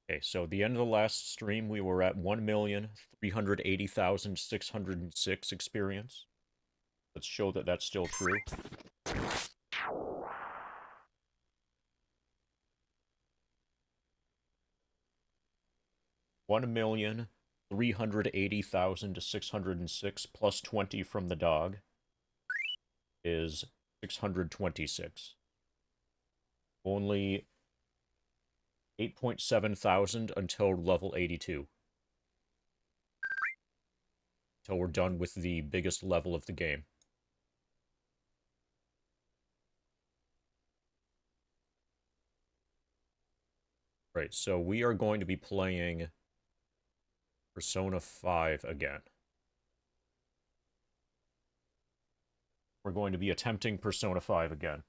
Okay, so at the end of the last stream, we were at 1,380,606 experience. Let's show that that's still true. $1,380,606 plus 20 from the dog is 626. Only 8.7 thousand until level 82. Until we're done with the biggest level of the game. Right, so we are going to be playing Persona 5 again. We're going to be attempting Persona 5 again.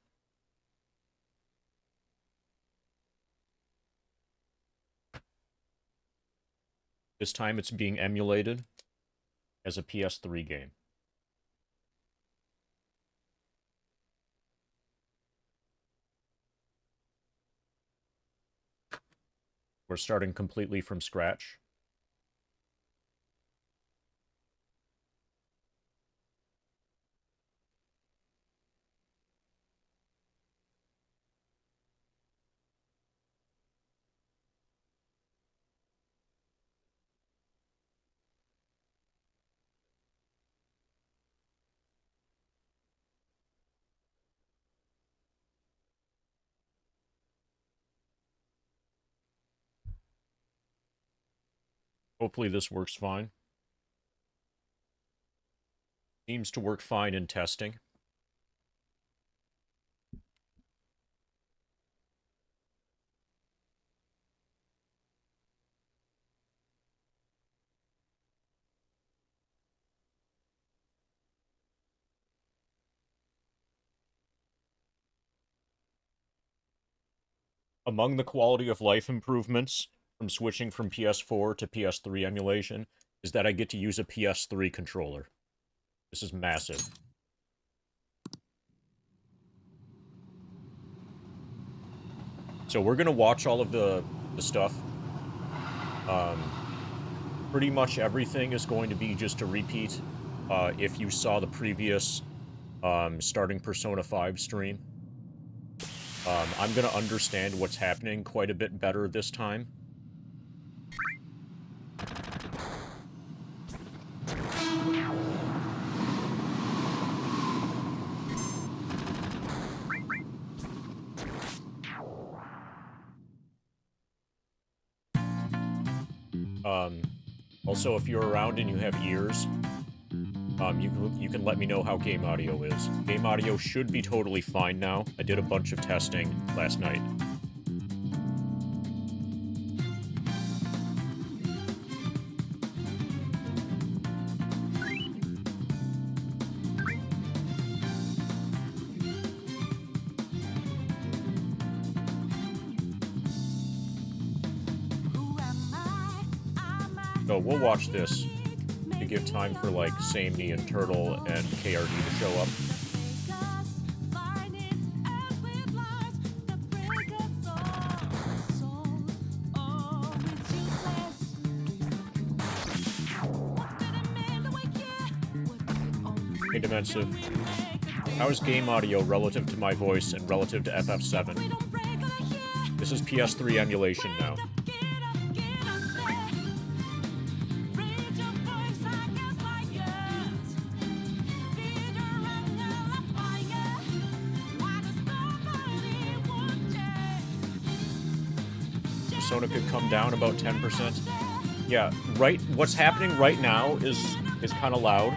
This time it's being emulated as a PS3 game. We're starting completely from scratch. Hopefully this works fine. Seems to work fine in testing. Among the quality of life improvements from switching from PS4 to PS3 emulation is that I get to use a PS3 controller. This is massive. So we're gonna watch all of the stuff. Pretty much everything is going to be just a repeat. If you saw the previous starting Persona 5 stream. I'm gonna understand what's happening quite a bit better this time. Also, if you're around and you have ears, you can let me know how game audio is. Game audio should be totally fine now. I did a bunch of testing last night. So we'll watch this to give time for, like, Samey and Turtle and KRD to show up. Hey, Dimensive. How is game audio relative to my voice and relative to FF7? This is PS3 emulation now. Persona could come down about 10%. Yeah, right. What's happening right now is kind of loud.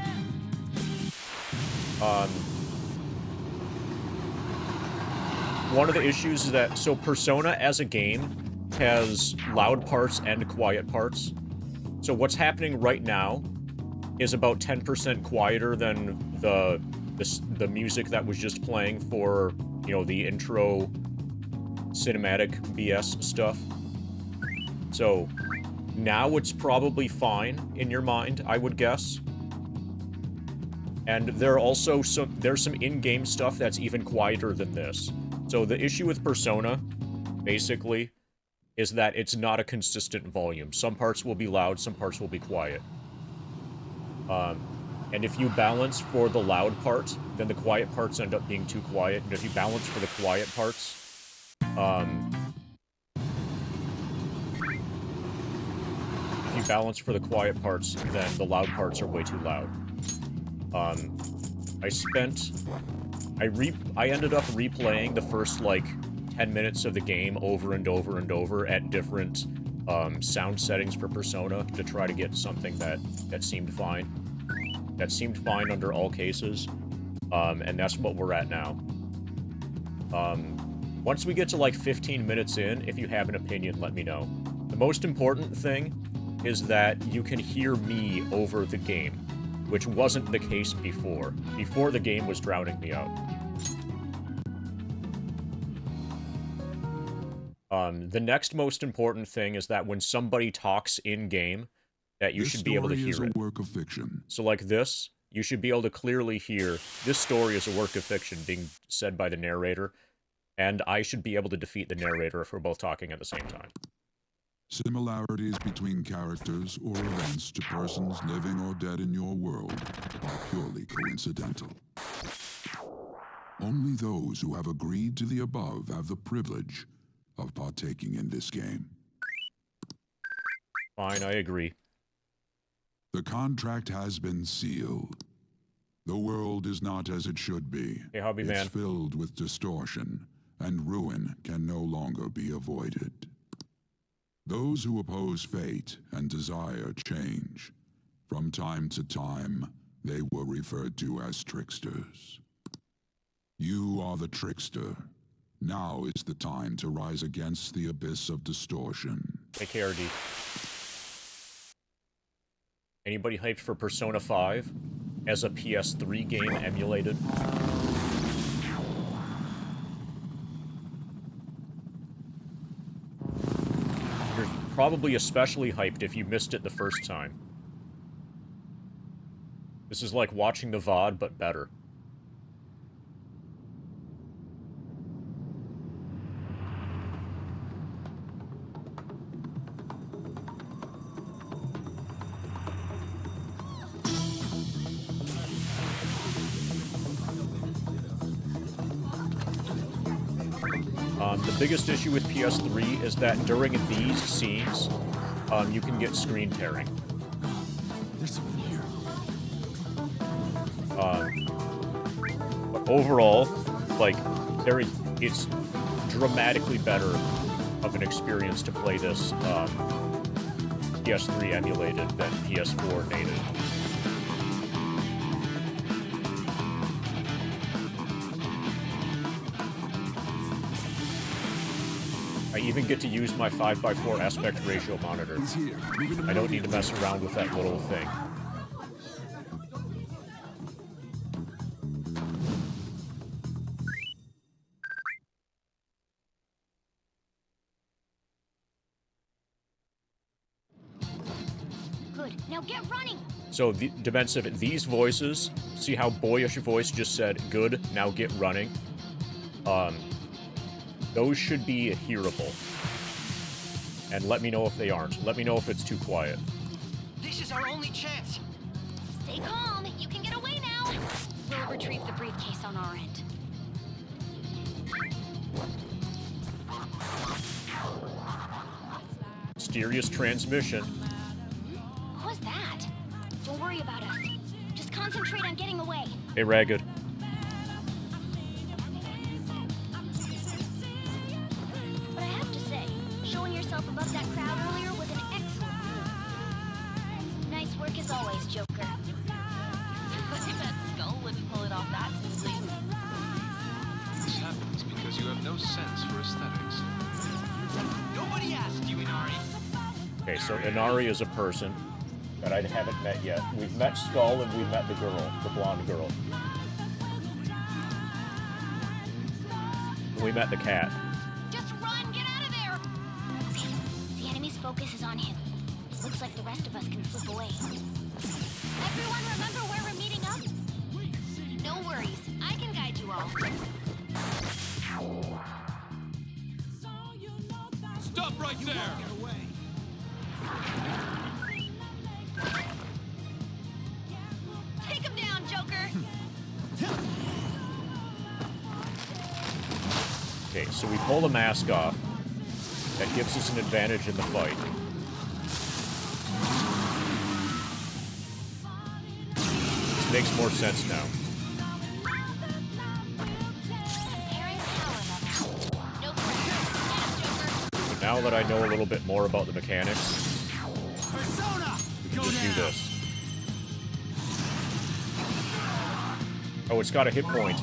One of the issues is that, so Persona as a game has loud parts and quiet parts. So what's happening right now is about 10% quieter than the music that was just playing for, you know, the intro cinematic BS stuff. So now it's probably fine in your mind, I would guess. And there are also there's some in-game stuff that's even quieter than this. So the issue with Persona, basically, is that it's not a consistent volume. Some parts will be loud, some parts will be quiet. And if you balance for the loud part, then the quiet parts end up being too quiet. And if you balance for the quiet parts, then the loud parts are way too loud. I ended up replaying the first, like, 10 minutes of the game over and over and over at different sound settings for Persona to try to get something that seemed fine. That seemed fine under all cases, and that's what we're at now. Once we get to like 15 minutes in, if you have an opinion, let me know. The most important thing is that you can hear me over the game, which wasn't the case before. Before, the game was drowning me out. The next most important thing is that when somebody talks in-game, that you should be able to hear it. This story is a work of fiction. So like this, you should be able to clearly hear, this story is a work of fiction being said by the narrator, and I should be able to defeat the narrator if we're both talking at the same time. Similarities between characters or events to persons living or dead in your world are purely coincidental. Only those who have agreed to the above have the privilege of partaking in this game. Fine, I agree. The contract has been sealed. The world is not as it should be. Hey, hobby it's man. filled with distortion, and ruin can no longer be avoided. Those who oppose fate and desire change, from time to time, they were referred to as tricksters. You are the trickster. Now is the time to rise against the abyss of distortion. Hey, KRD. Anybody hyped for Persona 5 as a PS3 game emulated? You're probably especially hyped if you missed it the first time. This is like watching the VOD, but better. The biggest issue with PS3 is that during these scenes, you can get screen tearing. There's someone here. But overall, like, it's dramatically better of an experience to play this PS3 emulated than PS4 native. I even get to use my 5x4 aspect ratio monitor. I don't need to mess around with that little thing. Good. Now get running. So, Defensive, these voices, see how boyish voice just said, good, now get running? Those should be hearable. And let me know if they aren't. Let me know if it's too quiet. This is our only chance. Stay calm. You can get away now. We'll retrieve the briefcase on our end. Mysterious transmission. What was that? Don't worry about us. Just concentrate on getting away. Hey, Ragged. But I have to say, showing yourself above that crowd earlier was an excellent move. Nice work as always, Joker. I bet Skull wouldn't pull it off that smoothly. This happens because you have no sense for aesthetics. Nobody asked you, Inari. Okay, so Inari is a person that I haven't met yet. We've met Skull and we've met the girl, the blonde girl. We met the cat. Just run! Get out of there! Okay, the enemy's focus is on him. Looks like the rest of us can slip away. Everyone remember where we're meeting up? No worries, I can guide you all. Stop right there! Take him down, Joker! Okay, so we pull the mask off. That gives us an advantage in the fight. This makes more sense now. No pressure. Joker. So now that I know a little bit more about the mechanics, we can just do this. Oh, it's got a hit point.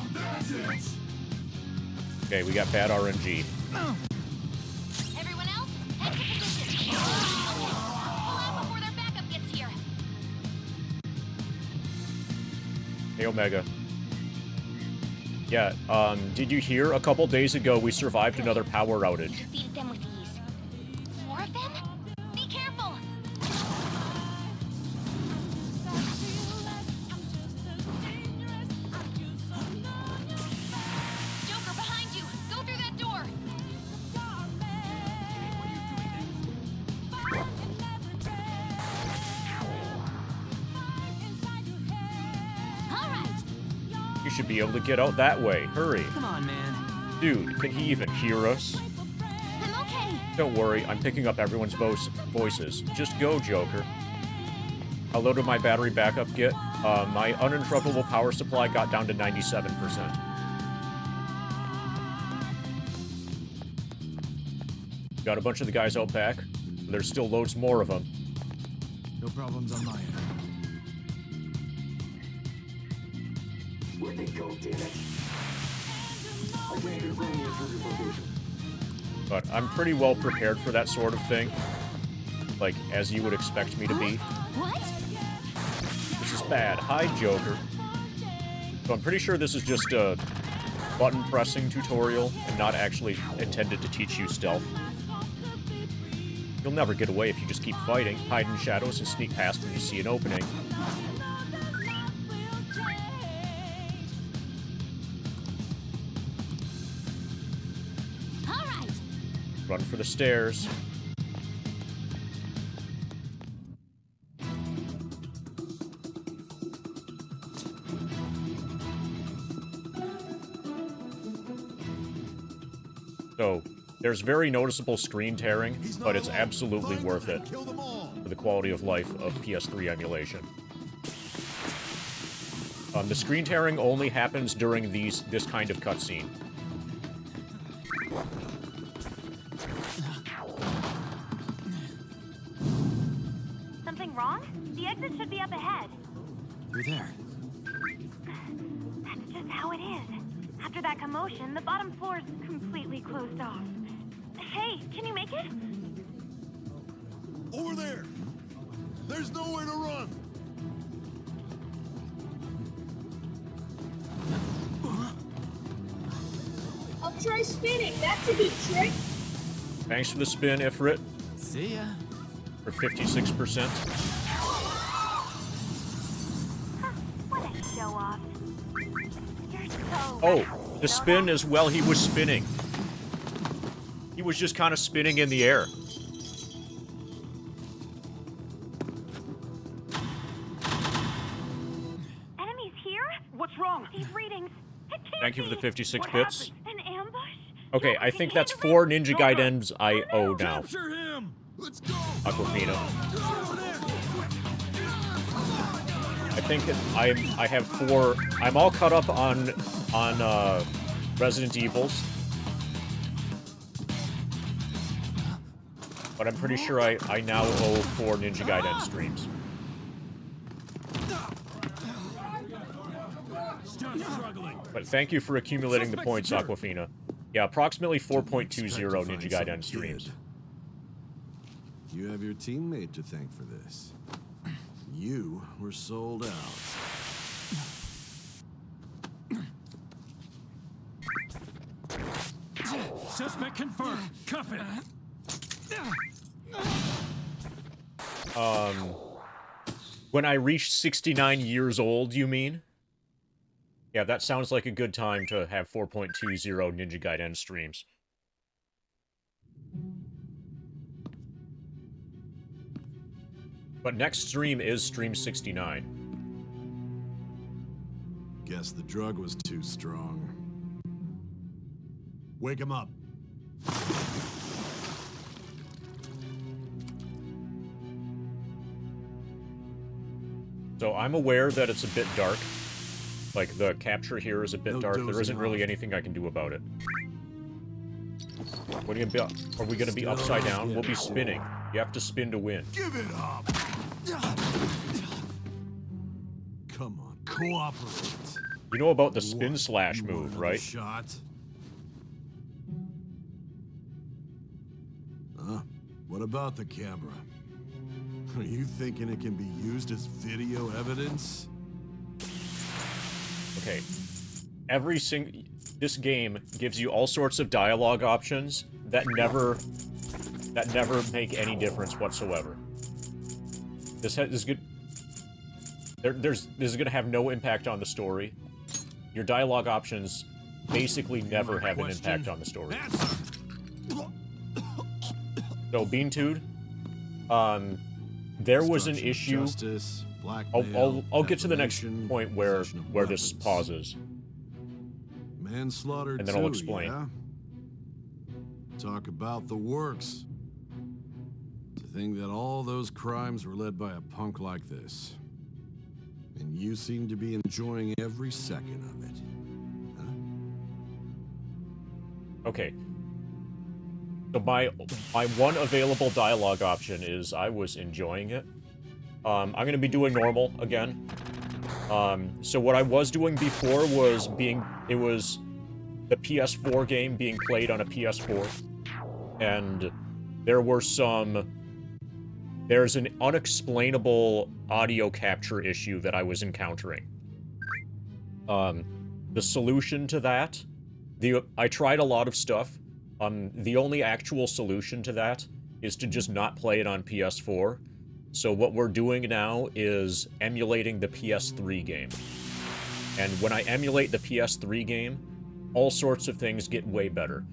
Okay, we got bad RNG. Everyone else, head to position. Okay, pull out before their backup gets here. Hey, Omega. Yeah, did you hear a couple days ago we survived another power outage? Defeated them with ease. More of them? Be careful! Joker, behind you! Go through that door! Alright! You should be able to get out that way. Hurry. Come on, man. Dude, can he even hear us? I'm okay! Don't worry, I'm picking up everyone's voices. Just go, Joker. How low did my battery backup get? My uninterruptible power supply got down to 97%. Got a bunch of the guys out back. There's still loads more of them. No problems on my end. Where'd they go, damn it? I can't confirm the intruder's location. But I'm pretty well prepared for that sort of thing. Like, as you would expect me to be. What? This is bad. Hi, Joker. So I'm pretty sure this is just a button-pressing tutorial and not actually intended to teach you stealth. You'll never get away if you just keep fighting, hide in shadows, and sneak past when you see an opening. Alright! Run for the stairs. So, there's very noticeable screen tearing, but it's absolutely worth it for the quality of life of PS3 emulation. The screen tearing only happens during this kind of cutscene. Something wrong? The exit should be up ahead. You're there. That's just how it is. After that commotion, the bottom floor is completely closed off. Hey, can you make it? Over there! There's nowhere to run! I'll try spinning. That's a good trick. Thanks for the spin, Ifrit, See ya. for 56%. What a show off. You're so Oh, the spin as well, he was spinning. He was just kind of spinning in the air. Enemies here? What's wrong? These readings. It can't Thank you for the be. 56 bits. An ambush? Okay, I think that's 4 Ninja Gaidens I owe now. Capture him! Let's go! Aquafina. I think I have 4. I'm all caught up on Resident Evils. But I'm pretty sure I now owe 4 Ninja Gaiden streams. But thank you for accumulating the points, Aquafina. Yeah, approximately 4.20 Ninja Gaiden streams. You have your teammate to thank for this. You were sold out. Suspect confirmed. Cuff it. When I reach 69 years old, you mean? Yeah, that sounds like a good time to have 4.20 Ninja Gaiden streams. But next stream is stream 69. Guess the drug was too strong. Wake him up. So I'm aware that it's a bit dark. Like, the capture here is a bit No dark. There dozing isn't really off. anything I can do about it. What are we gonna be Still upside down? get We'll be it. spinning. You have to spin to win. Give it up! Come on, cooperate. You know about the spin What, slash you want move, another right? Shot? Huh? What about the camera? Are you thinking it can be used as video evidence? Okay. This game gives you all sorts of dialogue options that never make any difference whatsoever. This is good. This is gonna have no impact on the story. Your dialogue options basically never have an impact on the story. So, Beantude, there was an issue. Justice, blackmail, I'll get to the next defamation, point where possession of this weapons. pauses. Manslaughter And then I'll too, explain. yeah? Talk about the works. To think that all those crimes were led by a punk like this. And you seem to be enjoying every second of it. Huh? Okay. So my one available dialogue option is I was enjoying it. I'm gonna be doing normal again. So what I was doing before was it was the PS4 game being played on a PS4. And there's an unexplainable audio capture issue that I was encountering. The solution to that, I tried a lot of stuff. The only actual solution to that is to just not play it on PS4. So what we're doing now is emulating the PS3 game. And when I emulate the PS3 game, all sorts of things get way better.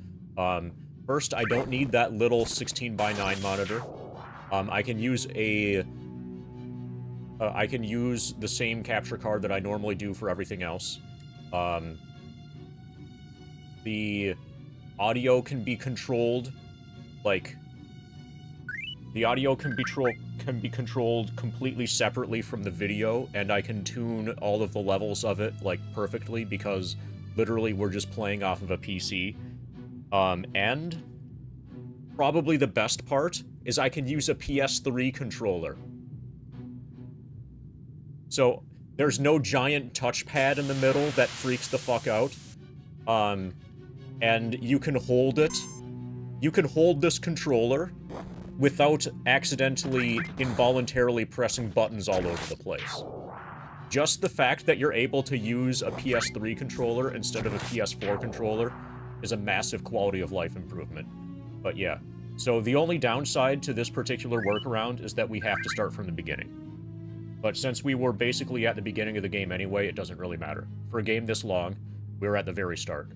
First, I don't need that little 16:9 monitor. I can use the same capture card that I normally do for everything else. The audio can be controlled, the audio can be controlled completely separately from the video, and I can tune all of the levels of it, perfectly, because literally we're just playing off of a PC. And probably the best part is I can use a PS3 controller. So there's no giant touchpad in the middle that freaks the fuck out. And you can hold it. You can hold this controller without accidentally, involuntarily pressing buttons all over the place. Just the fact that you're able to use a PS3 controller instead of a PS4 controller is a massive quality of life improvement. But yeah, so the only downside to this particular workaround is that we have to start from the beginning. But since we were basically at the beginning of the game anyway, it doesn't really matter. For a game this long, we're at the very start.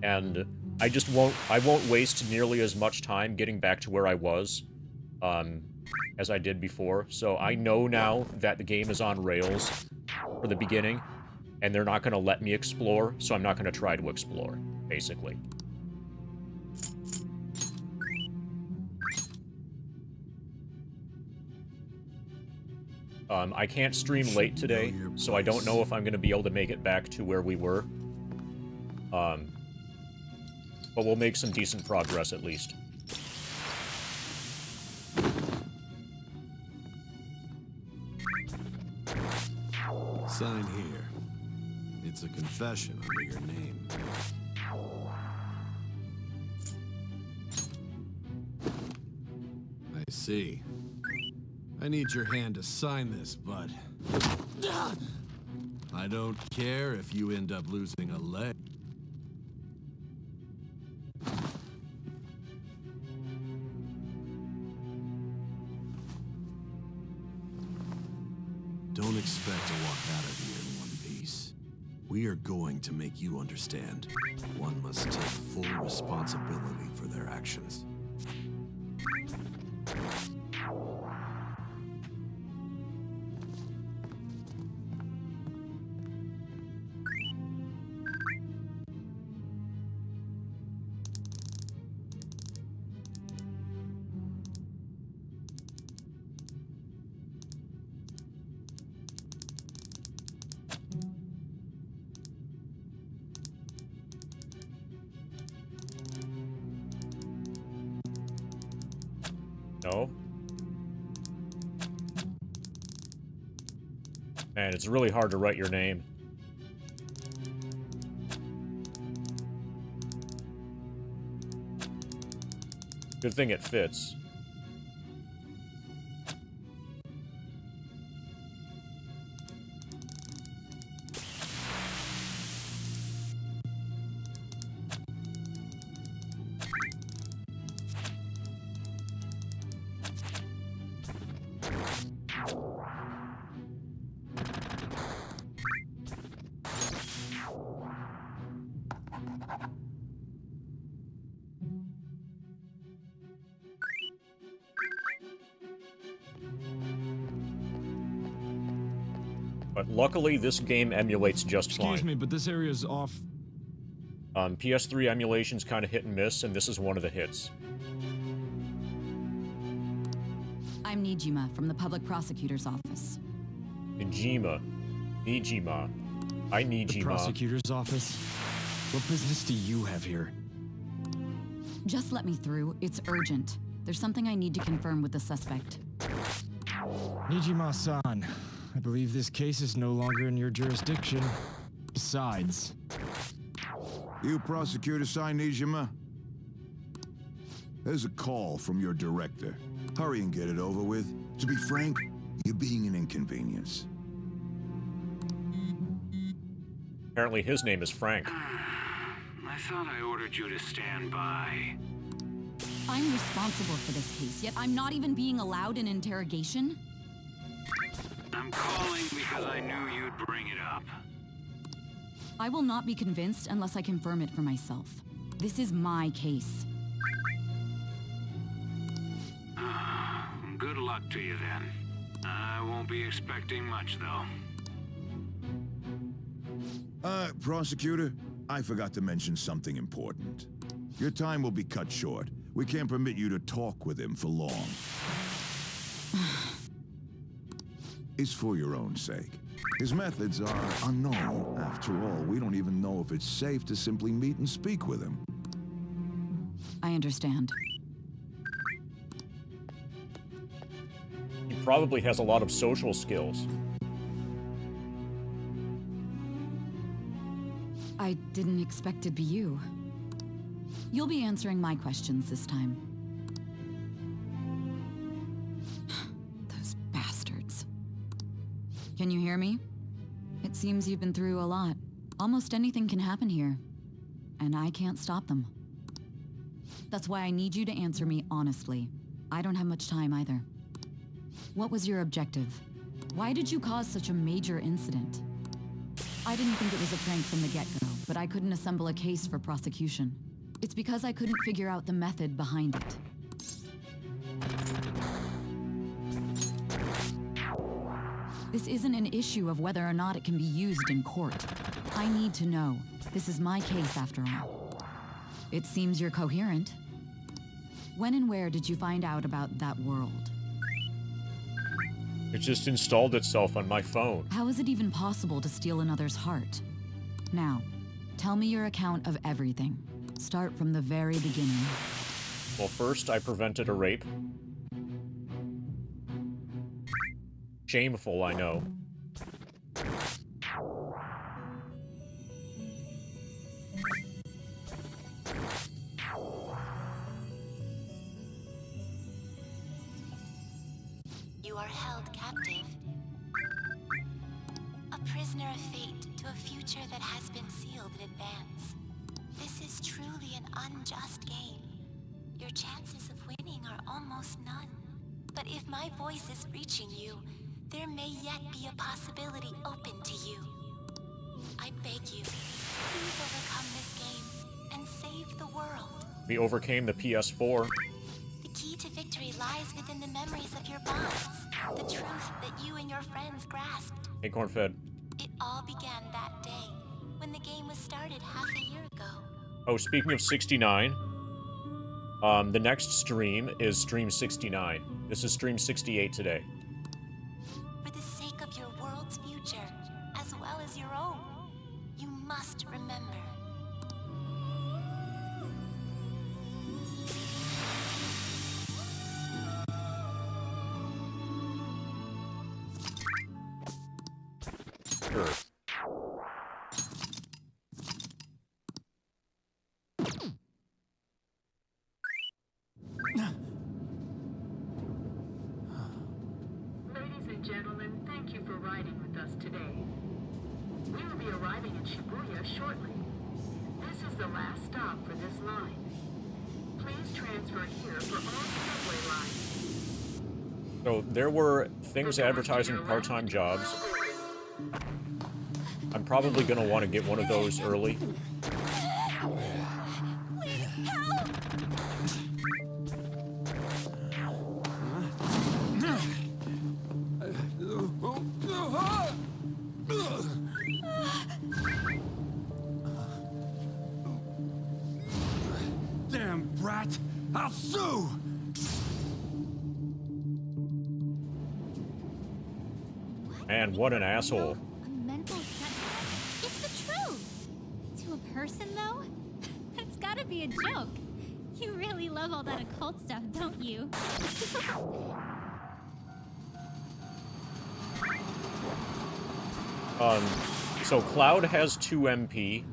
And I won't waste nearly as much time getting back to where I was, as I did before. So I know now that the game is on rails for the beginning, and they're not gonna let me explore, so I'm not gonna try to explore, basically. I can't stream late today, so I don't know if I'm gonna be able to make it back to where we were. But we'll make some decent progress at least. Sign here. It's a confession under your name. I see. I need your hand to sign this, bud. I don't care if you end up losing a leg. Don't expect to walk out of here in one piece. We are going to make you understand. One must take full responsibility for their actions. No. Man, it's really hard to write your name. Good thing it fits. But luckily, this game emulates just fine. Excuse me, but this area's off. PS3 emulation's kind of hit and miss, and this is one of the hits. I'm Nijima from the Public Prosecutor's Office. Nijima. I need The Nijima. prosecutor's office? What business do you have here? Just let me through. It's urgent. There's something I need to confirm with the suspect. Nijima-san, I believe this case is no longer in your jurisdiction. Besides... You prosecutor, Nijima? There's a call from your director. Hurry and get it over with. To be frank, you're being an inconvenience. Apparently his name is Frank. I thought I ordered you to stand by. I'm responsible for this case, yet I'm not even being allowed an interrogation? I'm calling because I knew you'd bring it up. I will not be convinced unless I confirm it for myself. This is my case. Good luck to you then. I won't be expecting much though. Prosecutor, I forgot to mention something important. Your time will be cut short. We can't permit you to talk with him for long. It's for your own sake. His methods are unknown. After all, we don't even know if it's safe to simply meet and speak with him. I understand. He probably has a lot of social skills. I didn't expect to be you. You'll be answering my questions this time. Those bastards. Can you hear me? It seems you've been through a lot. Almost anything can happen here, and I can't stop them. That's why I need you to answer me honestly. I don't have much time either. What was your objective? Why did you cause such a major incident? I didn't think it was a prank from the get-go, but I couldn't assemble a case for prosecution. It's because I couldn't figure out the method behind it. This isn't an issue of whether or not it can be used in court. I need to know. This is my case, after all. It seems you're coherent. When and where did you find out about that world? It just installed itself on my phone. How is it even possible to steal another's heart? Now, tell me your account of everything. Start from the very beginning. Well, first, I prevented a rape. Shameful, I know. You are held captive. A prisoner of fate to a future that has been sealed in advance. This is truly an unjust game. Your chances of winning are almost none. But if my voice is reaching you, there may yet be a possibility open to you. I beg you, please overcome this game and save the world. We overcame the PS4. The key to victory lies within the memories of your bonds, the truth that you and your friends grasped. Hey, Cornfed. It all began that day, when the game was started half a year ago. Oh, speaking of 69, the next stream is stream 69. This is stream 68 today. For the sake of your world's future, as well as your own, you must remember. Sure. Ladies and gentlemen, thank you for riding with us today. We will be arriving in Shibuya shortly. This is the last stop for this line. Please transfer here for all subway lines. So there were things advertising part-time jobs. I'm probably going to want to get one of those early. Damn brat! I'll sue! Man, what an asshole. A mental setback? It's the truth. To a person, though? That's gotta be a joke. You really love all that occult stuff, don't you? So Cloud has 2 MP.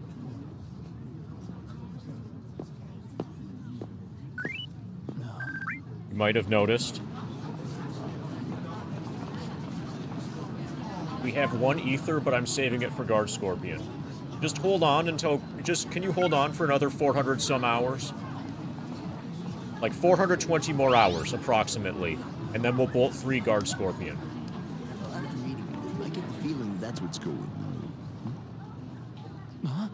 You might have noticed. We have 1 ether, but I'm saving it for Guard Scorpion. Just hold on until... can you hold on for another 400 some hours? Like 420 more hours, approximately. And then we'll bolt 3 Guard Scorpion. I get the feeling that's what's going on. Huh?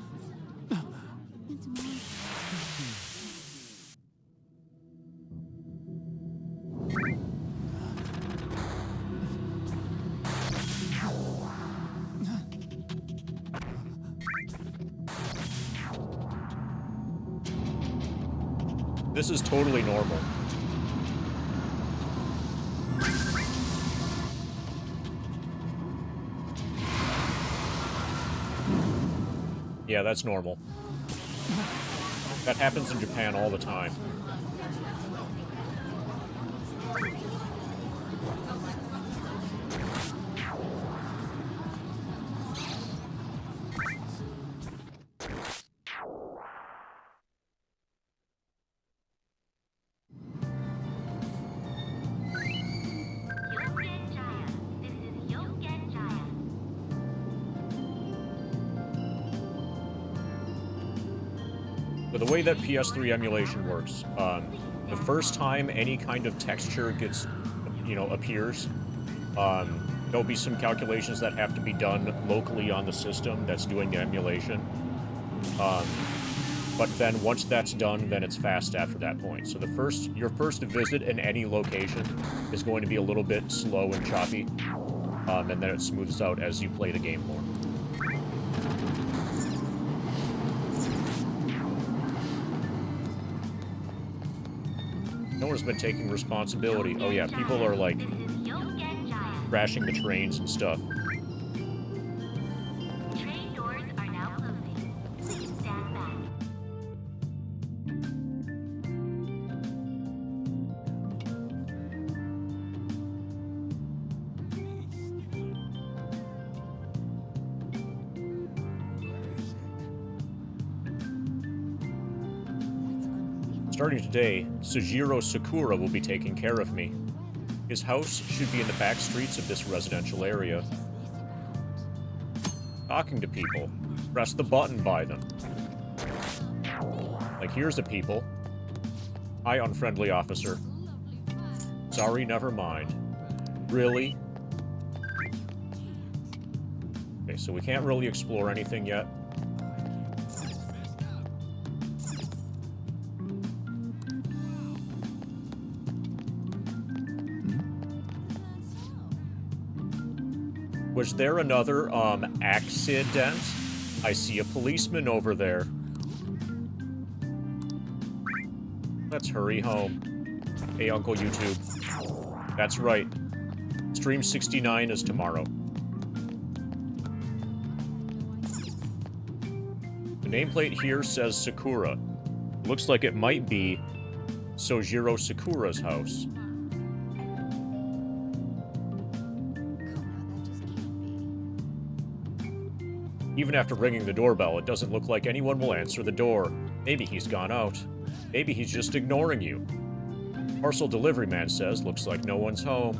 This is totally normal. Yeah, that's normal. That happens in Japan all the time. So the way that PS3 emulation works, the first time any kind of texture gets, appears, there'll be some calculations that have to be done locally on the system that's doing the emulation. But then once that's done, then it's fast after that point. So your first visit in any location is going to be a little bit slow and choppy, and then it smooths out as you play the game more. No one's been taking responsibility. Oh yeah, people are like crashing the trains and stuff. Train doors are now closing. Please stand back. Starting today, Sujiro Sakura will be taking care of me. His house should be in the back streets of this residential area. Talking to people. Press the button by them. Like, here's the people. Hi, unfriendly officer. Sorry, never mind. Really? Okay, so we can't really explore anything yet. Was there another, accident? I see a policeman over there. Let's hurry home. Hey, Uncle YouTube. That's right. Stream 69 is tomorrow. The nameplate here says Sakura. Looks like it might be Sojiro Sakura's house. Even after ringing the doorbell, it doesn't look like anyone will answer the door. Maybe he's gone out. Maybe he's just ignoring you. Parcel delivery man says, looks like no one's home.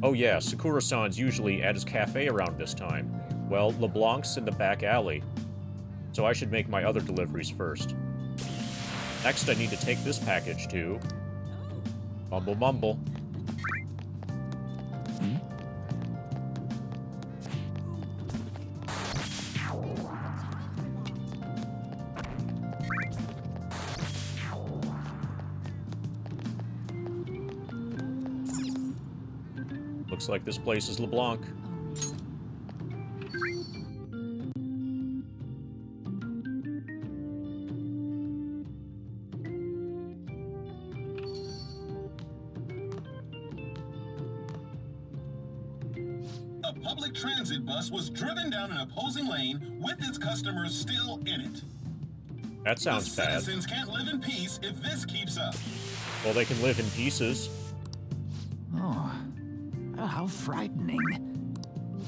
Oh yeah, Sakura-san's usually at his cafe around this time. Well, LeBlanc's in the back alley, so I should make my other deliveries first. Next, I need to take this package to... Mumble Mumble. Looks like this place is LeBlanc. A public transit bus was driven down an opposing lane with its customers still in it. That sounds bad. Citizens can't live in peace if this keeps up. Well, they can live in pieces. Oh, how frightening.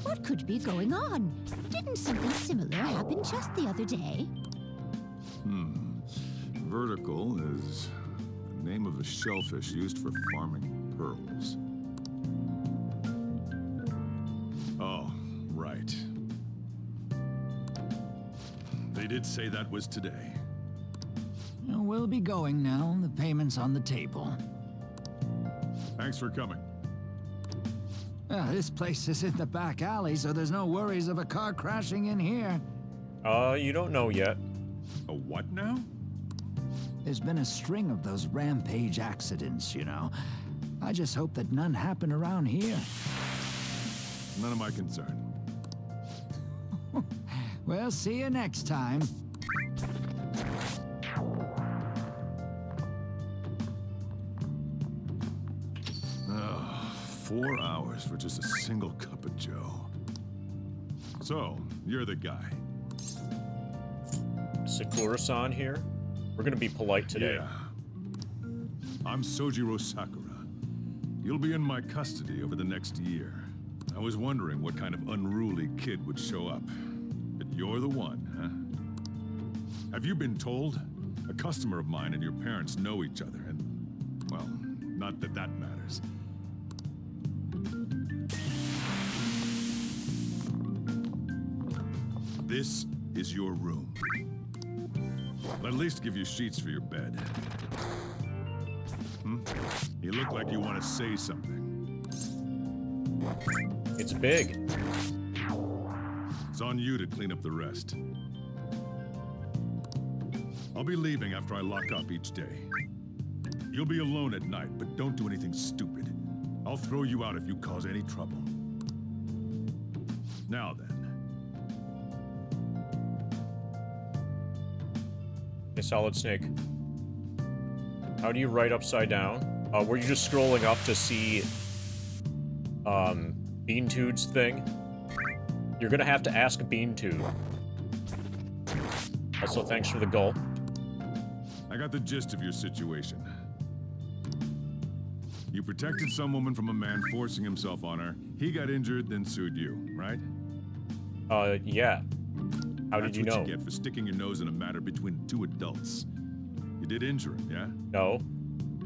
What could be going on? Didn't something similar happen just the other day? Vertical is the name of a shellfish used for farming pearls. Oh, right. They did say that was today. We'll be going now. The payment's on the table. Thanks for coming. This place is in the back alley, so there's no worries of a car crashing in here. You don't know yet. A what now? There's been a string of those rampage accidents, you know. I just hope that none happen around here. None of my concern. We'll see you next time. Oh, 4 hours for just a single cup of joe. So, you're the guy. Sakura-san here? We're gonna be polite today. Yeah. I'm Sojiro Sakura. You'll be in my custody over the next year. I was wondering what kind of unruly kid would show up. But you're the one, huh? Have you been told? A customer of mine and your parents know each other, and, well, not that that matters. This is your room. I'll at least give you sheets for your bed. You look like you want to say something. It's big. It's on you to clean up the rest. I'll be leaving after I lock up each day. You'll be alone at night, but don't do anything stupid. I'll throw you out if you cause any trouble. Now then. Hey, Solid Snake. How do you write upside down? Were you just scrolling up to see, Beantude's thing? You're gonna have to ask Beantude. Also, thanks for the goal. I got the gist of your situation. You protected some woman from a man forcing himself on her. He got injured, then sued you, right? Yeah. How did you know? That's what you get for sticking your nose in a matter between two adults. You did injure him, yeah? No.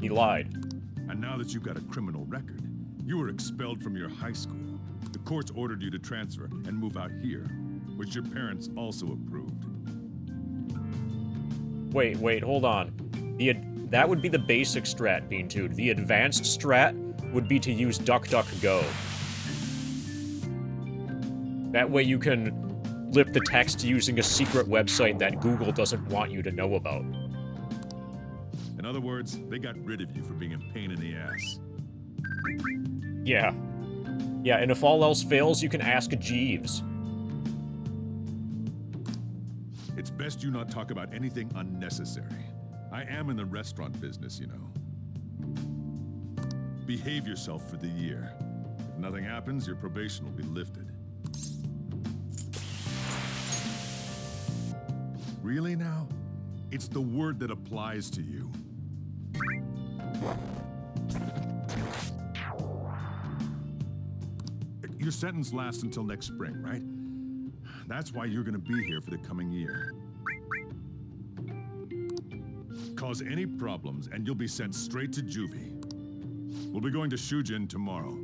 He lied. And now that you've got a criminal record, you were expelled from your high school. The courts ordered you to transfer and move out here, which your parents also approved. Wait, hold on. That would be the basic strat, Beantude. The advanced strat would be to use DuckDuckGo. That way you can lip the text using a secret website that Google doesn't want you to know about. In other words, they got rid of you for being a pain in the ass. Yeah. Yeah, and if all else fails, you can ask Jeeves. It's best you not talk about anything unnecessary. I am in the restaurant business, you know. Behave yourself for the year. If nothing happens, your probation will be lifted. Really now? It's the word that applies to you. Your sentence lasts until next spring, right? That's why you're gonna be here for the coming year. Cause any problems, and you'll be sent straight to juvie. We'll be going to Shujin tomorrow.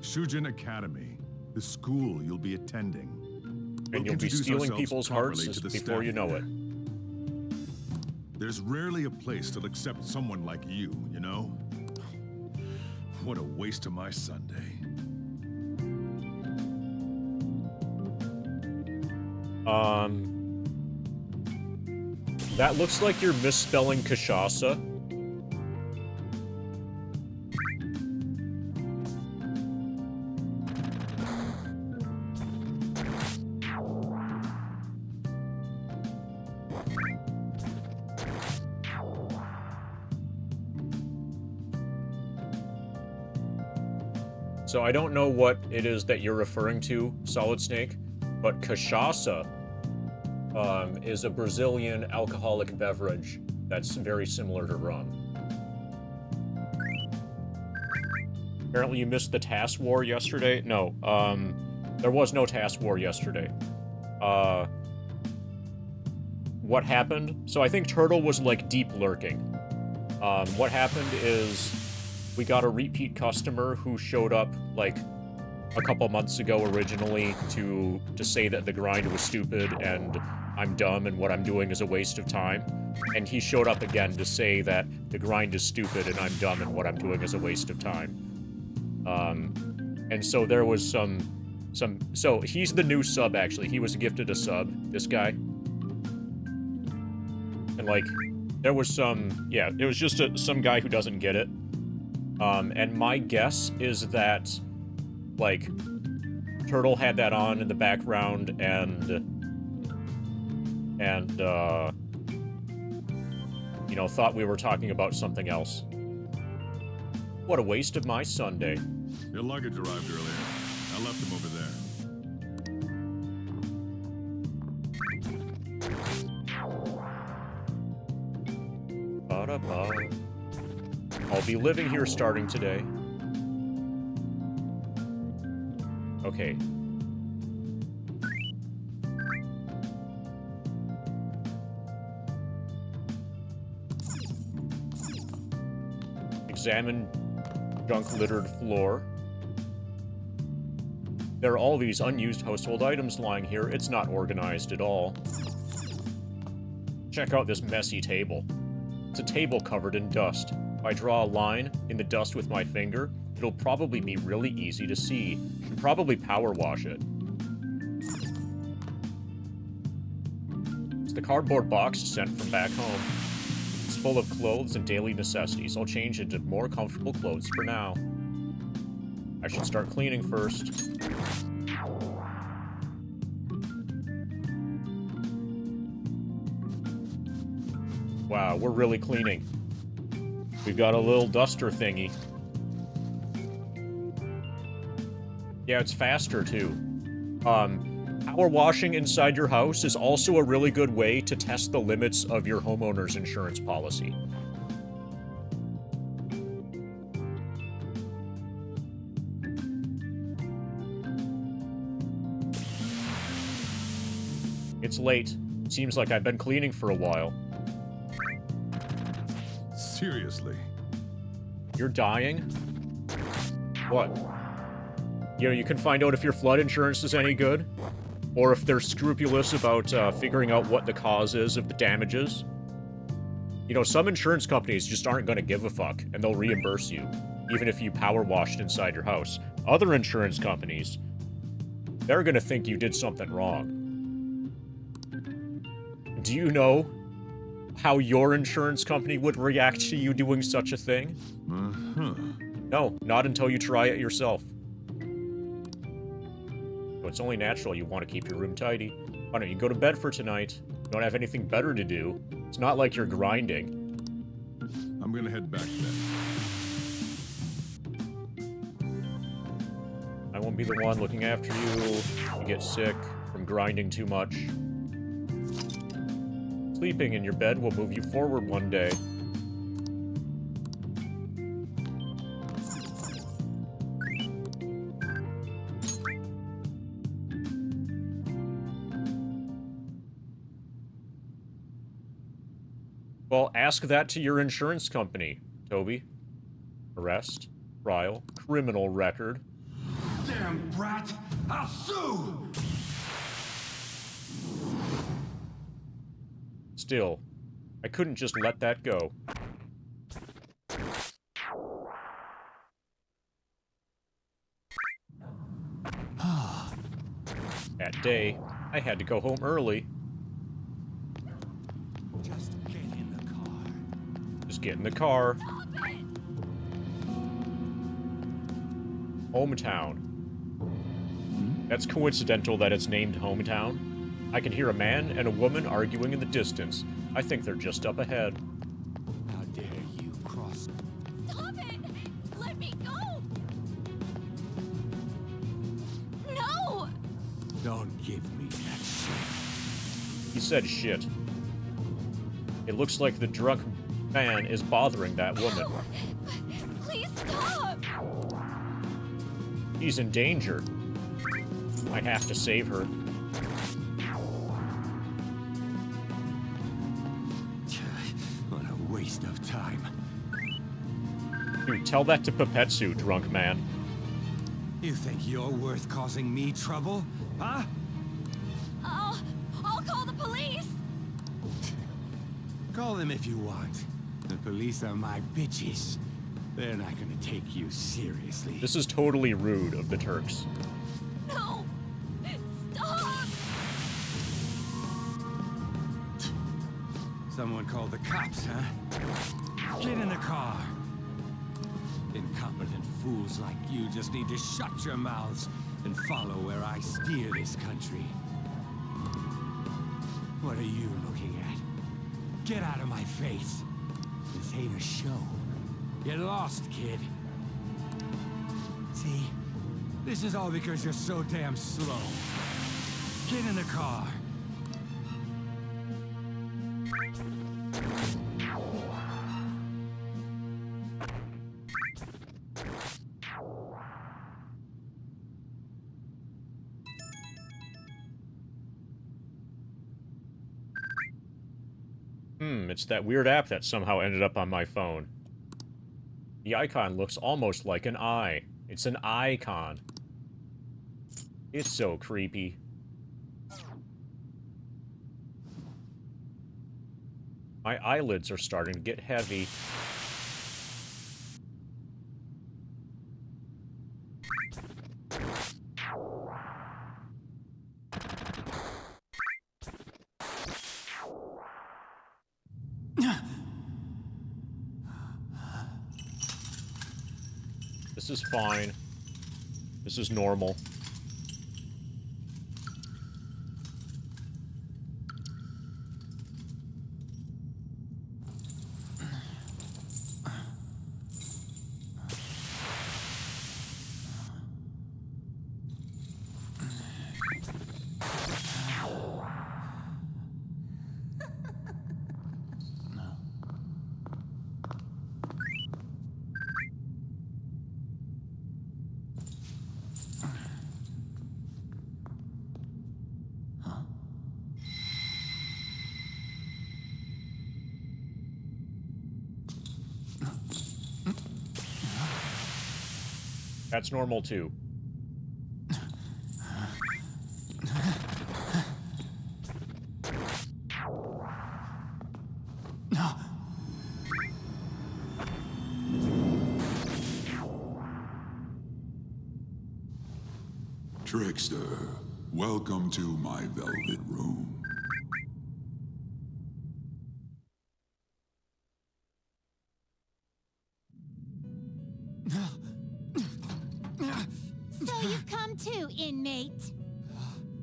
Shujin Academy, the school you'll be attending. And you'll be stealing people's hearts before you know it. There's rarely a place that'll accept someone like you, you know? What a waste of my Sunday. That looks like you're misspelling Kashasa. So I don't know what it is that you're referring to, Solid Snake, but Cachaça is a Brazilian alcoholic beverage that's very similar to rum. Apparently you missed the task war yesterday? No, there was no task war yesterday. What happened? So I think Turtle was, like, deep lurking. What happened is we got a repeat customer who showed up, like, a couple months ago originally to say that the grind was stupid and I'm dumb and what I'm doing is a waste of time. And he showed up again to say that the grind is stupid and I'm dumb and what I'm doing is a waste of time. And so there was so he's the new sub, actually. He was gifted a sub, this guy. And, like, there was yeah, it was just some guy who doesn't get it. And my guess is that, like, Turtle had that on in the background and you know, thought we were talking about something else. What a waste of my Sunday. Your luggage arrived earlier. I left them over there. Ba-da-ba. I'll be living here starting today. Okay. Examine junk-littered floor. There are all these unused household items lying here. It's not organized at all. Check out this messy table. It's a table covered in dust. If I draw a line in the dust with my finger, it'll probably be really easy to see. Should probably power wash it. It's the cardboard box sent from back home. It's full of clothes and daily necessities. I'll change into more comfortable clothes for now. I should start cleaning first. Wow, we're really cleaning. We've got a little duster thingy. Yeah, it's faster, too. Power washing inside your house is also a really good way to test the limits of your homeowner's insurance policy. It's late. Seems like I've been cleaning for a while. Seriously? You're dying? What? You know, you can find out if your flood insurance is any good, or if they're scrupulous about figuring out what the cause is of the damages. You know, some insurance companies just aren't going to give a fuck, and they'll reimburse you, even if you power washed inside your house. Other insurance companies, they're going to think you did something wrong. Do you know how your insurance company would react to you doing such a thing? No, not until you try it yourself. So it's only natural you want to keep your room tidy. Why don't you go to bed for tonight? You don't have anything better to do. It's not like you're grinding. I'm gonna head back then. I won't be the one looking after you. You get sick from grinding too much. Sleeping in your bed will move you forward one day. Well, ask that to your insurance company, Toby. Arrest, trial, criminal record. Damn brat! I'll sue! Still, I couldn't just let that go. That day, I had to go home early. Just get in the car. Just get in the car. Hometown. That's coincidental that it's named Hometown. I can hear a man and a woman arguing in the distance. I think they're just up ahead. How dare you cross? Stop it! Let me go! No! Don't give me that shit. He said shit. It looks like the drunk man is bothering that woman. Please stop! He's in danger. I have to save her. What a waste of time. Dude, tell that to Pepetsu, drunk man. You think you're worth causing me trouble? Huh? I'll call the police! Call them if you want. The police are my bitches. They're not gonna take you seriously. This is totally rude of the Turks. No! Stop! Someone called the cops, huh? Get in the car. Incompetent fools like you just need to shut your mouths and follow where I steer this country. What are you looking at? Get out of my face. This ain't a show. Get lost, kid. See? This is all because you're so damn slow. Get in the car. It's that weird app that somehow ended up on my phone. The icon looks almost like an eye. It's an icon. It's so creepy. My eyelids are starting to get heavy. This is fine. This is normal. That's normal too. Trickster, welcome to my velvet room. So you've come too, inmate.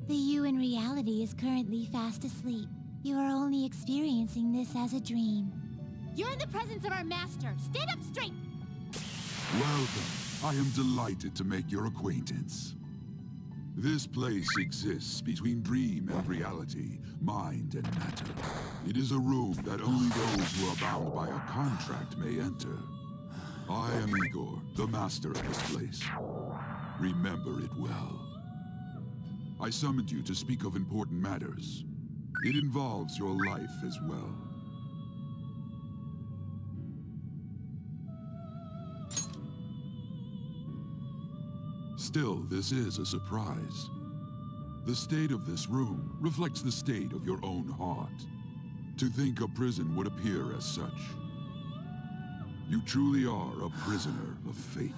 The you in reality is currently fast asleep. You are only experiencing this as a dream. You're in the presence of our master. Stand up straight! Welcome. I am delighted to make your acquaintance. This place exists between dream and reality, mind and matter. It is a room that only those who are bound by a contract may enter. I am Igor, the master of this place. Remember it well. I summoned you to speak of important matters. It involves your life as well. Still, this is a surprise. The state of this room reflects the state of your own heart. To think a prison would appear as such. You truly are a prisoner of fate.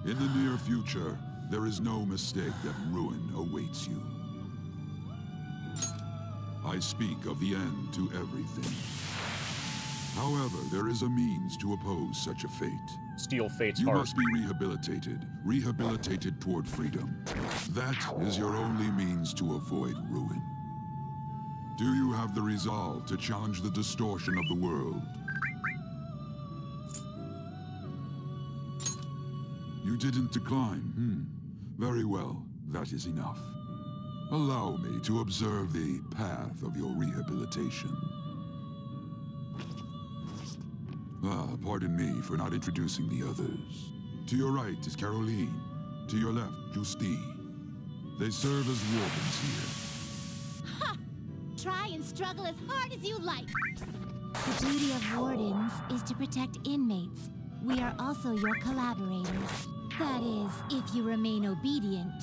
In the near future, there is no mistake that ruin awaits you. I speak of the end to everything. However, there is a means to oppose such a fate. Steal fate's You heart. must be rehabilitated toward freedom. That is your only means to avoid ruin. Do you have the resolve to challenge the distortion of the world? You didn't decline. Very well, that is enough. Allow me to observe the path of your rehabilitation. Pardon me for not introducing the others. To your right is Caroline. To your left, Justine. They serve as wardens here. Ha! Try and struggle as hard as you like. The duty of wardens is to protect inmates. We are also your collaborators. That is, if you remain obedient.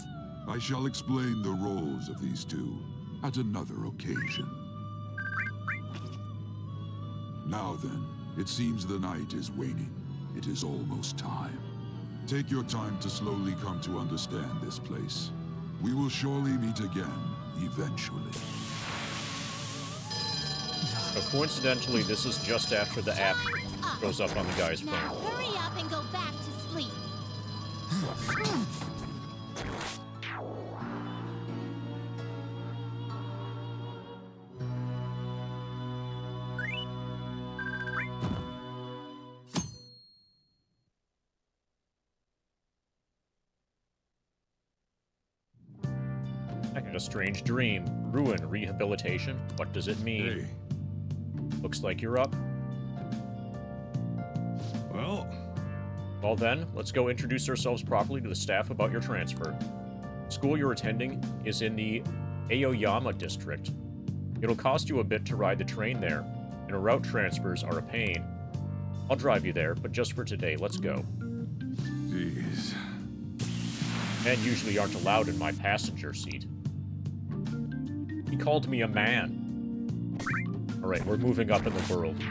I shall explain the roles of these two at another occasion. Now then, it seems the night is waning. It is almost time. Take your time to slowly come to understand this place. We will surely meet again, eventually. Coincidentally, this is just after the app goes up on the guy's Now phone. hurry up and go back to sleep. I had a strange dream. Ruin, rehabilitation. What does it mean? Looks like you're up. Well then, let's go introduce ourselves properly to the staff about your transfer. School you're attending is in the Aoyama district. It'll cost you a bit to ride the train there, and route transfers are a pain. I'll drive you there, but just for today, let's go. Jeez. Men usually aren't allowed in my passenger seat. He called me a man. Alright, we're moving up in the world.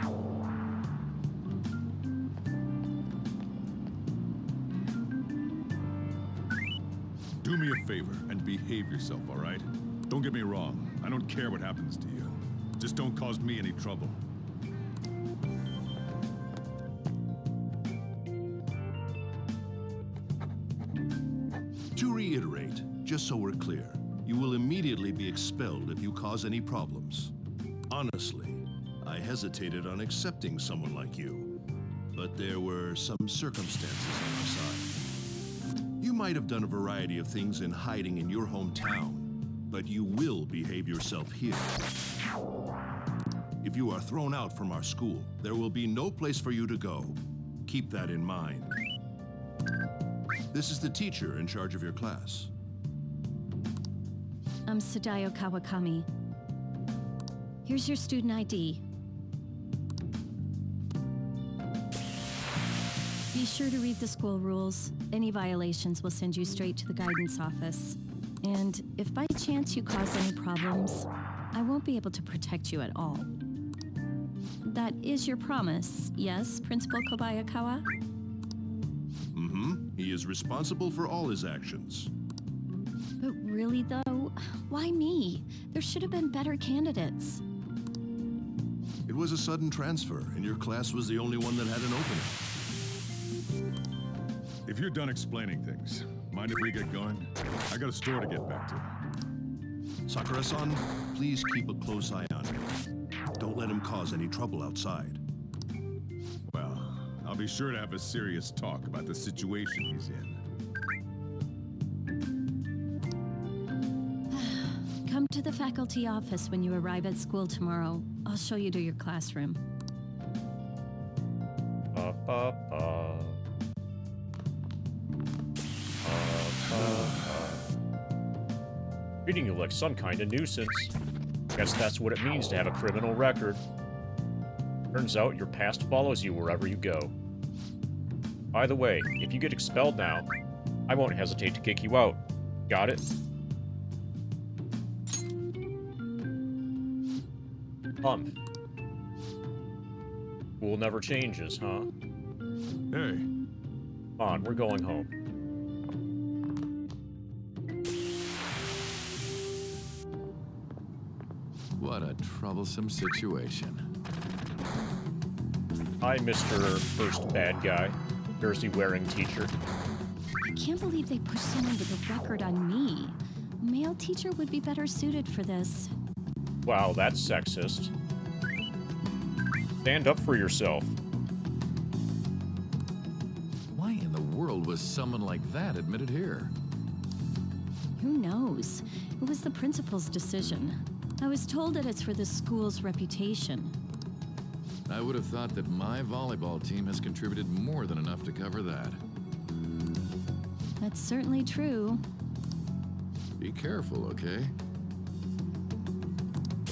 Do me a favor and behave yourself, all right? Don't get me wrong. I don't care what happens to you. Just don't cause me any trouble. To reiterate, just so we're clear, you will immediately be expelled if you cause any problems. Honestly, I hesitated on accepting someone like you, but there were some circumstances on our side. You might have done a variety of things in hiding in your hometown, but you will behave yourself here. If you are thrown out from our school, there will be no place for you to go. Keep that in mind. This is the teacher in charge of your class. I'm Sadayo Kawakami. Here's your student ID. Be sure to read the school rules. Any violations will send you straight to the guidance office. And if by chance you cause any problems, I won't be able to protect you at all. That is your promise, yes, Principal Kobayakawa? Mm-hmm. He is responsible for all his actions. But really, though, why me? There should have been better candidates. It was a sudden transfer, and your class was the only one that had an opening. If you're done explaining things, mind if we get going? I got a store to get back to. Sakura-san, please keep a close eye on him. Don't let him cause any trouble outside. Well, I'll be sure to have a serious talk about the situation he's in. Come to the faculty office when you arrive at school tomorrow. I'll show you to your classroom. Treating you like some kind of nuisance. Guess that's what it means to have a criminal record. Turns out your past follows you wherever you go. By the way, if you get expelled now, I won't hesitate to kick you out. Got it? Humph. School never changes, huh? Hey. Come on, we're going home. What a troublesome situation. Hi, Mr. First Bad Guy. Jersey-wearing teacher. I can't believe they pushed someone with a record on me. A male teacher would be better suited for this. Wow, that's sexist. Stand up for yourself. Why in the world was someone like that admitted here? Who knows? It was the principal's decision. I was told that it's for the school's reputation. I would have thought that my volleyball team has contributed more than enough to cover that. That's certainly true. Be careful, okay?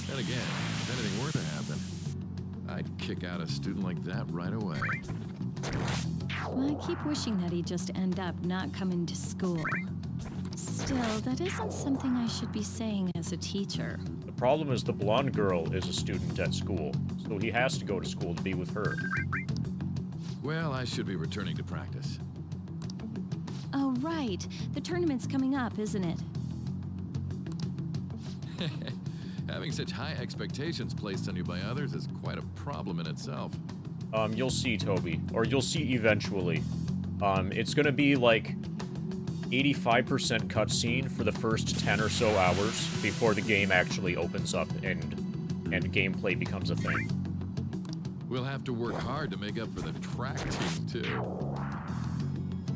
Then again, if anything were to happen, I'd kick out a student like that right away. I keep wishing that he'd just end up not coming to school. Still, that isn't something I should be saying as a teacher. The problem is the blonde girl is a student at school, so he has to go to school to be with her. Well, I should be returning to practice. Oh, right. The tournament's coming up, isn't it? Having such high expectations placed on you by others is quite a problem in itself. You'll see, Toby. Or you'll see eventually. It's gonna be like 85% cutscene for the first 10 or so hours before the game actually opens up and gameplay becomes a thing. We'll have to work hard to make up for the track team, too.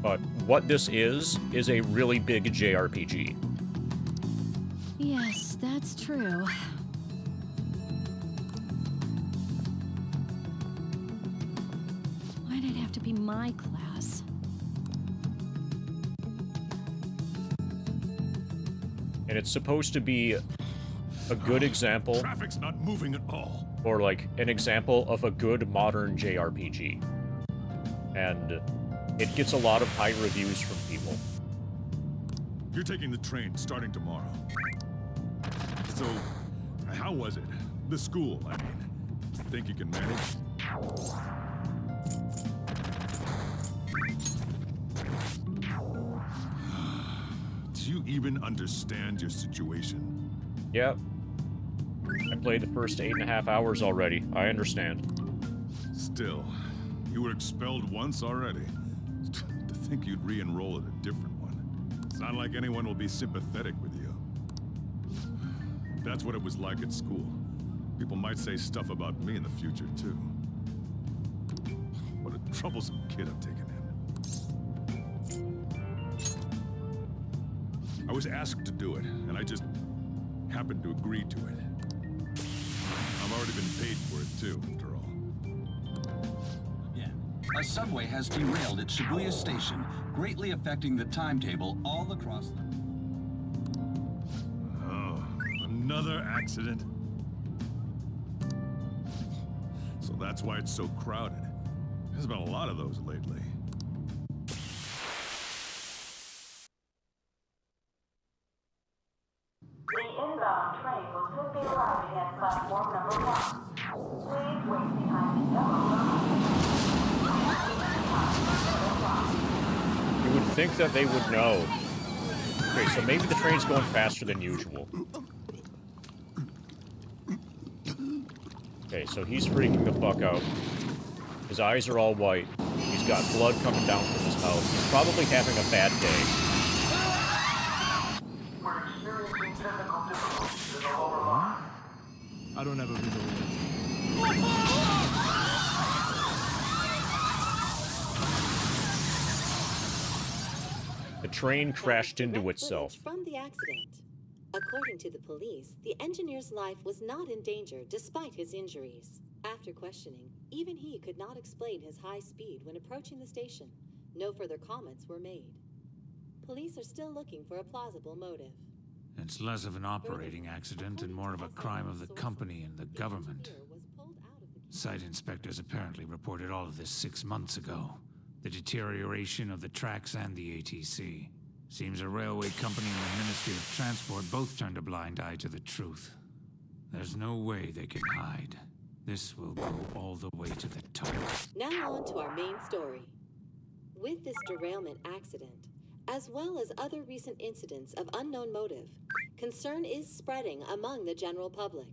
But what this is a really big JRPG. Yes, that's true. Why'd it have to be my class? And it's supposed to be a good example. Traffic's not moving at all. Or like an example of a good modern JRPG. And it gets a lot of high reviews from people. You're taking the train starting tomorrow. So, how was it? The school, I mean. Think you can manage? Do you even understand your situation? Yep. I played the first 8.5 hours already. I understand. Still, you were expelled once already. To think you'd re-enroll at a different one. It's not like anyone will be sympathetic with you. That's what it was like at school. People might say stuff about me in the future, too. What a troublesome kid I'm taking in. I was asked to do it, and I just happened to agree to it. I've already been paid for it, too, after all. Yeah. A subway has derailed at Shibuya Station, greatly affecting the timetable all across the... Oh, another accident? So that's why it's so crowded. There's been a lot of those lately. The inbound train will soon be arriving at platform number 1. Please wait behind the yellow line. You would think that they would know. Okay, so maybe the train's going faster than usual. Okay, so he's freaking the fuck out. His eyes are all white. He's got blood coming down from his mouth. He's probably having a bad day. We're experiencing technical difficulties in the lower line. I don't have a visual. The train crashed into itself. From the accident. According to the police, the engineer's life was not in danger despite his injuries. After questioning, even he could not explain his high speed when approaching the station. No further comments were made. Police are still looking for a plausible motive. It's less of an operating accident and more of a crime of the company and the government. Site inspectors apparently reported all of this 6 months ago. The deterioration of the tracks and the ATC. Seems a railway company and the Ministry of Transport both turned a blind eye to the truth. There's no way they can hide. This will go all the way to the top. Now on to our main story. With this derailment accident, as well as other recent incidents of unknown motive, concern is spreading among the general public.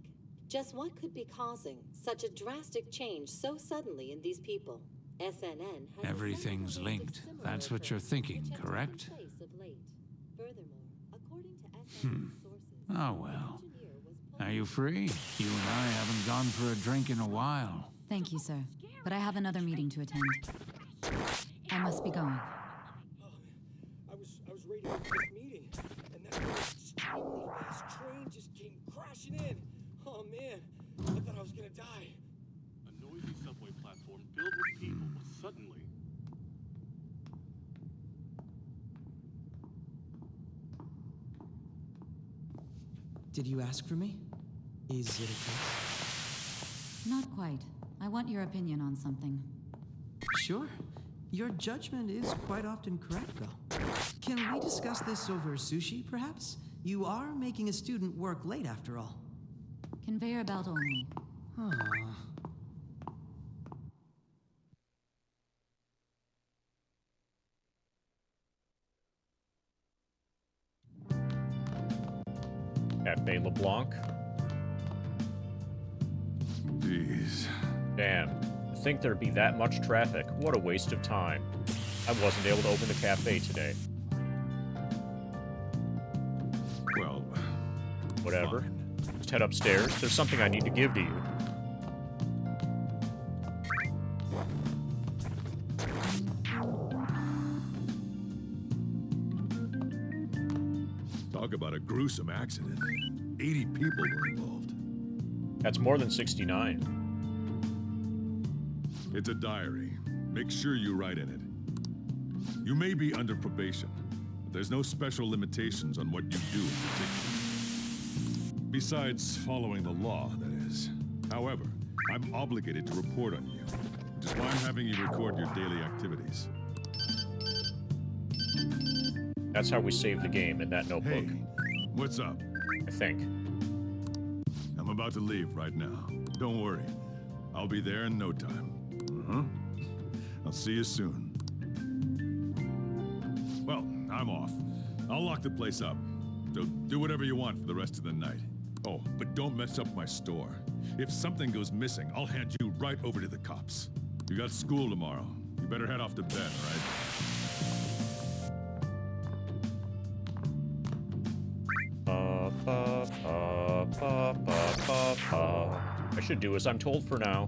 Just what could be causing such a drastic change so suddenly in these people? SNN has Everything's linked. That's what you're thinking, correct? Oh well. Are you free? You and I haven't gone for a drink in a while. Thank you, sir. But I have another meeting to attend. I must be going. I was ready for this meeting, and that extremely fast train just came crashing in. Oh man, I thought I was gonna die. A noisy subway platform filled with people was suddenly... Did you ask for me? Is it a case? Not quite. I want your opinion on something. Sure. Your judgment is quite often correct, though. Can we discuss this over sushi, perhaps? You are making a student work late, after all. Conveyor belt only. Cafe LeBlanc. Jeez. Damn. To think there'd be that much traffic. What a waste of time. I wasn't able to open the cafe today. Well, whatever. Just head upstairs. There's something I need to give to you. Talk about a gruesome accident. 80 people were involved. That's more than 69. It's a diary. Make sure you write in it. You may be under probation, but there's no special limitations on what you do in particular. Besides following the law, that is. However, I'm obligated to report on you, which is why I'm having you record your daily activities. That's how we save the game in that notebook. Hey, what's up? I think. I'm about to leave right now. Don't worry. I'll be there in no time. I'll see you soon. Well, I'm off. I'll lock the place up. So do whatever you want for the rest of the night. Oh, but don't mess up my store. If something goes missing, I'll hand you right over to the cops. You got school tomorrow. You better head off to bed, all right? I should do as I'm told for now.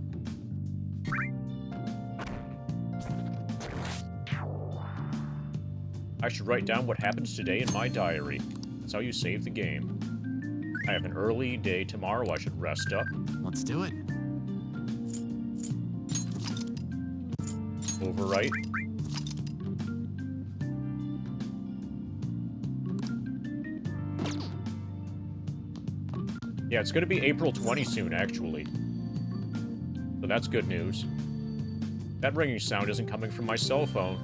I should write down what happens today in my diary. That's how you save the game. I have an early day tomorrow. I should rest up. Let's do it. Overwrite. Yeah, it's going to be April 20 soon, actually. So that's good news. That ringing sound isn't coming from my cell phone.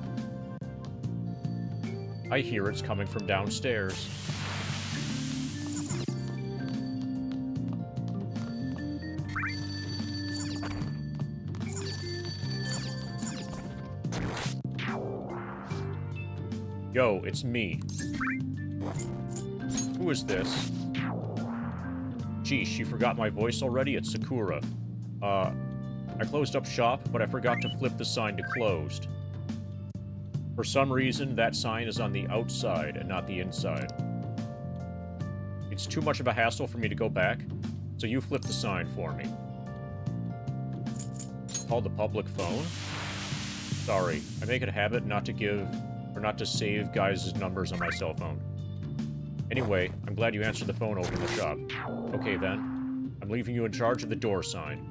I hear it's coming from downstairs. Yo, it's me. Who is this? Geesh, you forgot my voice already? It's Sakura. I closed up shop, but I forgot to flip the sign to closed. For some reason, that sign is on the outside and not the inside. It's too much of a hassle for me to go back, so you flip the sign for me. Call the public phone? Sorry, I make it a habit not to give, or not to save guys' numbers on my cell phone. Anyway, I'm glad you answered the phone over in the shop. Okay then, I'm leaving you in charge of the door sign.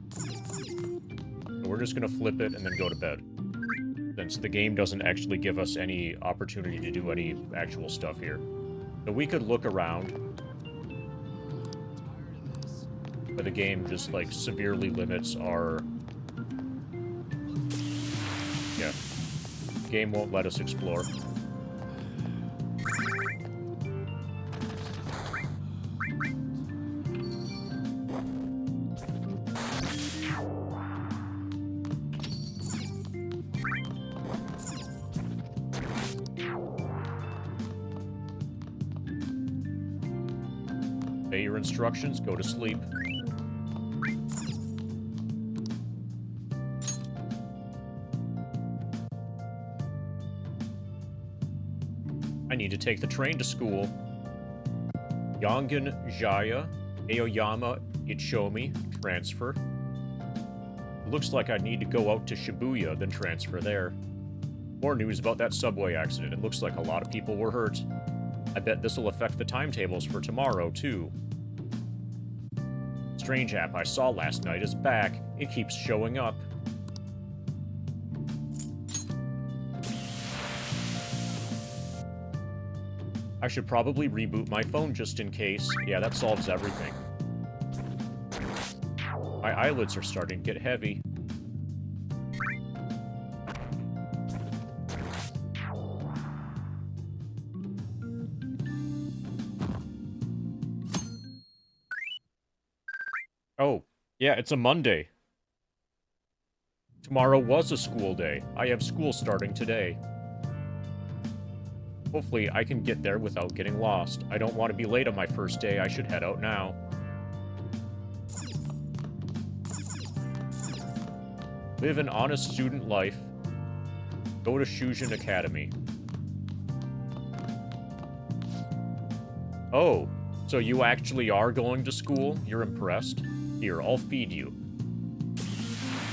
So we're just gonna flip it and then go to bed. Since the game doesn't actually give us any opportunity to do any actual stuff here. So we could look around. But the game just, like, severely limits our Game won't let us explore. Obey your instructions, go to sleep. I need to take the train to school. Yongan Jaya, Aoyama Ichomi, transfer. It looks like I need to go out to Shibuya, then transfer there. More news about that subway accident. It looks like a lot of people were hurt. I bet this will affect the timetables for tomorrow, too. Strange app I saw last night is back. It keeps showing up. I should probably reboot my phone just in case. Yeah, that solves everything. My eyelids are starting to get heavy. Oh, yeah, it's a Monday. Tomorrow was a school day. I have school starting today. Hopefully, I can get there without getting lost. I don't want to be late on my first day. I should head out now. Live an honest student life. Go to Shujin Academy. Oh, so you actually are going to school? You're impressed? Here, I'll feed you.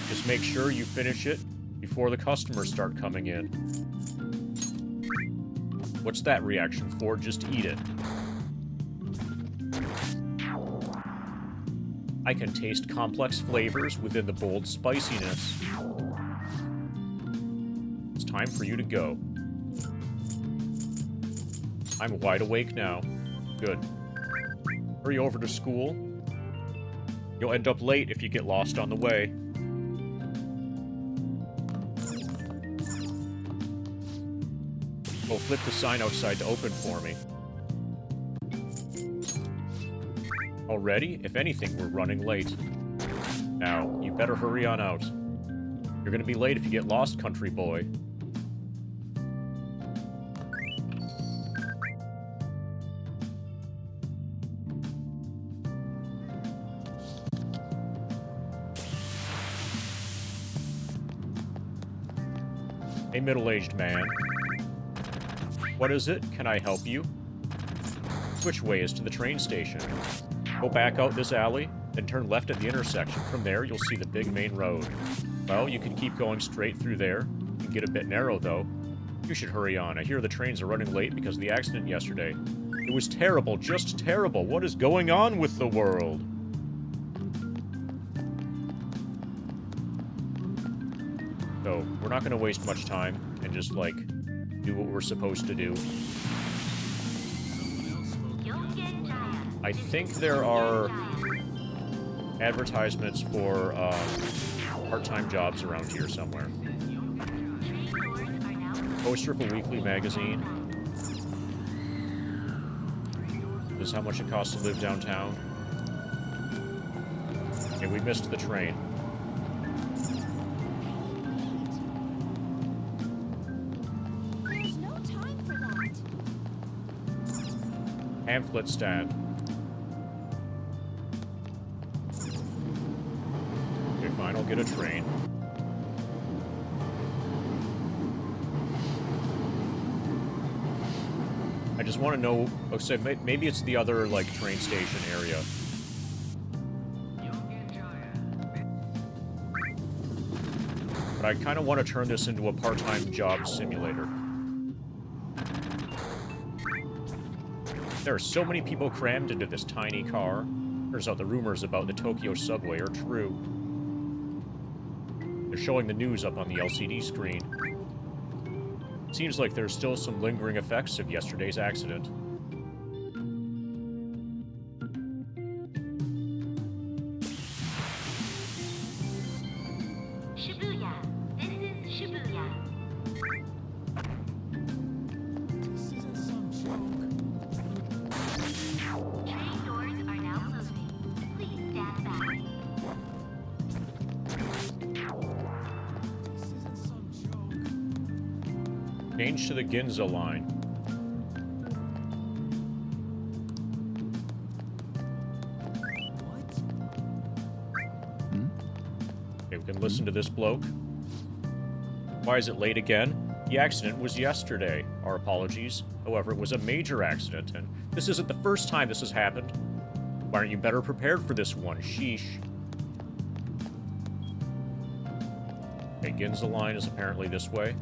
Just make sure you finish it before the customers start coming in. What's that reaction for? Just eat it. I can taste complex flavors within the bold spiciness. It's time for you to go. I'm wide awake now. Good. Hurry over to school. You'll end up late if you get lost on the way. Oh, flip the sign outside to open for me. Already? If anything, we're running late. Now, you better hurry on out. You're gonna be late if you get lost, country boy. A middle-aged man. What is it? Can I help you? Which way is to the train station? Go back out this alley, then turn left at the intersection. From there, you'll see the big main road. Well, you can keep going straight through there. You can get a bit narrow, though. You should hurry on. I hear the trains are running late because of the accident yesterday. It was terrible, just terrible. What is going on with the world? So, we're not going to waste much time and just, like, do what we're supposed to do. I think there are advertisements for part-time jobs around here somewhere. Poster of a weekly magazine. This is how much it costs to live downtown. Okay, we missed the train. There's no time for that. Pamphlet stand. Okay, fine, I'll get a train. I just want to know, so maybe it's the other, like, train station area. But I kind of want to turn this into a part-time job simulator. There are so many people crammed into this tiny car. Turns out the rumors about the Tokyo subway are true. They're showing the news up on the LCD screen. Seems like there's still some lingering effects of yesterday's accident. Shibuya. This is Shibuya. Change to the Ginza line. Okay, we can listen to this bloke. Why is it late again? The accident was yesterday. Our apologies. However, it was a major accident, and this isn't the first time this has happened. Why aren't you better prepared for this one? Sheesh. Okay, Ginza line is apparently this way.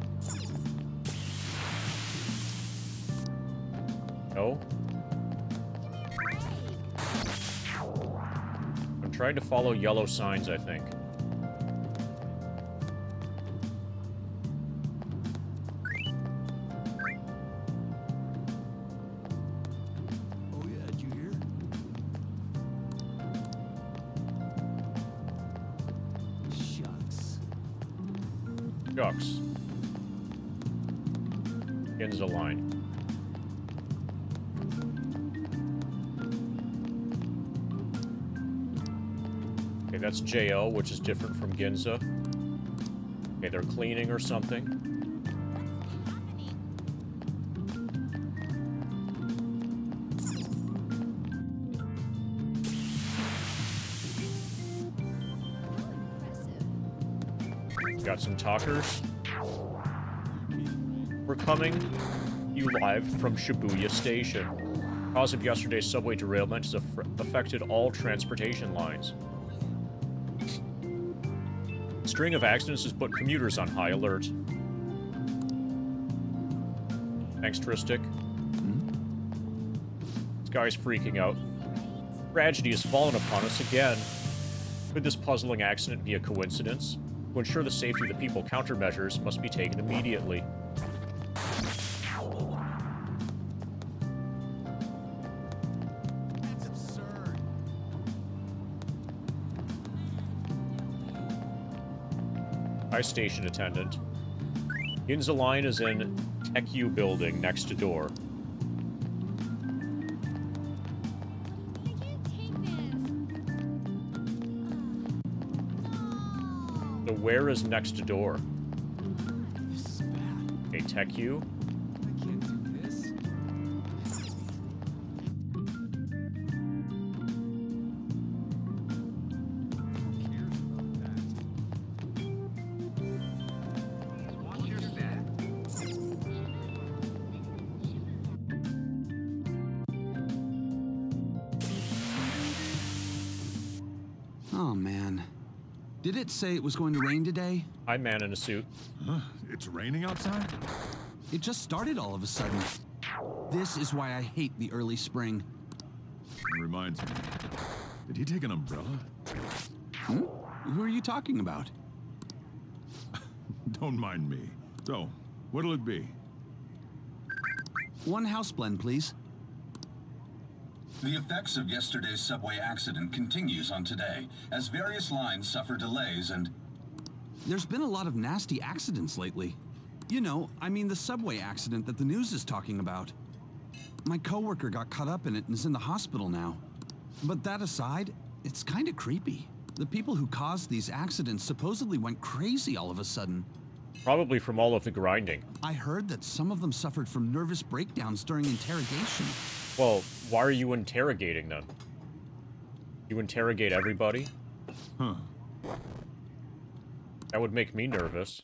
No? I'm trying to follow yellow signs, I think. Oh yeah, did you hear? Shucks. Shucks. Ginza line. Okay, that's JL, which is different from Ginza. Okay, they're cleaning or something. Got some talkers. We're coming you live from Shibuya Station. Cause of yesterday's subway derailment has affected all transportation lines. String of accidents has put commuters on high alert. Thanks, Tristic. This guy's freaking out. Tragedy has fallen upon us again. Could this puzzling accident be a coincidence? To ensure the safety of the people, countermeasures must be taken immediately. That's absurd. Hi, station attendant. Ginza line is in Tech U building next to door. So where is next door? This is bad. Okay, Tech U. I can't do this. Who cares about that? Watch your step. Oh man. Did it say it was going to rain today? Hi, man in a suit. Huh? It's raining outside? It just started all of a sudden. This is why I hate the early spring. It reminds me. Did he take an umbrella? Who are you talking about? Don't mind me. So, what'll it be? One house blend, please. The effects of yesterday's subway accident continues on today, as various lines suffer delays and... There's been a lot of nasty accidents lately. You know, I mean the subway accident that the news is talking about. My coworker got caught up in it and is in the hospital now. But that aside, it's kind of creepy. The people who caused these accidents supposedly went crazy all of a sudden. Probably from all of the grinding. I heard that some of them suffered from nervous breakdowns during interrogation. Well, why are you interrogating them? You interrogate everybody? Huh. That would make me nervous.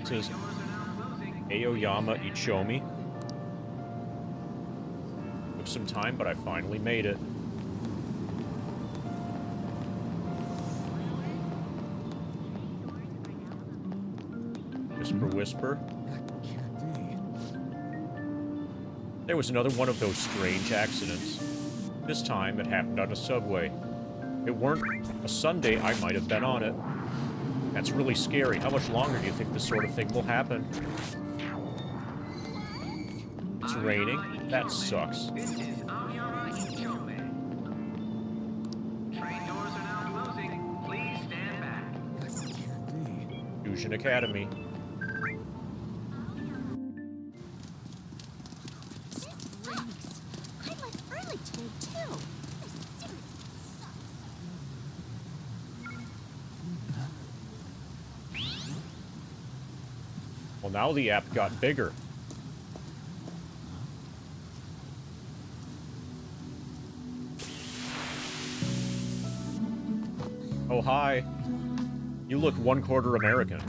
This is Aoyama Ichomi. Took some time, but I finally made it. Whisper, whisper. There was another one of those strange accidents. This time, it happened on a subway. If it weren't a Sunday, I might have been on it. That's really scary. How much longer do you think this sort of thing will happen? It's raining. That sucks. This is Aoyama Ichomi. Train doors are now closing. Please stand back. Fusion Academy. Well, now the app got bigger. Oh, hi. You look 1/4 American.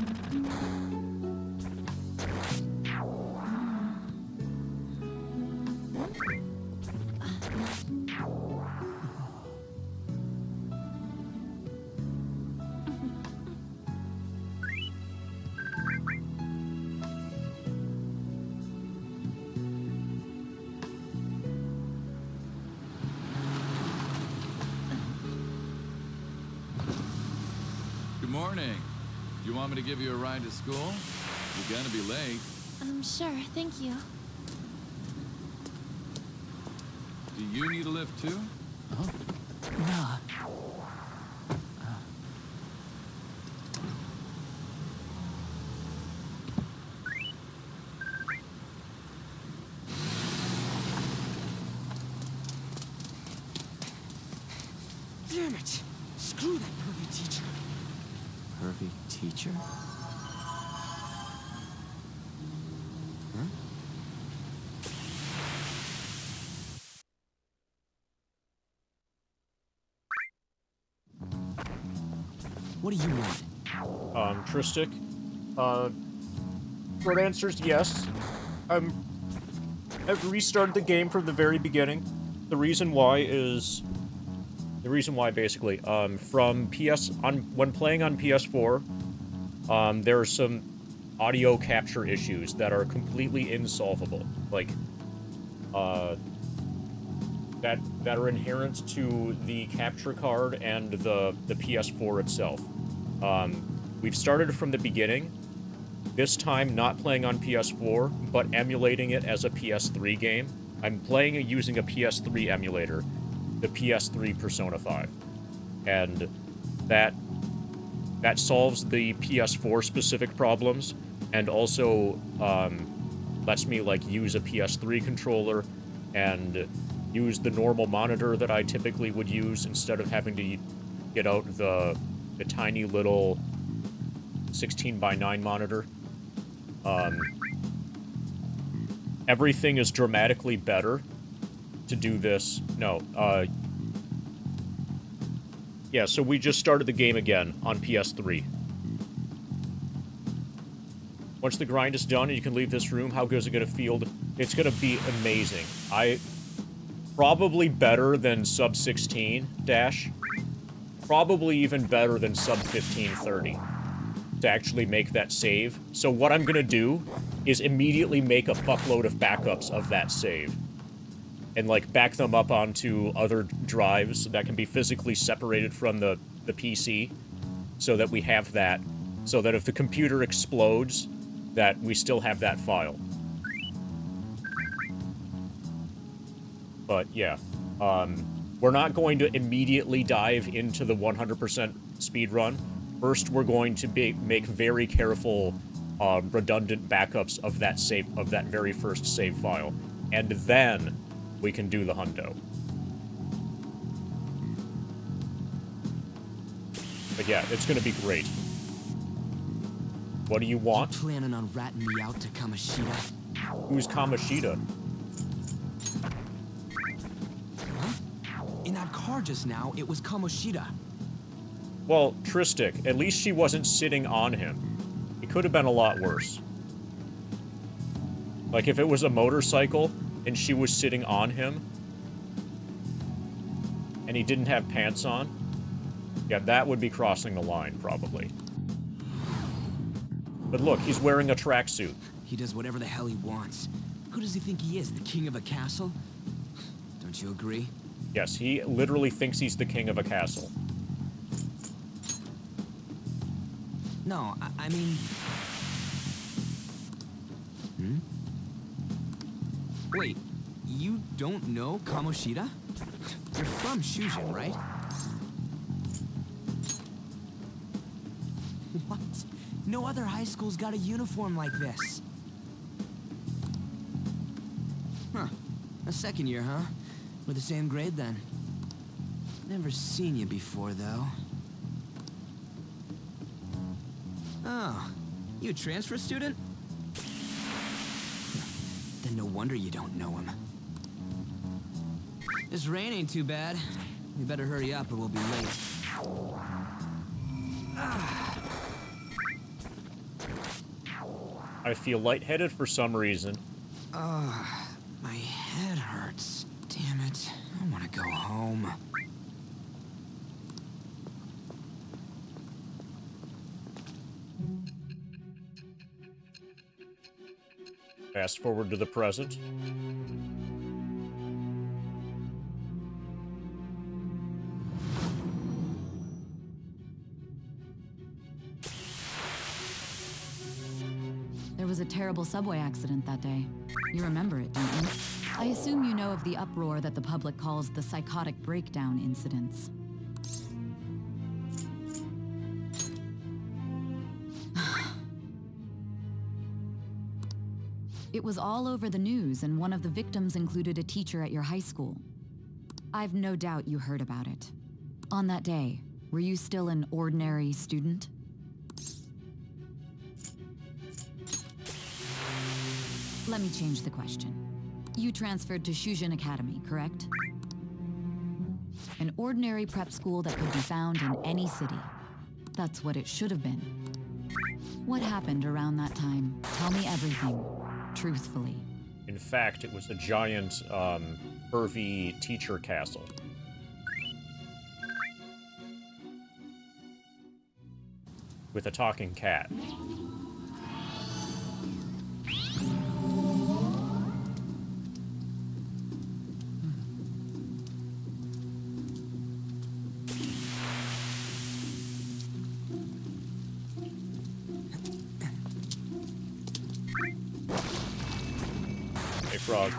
Good morning. You want me to give you a ride to school? You're gonna be late. Sure, thank you. Do you need a lift too? Nah. Damn it! Screw that pervy teacher. Pervy teacher? Huh? What do you want? Tristic, short answer is yes. I've restarted the game from the very beginning. The reason why basically, when playing on PS4, there are some audio capture issues that are completely insolvable. Like, that are inherent to the capture card and the PS4 itself. We've started from the beginning, this time not playing on PS4, but emulating it as a PS3 game. I'm playing it using a PS3 emulator, the PS3 Persona 5. And that solves the PS4 specific problems, and also lets me, like, use a PS3 controller and use the normal monitor that I typically would use instead of having to get out the tiny little 16:9 monitor. Everything is dramatically better to do this. No, yeah, so we just started the game again on PS3. Once the grind is done and you can leave this room, how good is it going to feel? It's going to be amazing. Probably better than sub 16 dash. Probably even better than sub 1530 to actually make that save. So what I'm gonna do is immediately make a fuckload of backups of that save and, like, back them up onto other drives that can be physically separated from the PC, so that we have that, so that if the computer explodes, that we still have that file. But yeah, we're not going to immediately dive into the 100% speedrun. First, we're going to make very careful, redundant backups of that very first save file, and then we can do the hundo. But yeah, it's gonna be great. What do you want? You planning on ratting me out to Kamoshida? Who's Kamoshida? In that car just now, it was Kamoshida. Well, Tristic, at least she wasn't sitting on him. It could have been a lot worse. Like, if it was a motorcycle and she was sitting on him and he didn't have pants on, yeah, that would be crossing the line, probably. But look, he's wearing a tracksuit. He does whatever the hell he wants. Who does he think he is, the king of a castle? Don't you agree? Yes, he literally thinks he's the king of a castle. No, I mean... Wait, you don't know Kamoshida? You're from Shujin, right? What? No other high school's got a uniform like this. Huh. A second year, huh? We're the same grade then. Never seen you before, though. Oh, you a transfer student? Then no wonder you don't know him. This rain ain't too bad. We better hurry up or we'll be late. I feel lightheaded for some reason. My head hurts. Damn it. I want to go home. Fast forward to the present. There was a terrible subway accident that day. You remember it, don't you? I assume you know of the uproar that the public calls the psychotic breakdown incidents. It was all over the news, and one of the victims included a teacher at your high school. I've no doubt you heard about it. On that day, were you still an ordinary student? Let me change the question. You transferred to Shujin Academy, correct? An ordinary prep school that could be found in any city. That's what it should have been. What happened around that time? Tell me everything, truthfully. In fact, it was a giant, pervy teacher castle. With a talking cat. Hey, Frog.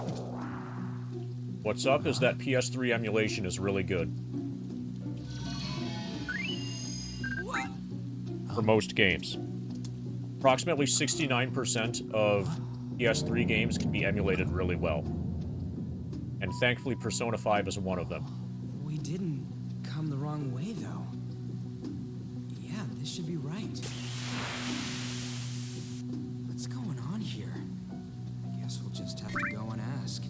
What's up is that PS3 emulation is really good. For most games. Approximately 69% of PS3 games can be emulated really well. And thankfully Persona 5 is one of them. We didn't come the wrong way, though. Yeah, this should be right. What's going on here? I guess we'll just have to go and ask.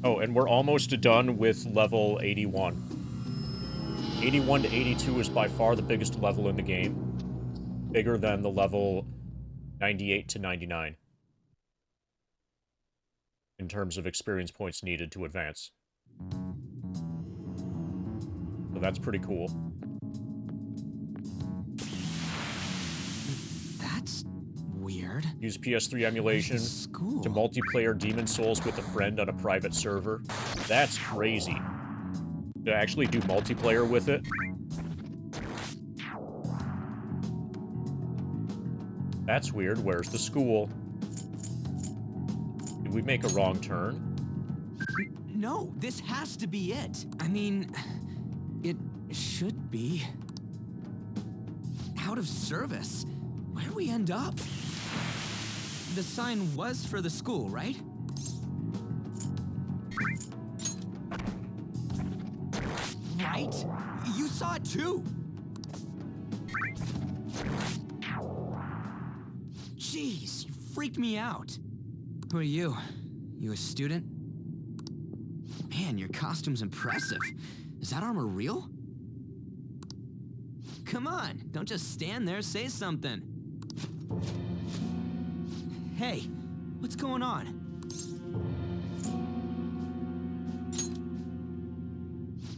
Oh, and we're almost done with level 81. 81 to 82 is by far the biggest level in the game. Bigger than the level 98 to 99. In terms of experience points needed to advance. So that's pretty cool. That's weird. Use PS3 emulation to multiplayer Demon Souls with a friend on a private server. That's crazy. To actually do multiplayer with it. That's weird. Where's the school? Did we make a wrong turn? No, this has to be it. I mean, it should be. Out of service. Where'd we end up? The sign was for the school, right? Right? You saw it too! Jeez, you freaked me out. Who are you? You a student? Man, your costume's impressive. Is that armor real? Come on, don't just stand there, say something. Hey, what's going on?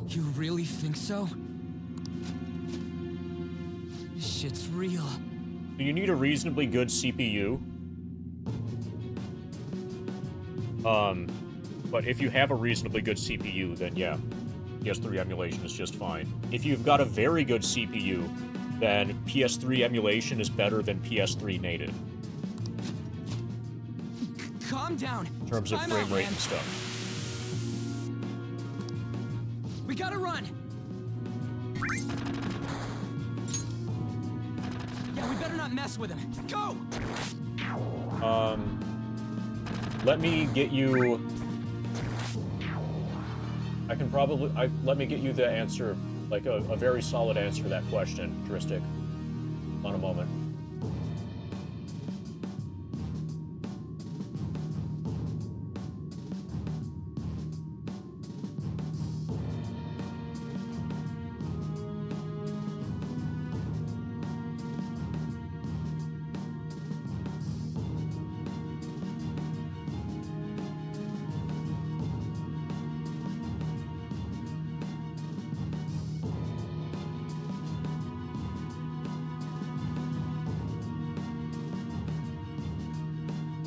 You really think so? This shit's real. Do you need a reasonably good CPU? But if you have a reasonably good CPU, then yeah, PS3 emulation is just fine. If you've got a very good CPU, then PS3 emulation is better than PS3 native. Calm down. In terms of frame rate and stuff. We gotta run. Yeah, we better not mess with him. Go. Let me get you I can probably... let me get you the answer, like a very solid answer to that question, Dristic. On a moment.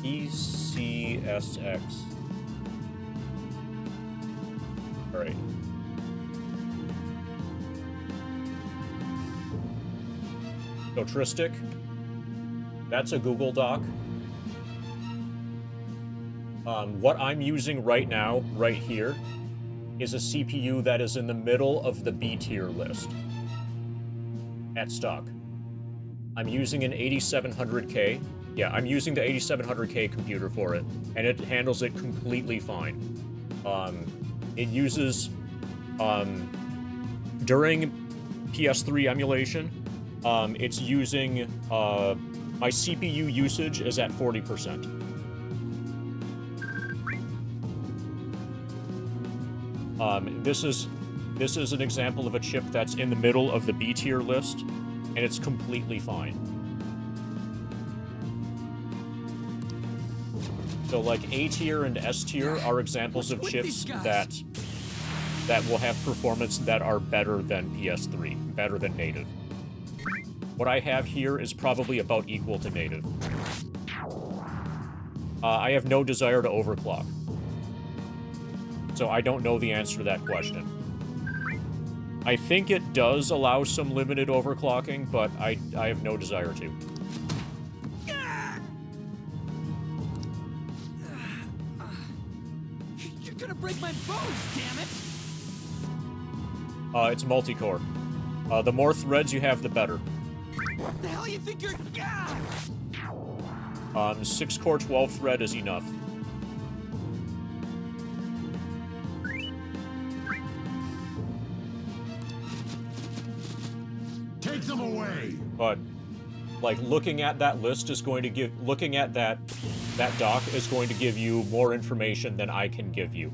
ECSX. All right. So Tristic, that's a Google Doc. What I'm using right now, right here, is a CPU that is in the middle of the B tier list at stock. I'm using an 8700K. Yeah, I'm using the 8700K computer for it, and it handles it completely fine. It uses, during PS3 emulation, it's using, my CPU usage is at 40%. This is an example of a chip that's in the middle of the B tier list, and it's completely fine. So like A tier and S tier are examples of chips that will have performance that are better than PS3, better than native. What I have here is probably about equal to native. I have no desire to overclock. So I don't know the answer to that question. I think it does allow some limited overclocking, but I have no desire to. You're gonna break my bones, damn it! It's multi-core. The more threads you have, the better. What the hell you think you're... 6-core 12-thread is enough. Take them away! But, like, looking at that list is going to give... Looking at that doc is going to give you more information than I can give you.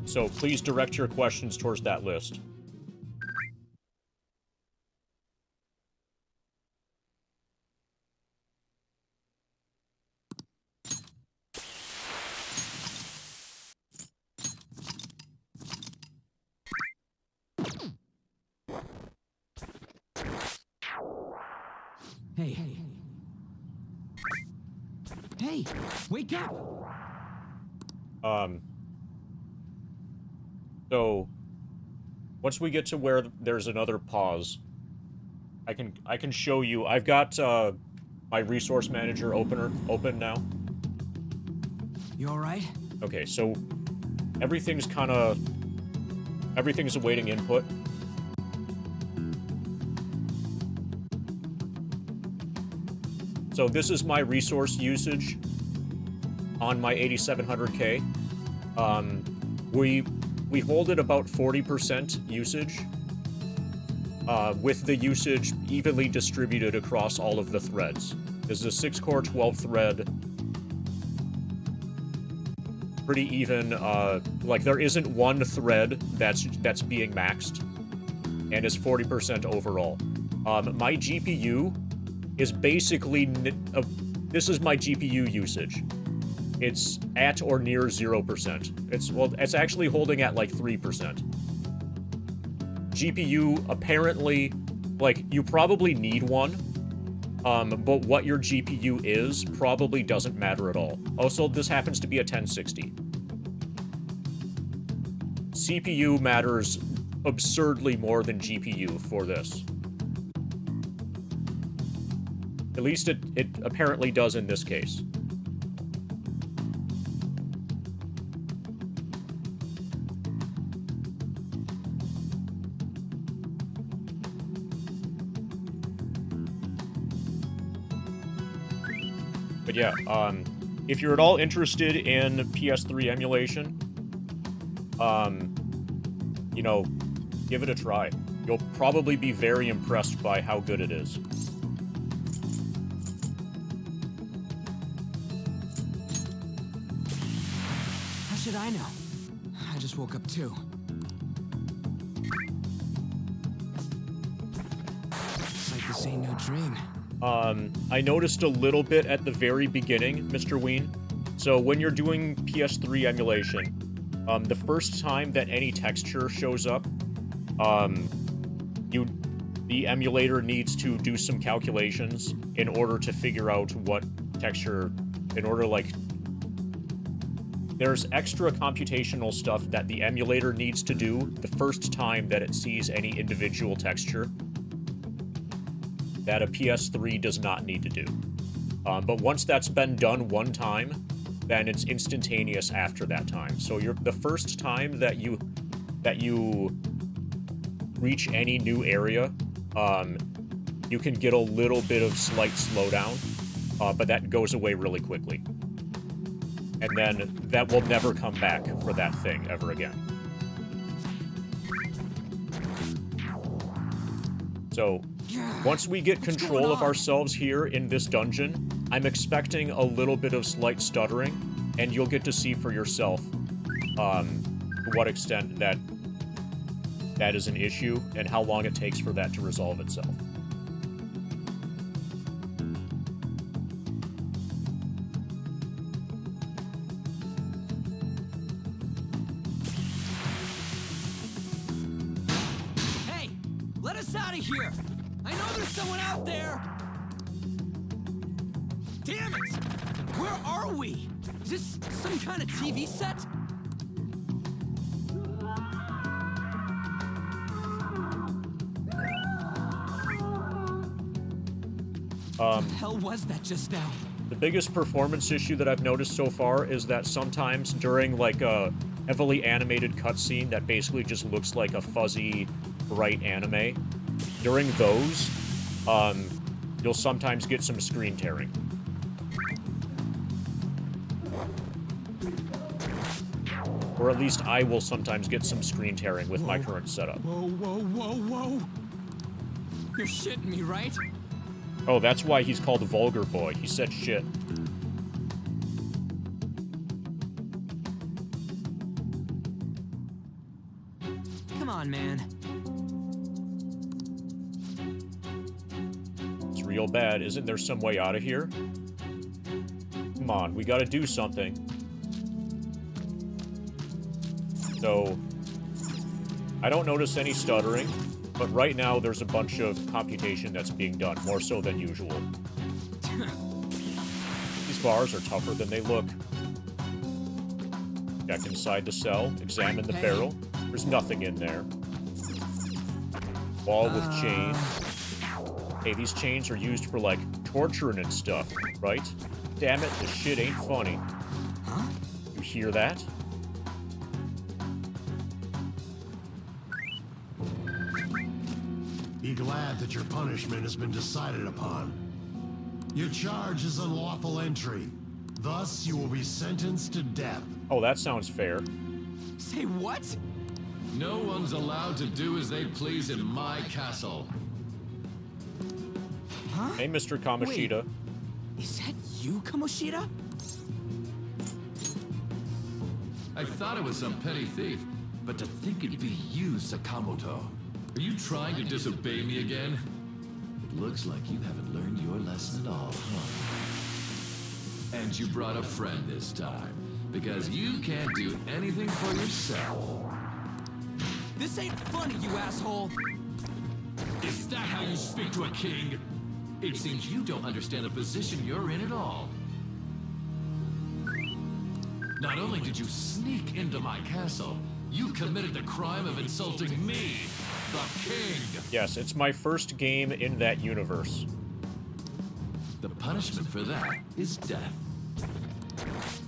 So please direct your questions towards that list. Hey. Hey, wake up! So, once we get to where there's another pause, I can show you. I've got my resource manager open now. You all right? Okay, so everything's awaiting input. So this is my resource usage on my 8700K. We hold it about 40% usage, with the usage evenly distributed across all of the threads. This is a 6-core, 12-thread, pretty even, like there isn't one thread that's being maxed, and is 40% overall. My GPU is basically, this is my GPU usage. It's at or near 0%. It's actually holding at like 3%. GPU, apparently, like, you probably need one, but what your GPU is probably doesn't matter at all. Also, this happens to be a 1060. CPU matters absurdly more than GPU for this. At least it apparently does in this case. But yeah, if you're at all interested in PS3 emulation, you know, give it a try. You'll probably be very impressed by how good it is. How should I know? I just woke up too. It's like this ain't no dream. I noticed a little bit at the very beginning, Mr. Ween. So when you're doing PS3 emulation, the first time that any texture shows up, the emulator needs to do some calculations in order to figure out what texture, there's extra computational stuff that the emulator needs to do the first time that it sees any individual texture that a PS3 does not need to do. But once that's been done one time, then it's instantaneous after that time. So the first time that you reach any new area, you can get a little bit of slight slowdown, but that goes away really quickly. And then that will never come back for that thing ever again. So, once we get control of ourselves here in this dungeon, I'm expecting a little bit of slight stuttering, and you'll get to see for yourself to what extent that is an issue and how long it takes for that to resolve itself. Hey, let us out of here! I know there's someone out there! Damn it! Where are we? Is this some kind of TV set? What the hell was that just now? The biggest performance issue that I've noticed so far is that sometimes during like a heavily animated cutscene that basically just looks like a fuzzy, bright anime, during those, you'll sometimes get some screen tearing. Or at least I will sometimes get some screen tearing with my current setup. Whoa, whoa, whoa, whoa! You're shitting me, right? Oh, that's why he's called Vulgar Boy. He said shit. Come on, man. It's real bad. Isn't there some way out of here? Come on, we gotta do something. So, I don't notice any stuttering, but right now there's a bunch of computation that's being done, more so than usual. These bars are tougher than they look. Check inside the cell, examine the barrel. There's nothing in there. Wall with chains. Hey, these chains are used for, like, torturing and stuff, right? Damn it, this shit ain't funny. Huh? You hear that? Be glad that your punishment has been decided upon. Your charge is unlawful entry. Thus, you will be sentenced to death. Oh, that sounds fair. Say what? No one's allowed to do as they please in my castle. Huh? Hey, Mr. Kamoshida. Wait, is that you, Kamoshida? I thought it was some petty thief, but to think it'd be you, Sakamoto. Are you trying to disobey me again? It looks like you haven't learned your lesson at all, huh? And you brought a friend this time, because you can't do anything for yourself. This ain't funny, you asshole! Is that how you speak to a king? It seems you don't understand the position you're in at all. Not only did you sneak into my castle, you committed the crime of insulting me, the king! Yes, it's my first game in that universe. The punishment for that is death.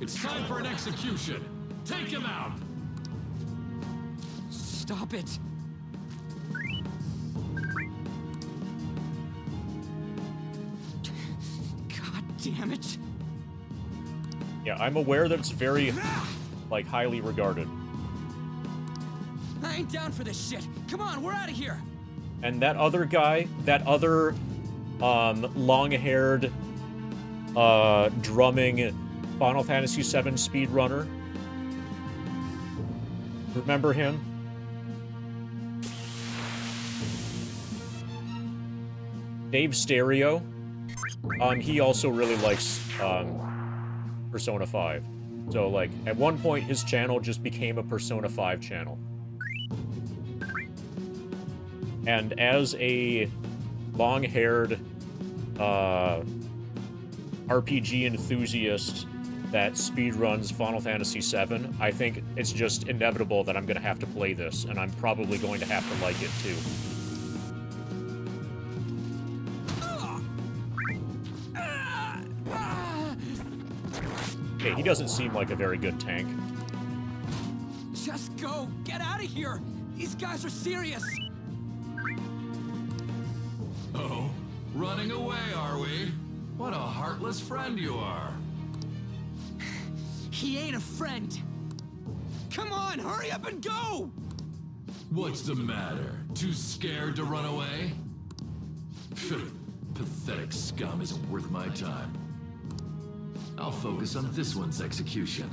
It's time for an execution! Take him out! Stop it! God damn it! Yeah, I'm aware that it's very, like, highly regarded. I ain't down for this shit. Come on, we're out of here. And that other guy, that other, long-haired, drumming Final Fantasy VII speedrunner. Remember him? Dave Stereo. He also really likes, Persona 5. So, like, at one point, his channel just became a Persona 5 channel. And as a long-haired, RPG enthusiast that speedruns Final Fantasy VII, I think it's just inevitable that I'm gonna have to play this, and I'm probably going to have to like it, too. Okay, he doesn't seem like a very good tank. Just go! Get out of here! These guys are serious! Oh, running away, are we? What a heartless friend you are. He ain't a friend! Come on, hurry up and go! What's the matter? Too scared to run away? Pathetic scum isn't worth my time. I'll focus on this one's execution.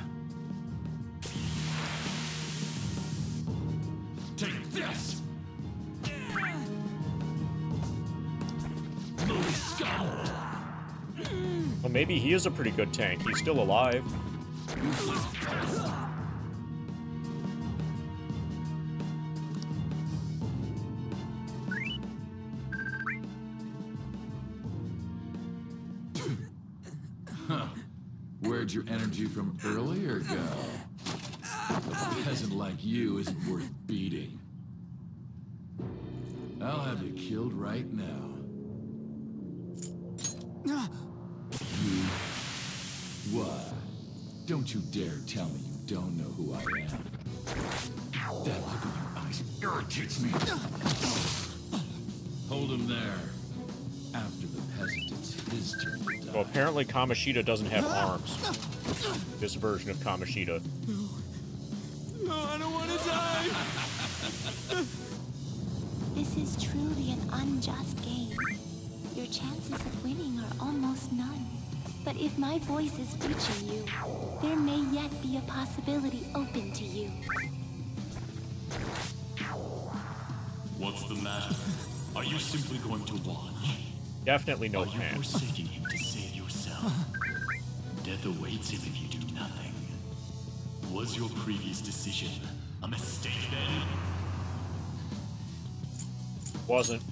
Take this! Little scum! Well, maybe he is a pretty good tank. He's still alive. Huh. Where'd your energy from earlier go? A peasant like you isn't worth beating. I'll have you killed right now. What? Don't you dare tell me you don't know who I am. That look in your eyes irritates me. Hold him there. After the peasant, it's his turn to die. Well, apparently Kamoshida doesn't have arms. This version of Kamoshida. No, I don't want to die! This is truly an unjust game. Your chances of winning are almost none. But if my voice is reaching you, there may yet be a possibility open to you. What's the matter? Are you simply going to watch? Definitely no Are you pants. forsaking him to save yourself? Death awaits him if you do nothing. Was your previous decision a mistake then? Wasn't.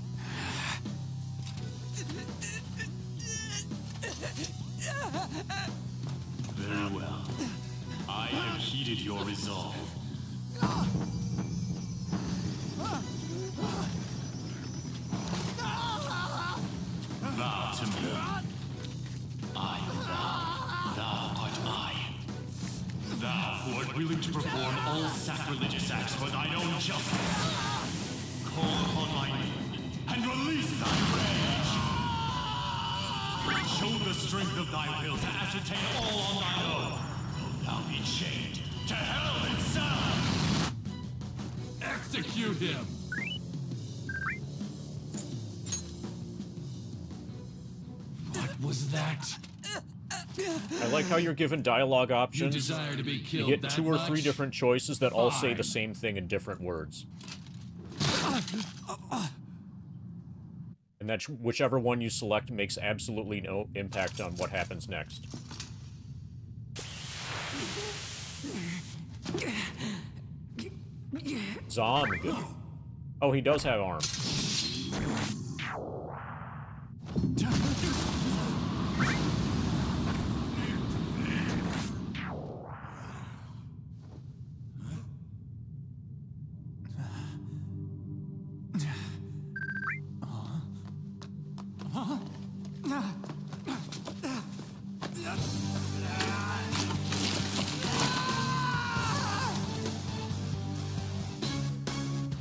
Very well. I have heeded your resolve. Vow to me. I am thou. Thou art I. Thou who art willing to perform all sacrilegious acts for thine own justice. Call upon my name and release thy rage. Show the strength of thy will to ascertain all on thine own. Though thou be chained to hell itself. Execute him! What was that? I like how you're given dialogue options. You desire to be killed You get that 2 or 3 much? different choices that all say Fine. the same thing in different words. And that whichever one you select makes absolutely no impact on what happens next. Zomg. Oh, he does have arms.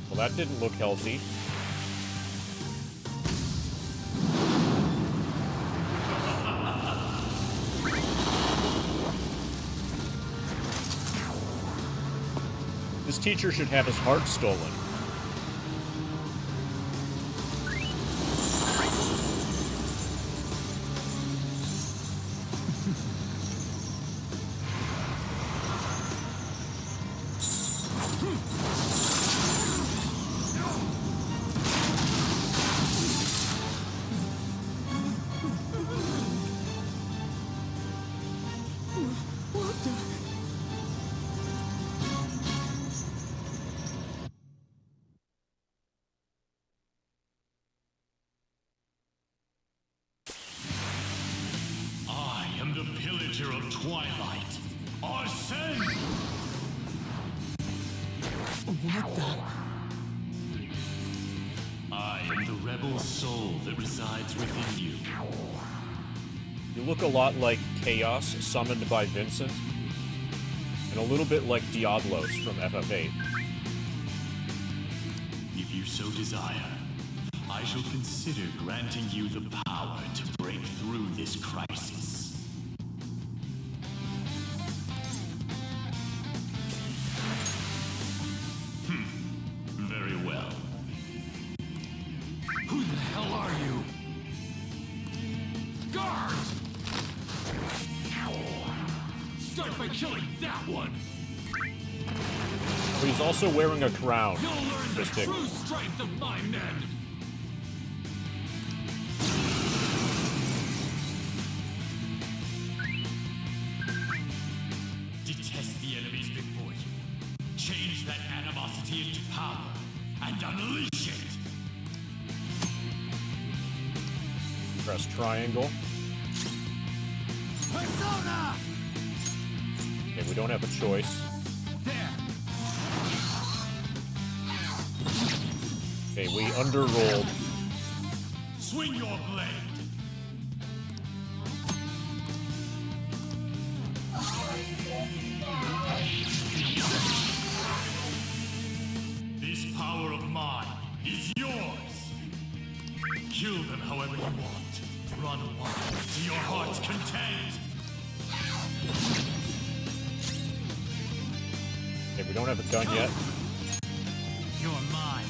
Well, that didn't look healthy. This teacher should have his heart stolen. I am the pillager of Twilight, Arsene! What the? I am the rebel soul that resides within you. You look a lot like Chaos, summoned by Vincent, and a little bit like Diablos from FF8. If you so desire, I shall consider granting you the power to break through this crisis. Very well. Who the hell are you? Guards! Start by killing that one! But he's also wearing a crown. You'll learn the Mystic. true strength of my men! Detest the enemies before you. Change that animosity into power and unleash it! Press triangle. Persona! Okay, we don't have a choice. There! Okay, we underrolled. Swing your blade! This power of mine is yours! Kill them however you want. Run wild to your heart's content! Okay, we don't have a gun yet. You're mine.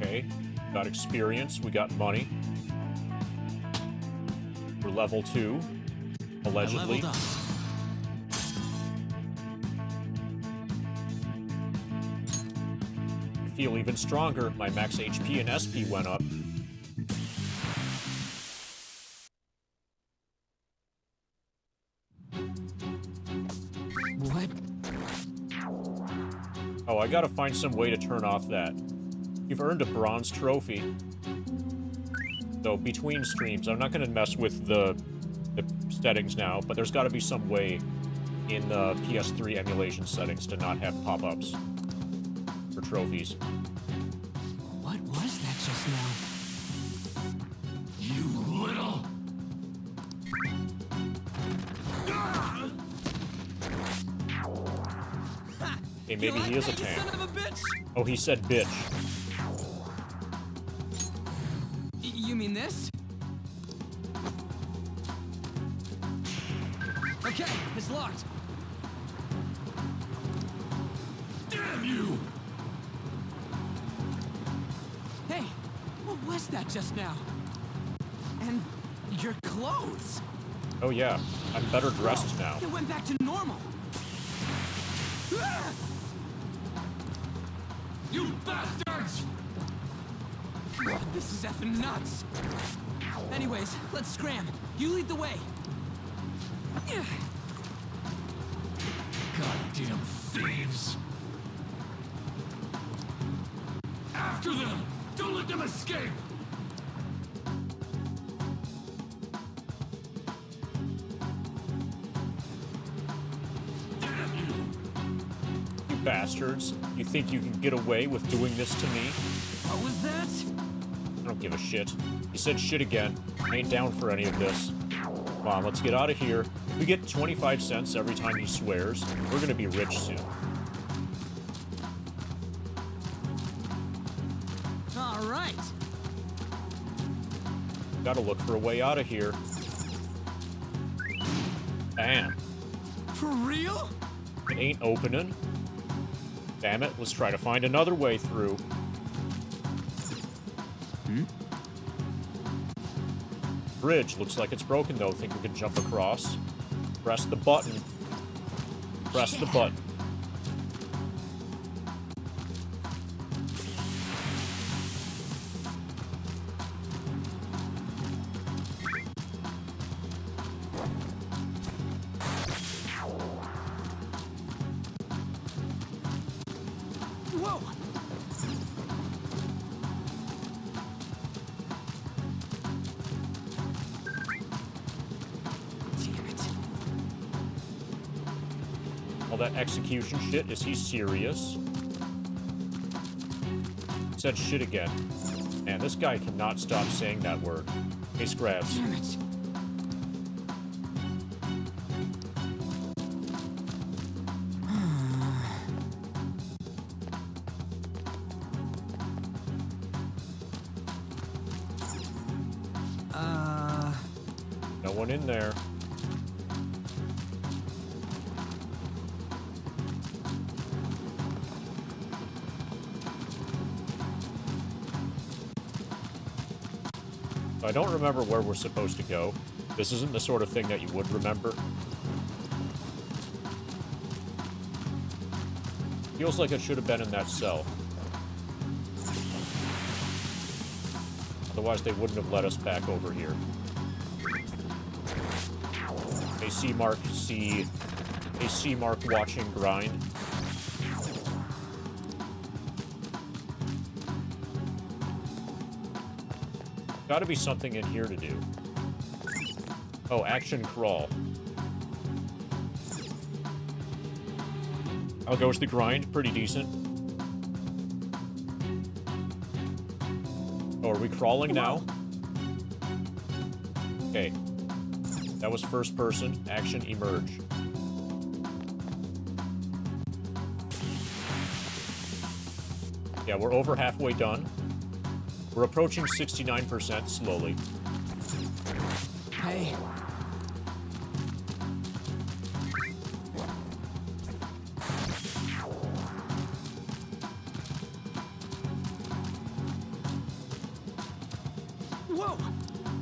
Okay, got experience, we got money. We're level 2, allegedly. I leveled up. I feel even stronger. My max HP and SP went up. What? Oh, I gotta find some way to turn off that. You've earned a bronze trophy. So, between streams, I'm not gonna mess with the settings now, but there's gotta be some way in the PS3 emulation settings to not have pop-ups for trophies. What was that just now? You little... Okay, maybe he is a tank. Oh, he said bitch. You mean this? Okay, it's locked. Damn you! Hey, what was that just now? And your clothes. Oh yeah, I'm better dressed now. It went back to normal. You bastards! This is effing nuts. Anyways, let's scram. You lead the way. Goddamn thieves! After them! Don't let them escape! Damn you! You bastards. You think you can get away with doing this to me? What was that? I don't give a shit. He said shit again. I ain't down for any of this. Come on, let's get out of here. If we get 25 cents every time he swears, we're gonna be rich soon. All right. Gotta look for a way out of here. Bam. For real? It ain't opening. Damn it, let's try to find another way through. Bridge looks like it's broken though. Think we can jump across? Press the button. Press the button. Whoa! All that execution shit, is he serious? Said shit again. Man, this guy cannot stop saying that word. Hey, Scrabs. Damn it. No one in there. I don't remember where we're supposed to go. This isn't the sort of thing that you would remember. Feels like it should have been in that cell. Otherwise, they wouldn't have let us back over here. A C mark watching grind. Gotta be something in here to do. Oh, action crawl. How goes the grind? Pretty decent. Oh, are we crawling now? Okay. That was first person. Action emerge. Yeah, we're over halfway done. We're approaching 69% slowly. Hey. Whoa!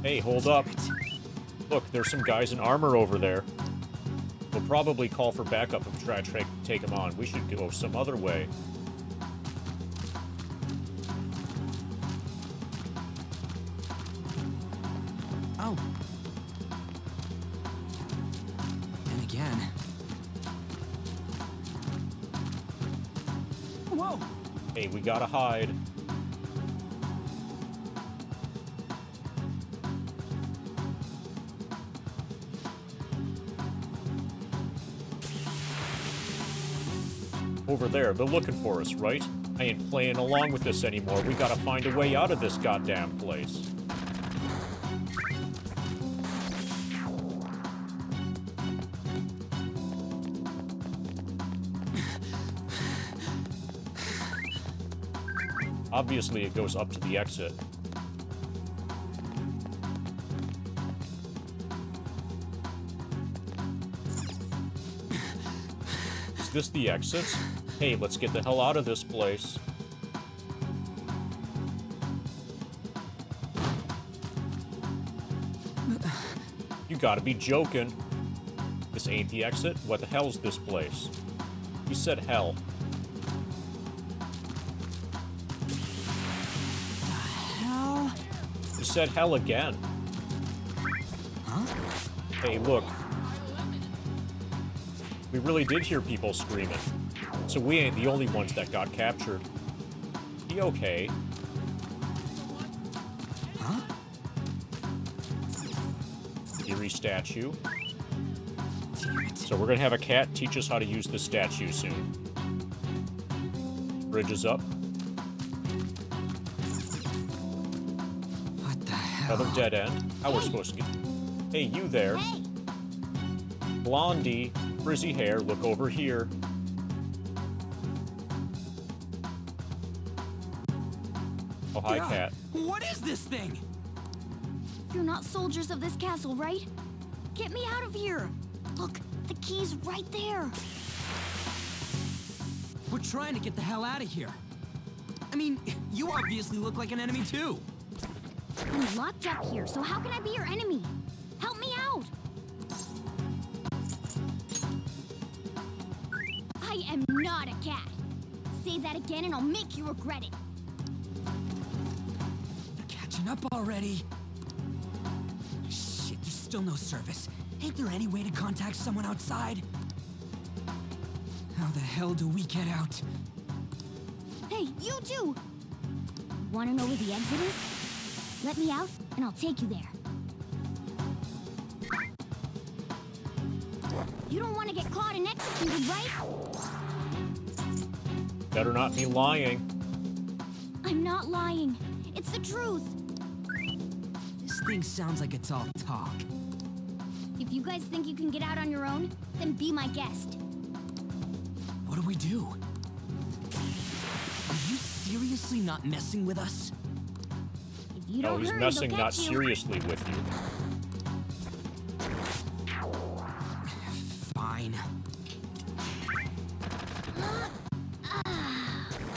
Hey, hold up. Look, there's some guys in armor over there. We'll probably call for backup if we try to take them on. We should go some other way. Oh. And again. Whoa! Hey, we gotta hide. Over there, they're looking for us, right? I ain't playing along with this anymore. We gotta find a way out of this goddamn place. Obviously, it goes up to the exit. Is this the exit? Hey, let's get the hell out of this place. You gotta be joking. This ain't the exit? What the hell's this place? You said hell. Hell? You said hell again. Huh? Hey, look. We really did hear people screaming. So we ain't the only ones that got captured. Be okay. Huh? Eerie statue. So we're gonna have a cat teach us how to use this statue soon. Bridge is up. What the hell? Another dead end. How we're supposed to get... Hey, you there. Hey. Blondie. Frizzy hair. Look over here. Oh, hi, cat. What is this thing? You're not soldiers of this castle, right? Get me out of here. Look, the key's right there. We're trying to get the hell out of here. I mean, you obviously look like an enemy too. I'm locked up here, so how can I be your enemy? Help me out! I am not a cat. Say that again and I'll make you regret it. They're catching up already. Shit, there's still no service. Ain't there any way to contact someone outside? How the hell do we get out? Hey, you too! Wanna know where the exit is? Let me out, and I'll take you there. You don't want to get caught and executed, right? Better not be lying. I'm not lying. It's the truth. This thing sounds like it's all talk. If you guys think you can get out on your own, then be my guest. What do we do? Are you seriously not messing with us? If you No, don't he's hurry, messing they'll not catch you. seriously with you. Fine.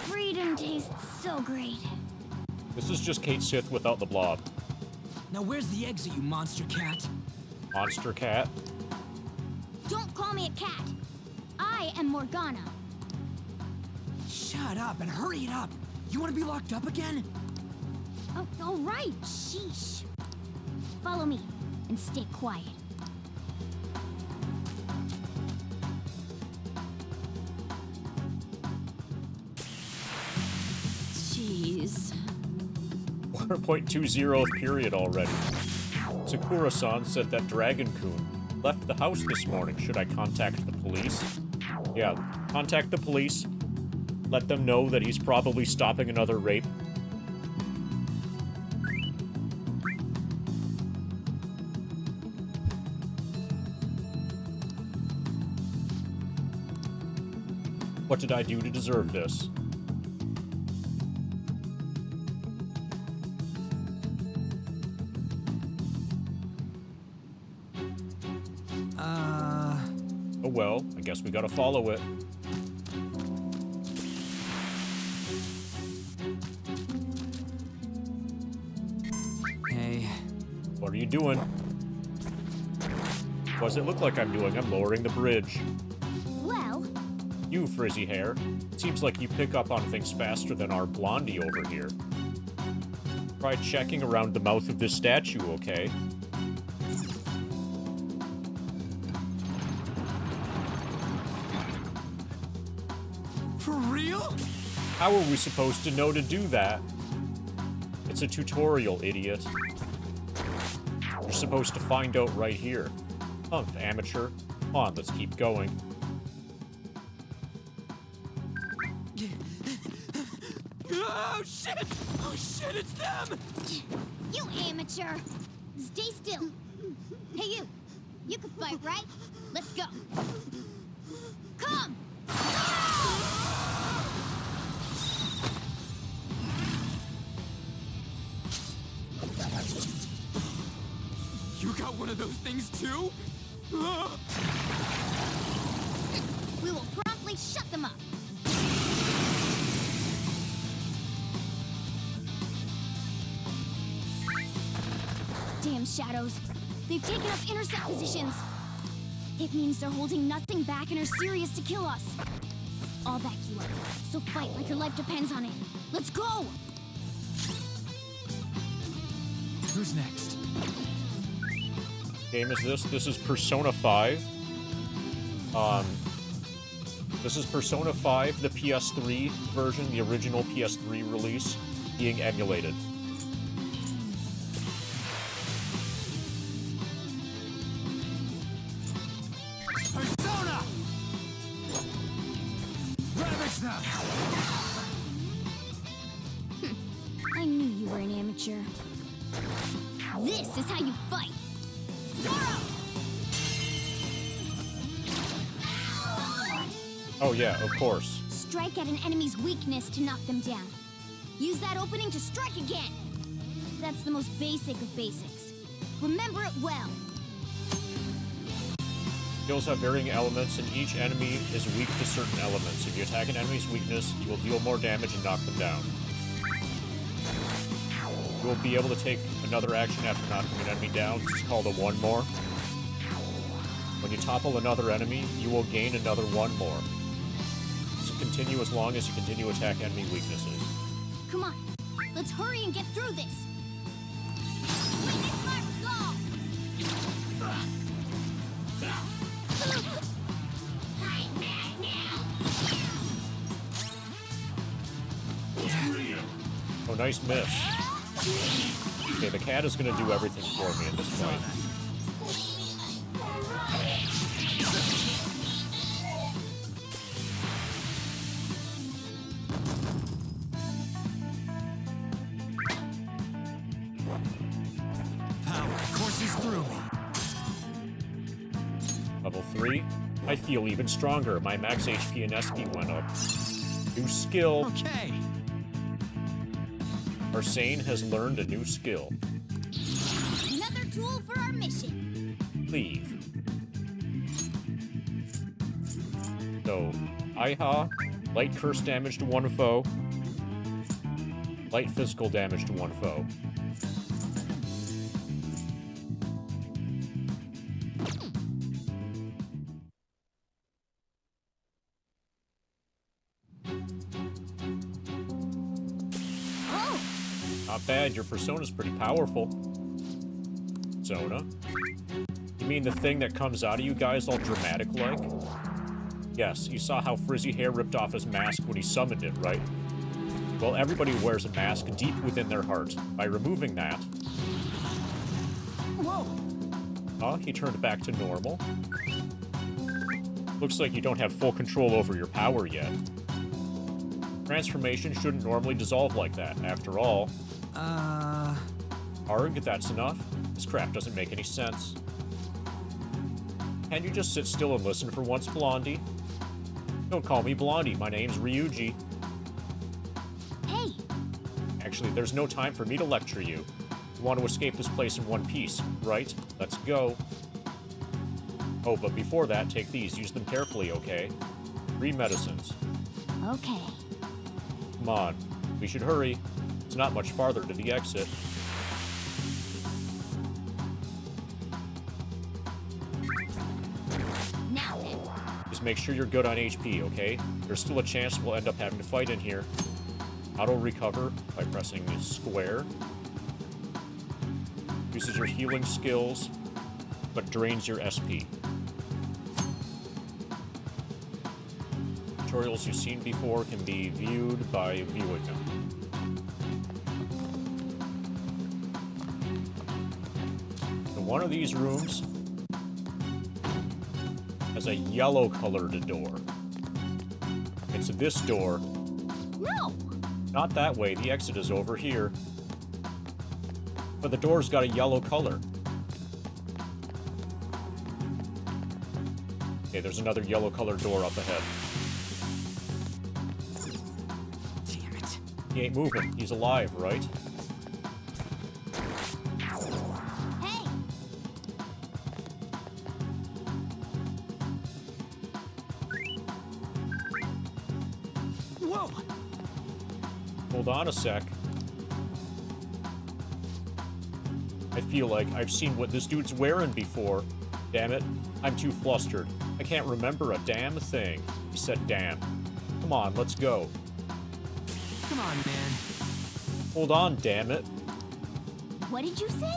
Freedom tastes so great. This is just Kate Sith without the blob. Now where's the exit, you monster cat? Monster cat? Don't call me a cat. I am Morgana. Shut up and hurry it up. You want to be locked up again? Oh, all right. Sheesh. Follow me and stay quiet. Jeez. 1.20th period already. Sakura-san said that Dragon-kun left the house this morning. Should I contact the police? Yeah, contact the police. Let them know that he's probably stopping another rape. What did I do to deserve this? Oh well, I guess we gotta follow it. Hey. What are you doing? What does it look like I'm doing? I'm lowering the bridge. Well, You, frizzy hair. Seems like you pick up on things faster than our blondie over here. Try checking around the mouth of this statue, okay? For real? How are we supposed to know to do that? It's a tutorial, idiot. You're supposed to find out right here. Humph, amateur. Come on, let's keep going. Oh shit! Oh shit, it's them! you amateur. Stay still. Hey, you. You can fight, right? Let's go. Come! You got one of those things too? We will promptly shut them up. Damn shadows. They've taken up intercept positions. It means they're holding nothing back and are serious to kill us. I'll back you up, so fight like your life depends on it. Let's go! Who's next? Game is this? This is Persona 5. This is Persona 5, the PS3 version, the original PS3 release, being emulated. Persona! Ravage them! I knew you were an amateur. This is how you fight! Zoro! Oh yeah, of course. Strike at an enemy's weakness to knock them down. Use that opening to strike again! That's the most basic of basics. Remember it well. Skills have varying elements, and each enemy is weak to certain elements. If you attack an enemy's weakness, you will deal more damage and knock them down. You will be able to take another action after knocking an enemy down. This is called a one more. When you topple another enemy, you will gain another one more. This will continue as long as you continue to attack enemy weaknesses. Come on, let's hurry and get through this. Witness mark, go! Oh, nice miss. Okay, the cat is gonna do everything for me at this point. Power courses through me. Level 3. I feel even stronger. My max HP and SP went up. New skill. Okay. Arsane has learned a new skill. Another tool for our mission. Leave. So, Iha, light curse damage to one foe. Light physical damage to one foe. Not bad, your persona's pretty powerful. Zona? You mean the thing that comes out of you guys all dramatic-like? Yes, you saw how Frizzy Hair ripped off his mask when he summoned it, right? Well, everybody wears a mask deep within their heart. By removing that... Whoa! Huh? He turned back to normal? Looks like you don't have full control over your power yet. Transformation shouldn't normally dissolve like that. After all... Arg, that's enough? This crap doesn't make any sense. Can you just sit still and listen for once, Blondie? Don't call me Blondie, my name's Ryuji. Hey! Actually, there's no time for me to lecture you. You want to escape this place in one piece, right? Let's go. Oh, but before that, take these. Use them carefully, okay? 3 medicines. Okay. Come on. We should hurry. It's not much farther to the exit. Now then. Just make sure you're good on HP, okay? There's still a chance we'll end up having to fight in here. Auto recover by pressing square. Uses your healing skills, but drains your SP. Tutorials you've seen before can be viewed by viewing them. So one of these rooms has a yellow-colored door. It's this door. No! Not that way. The exit is over here. But the door's got a yellow color. Okay, there's another yellow-colored door up ahead. Damn it. He ain't moving. He's alive, right? Hey! Whoa! Hold on a sec. I feel like I've seen what this dude's wearing before. Damn it. I'm too flustered. I can't remember a damn thing. He said damn. Come on, let's go. Come on, man. Hold on, damn it. What did you say?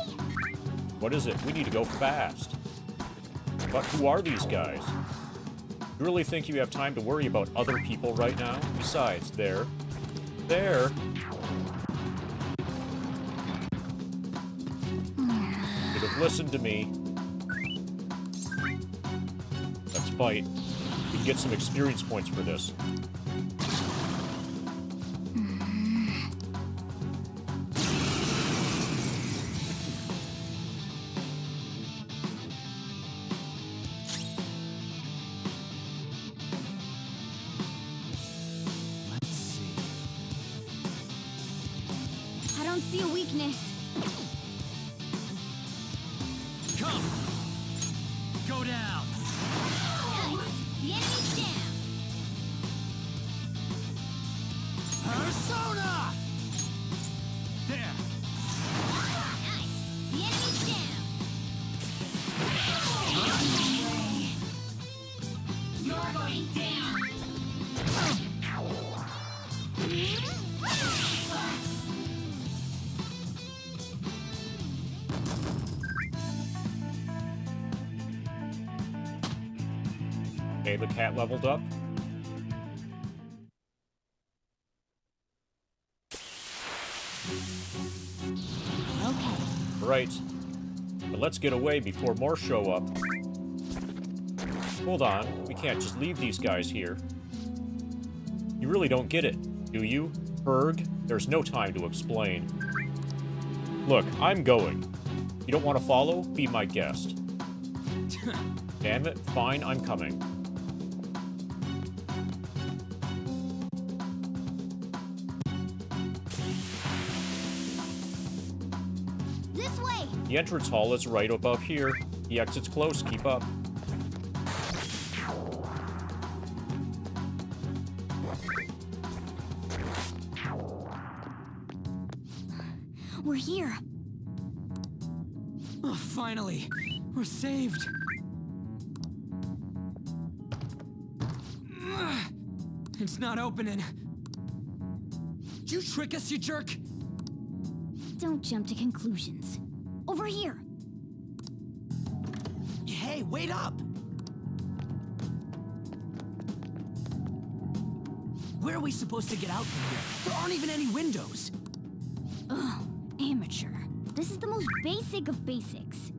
What is it? We need to go fast. But who are these guys? You really think you have time to worry about other people right now? Besides, there. Should have listened to me. Let's fight. We can get some experience points for this. Let's see. I don't see a weakness. Come! Go go down. Nice. The enemy's down. Persona! There. Nice. The enemy's down. You're going down. Okay, the cat leveled up. Okay. Right. But let's get away before more show up. Hold on, we can't just leave these guys here. You really don't get it, do you, Berg? There's no time to explain. Look, I'm going. You don't want to follow? Be my guest. Damn it, fine, I'm coming. This way. The entrance hall is right above here. The exit's close, keep up. We're here. Oh, finally. We're saved. It's not opening. Did you trick us, you jerk? Don't jump to conclusions. Over here. Hey, wait up! Where are we supposed to get out from here? There aren't even any windows. Ugh, amateur. This is the most basic of basics.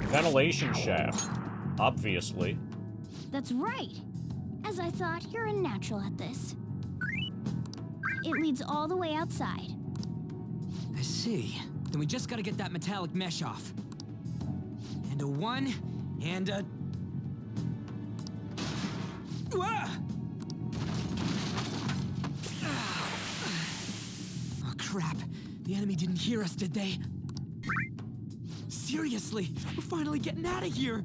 Ventilation shaft. Obviously. That's right. As I thought, you're a natural at this. It leads all the way outside. I see. Then we just gotta get that metallic mesh off. And a 1, and a... Ah! Oh, crap. The enemy didn't hear us, did they? Seriously, we're finally getting out of here.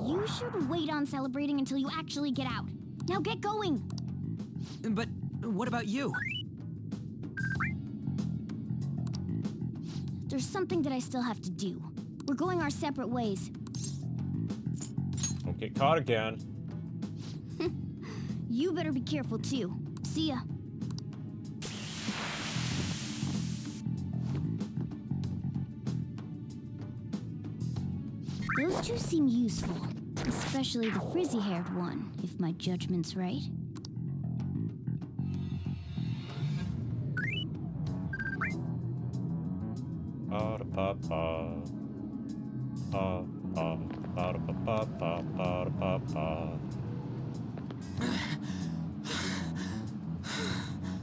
You should wait on celebrating until you actually get out. Now get going! But what about you? There's something that I still have to do. We're going our separate ways. Don't get caught again. You better be careful too. See ya. Those two seem useful. Especially the frizzy-haired one, if my judgment's right.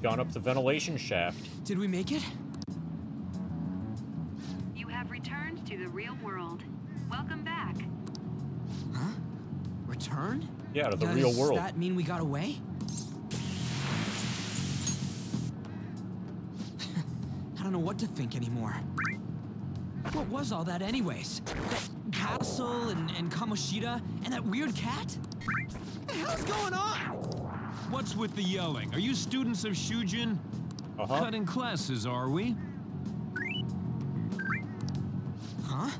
Gone up the ventilation shaft. Did we make it? You have returned to the real world. Welcome back. Huh? Return? Yeah, to the real world. Does that mean we got away? I don't know what to think anymore. What was all that anyways? That castle and Kamoshida and that weird cat? What the hell's going on? What's with the yelling? Are you students of Shujin? Cutting classes, are we? Huh?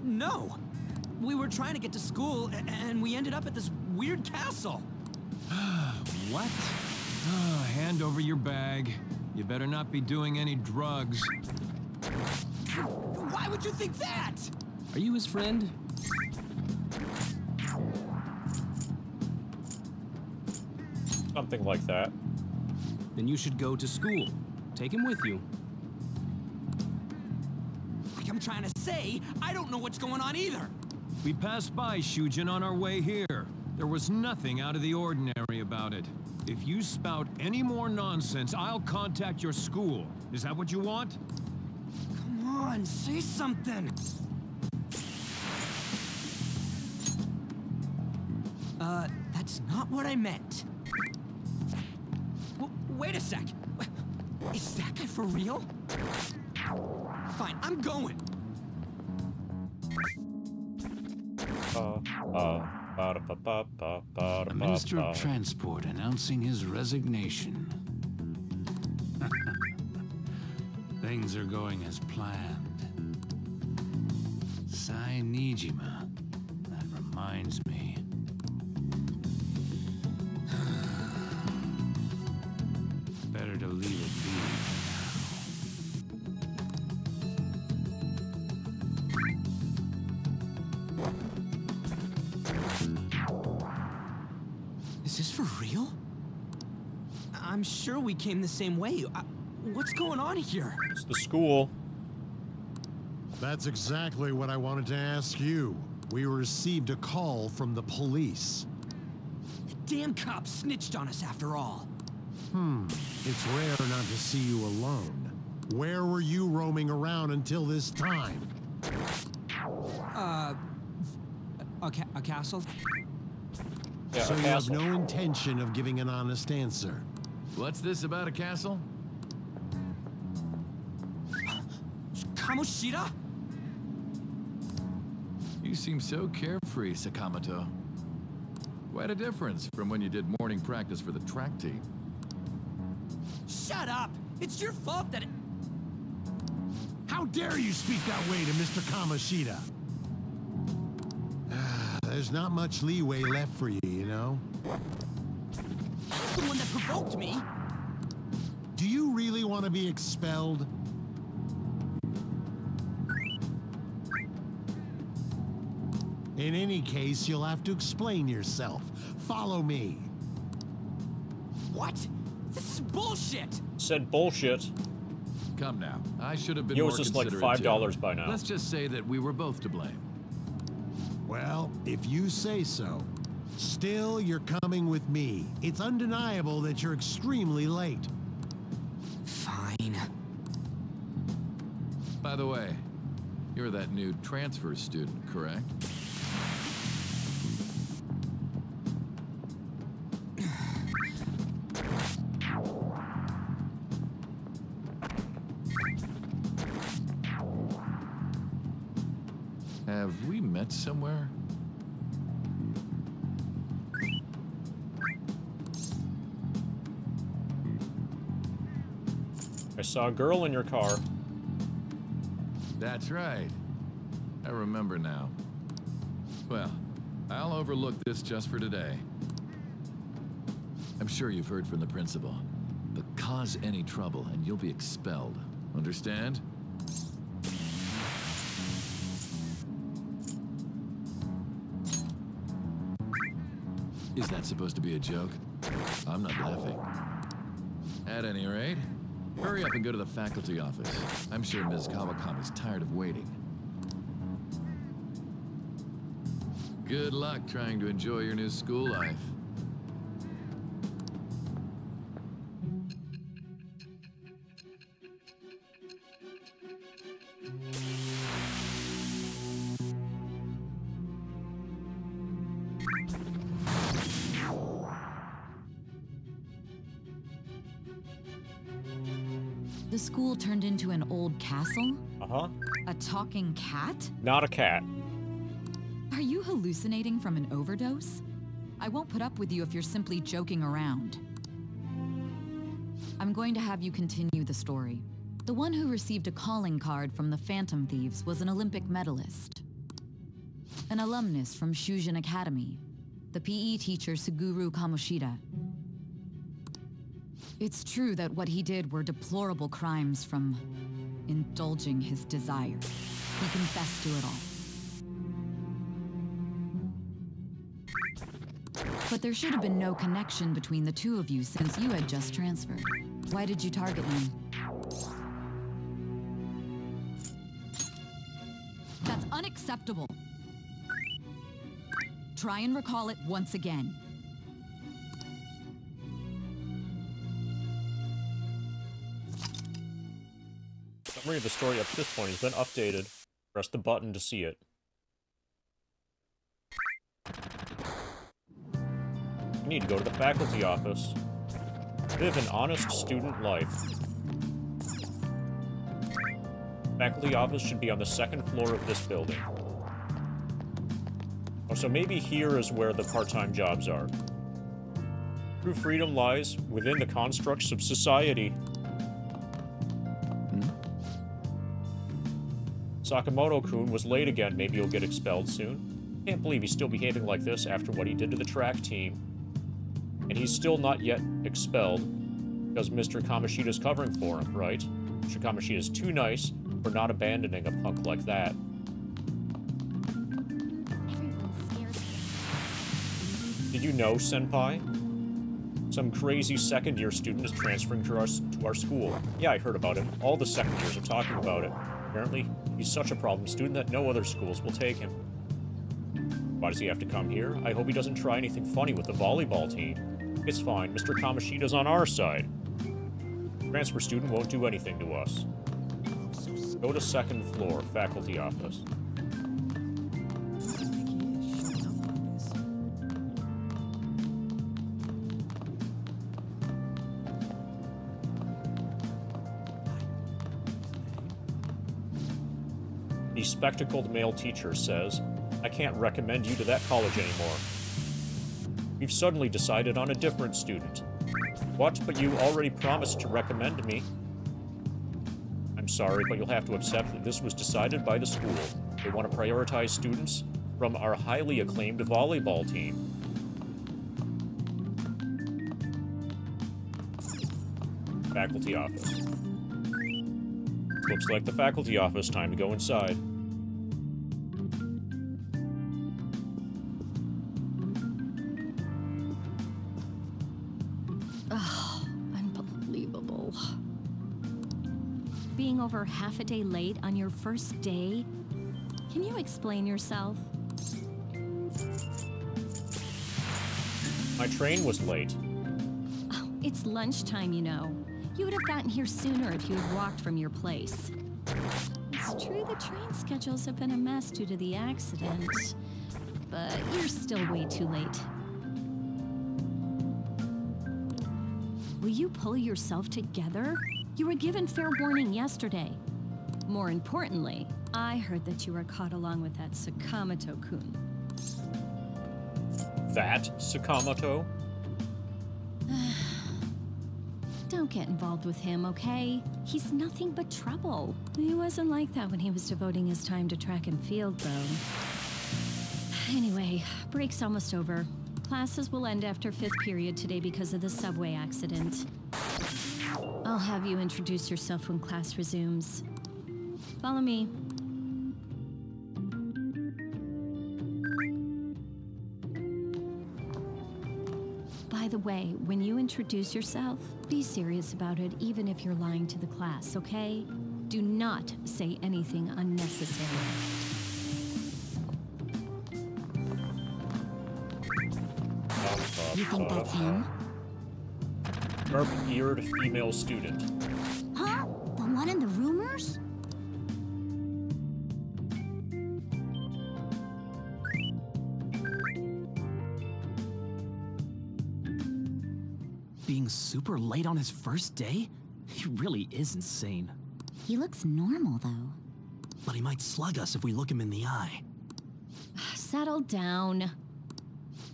No. We were trying to get to school, and we ended up at this weird castle. What? Hand over your bag. You better not be doing any drugs. Why would you think that? Are you his friend? Something like that. Then you should go to school. Take him with you. Like I'm trying to say, I don't know what's going on either. We passed by Shujin on our way here. There was nothing out of the ordinary about it. If you spout any more nonsense, I'll contact your school. Is that what you want? Come on, say something. That's not what I meant. Wait a sec. Is that guy for real? Fine, I'm going. The Minister of Transport announcing his resignation. Things are going as planned. Sai Nijima. That reminds me. Better to leave it be Is this for real? I'm sure we came the same way. What's going on here? It's the school. That's exactly what I wanted to ask you. We received a call from the police. The damn cops snitched on us after all. It's rare not to see you alone. Where were you roaming around until this time? A castle? Yeah, so a you castle. have no intention of giving an honest answer? What's this about a castle? Kamoshida? You seem so carefree, Sakamoto. Quite a difference from when you did morning practice for the track team. Shut up! It's your fault that it... How dare you speak that way to Mr. Kamoshida? There's not much leeway left for you, you know? You're the one that provoked me! Do you really want to be expelled? In any case, you'll have to explain yourself. Follow me. What? This is bullshit! Said bullshit. Come now, I should have been He more owes us like considerate $5 too. by now. Let's just say that we were both to blame. Well, if you say so. Still, you're coming with me. It's undeniable that you're extremely late. Fine. By the way, you're that new transfer student, correct? Have we met somewhere? I saw a girl in your car. That's right. I remember now. Well, I'll overlook this just for today. I'm sure you've heard from the principal. But cause any trouble and you'll be expelled. Understand? Is that supposed to be a joke? I'm not laughing. At any rate, hurry up and go to the faculty office. I'm sure Ms. Kawakami's tired of waiting. Good luck trying to enjoy your new school life. The school turned into an old castle? Uh-huh. A talking cat? Not a cat. Are you hallucinating from an overdose? I won't put up with you if you're simply joking around. I'm going to have you continue the story. The one who received a calling card from the Phantom Thieves was an Olympic medalist. An alumnus from Shujin Academy. The PE teacher Suguru Kamoshida. It's true that what he did were deplorable crimes from indulging his desire. He confessed to it all. But there should have been no connection between the two of you since you had just transferred. Why did you target him? That's unacceptable. Try and recall it once again. Summary of the story up to this point has been updated. Press the button to see it. You need to go to the faculty office. Live an honest student life. Faculty office should be on the second floor of this building. Oh, so maybe here is where the part-time jobs are. True freedom lies within the constructs of society. Sakamoto-kun was late again. Maybe he'll get expelled soon. Can't believe he's still behaving like this after what he did to the track team. And he's still not yet expelled because Mr. Kamoshida's covering for him, right? Mr. Kamoshida's too nice for not abandoning a punk like that. Did you know, Senpai? Some crazy second-year student is transferring to our school. Yeah, I heard about him. All the second years are talking about it. Apparently, he's such a problem student that no other schools will take him. Why does he have to come here? I hope he doesn't try anything funny with the volleyball team. It's fine. Mr. Kamoshida's on our side. Transfer student won't do anything to us. Go to second floor, faculty office. The spectacled male teacher says, I can't recommend you to that college anymore. We've suddenly decided on a different student. What? But you already promised to recommend me. I'm sorry, but you'll have to accept that this was decided by the school. They want to prioritize students from our highly acclaimed volleyball team. Faculty office. Looks like the faculty office. Time to go inside. Oh, unbelievable. Being over half a day late on your first day? Can you explain yourself? My train was late. Oh, it's lunchtime, you know. You would have gotten here sooner if you had walked from your place. It's true the train schedules have been a mess due to the accident, but you're still way too late. Will you pull yourself together? You were given fair warning yesterday. More importantly, I heard that you were caught along with that Sakamoto-kun. That Sakamoto? Don't get involved with him, okay? He's nothing but trouble. He wasn't like that when he was devoting his time to track and field, though. Anyway, break's almost over. Classes will end after 5th period today because of the subway accident. I'll have you introduce yourself when class resumes. Follow me. By the way, when you introduce yourself, be serious about it, even if you're lying to the class, okay? Do not say anything unnecessary. You think that's him? Sharp-eared female student. Huh? The one in the rumors? Being super late on his first day? He really is insane. He looks normal, though. But he might slug us if we look him in the eye. Settle down.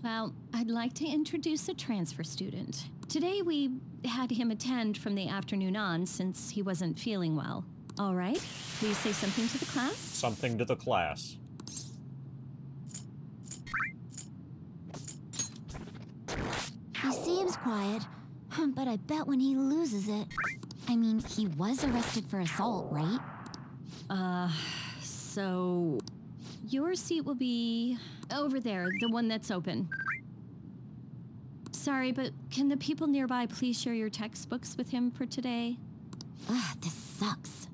Well, I'd like to introduce a transfer student. Today we had him attend from the afternoon on since he wasn't feeling well. All right, please say something to the class. Something to the class. He seems quiet, but I bet when he loses it... I mean, he was arrested for assault, right? So... Your seat will be over there, the one that's open. Sorry, but can the people nearby please share your textbooks with him for today? Ugh, this sucks.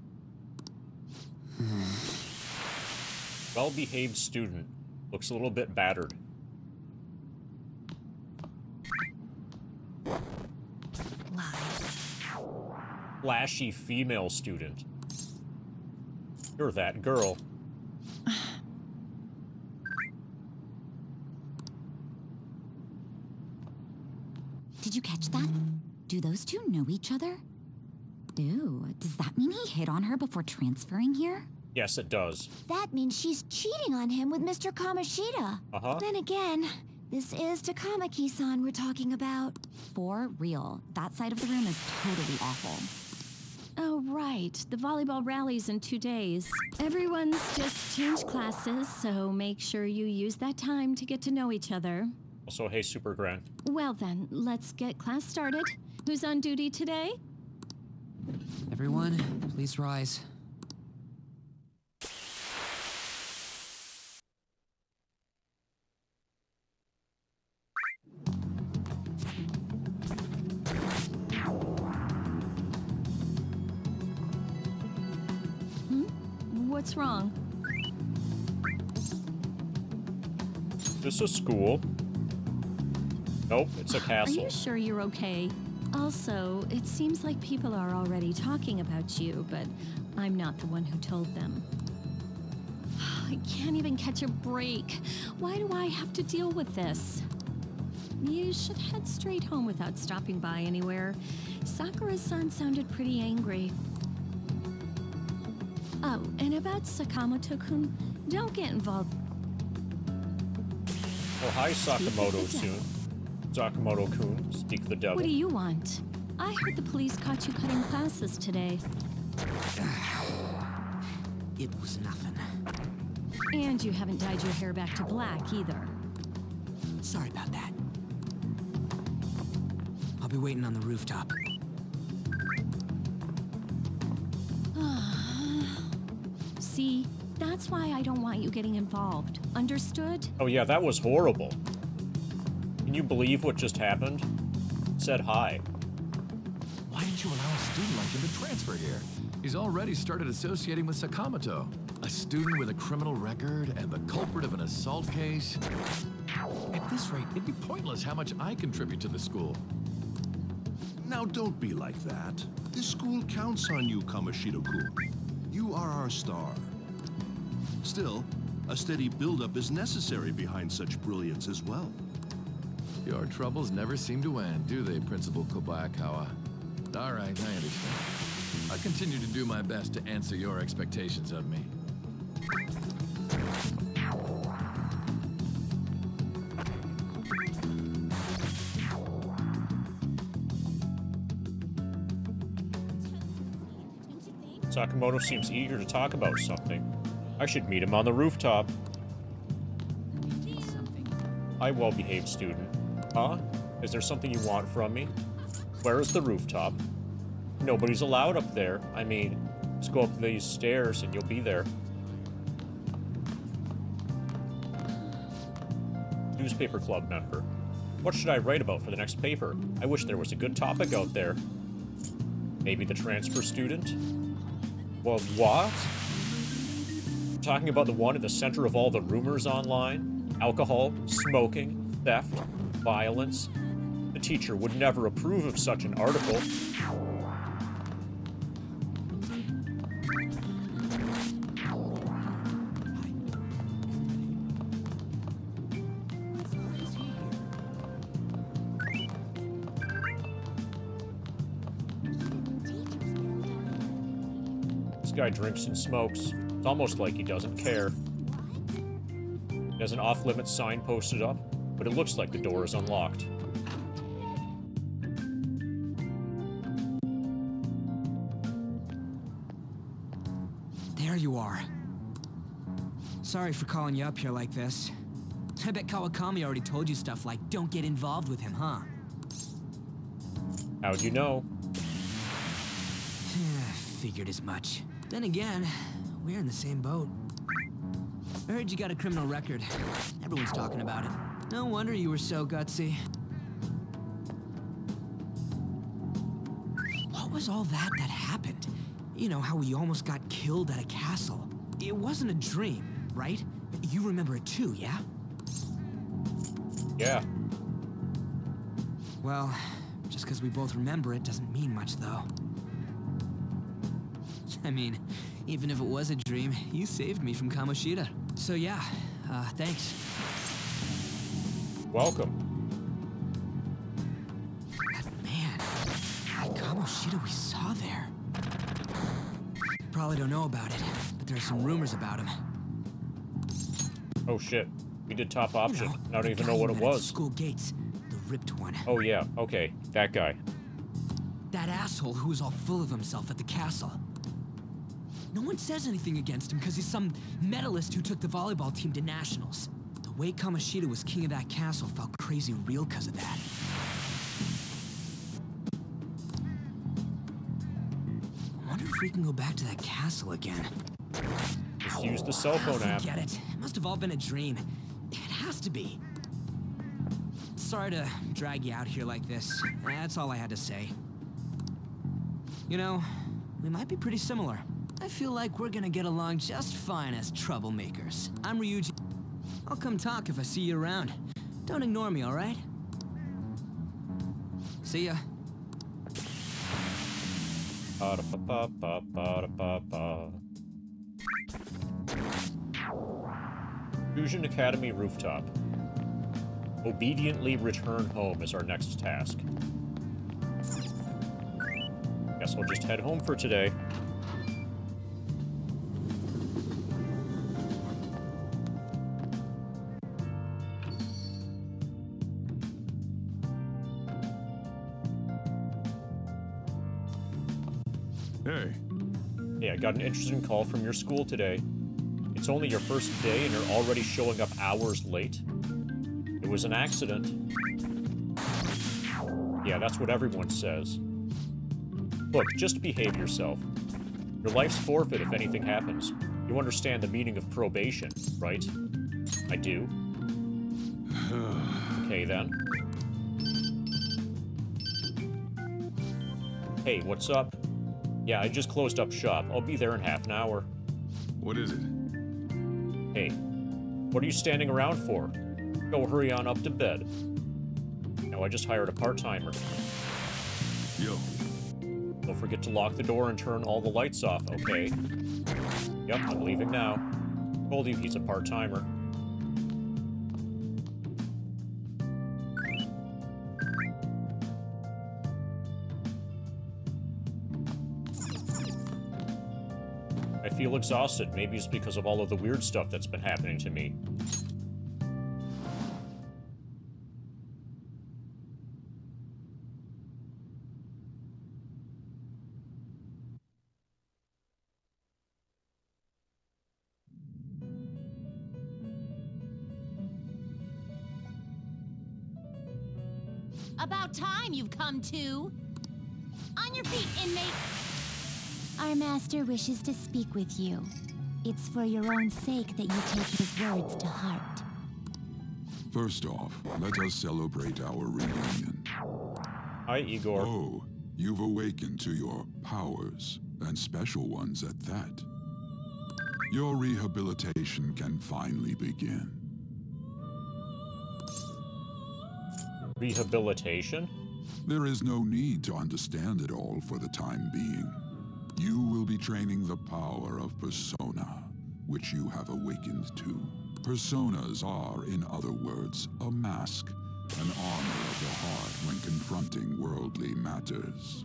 Well-behaved student. Looks a little bit battered. Flashy female student. You're that girl. Did you catch that? Do those two know each other? Ew, does that mean he hit on her before transferring here? Yes, it does. That means she's cheating on him with Mr. Kamoshida. Uh-huh. Then again, this is Takamaki-san we're talking about. For real, that side of the room is totally awful. Oh, right. The volleyball rally's in 2 days. Everyone's just changed classes, so make sure you use that time to get to know each other. Also, hey, Super Grand. Well then, let's get class started. Who's on duty today? Everyone, please rise. What's wrong? This is school. Nope, it's a Are castle. you sure you're okay? Also, it seems like people are already talking about you, but I'm not the one who told them. I can't even catch a break. Why do I have to deal with this? You should head straight home without stopping by anywhere. Sakura-san sounded pretty angry. Oh, and about Sakamoto-kun, don't get involved. Oh, hi, Sakamoto-kun. Sakamoto-kun, speak the devil. What do you want? I heard the police caught you cutting classes today. It was nothing. And you haven't dyed your hair back to black either. Sorry about that. I'll be waiting on the rooftop. See, that's why I don't want you getting involved. Understood? Oh yeah, that was horrible. Can you believe what just happened? Said hi. Why didn't you allow a student like him to transfer here? He's already started associating with Sakamoto, a student with a criminal record and the culprit of an assault case. At this rate, it'd be pointless how much I contribute to the school. Now don't be like that. This school counts on you, Kamoshida-kun. You are our star. Still, a steady buildup is necessary behind such brilliance as well. Your troubles never seem to end, do they, Principal Kobayakawa? All right, I understand. I'll continue to do my best to answer your expectations of me. Sakamoto seems eager to talk about something. I should meet him on the rooftop. Hi, well-behaved student. Huh? Is there something you want from me? Where is the rooftop? Nobody's allowed up there. I mean, just go up these stairs and you'll be there. Newspaper club member. What should I write about for the next paper? I wish there was a good topic out there. Maybe the transfer student? Well, what? Talking about the one at the center of all the rumors online? Alcohol, smoking, theft, violence. The teacher would never approve of such an article. This guy drinks and smokes. It's almost like he doesn't care. He has an off-limits sign posted up, but it looks like the door is unlocked. There you are. Sorry for calling you up here like this. I bet Kawakami already told you stuff like, don't get involved with him, huh? How'd you know? Figured as much. Then again, we're in the same boat. I heard you got a criminal record. Everyone's talking about it. No wonder you were so gutsy. What was all that happened? You know, how we almost got killed at a castle. It wasn't a dream, right? You remember it too, yeah? Yeah. Well, just because we both remember it doesn't mean much, though. I mean, even if it was a dream, you saved me from Kamoshida. So yeah, thanks. Welcome. That man, that Kamoshida we saw there. probably don't know about it, but there's some rumors about him. Oh shit. We did top option. You know, I don't the even guy know you what it met at the was. school gates, the ripped one. Oh yeah, okay. That guy. That asshole who was all full of himself at the castle. No one says anything against him because he's some medalist who took the volleyball team to nationals. The way Kamoshida was king of that castle felt crazy real because of that. I wonder if we can go back to that castle again. Just use the cell phone app. Forget it. It must have all been a dream. It has to be. Sorry to drag you out here like this. That's all I had to say. You know, we might be pretty similar. I feel like we're gonna get along just fine as troublemakers. I'm Ryuji. I'll come talk if I see you around. Don't ignore me, all right? See ya. Ba-da-ba-ba-ba-ba-da-ba-ba. Fusion Academy rooftop. Obediently return home is our next task. Guess I'll just head home for today. Hey. Hey, I got an interesting call from your school today. It's only your first day and you're already showing up hours late. It was an accident. Yeah, that's what everyone says. Look, just behave yourself. Your life's forfeit if anything happens. You understand the meaning of probation, right? I do. Okay, then. Hey, what's up? Yeah, I just closed up shop. I'll be there in half an hour. What is it? Hey, what are you standing around for? Go hurry on up to bed. Now, I just hired a part-timer. Yo. Don't forget to lock the door and turn all the lights off, okay? Yep, I'm leaving now. Told you he's a part-timer. I feel exhausted. Maybe it's because of all of the weird stuff that's been happening to me. About time you've come to. On your feet, inmate. Our master wishes to speak with you. It's for your own sake that you take his words to heart. First off, let us celebrate our reunion. Hi, Igor. Oh, you've awakened to your powers, and special ones at that. Your rehabilitation can finally begin. Rehabilitation? There is no need to understand it all for the time being. You will be training the power of persona, which you have awakened to. Personas are, in other words, a mask, an armor of the heart when confronting worldly matters.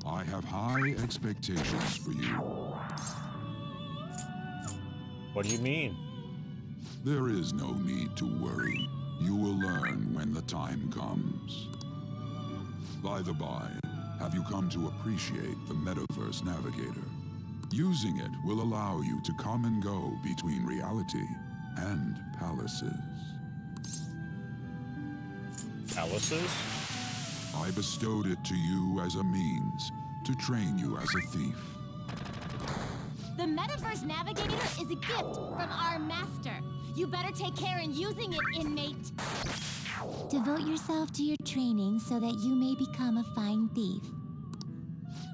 I have high expectations for you. What do you mean? There is no need to worry. You will learn when the time comes. By the by, have you come to appreciate the Metaverse Navigator? Using it will allow you to come and go between reality and palaces. Palaces? I bestowed it to you as a means to train you as a thief. The Metaverse Navigator is a gift from our master. You better take care in using it, inmate. Devote yourself to your training so that you may become a fine thief.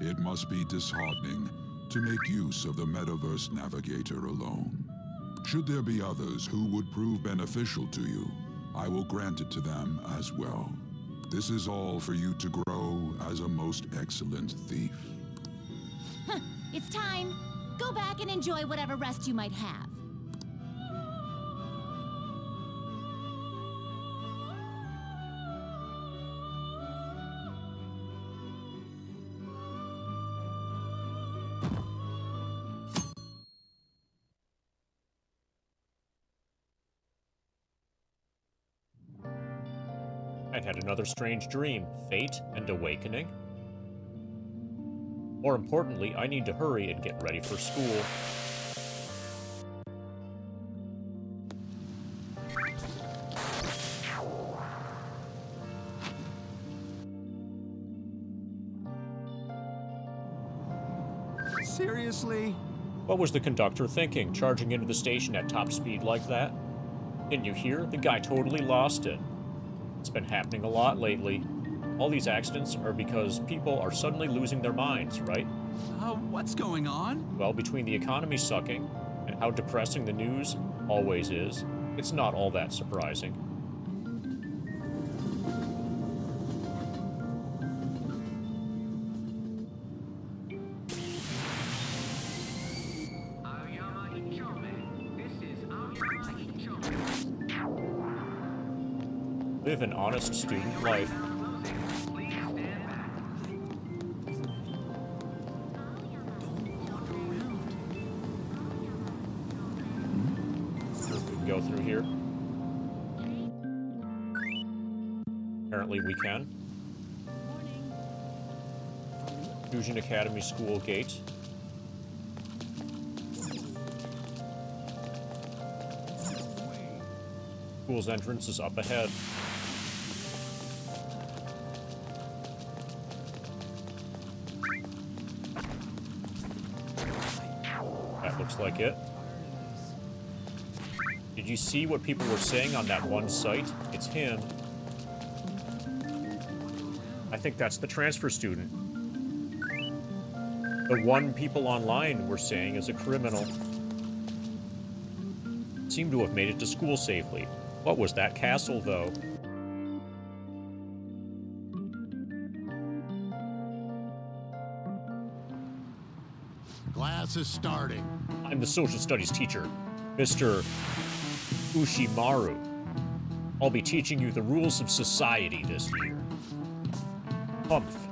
It must be disheartening to make use of the Metaverse Navigator alone. Should there be others who would prove beneficial to you, I will grant it to them as well. This is all for you to grow as a most excellent thief. It's time. Go back and enjoy whatever rest you might have. I've had another strange dream. Fate and awakening? More importantly, I need to hurry and get ready for school. Seriously? What was the conductor thinking, charging into the station at top speed like that? Didn't you hear? The guy totally lost it. It's been happening a lot lately. All these accidents are because people are suddenly losing their minds, right? What's going on? Well, between the economy sucking and how depressing the news always is, it's not all that surprising. Live an honest student life. Sure, we can go through here. Apparently we can. Fusion Academy School Gate. School's entrance is up ahead. That looks like it. Did you see what people were saying on that one site? It's him. I think that's the transfer student. The one people online were saying is a criminal. Seemed to have made it to school safely. What was that castle, though? Class is starting. I'm the social studies teacher, Mr. Ushimaru. I'll be teaching you the rules of society this year. Humph,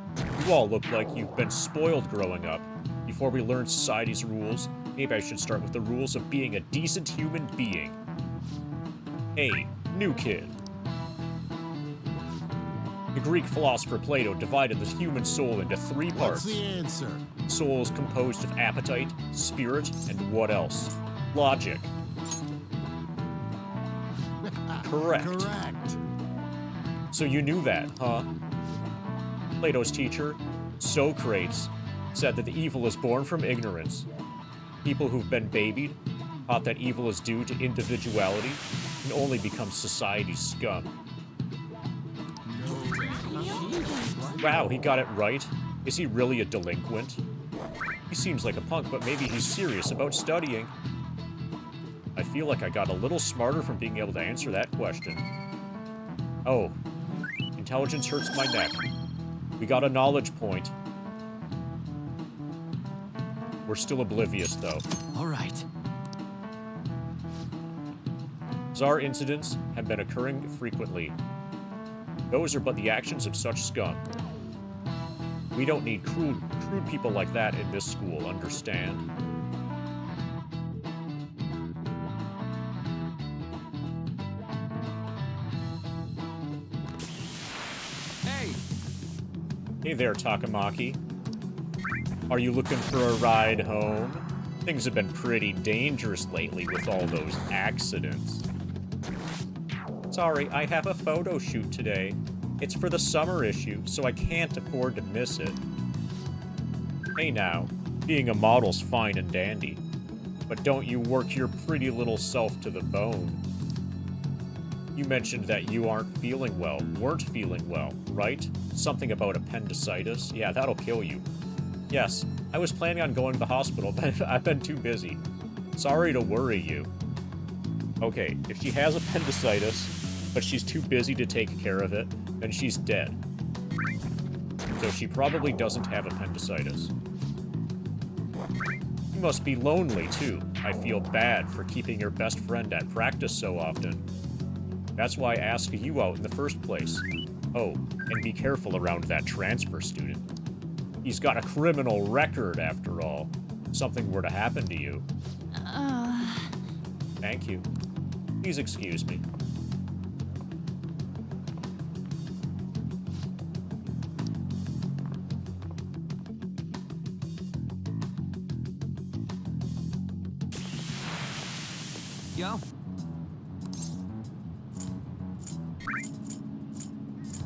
you all look like you've been spoiled growing up. Before we learn society's rules, maybe I should start with the rules of being a decent human being. Hey, new kid. The Greek philosopher Plato divided the human soul into three parts. What's the answer? Soul is composed of appetite, spirit, and what else? Logic. Correct. Correct. So you knew that, huh? Plato's teacher, Socrates, said that the evil is born from ignorance. People who've been babied, taught that evil is due to individuality, can only become society's scum. Wow, he got it right. Is he really a delinquent? He seems like a punk, but maybe he's serious about studying. I feel like I got a little smarter from being able to answer that question. Oh, intelligence hurts my neck. We got a knowledge point. We're still oblivious, though. All right. Bizarre incidents have been occurring frequently. Those are but the actions of such scum. We don't need crude people like that in this school, understand? Hey there, Takamaki. Are you looking for a ride home? Things have been pretty dangerous lately with all those accidents. Sorry, I have a photo shoot today. It's for the summer issue, so I can't afford to miss it. Hey now, being a model's fine and dandy, but don't you work your pretty little self to the bone. You mentioned that you weren't feeling well, right? Something about appendicitis? Yeah, that'll kill you. Yes, I was planning on going to the hospital, but I've been too busy. Sorry to worry you. Okay, if she has appendicitis, but she's too busy to take care of it, then she's dead. So she probably doesn't have appendicitis. You must be lonely, too. I feel bad for keeping your best friend at practice so often. That's why I asked you out in the first place. Oh, and be careful around that transfer student. He's got a criminal record, after all. If something were to happen to you. Thank you. Please excuse me.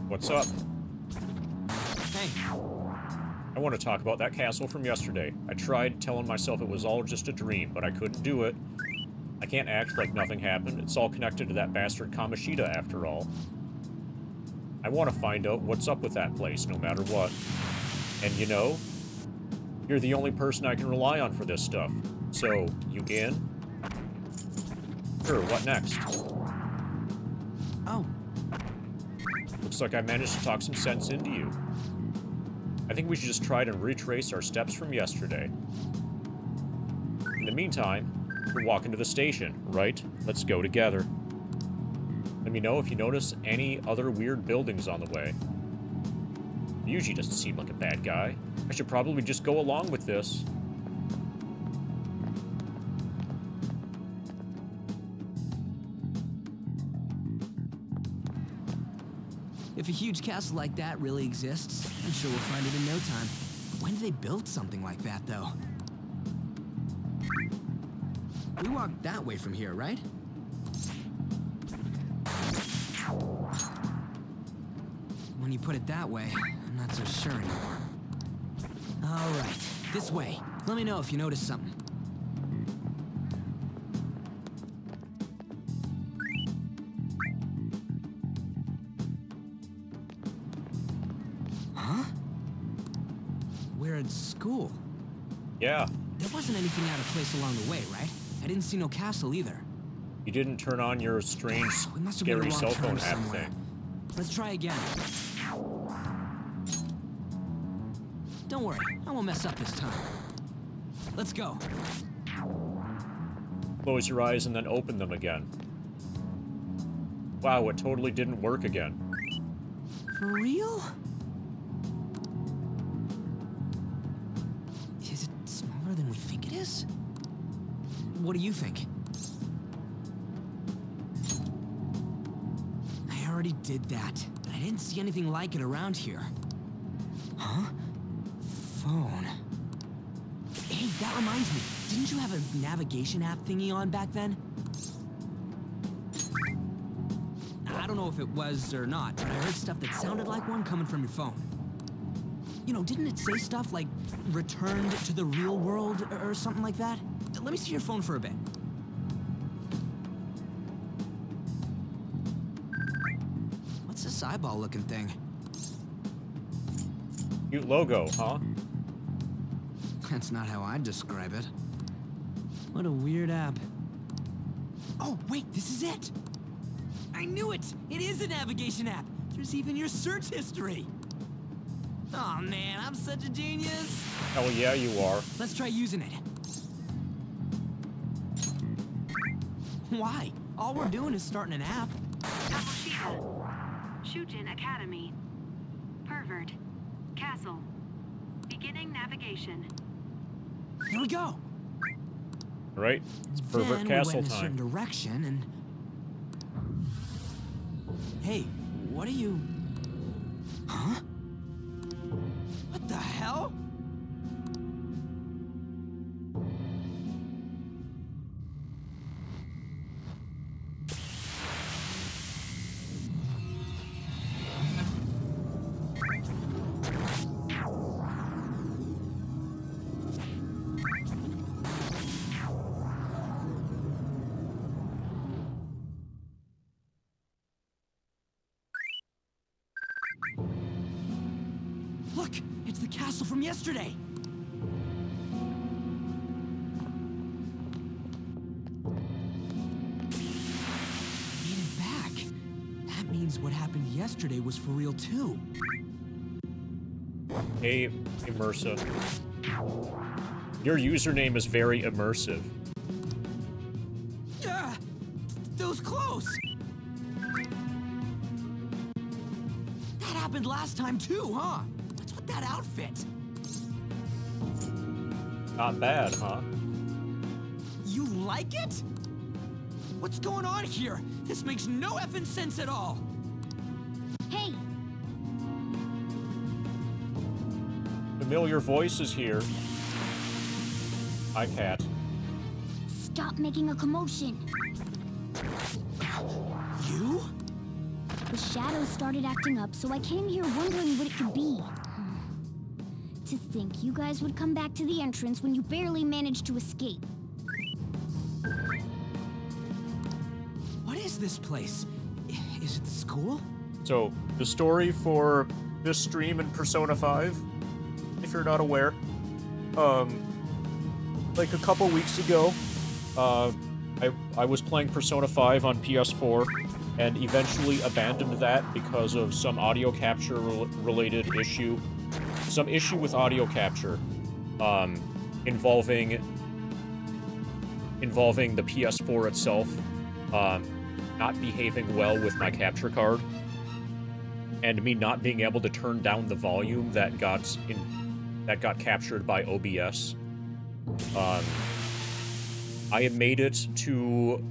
What's up? Hey. I want to talk about that castle from yesterday. I tried telling myself it was all just a dream, but I couldn't do it. I can't act like nothing happened. It's all connected to that bastard Kamoshida, after all. I want to find out what's up with that place, no matter what. And you know, you're the only person I can rely on for this stuff. So, you in? Sure, what next? Oh. Looks like I managed to talk some sense into you. I think we should just try to retrace our steps from yesterday. In the meantime, we're walking to the station, right? Let's go together. Let me know if you notice any other weird buildings on the way. Yuji doesn't seem like a bad guy. I should probably just go along with this. If a huge castle like that really exists, I'm sure we'll find it in no time. When did they build something like that, though? We walked that way from here, right? When you put it that way, I'm not so sure anymore. All right, this way. Let me know if you notice something. Huh? We're at school. Yeah. There wasn't anything out of place along the way, right? I didn't see no castle either. You didn't turn on your strange, We must have made a scary wrong cell phone turn app somewhere. thing. Let's try again. Don't worry, I won't mess up this time. Let's go. Close your eyes and then open them again. Wow, it totally didn't work again. For real? Is it smaller than we think it is? What do you think? I already did that, but I didn't see anything like it around here. Huh? Phone. Hey, that reminds me. Didn't you have a navigation app thingy on back then? I don't know if it was or not, but I heard stuff that sounded like one coming from your phone. You know, didn't it say stuff like returned to the real world or something like that? Let me see your phone for a bit. What's this eyeball-looking thing? Cute logo, huh? That's not how I'd describe it. What a weird app. Oh, wait, this is it! I knew it! It is a navigation app! There's even your search history! Oh man, I'm such a genius! Hell yeah, you are. Let's try using it. Why? All we're doing is starting an app. Shujin Academy. Pervert. Castle. Beginning navigation. Here we go! Right? It's Pervert Then Castle we went in a time. certain direction and... Hey, what are you... Huh? What the hell? Look, it's the castle from yesterday. Made it back. That means what happened yesterday was for real too. Hey, Immersive. Your username is very immersive. Yeah, that was close. That happened last time too, huh? What's with that outfit? Not bad, huh? You like it? What's going on here? This makes no effing sense at all. Hey, Familiar voice is here. Hi, Cat. stop making a commotion. You? The shadows started acting up, so I came here wondering what it could be. To think you guys would come back to the entrance when you barely managed to escape. What is this place? Is it the school? So, the story for this stream in Persona 5, if you're not aware, like a couple weeks ago, I was playing Persona 5 on PS4, and eventually abandoned that because of some audio capture related issue. Some issue with audio capture, involving the PS4 itself, not behaving well with my capture card, and me not being able to turn down the volume that got captured by OBS. I had made it to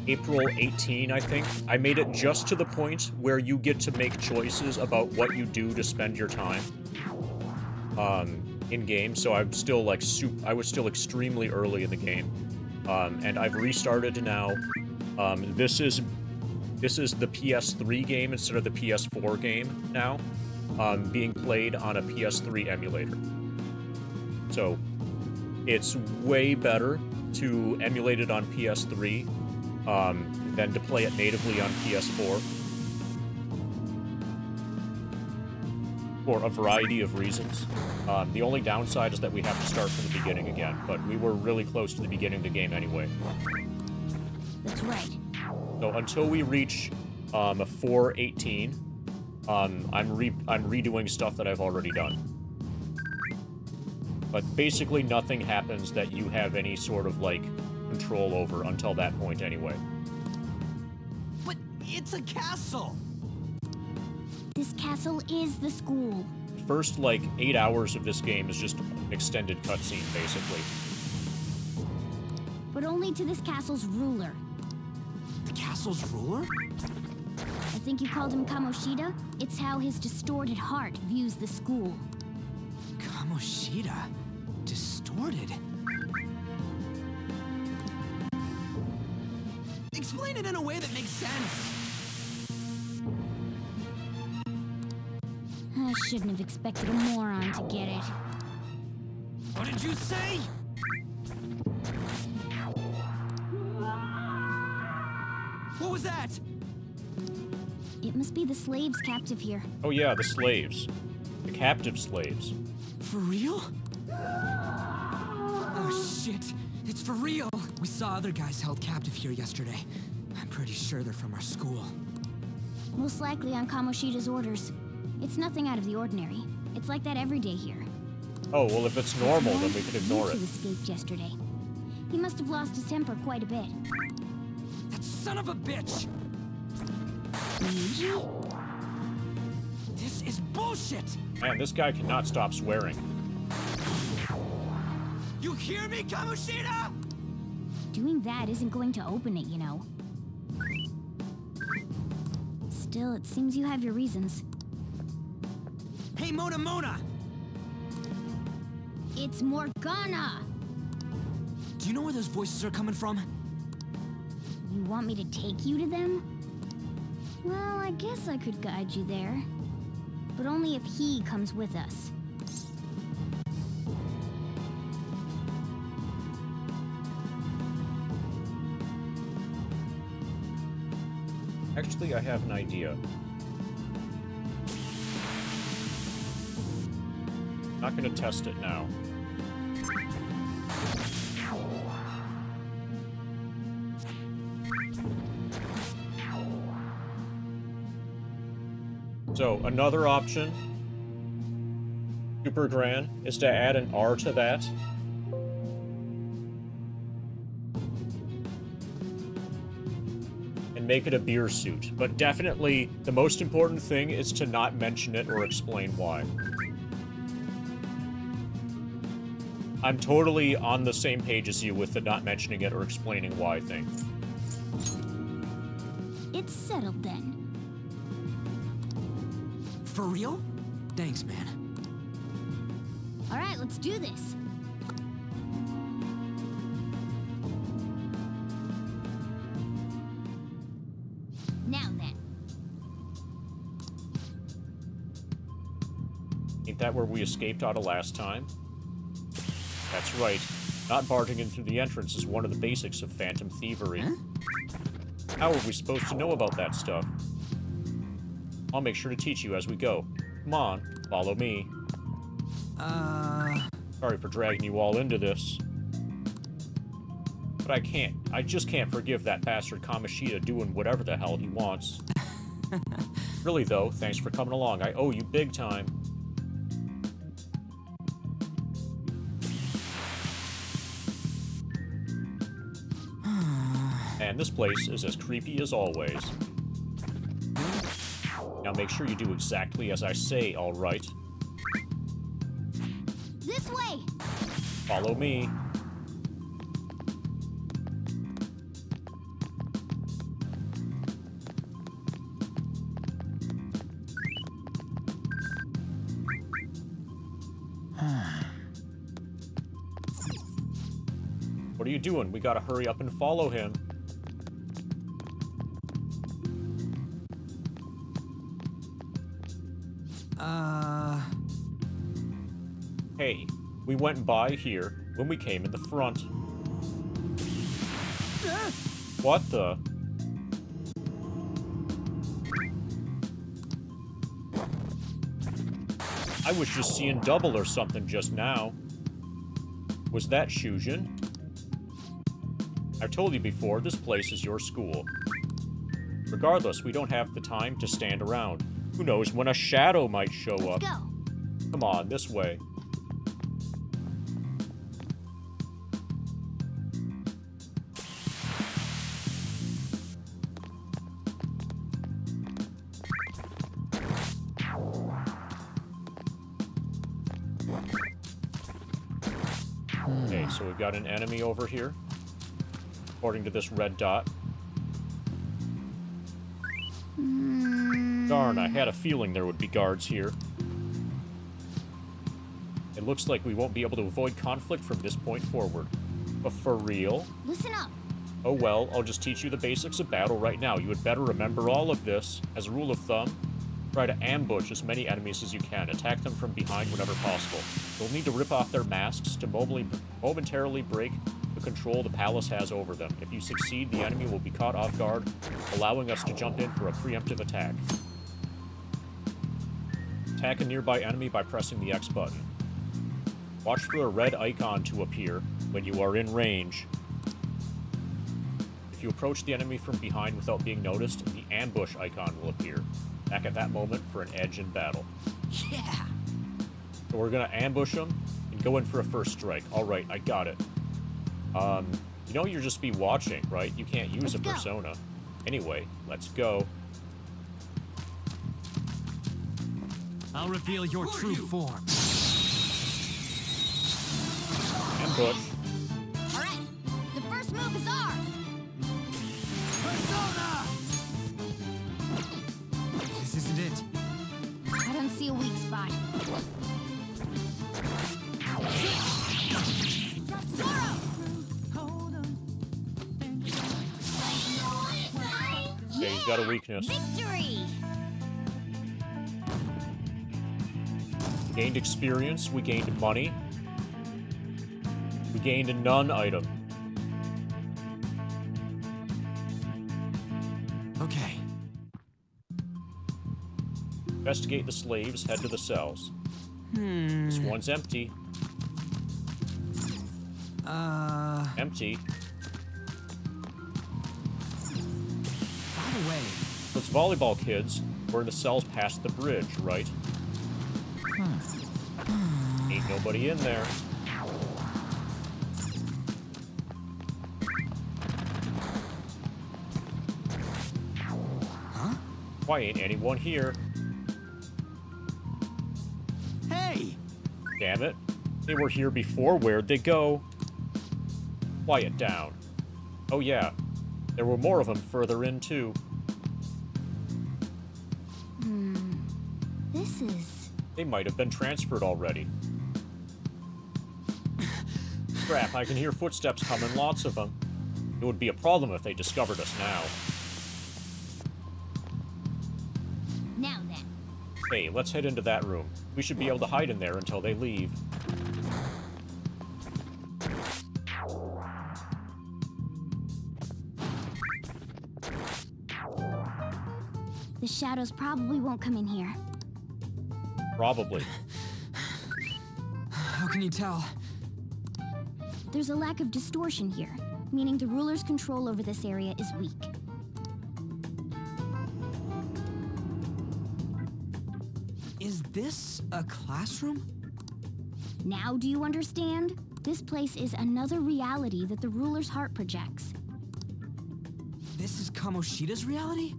April 18, I think. I made it just to the point where you get to make choices about what you do to spend your time in game. So I'm still like I was still extremely early in the game, and I've restarted now. This is the PS3 game instead of the PS4 game now, being played on a PS3 emulator. So it's way better to emulate it on PS3 than to play it natively on PS4. For a variety of reasons. The only downside is that we have to start from the beginning again, but we were really close to the beginning of the game anyway. That's right. So until we reach 4:18, I'm redoing stuff that I've already done. But basically nothing happens that you have any sort of, like, control over until that point anyway. But it's a castle! This castle is the school. First, like, 8 hours of this game is just an extended cutscene, basically. But only to this castle's ruler. The castle's ruler? I think you called him Kamoshida? It's how his distorted heart views the school. Kamoshida? Distorted? Explain it in a way that makes sense. I shouldn't have expected a moron to get it. What did you say? What was that? It must be the slaves captive here. Oh yeah, the slaves. The captive slaves. For real? Oh shit, it's for real! We saw other guys held captive here yesterday. I'm pretty sure they're from our school. Most likely on Kamoshida's orders. It's nothing out of the ordinary. It's like that every day here. Oh, well if it's normal, then we can ignore it. He escaped yesterday. He must have lost his temper quite a bit. That son of a bitch! Luigi? This is bullshit! Man, this guy cannot stop swearing. You hear me, Kamoshida? Doing that isn't going to open it, you know. Still, it seems you have your reasons. Hey, Mona! It's Morgana! Do you know where those voices are coming from? You want me to take you to them? Well, I guess I could guide you there. But only if he comes with us. Actually, I have an idea. Not gonna test it now. So, another option, super grand, is to add an R to that. And make it a beer suit. But definitely, the most important thing is to not mention it or explain why. I'm totally on the same page as you with the not mentioning it or explaining why thing. It's settled then. For real? Thanks, man. All right, let's do this. Now then, Ain't that where we escaped out of last time? That's right. Not barging in through the entrance is one of the basics of phantom thievery. Huh? How are we supposed to know about that stuff? I'll make sure to teach you as we go. Come on, follow me. Sorry for dragging you all into this. But I just can't forgive that bastard Kamoshida doing whatever the hell he wants. Really though, thanks for coming along. I owe you big time. And this place is as creepy as always. Now make sure you do exactly as I say, alright? This way! Follow me. What are you doing? We gotta hurry up and follow him. Hey, we went by here when we came in the front. What the? I was just seeing double or something just now. Was that Shujin? I've told you before, this place is your school. Regardless, we don't have the time to stand around. Who knows when a shadow might show up? Let's go. Come on, this way. Okay, so we've got an enemy over here, according to this red dot. Darn, I had a feeling there would be guards here. It looks like we won't be able to avoid conflict from this point forward. But for real? Listen up. Oh well, I'll just teach you the basics of battle right now. You had better remember all of this. As a rule of thumb, try to ambush as many enemies as you can. Attack them from behind whenever possible. You'll need to rip off their masks to momentarily break the control the palace has over them. If you succeed, the enemy will be caught off guard, allowing us to jump in for a preemptive attack. Attack a nearby enemy by pressing the X button. Watch for a red icon to appear when you are in range. If you approach the enemy from behind without being noticed, the ambush icon will appear. Back at that moment for an edge in battle. Yeah! So we're gonna ambush them and go in for a first strike. Alright, I got it. You know you'll just be watching, right? You can't use a persona. Anyway, let's go. I'll reveal your true form. Ambush. Alright, the first move is ours! Persona! This isn't it. I don't see a weak spot. Okay, he's got a weakness. Victory! Gained experience, we gained money. We gained a none item. Okay. Investigate the slaves, head to the cells. This one's empty. Empty. By the way, Those volleyball kids were in the cells past the bridge, right? Ain't nobody in there. Huh? Why ain't anyone here? Hey! Damn it. They were here before. Where'd they go? Quiet down. Oh yeah. There were more of them further in, too. This is... They might have been transferred already. Crap, I can hear footsteps coming, lots of them. It would be a problem if they discovered us now. Now then, Hey, let's head into that room. We should be able to hide in there until they leave. The shadows probably won't come in here. Probably. How can you tell? There's a lack of distortion here, meaning the ruler's control over this area is weak. Is this a classroom? Now do you understand? This place is another reality that the ruler's heart projects. This is Kamoshida's reality?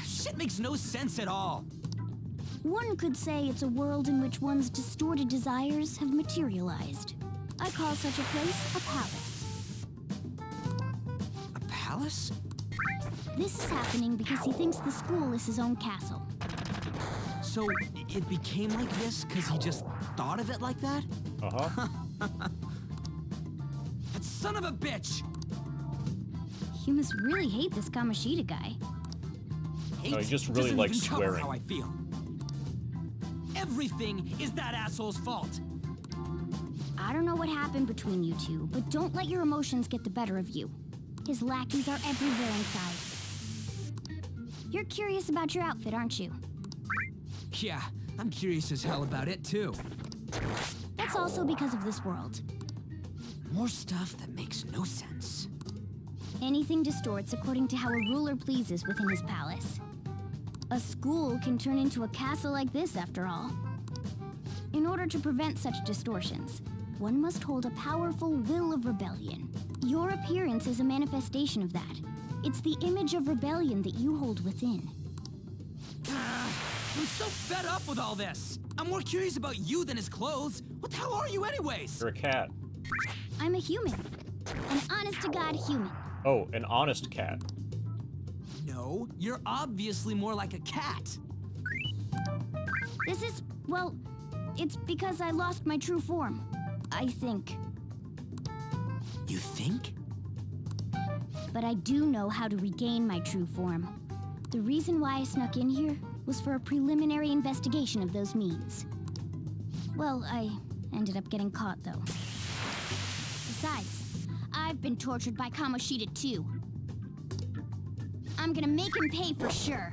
Shit makes no sense at all. One could say it's a world in which one's distorted desires have materialized. I call such a place a palace. A palace? This is happening because he thinks the school is his own castle. So it became like this because he just thought of it like that? Uh-huh. That son of a bitch! You must really hate this Kamoshida guy. Hate No, he just really doesn't likes even cover swearing. how I feel. Everything is that asshole's fault. I don't know what happened between you two, but don't let your emotions get the better of you. His lackeys are everywhere inside. You're curious about your outfit, aren't you? Yeah, I'm curious as hell about it too. That's also because of this world. More stuff that makes no sense. Anything distorts according to how a ruler pleases within his palace. A school can turn into a castle like this, after all. In order to prevent such distortions, one must hold a powerful will of rebellion. Your appearance is a manifestation of that. It's the image of rebellion that you hold within. I'm so fed up with all this. I'm more curious about you than his clothes. What the hell are you anyways? You're a cat. I'm a human. An honest-to-God human. Oh, an honest cat. No, you're obviously more like a cat. This is, well, it's because I lost my true form. I think. You think? But I do know how to regain my true form. The reason why I snuck in here was for a preliminary investigation of those means. Well, I ended up getting caught, though. Besides, I've been tortured by Kamoshida, too. I'm gonna make him pay for sure.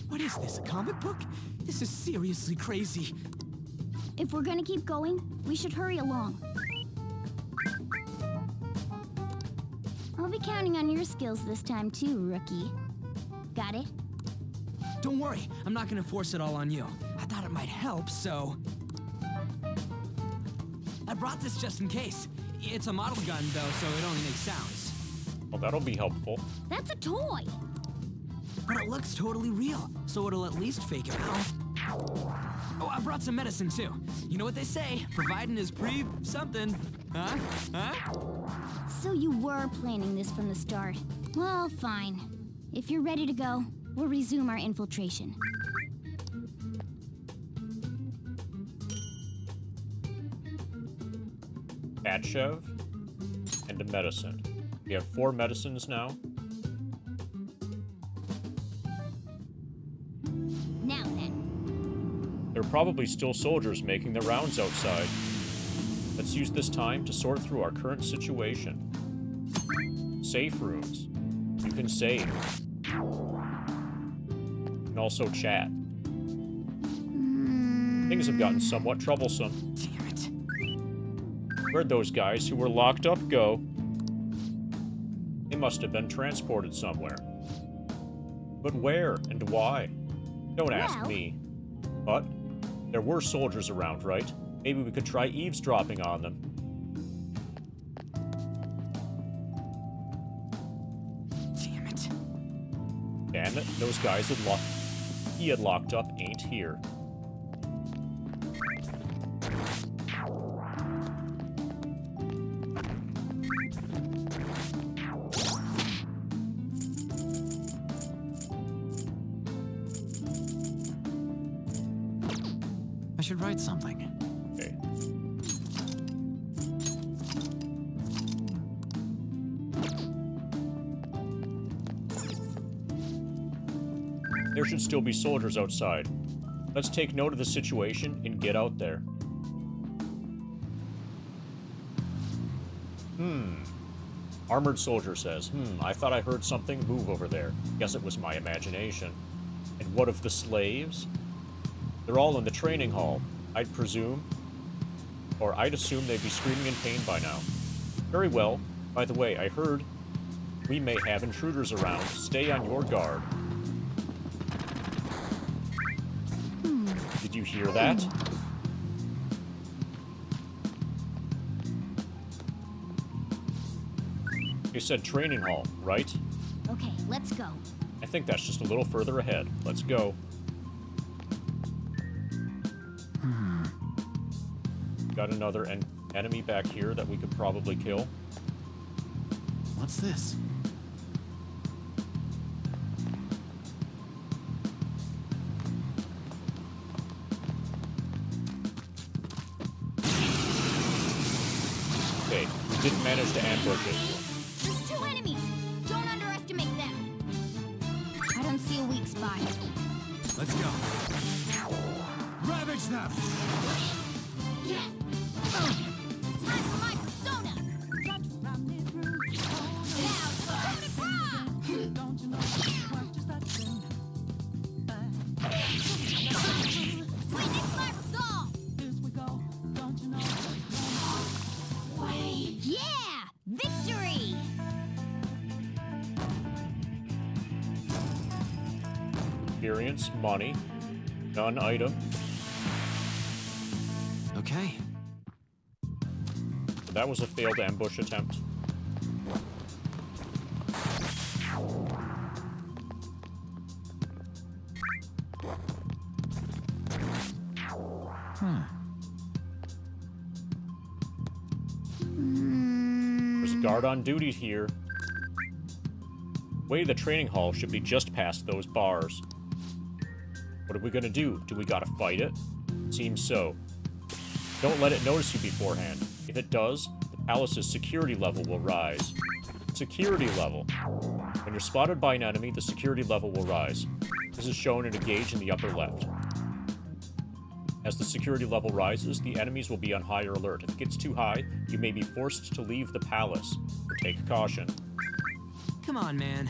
What is this, a comic book? This is seriously crazy. If we're gonna keep going, we should hurry along. I'll be counting on your skills this time, too, rookie. Got it? Don't worry, I'm not gonna force it all on you. I thought it might help, so... I brought this just in case. It's a model gun, though, so it only makes sounds. Well, that'll be helpful. That's a toy! But it looks totally real, so it'll at least fake him out. Oh, I brought some medicine, too. You know what they say, providing is something. Huh? Huh? So you were planning this from the start. Well, fine. If you're ready to go, we'll resume our infiltration. Adshev and a medicine. We have 4 medicines now. Now then. There are probably still soldiers making their rounds outside. Let's use this time to sort through our current situation. Safe rooms. You can save. And also chat. Things have gotten somewhat troublesome. Damn it. Where'd those guys who were locked up go? They must have been transported somewhere. But where and why? Don't ask me. But there were soldiers around, right? Maybe we could try eavesdropping on them. Damn it. Damn it, those guys he had locked up ain't here. I should write something. Okay. there should still be soldiers outside. Let's take note of the situation and get out there. Armored soldier says, I thought I heard something move over there. Guess it was my imagination. And what of the slaves? They're all in the training hall, I'd presume. Or I'd assume they'd be screaming in pain by now. Very well. By the way, I heard we may have intruders around. Stay on your guard. Did you hear that? You said training hall, right? Okay, let's go. I think that's just a little further ahead. Let's go. Got another enemy back here that we could probably kill. What's this? Okay, we didn't manage to ambush it. There's 2 enemies. Don't underestimate them. I don't see a weak spot. Let's go. Ravage them! Yeah. Time for my persona. Yeah! Victory! Experience, money, gun item. Okay. That was a failed ambush attempt. There's a guard on duty here. Way to the training hall should be just past those bars. What are we gonna do? Do we gotta fight it? Seems so. Don't let it notice you beforehand. If it does, the palace's security level will rise. Security level. When you're spotted by an enemy, the security level will rise. This is shown in a gauge in the upper left. As the security level rises, the enemies will be on higher alert. If it gets too high, you may be forced to leave the palace. So take caution. Come on, man.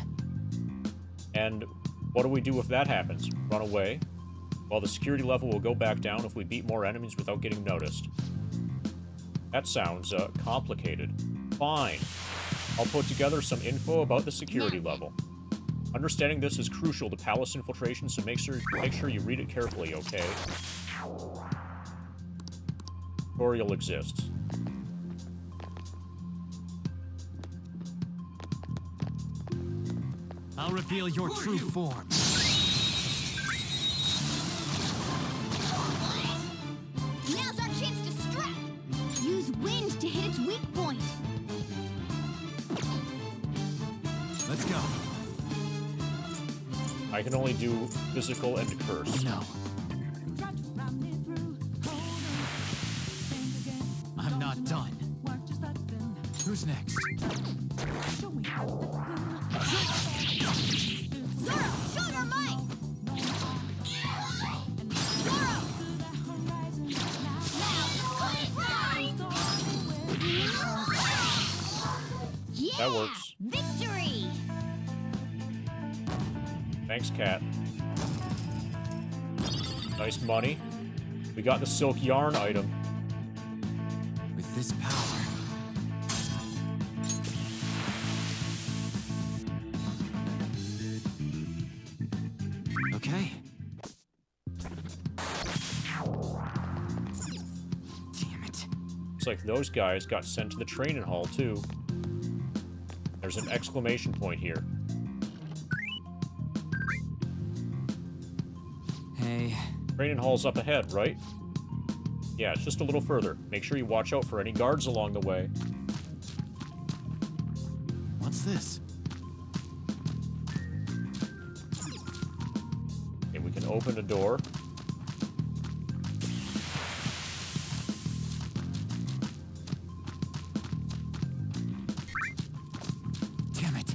And what do we do if that happens? Run away? Well, the security level will go back down if we beat more enemies without getting noticed. That sounds, complicated. Fine. I'll put together some info about the security level. Understanding this is crucial to palace infiltration, so make sure you read it carefully, okay? Tutorial exists. I'll reveal your true form. Now's our chance to strike. Use wind to hit its weak point. Let's go. I can only do physical and curse. No. I'm not done. Who's next? Zoro, show your might! Zoro! Yeah! That works. Victory! Thanks, Cat. Nice money. We got the silk yarn item. With this power. Okay. Damn it. Looks like those guys got sent to the training hall, too. There's an exclamation point here. Hey. Training hall's up ahead, right? Yeah, it's just a little further. Make sure you watch out for any guards along the way. What's this? Okay, we can open a door. Damn it.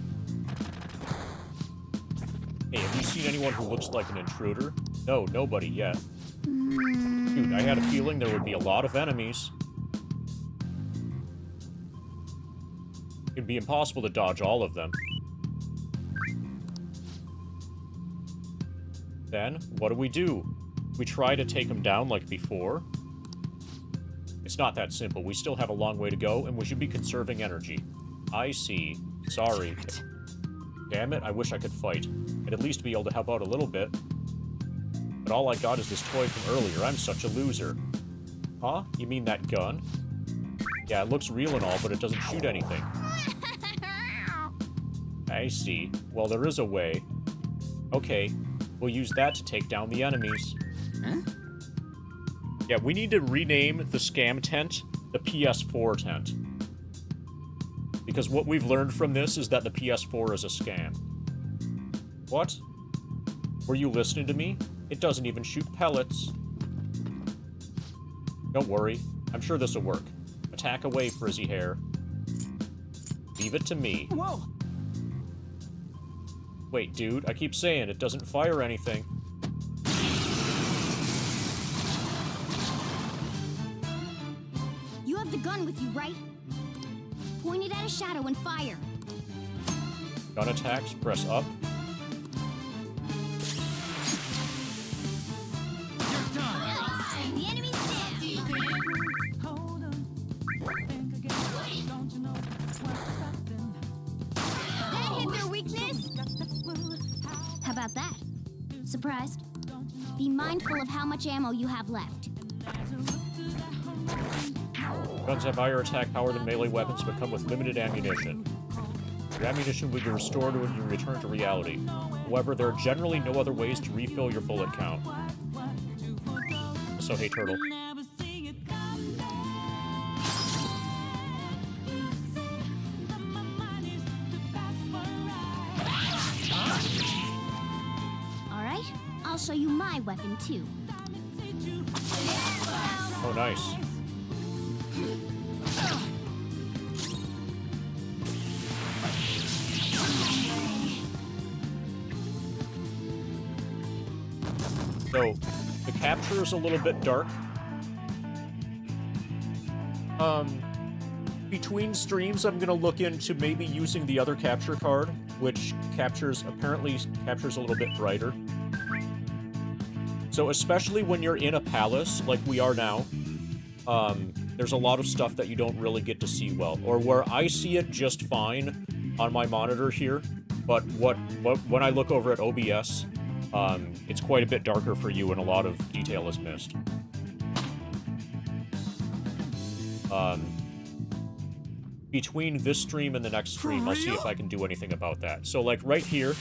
Hey, have you seen anyone who looks like an intruder? No, nobody yet. Dude, I had a feeling there would be a lot of enemies. It'd be impossible to dodge all of them. Then, what do? We try to take them down like before? It's not that simple. We still have a long way to go, and we should be conserving energy. I see. Sorry. Damn it, I wish I could fight. I'd at least be able to help out a little bit. But all I got is this toy from earlier. I'm such a loser. Huh? You mean that gun? Yeah, it looks real and all, but it doesn't shoot anything. I see. Well, there is a way. Okay, we'll use that to take down the enemies. Huh? Yeah, we need to rename the scam tent the PS4 tent. Because what we've learned from this is that the PS4 is a scam. What? Were you listening to me? It doesn't even shoot pellets. Don't worry. I'm sure this'll work. Attack away, frizzy hair. Leave it to me. Whoa! Wait, dude, I keep saying it doesn't fire anything. You have the gun with you, right? Point it at a shadow and fire. Gun attacks, press up. The enemy's down. That hit their weakness. How about that? Surprised? Be mindful of how much ammo you have left. Guns have higher attack power than melee weapons, but come with limited ammunition. Your ammunition will be restored when you return to reality. However, there are generally no other ways to refill your bullet count. So, hey, Turtle. Alright, I'll show you my weapon too. Oh, nice. So, the capture is a little bit dark. Between streams, I'm gonna look into maybe using the other capture card, which apparently captures a little bit brighter. So especially when you're in a palace, like we are now, there's a lot of stuff that you don't really get to see well, or where I see it just fine on my monitor here, but when I look over at OBS, it's quite a bit darker for you and a lot of detail is missed. Between this stream and the next stream, I'll see if I can do anything about that. So, like, right here,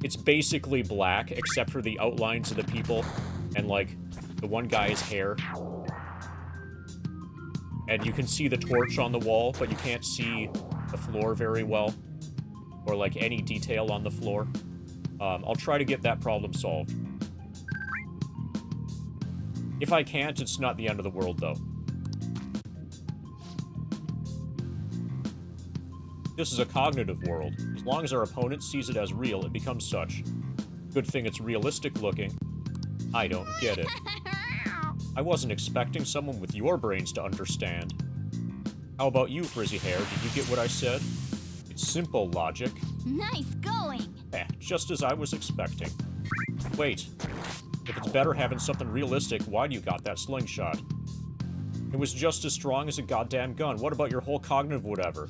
it's basically black, except for the outlines of the people and, like, the one guy's hair. And you can see the torch on the wall, but you can't see the floor very well. Or, like, any detail on the floor. I'll try to get that problem solved. If I can't, it's not the end of the world, though. This is a cognitive world. As long as our opponent sees it as real, it becomes such. Good thing it's realistic looking. I don't get it. I wasn't expecting someone with your brains to understand. How about you, Frizzy Hair? Did you get what I said? It's simple logic. Nice going! Just as I was expecting. Wait. If it's better having something realistic, why do you got that slingshot? It was just as strong as a goddamn gun. What about your whole cognitive whatever?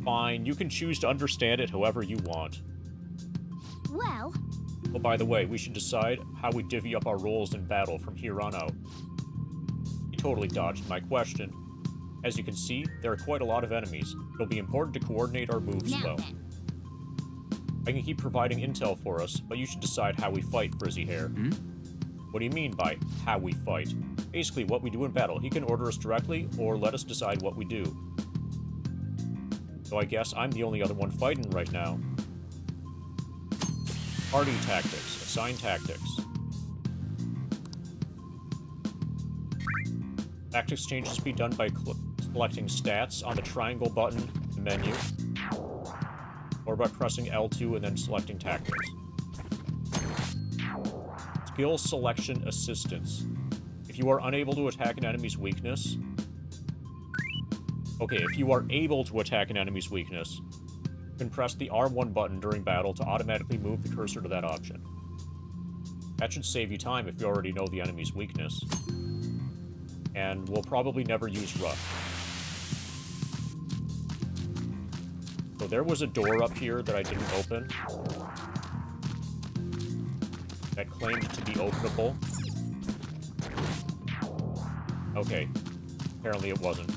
Fine, you can choose to understand it however you want. Well... Oh, by the way, we should decide how we divvy up our roles in battle from here on out. You totally dodged my question. As you can see, there are quite a lot of enemies. It'll be important to coordinate our moves well. I can keep providing intel for us, but you should decide how we fight, Frizzy Hair. What do you mean by how we fight? Basically, what we do in battle. He can order us directly, or let us decide what we do. So I guess I'm the only other one fighting right now. Party tactics. Assign tactics. Tactics changes be done by selecting stats on the triangle button in the menu. or by pressing L2 and then selecting Tactics. Skill Selection Assistance. If you are unable to attack an enemy's weakness... Okay, if you are able to attack an enemy's weakness, you can press the R1 button during battle to automatically move the cursor to that option. That should save you time if you already know the enemy's weakness. And we'll probably never use Rush. So there was a door up here that I didn't open. That claimed to be openable. Okay. Apparently it wasn't.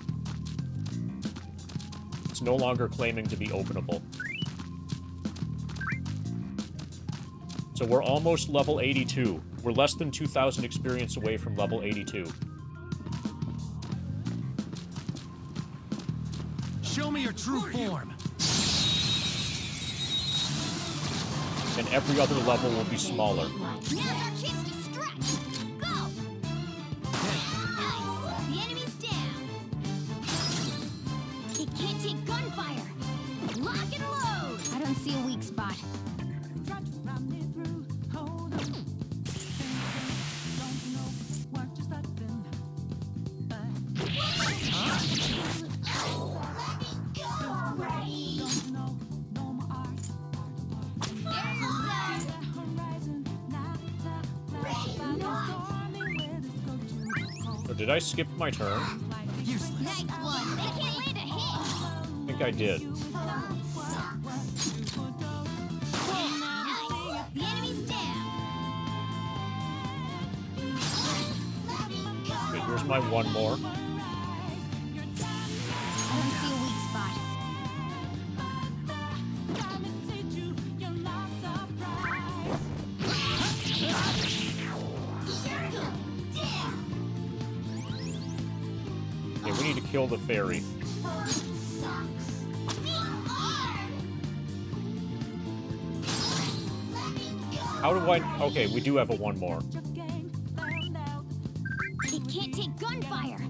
It's no longer claiming to be openable. So we're almost level 82. We're less than 2,000 experience away from level 82. Show me your true form. And every other level will be smaller. Now's our chance to stretch. Go! Nice. The enemy's down. It can't take gunfire. Lock and load. I don't see a weak spot. So did I skip my turn? Nice one. They can't land a hit. I think I did. Nice. The enemy's down. Okay, here's my one more. I don't see a weak spot. Okay, we need to kill the fairy. How do I... Okay, we do have a one more. It can't take gunfire.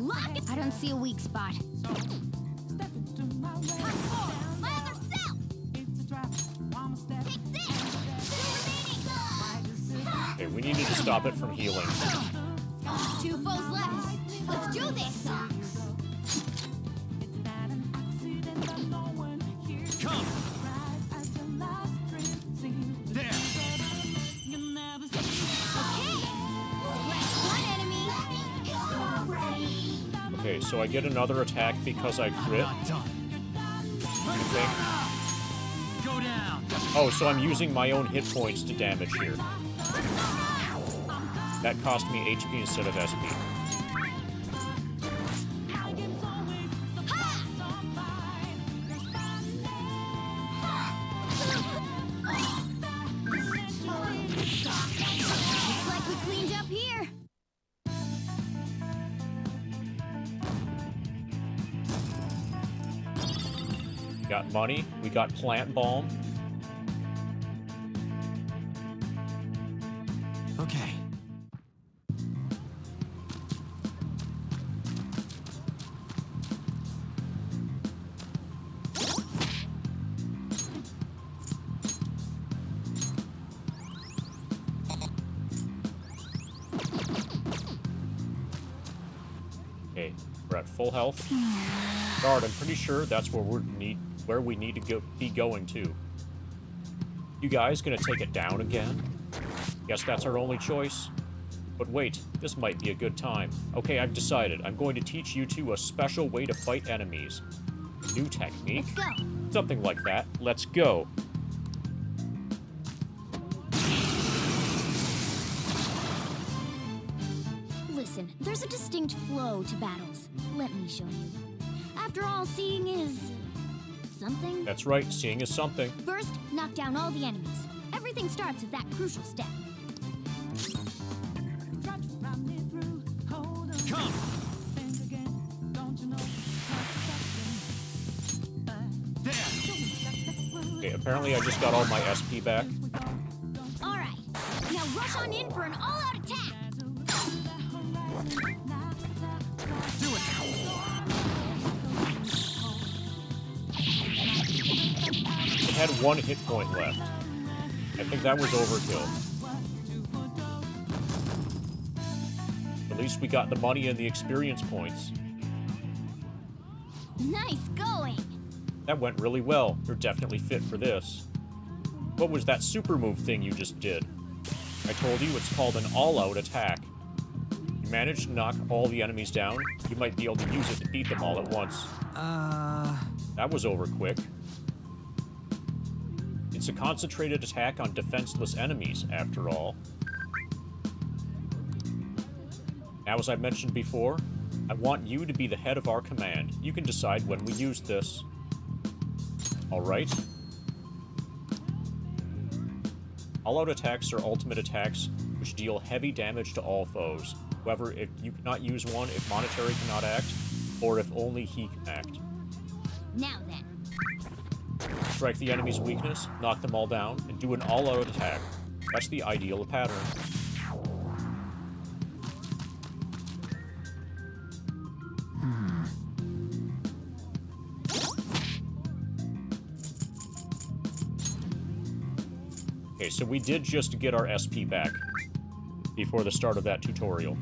Lock it. I don't see a weak spot. My other self. Take this. Okay, we needed to stop it from healing. 2 foes left. Let's do this. Come. There. Okay. Last one enemy. Okay, so I get another attack because I crit. Not done. I think. Go down. Oh, so I'm using my own hit points to damage here. That cost me HP instead of SP. Looks like we cleaned up here. Got money. We got plant balm. Okay. Okay, we're at full health. Guard, I'm pretty sure that's where we need to be going to. You guys gonna take it down again? Guess that's our only choice. But wait, this might be a good time. Okay, I've decided. I'm going to teach you two a special way to fight enemies. New technique? Let's go. Something like that. Let's go. Listen, there's a distinct flow to battles. Let me show you. After all, seeing is... something? That's right, seeing is something. First, knock down all the enemies. Everything starts at that crucial step. Come. There. Okay, apparently I just got all my SP back. All right, now rush on in for an all-out attack. Do it. had 1 hit point left. I think that was overkill. At least we got the money and the experience points. Nice going! That went really well. You're definitely fit for this. What was that super move thing you just did? I told you it's called an all-out attack. You managed to knock all the enemies down, you might be able to use it to beat them all at once. That was over quick. It's a concentrated attack on defenseless enemies, after all. Now, as I mentioned before, I want you to be the head of our command. You can decide when we use this. Alright? All-out attacks are ultimate attacks, which deal heavy damage to all foes. However, if you cannot use one if Monetary cannot act, or if only he can act. Now then. Strike the enemy's weakness, knock them all down, and do an all-out attack. That's the ideal pattern. Okay, so we did just get our SP back before the start of that tutorial.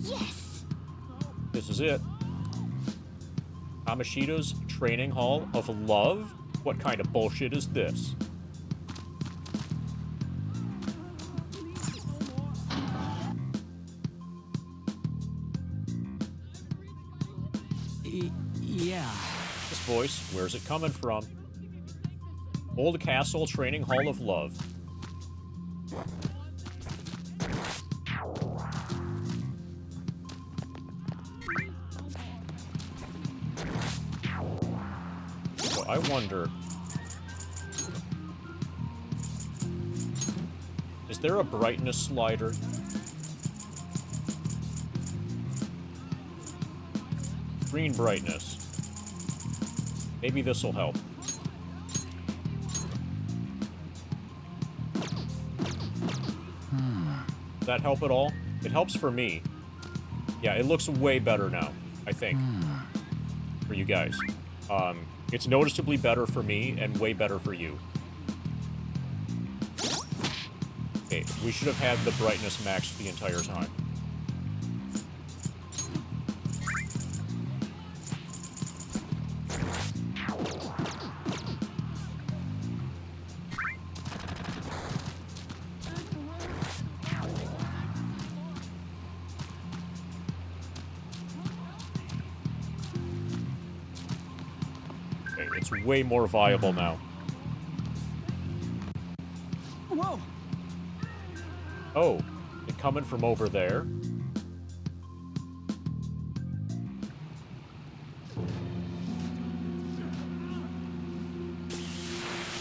Yes! This is it. Kamoshida's Training Hall of Love? What kind of bullshit is this? Yeah. This voice, where's it coming from? Old Castle Training Hall of Love. So I wonder... Is there a brightness slider? Green brightness. Maybe this will help. Does that help at all? It helps for me. Yeah, it looks way better now, I think. For you guys. It's noticeably better for me and way better for you. Okay, we should have had the brightness maxed the entire time. It's way more viable now. Whoa! Oh, it coming from over there?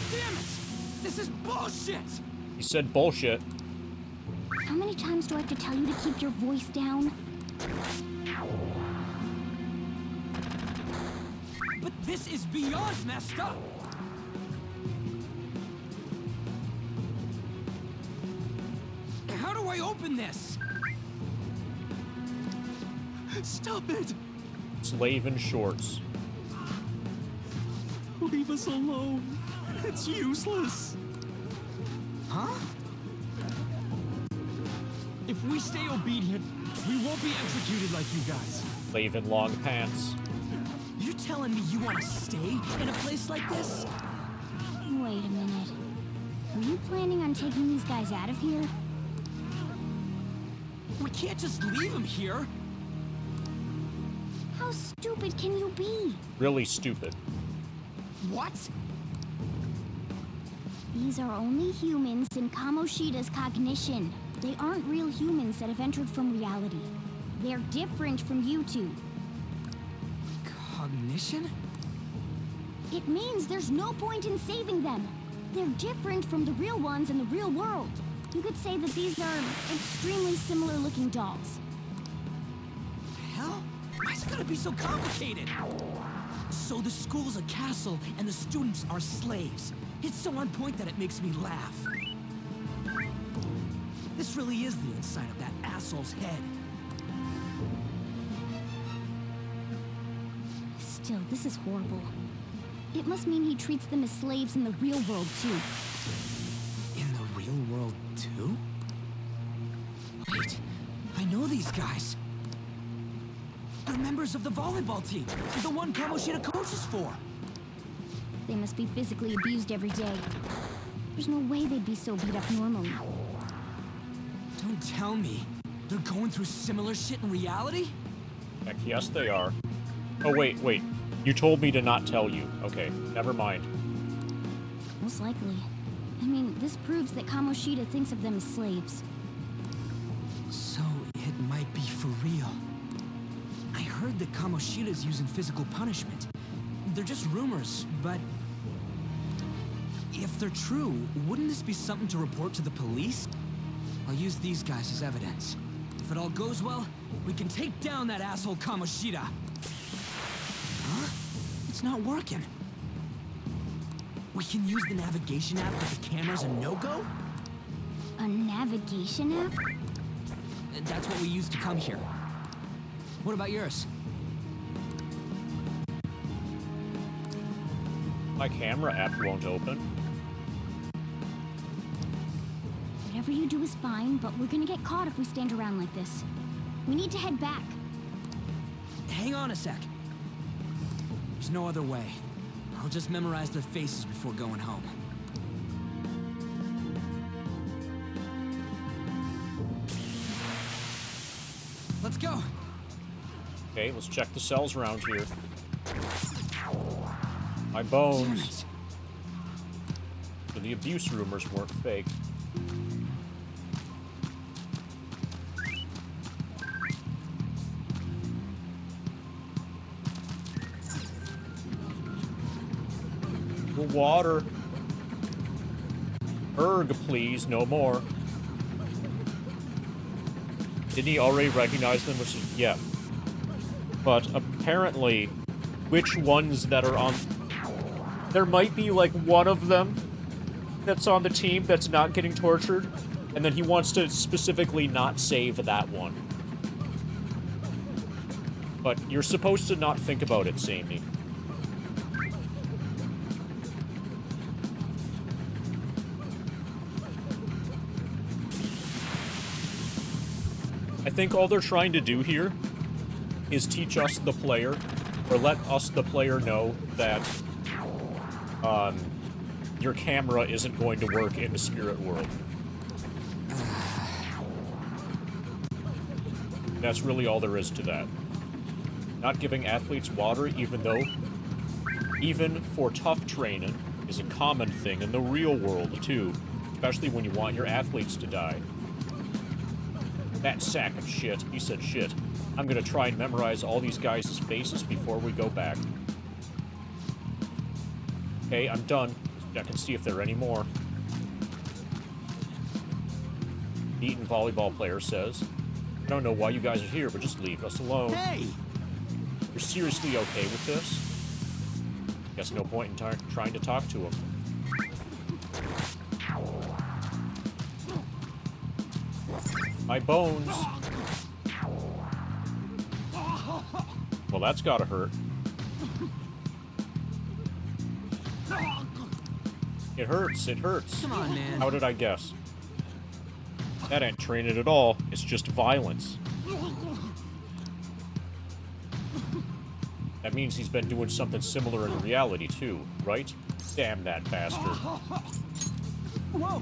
Damn it! This is bullshit! He said bullshit. How many times do I have to tell you to keep your voice down? But this is beyond messed up! How do I open this? Stop it! Slave in shorts. Leave us alone. It's useless. Huh? If we stay obedient, we won't be executed like you guys. Slave in long pants. You're telling me you want to stay in a place like this? Wait a minute. Were you planning on taking these guys out of here? We can't just leave them here. How stupid can you be? Really stupid. What? These are only humans in Kamoshida's cognition. They aren't real humans that have entered from reality. They're different from you two. Cognition? It means there's no point in saving them. They're different from the real ones in the real world. You could say that these are extremely similar looking dolls. Hell? Why's it gotta be so complicated? So the school's a castle and the students are slaves. It's so on point that it makes me laugh. This really is the inside of that asshole's head. Still, this is horrible. It must mean he treats them as slaves in the real world, too. In the real world, too? Wait, I know these guys. They're members of the volleyball team, the one Kamoshida coaches for. They must be physically abused every day. There's no way they'd be so beat up normally. Don't tell me. They're going through similar shit in reality? Heck, yes, they are. Oh, wait. You told me to not tell you. Okay, never mind. Most likely. I mean, this proves that Kamoshida thinks of them as slaves. So, it might be for real. I heard that Kamoshida's using physical punishment. They're just rumors, but... if they're true, wouldn't this be something to report to the police? I'll use these guys as evidence. If it all goes well, we can take down that asshole Kamoshida. Huh? It's not working. We can use the navigation app, but the camera's a no-go? A navigation app? That's what we used to come here. What about yours? My camera app won't open. Whatever you do is fine, but we're gonna get caught if we stand around like this. We need to head back. Hang on a sec. There's no other way. I'll just memorize their faces before going home. Let's go! Okay, let's check the cells around here. My bones. So the abuse rumors weren't fake. Water. Erg, please, no more. Didn't he already recognize them? Which is, yeah. But apparently, which ones that are on... There might be, like, one of them that's on the team that's not getting tortured, and then he wants to specifically not save that one. But you're supposed to not think about it, Sammy. I think all they're trying to do here is teach us, the player, or let us, the player, know that your camera isn't going to work in the spirit world. That's really all there is to that. Not giving athletes water, even for tough training, is a common thing in the real world, too. Especially when you want your athletes to die. That sack of shit. He said shit. I'm gonna try and memorize all these guys' faces before we go back. Okay, I'm done. I can see if there are any more. Beaten volleyball player says, I don't know why you guys are here, but just leave us alone. Hey! You're seriously okay with this? Guess no point in trying to talk to him. My bones. Well, that's gotta hurt. It hurts, it hurts. Come on, man. How did I guess? That ain't training at all. It's just violence. That means he's been doing something similar in reality, too, right? Damn that bastard. Whoa!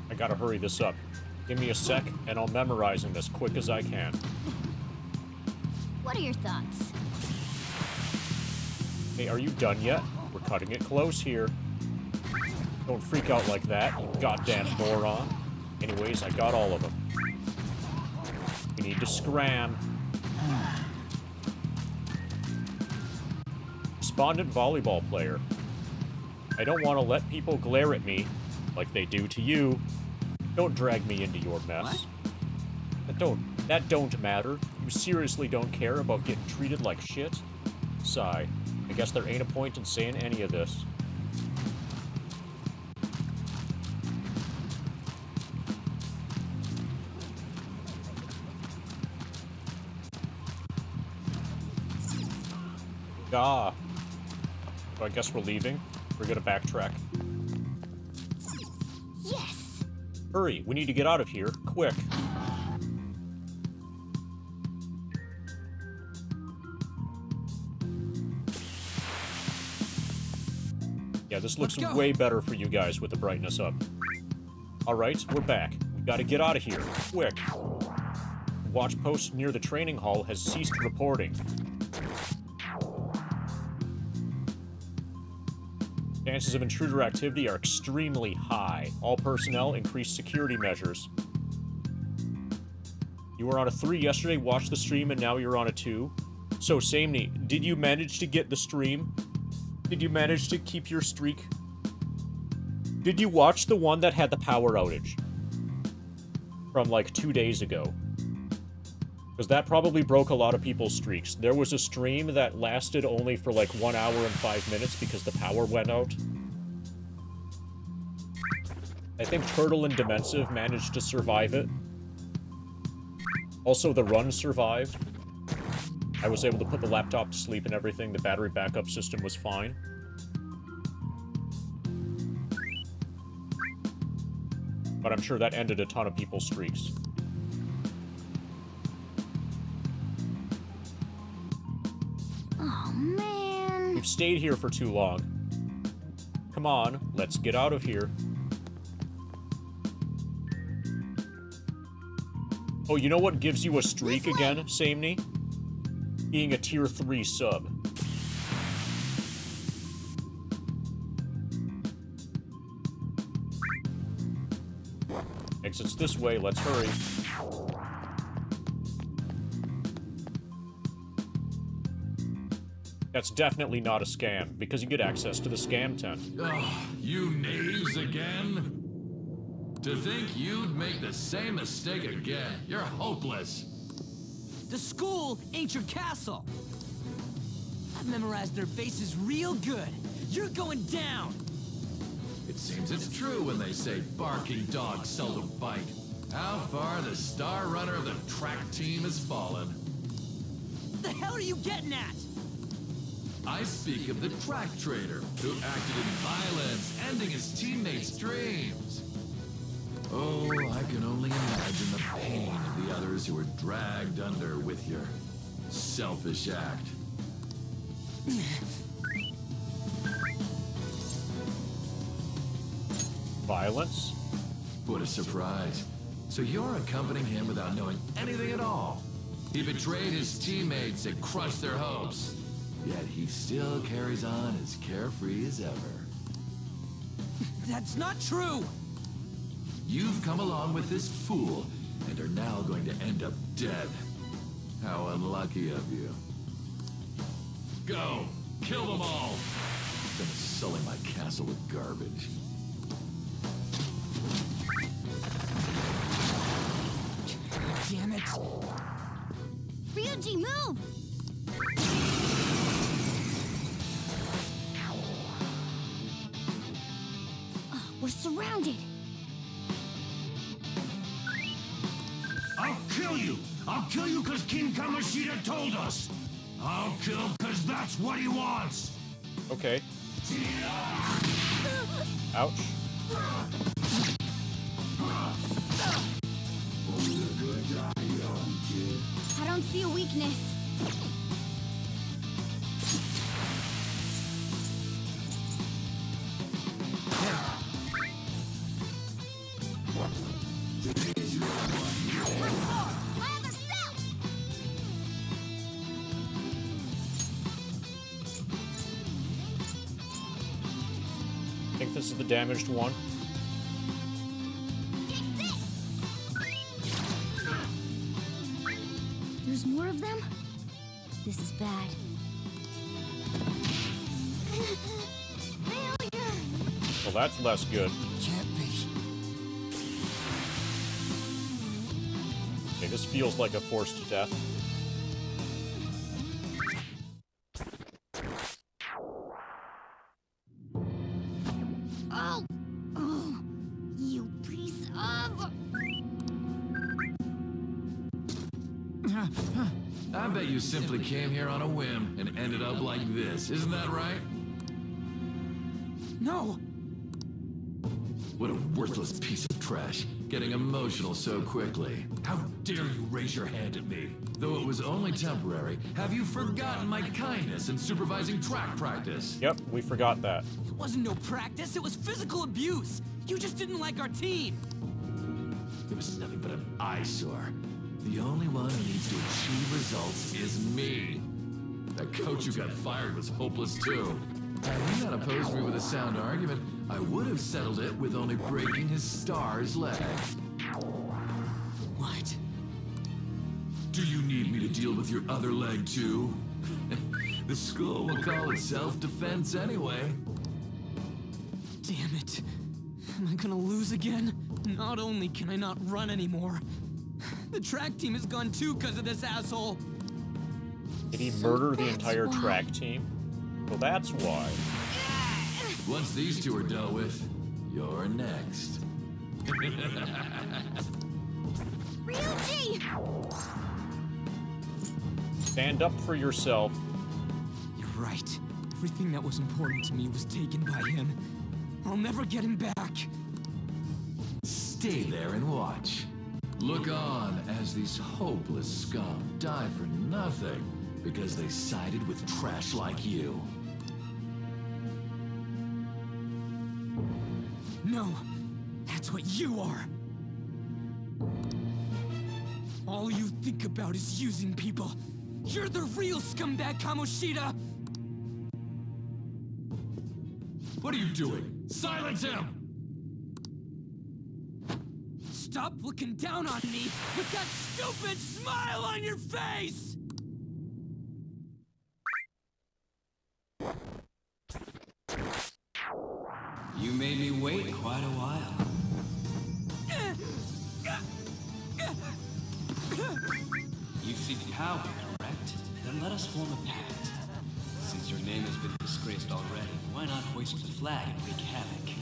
I gotta hurry this up. Give me a sec, and I'll memorize him as quick as I can. What are your thoughts? Hey, are you done yet? We're cutting it close here. Don't freak out like that, you goddamn moron. Anyways, I got all of them. We need to scram. Respondent volleyball player. I don't want to let people glare at me like they do to you. Don't drag me into your mess. That don't matter. You seriously don't care about getting treated like shit? Sigh. I guess there ain't a point in saying any of this. Ah. So I guess we're leaving. We're gonna backtrack. Yes! Hurry, we need to get out of here. Quick. Yeah, this looks way better for you guys with the brightness up. Alright, we're back. We gotta get out of here. Quick. Watch post near the training hall has ceased reporting. Chances of intruder activity are extremely high. All personnel increase security measures. You were on a 3 yesterday, watched the stream, and now you're on a 2. So, Samey, did you manage to get the stream? Did you manage to keep your streak? Did you watch the one that had the power outage? From like 2 days ago. Because that probably broke a lot of people's streaks. There was a stream that lasted only for like 1 hour and 5 minutes because the power went out. I think Turtle and Dimensive managed to survive it. Also, the run survived. I was able to put the laptop to sleep and everything. The battery backup system was fine. But I'm sure that ended a ton of people's streaks. Oh, man. We've stayed here for too long. Come on, let's get out of here. Oh, you know what gives you a streak again, Samey? Being a tier 3 sub. Exits this way, let's hurry. That's definitely not a scam, because you get access to the scam tent. Oh, you knaves again? To think you'd make the same mistake again. You're hopeless. The school ain't your castle. I've memorized their faces real good. You're going down. It seems it's true when they say barking dogs seldom bite. How far the star runner of the track team has fallen. What the hell are you getting at? I speak of the track trader who acted in violence, ending his teammates' dreams. Oh, I can only imagine the pain of the others who were dragged under with your selfish act. Violence? What a surprise. So you're accompanying him without knowing anything at all. He betrayed his teammates and crushed their hopes. Yet he still carries on as carefree as ever. That's not true! You've come along with this fool, and are now going to end up dead. How unlucky of you. Go! Kill them all! Instead of sullying my castle with garbage. Damn it! Ryuji, move! We're surrounded. I'll kill you! I'll kill you because King Kamoshida told us! I'll kill because that's what he wants! Okay. Ouch. I don't see a weakness. I think this is the damaged one. There's more of them? This is bad. Well, that's less good. Can't be. Okay, this feels like a forced death. Oh! Oh! You piece of... I bet you simply came here on a whim and ended up like this, isn't that right? No! What a worthless piece of trash, getting emotional so quickly. How dare you raise your hand at me? Though it was only temporary, have you forgotten my kindness in supervising track practice? Yep, we forgot that. It wasn't no practice, it was physical abuse! You just didn't like our team! It was nothing but an eyesore. The only one who needs to achieve results is me. That coach who got fired was hopeless too. Had he not opposed me with a sound argument, I would have settled it with only breaking his star's leg. What? Do you need me to deal with your other leg too? The school will call it self-defense anyway. Damn it. Am I gonna lose again? Not only can I not run anymore, the track team is gone too because of this asshole. Did he murder the entire track team? Well, that's why. Once these two are dealt with, you're next. Ryuji! Stand up for yourself. You're right. Everything that was important to me was taken by him. I'll never get him back. Stay there and watch. Look on as these hopeless scum die for nothing because they sided with trash like you. No, that's what you are. All you think about is using people. You're the real scumbag, Kamoshida! What are you doing? Silence him! Stop looking down on me with that stupid smile on your face! You made me wait quite a while. You seek power, correct? Then let us form a pact. Since your name has been disgraced already, why not hoist the flag and wreak havoc?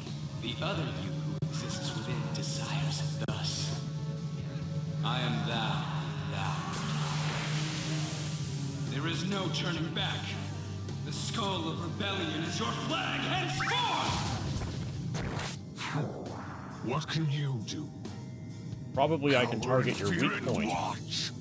The other you who exists within desires thus. I am thou. There is no turning back. The skull of rebellion is your flag henceforth! What can you do? Probably I can target your weak point. Watch.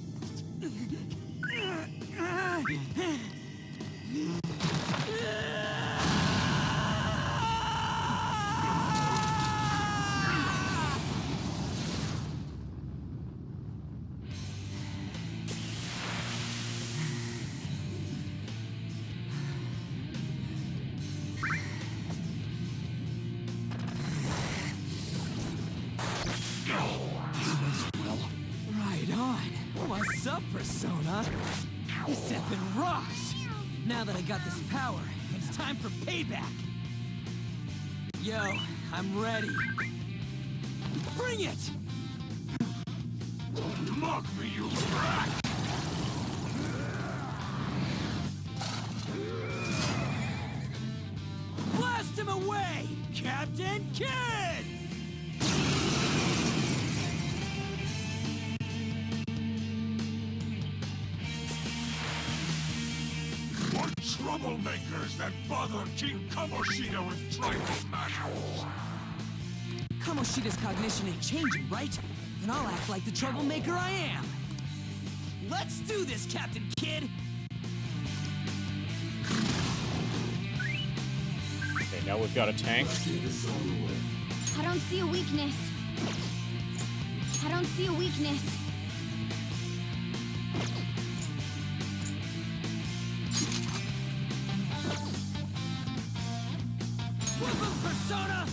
Right on. What's up, Persona? This effing rocks! Now that I got this power, it's time for payback! Yo, I'm ready. Bring it! Mock me, you brat! Blast him away, Captain Kidd! What troublemakers that bother King Kamoshida with tribal matters? Kamoshida's cognition ain't changing, right? Then I'll act like the troublemaker I am. Let's do this, Captain Kidd! Okay, now we've got a tank. I don't see a weakness. I don't see a weakness. Whip him, Persona!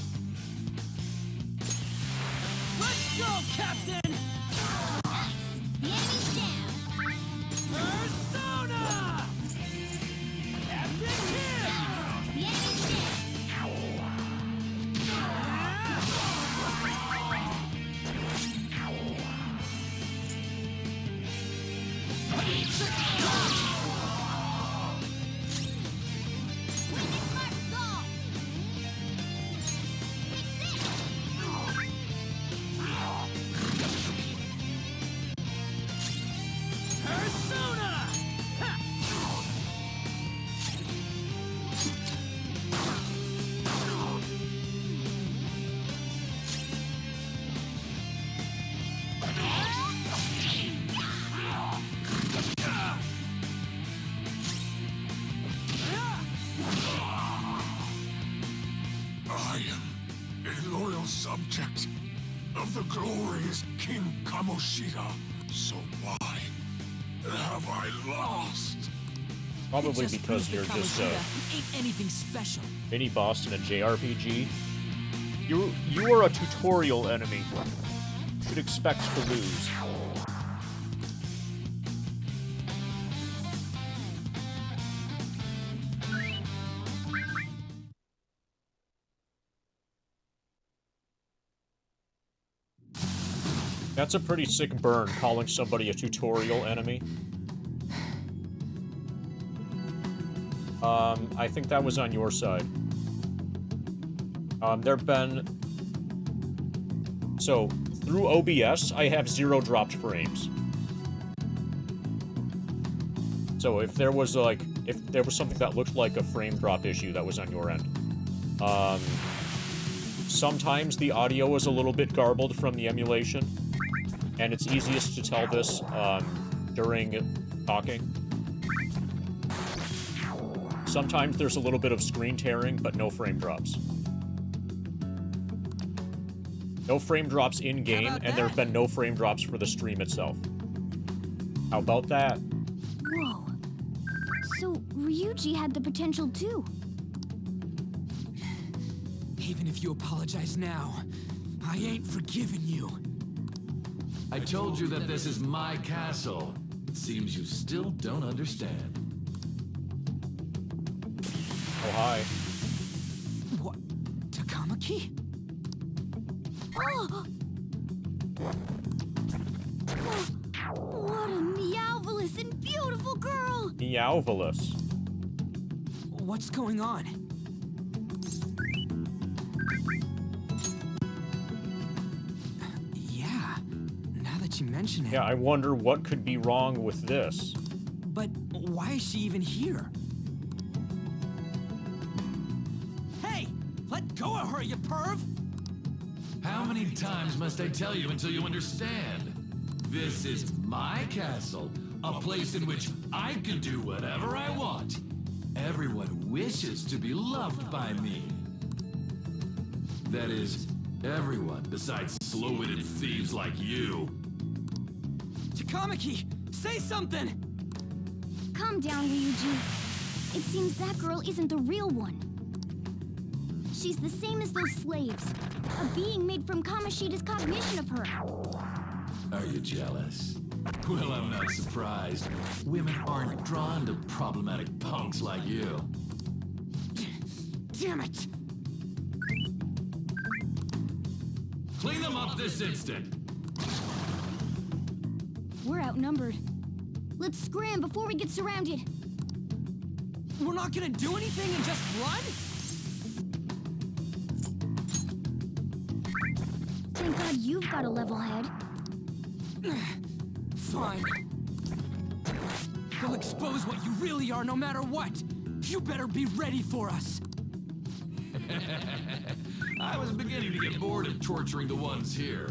Let's go, Captain! Nice. The enemy's down. Persona! Captain Kidd! The enemy's down. Weapon mark gone. Fix it. subject of the glorious King Kamoshida. So why have I lost? Probably because you're just ain't anything special. mini boss in a JRPG. You are a tutorial enemy. You should expect to lose. That's a pretty sick burn, calling somebody a tutorial enemy. I think that was on your side. There've been... So, through OBS, I have 0 dropped frames. So if there was, like, if there was something that looked like a frame drop issue, that was on your end. Sometimes the audio is a little bit garbled from the emulation, and it's easiest to tell this, during talking. Sometimes there's a little bit of screen tearing, but no frame drops. No frame drops in-game, and there have been no frame drops for the stream itself. How about that? Whoa. So, Ryuji had the potential too. Even if you apologize now, I ain't forgiving you. I told you that this is my castle. It seems you still don't understand. Oh, hi. What? Takamaki? Oh! What a meowvelous and beautiful girl! Meowvelous. What's going on? Yeah, now that you mention it. Yeah, I wonder what could be wrong with this. But why is she even here? Hey! Let go of her, you perv! How many times must I tell you until you understand? This is my castle, a place in which I can do whatever I want. Everyone wishes to be loved by me. That is, everyone besides slow-witted thieves like you. Takamaki, say something! Calm down, Ryuji. It seems that girl isn't the real one. She's the same as those slaves. A being made from Kamoshida's cognition of her. Are you jealous? Well, I'm not surprised. Women aren't drawn to problematic punks like you. Damn it! Clean them up this instant! We're outnumbered. Let's scram before we get surrounded. We're not gonna do anything and just run? Thank God you've got a level head. Fine. We'll expose what you really are no matter what. You better be ready for us. I was beginning to get bored of torturing the ones here.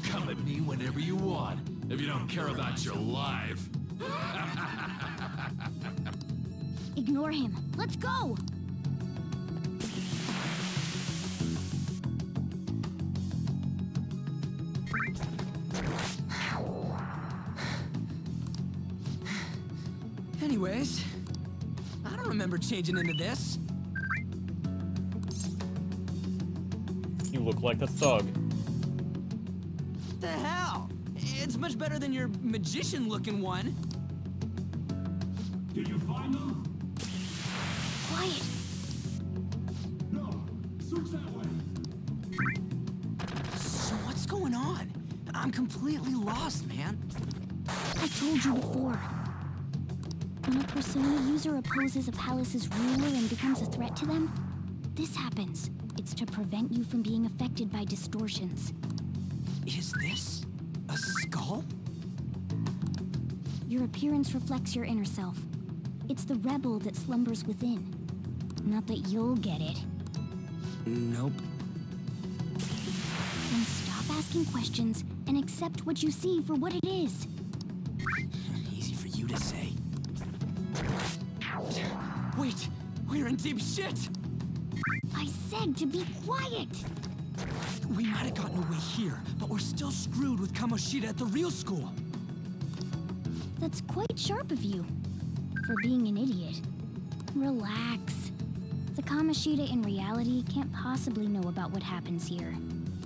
Come at me whenever you want, if you don't care about your life. Ignore him. Let's go! Anyways, I don't remember changing into this. You look like a thug. What the hell? It's much better than your magician-looking one. Did you find them? Quiet. No. Search that way. So what's going on? I'm completely lost, man. I told you before. When a Persona user opposes a palace's ruler and becomes a threat to them, this happens. It's to prevent you from being affected by distortions. Is this a skull? Your appearance reflects your inner self. It's the rebel that slumbers within. Not that you'll get it. Nope. Then stop asking questions and accept what you see for what it is. Easy for you to say. Wait, we're in deep shit! I I said to be quiet! We might have gotten away here, but we're still screwed with Kamoshida at the real school. That's quite sharp of you. For being an idiot. Relax. The Kamoshida in reality can't possibly know about what happens here.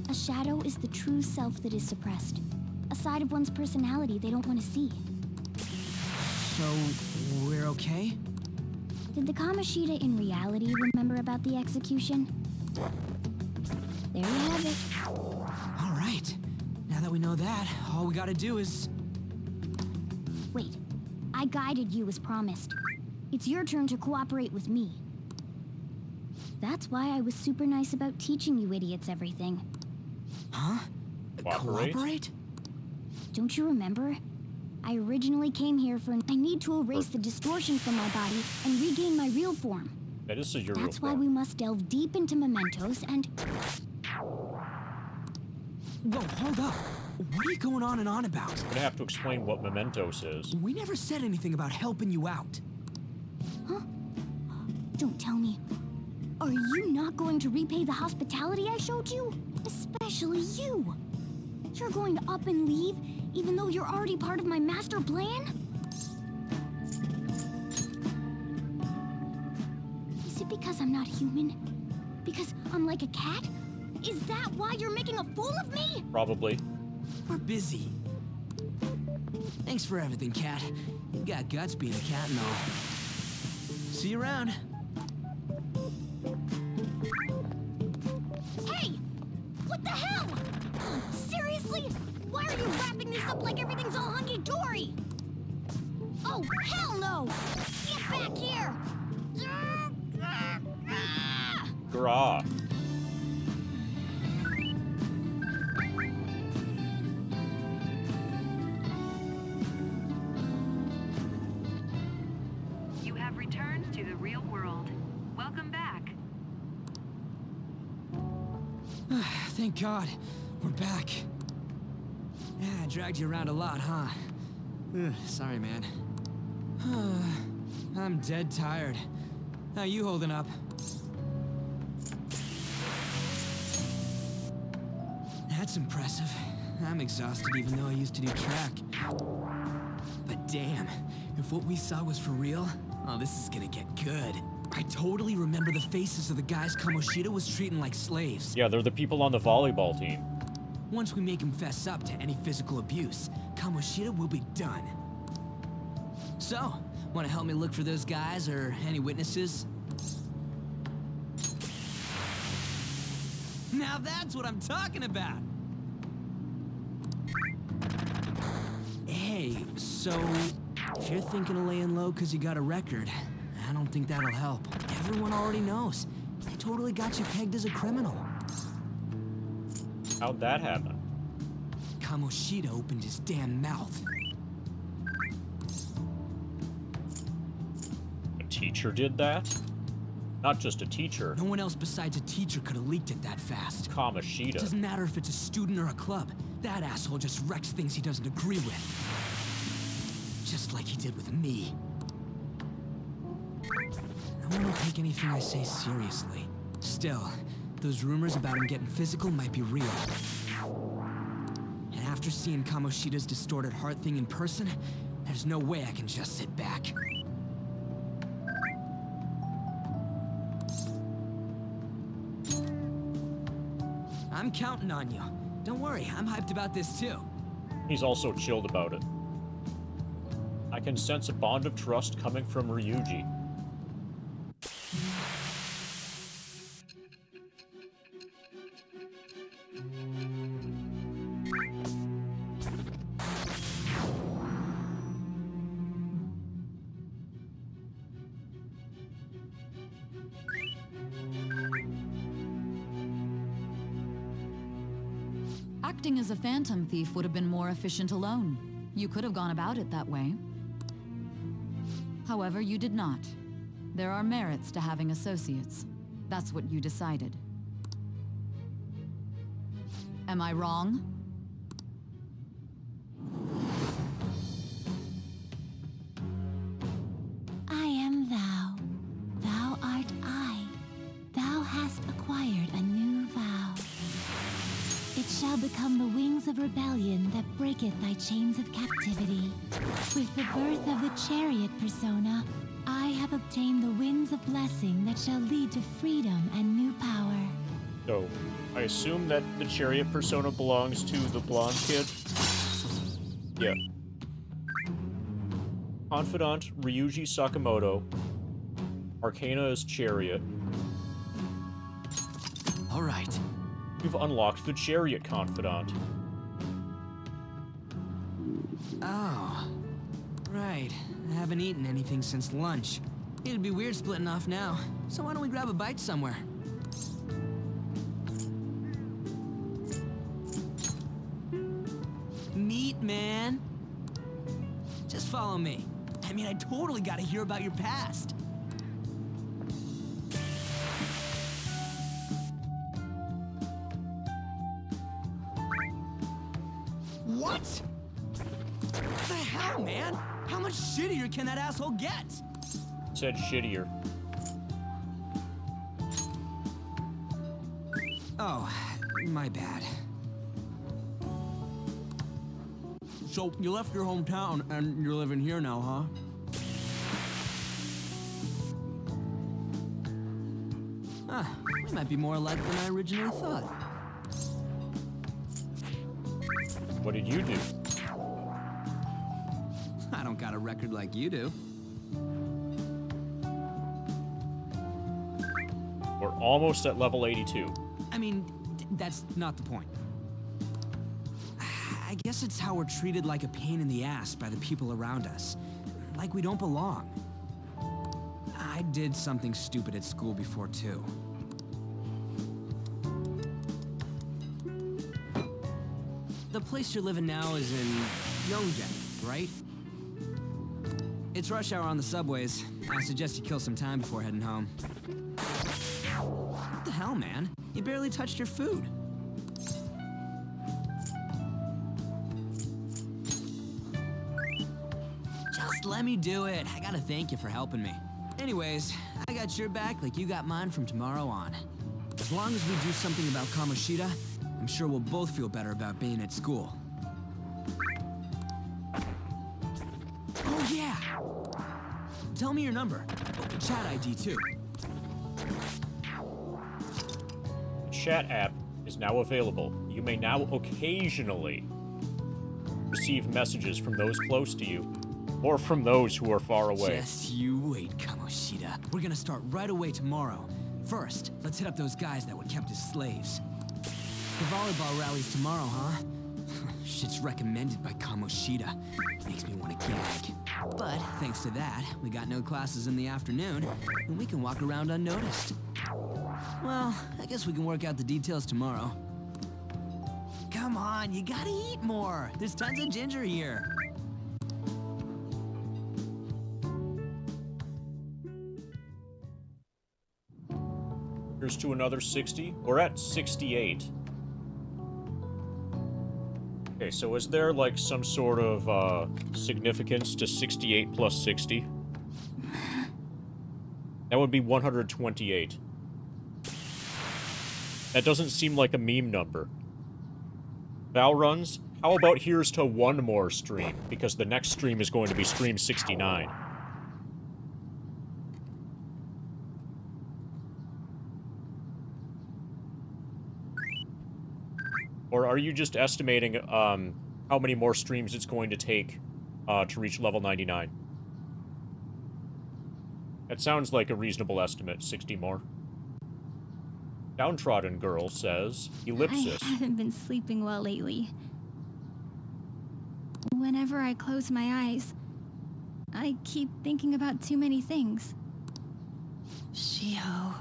A shadow is the true self that is suppressed. A side of one's personality they don't want to see. So, we're okay? Did the Kamoshida in reality remember about the execution? There you have it. All right. Now that we know that, all we gotta do is... Wait. I guided you as promised. It's your turn to cooperate with me. That's why I was super nice about teaching you idiots everything. Huh? Cooperate? Don't you remember? I originally came here for... I need to erase the distortion from my body and regain my real form. That is your real That's why form. we must delve deep into mementos and... Whoa, hold up. What are you going on and on about? I'm gonna have to explain what mementos is. We never said anything about helping you out. Huh? Don't tell me. Are you not going to repay the hospitality I showed you? Especially you. You're going to up and leave, even though you're already part of my master plan? Is it because I'm not human? Because I'm like a cat? Is that why you're making a fool of me? Probably. We're busy. Thanks for everything, Cat. You got guts being a cat and all. See you around. Hey! What the hell? Seriously? Why are you wrapping this up like everything's all hunky-dory? Oh, hell no! Get back here! Grah. You have returned to the real world. Welcome back. Thank God. We're back. Yeah, I dragged you around a lot, huh? Sorry, man. I'm dead tired. How you holding up? That's impressive. I'm exhausted even though I used to do track. But damn, if what we saw was for real, oh, this is gonna get good. I totally remember the faces of the guys Kamoshida was treating like slaves. Yeah, they're the people on the volleyball team. Once we make him fess up to any physical abuse, Kamoshida will be done. So, want to help me look for those guys or any witnesses? Now that's what I'm talking about! Hey, so if you're thinking of laying low because you got a record, I don't think that'll help. Everyone already knows. They totally got you pegged as a criminal. How'd that happen? Kamoshida opened his damn mouth. A teacher did that? Not just a teacher. No one else besides a teacher could have leaked it that fast. Kamoshida. Doesn't matter if it's a student or a club. That asshole just wrecks things he doesn't agree with. Just like he did with me. No one will take anything I say seriously. Still, those rumors about him getting physical might be real. And after seeing Kamoshida's distorted heart thing in person, there's no way I can just sit back. I'm counting on you. Don't worry, I'm hyped about this too. He's also chilled about it. I can sense a bond of trust coming from Ryuji. Acting as a phantom thief would have been more efficient alone. You could have gone about it that way. However, you did not. There are merits to having associates. That's what you decided. Am I wrong? I am thou. Thou art I. Thou hast a It shall become the wings of rebellion that breaketh thy chains of captivity. With the birth of the chariot persona, I have obtained the winds of blessing that shall lead to freedom and new power. So, I assume that the chariot persona belongs to the blonde kid? Yeah. Confidant, Ryuji Sakamoto. Arcana is chariot. Alright. You've unlocked the chariot confidant. Oh. Right. I haven't eaten anything since lunch. It'd be weird splitting off now, so why don't we grab a bite somewhere? Meat, man. Just follow me. I mean, I totally gotta hear about your past. What? What the hell, man? How much shittier can that asshole get? Said shittier. Oh, my bad. So, you left your hometown and you're living here now, huh? Huh, we might be more alike than I originally thought. What did you do? I don't got a record like you do. We're almost at level 82. I mean, that's not the point. I guess it's how we're treated like a pain in the ass by the people around us. Like we don't belong. I did something stupid at school before, too. The place you're living now is in Yongjae, right? It's rush hour on the subways. I suggest you kill some time before heading home. What the hell, man? You barely touched your food. Just let me do it. I gotta thank you for helping me. Anyways, I got your back like you got mine from tomorrow on. As long as we do something about Kamoshida, I'm sure we'll both feel better about being at school. Oh yeah! Tell me your number. Chat ID too. The chat app is now available. You may now occasionally receive messages from those close to you, or from those who are far away. Just you wait, Kamoshida. We're gonna start right away tomorrow. First, let's hit up those guys that were kept as slaves. The volleyball rally's tomorrow, huh? Shit's recommended by Kamoshida. Makes me want to gag. But thanks to that, we got no classes in the afternoon, and we can walk around unnoticed. Well, I guess we can work out the details tomorrow. Come on, you gotta eat more. There's tons of ginger here. Here's to another 60. We're at 68. Okay, so is there, like, some sort of, significance to 68 plus 60? That would be 128. That doesn't seem like a meme number. Val runs, how about here's to one more stream? Because the next stream is going to be stream 69. Or are you just estimating how many more streams it's going to take to reach level 99? That sounds like a reasonable estimate, 60 more. Downtrodden Girl says, ellipsis. I haven't been sleeping well lately. Whenever I close my eyes, I keep thinking about too many things. Shiho.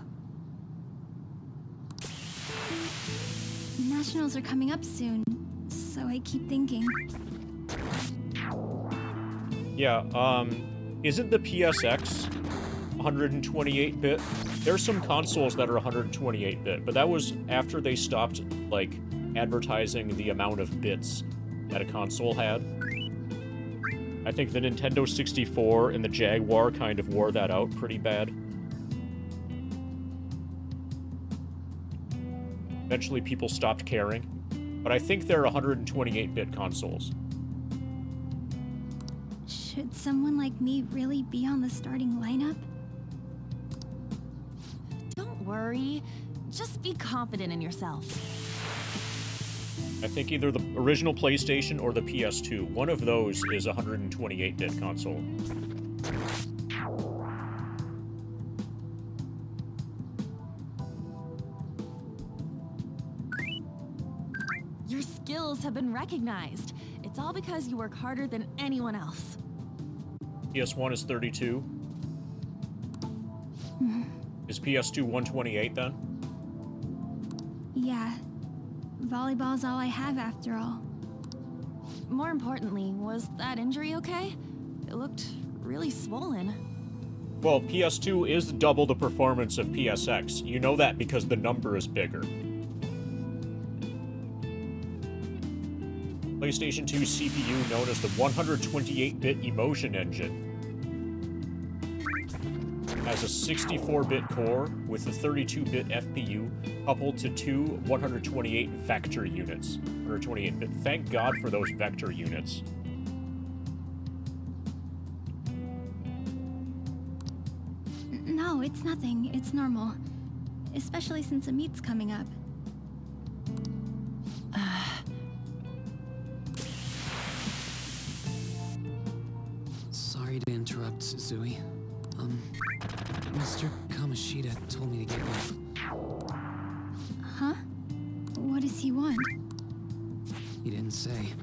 Nationals are coming up soon, so I keep thinking. Yeah, isn't the PSX 128-bit? There's some consoles that are 128-bit, but that was after they stopped, like, advertising the amount of bits that a console had. I think the Nintendo 64 and the Jaguar kind of wore that out pretty bad. Eventually people stopped caring. But I think they're 128-bit consoles. Should someone like me really be on the starting lineup? Don't worry. Just be confident in yourself. I think either the original PlayStation or the PS2. One of those is a 128-bit console. Your skills have been recognized. It's all because you work harder than anyone else. PS1 is 32. Is PS2 128 then? Yeah. Volleyball's all I have after all. More importantly, was that injury okay? It looked really swollen. Well, PS2 is double the performance of PSX. You know that because the number is bigger. PlayStation 2 CPU known as the 128-bit Emotion Engine has a 64-bit core with a 32-bit FPU coupled to two 128 vector units. 128-bit. Thank God for those vector units. No, it's nothing. It's normal. Especially since a meet's coming up. Sorry to interrupt, Suzui. Mr. Kamoshida told me to get you. Huh? What does he want? He didn't say.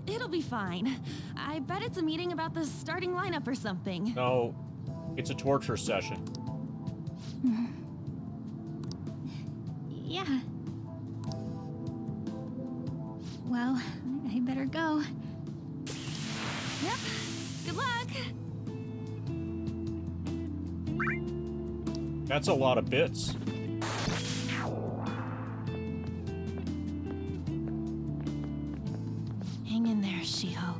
It'll be fine. I bet it's a meeting about the starting lineup or something. No, it's a torture session. Yeah. Well, I better go. Yep. Good luck. That's a lot of bits. Hang in there, Shiho.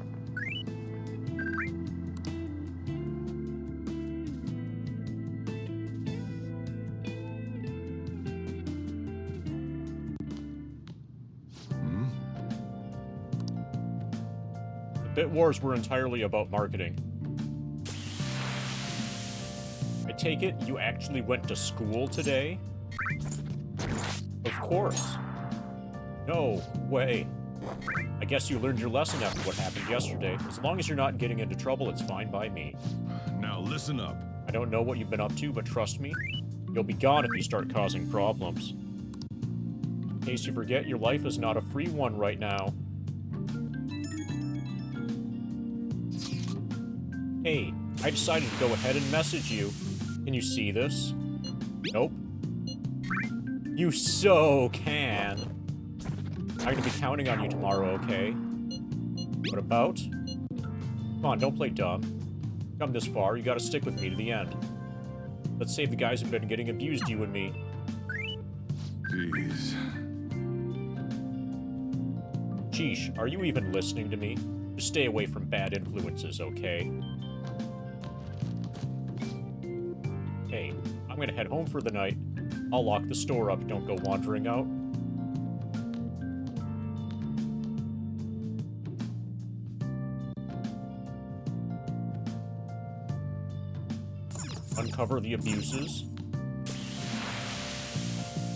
Bit Wars were entirely about marketing. I take it you actually went to school today? Of course. No way. I guess you learned your lesson after what happened yesterday. As long as you're not getting into trouble, it's fine by me. Now listen up. I don't know what you've been up to, but trust me, you'll be gone if you start causing problems. In case you forget, your life is not a free one right now. Hey, I decided to go ahead and message you. Can you see this? Nope. You so can. I'm gonna be counting on you tomorrow, okay? What about? Come on, don't play dumb. Come this far, you gotta stick with me to the end. Let's save the guys who've been getting abused, you and me. Jeez. Sheesh, are you even listening to me? Just stay away from bad influences, okay? Hey, I'm gonna head home for the night. I'll lock the store up, don't go wandering out. Uncover the abuses.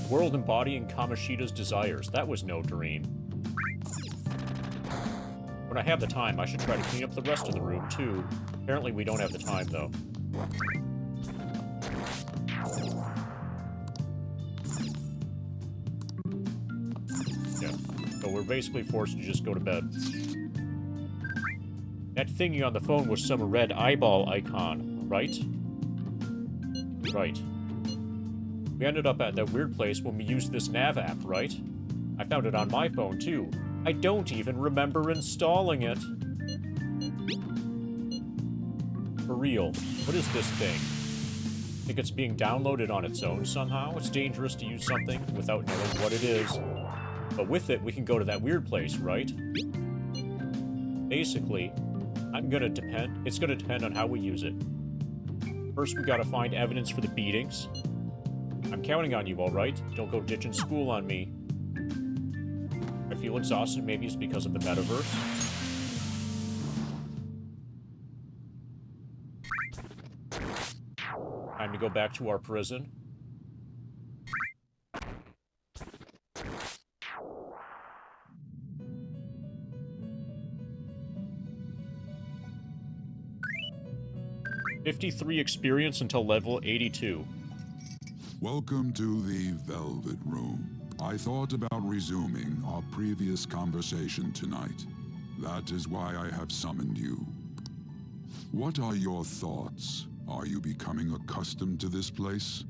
World embodying Kamoshida's desires. That was no dream. When I have the time, I should try to clean up the rest of the room, too. Apparently we don't have the time, though. Yeah, so we're basically forced to just go to bed. That thingy on the phone was some red eyeball icon, right? Right. We ended up at that weird place when we used this nav app, right? I found it on my phone, too. I don't even remember installing it. For real, what is this thing? Think it's being downloaded on its own somehow? It's dangerous to use something without knowing what it is. But with it, we can go to that weird place, right? Basically, It's gonna depend on how we use it. First, we gotta find evidence for the beatings. I'm counting on you, alright? Don't go ditching school on me. I feel exhausted, maybe it's because of the metaverse. Time to go back to our prison. $53 experience until level 82. Welcome to the Velvet Room. I thought about resuming our previous conversation tonight. That is why I have summoned you. What are your thoughts? Are you becoming accustomed to this place?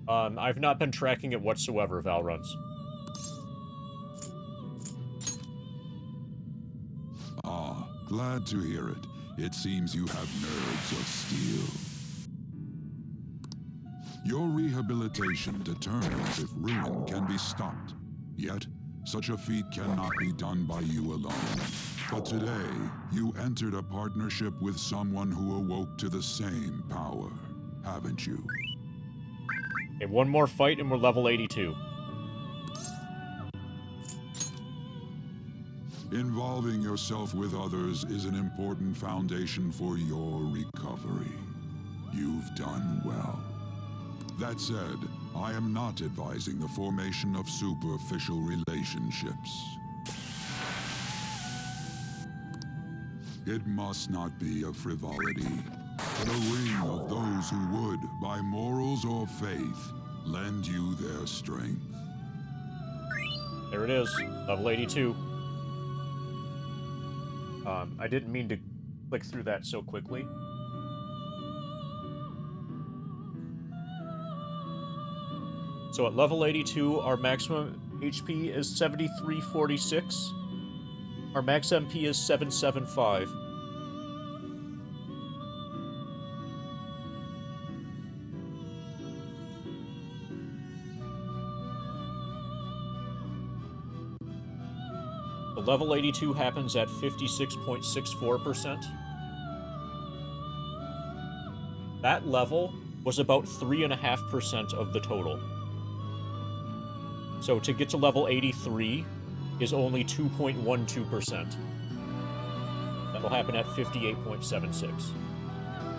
I've not been tracking it whatsoever, Valruns. Ah, glad to hear it. It seems you have nerves of steel. Your rehabilitation determines if ruin can be stopped. Yet, such a feat cannot be done by you alone. But today, you entered a partnership with someone who awoke to the same power, haven't you? Okay, one more fight and we're level 82. Involving yourself with others is an important foundation for your recovery. You've done well. That said, I am not advising the formation of superficial relationships. It must not be a frivolity, but a ring of those who would, by morals or faith, lend you their strength. There it is, level 82. I didn't mean to click through that so quickly. So at level 82, our maximum HP is 7346. Our max MP is 775. The level 82 happens at 56.64%. That level was about 3.5% of the total. So to get to level 83 is only 2.12%. That'll happen at 58.76.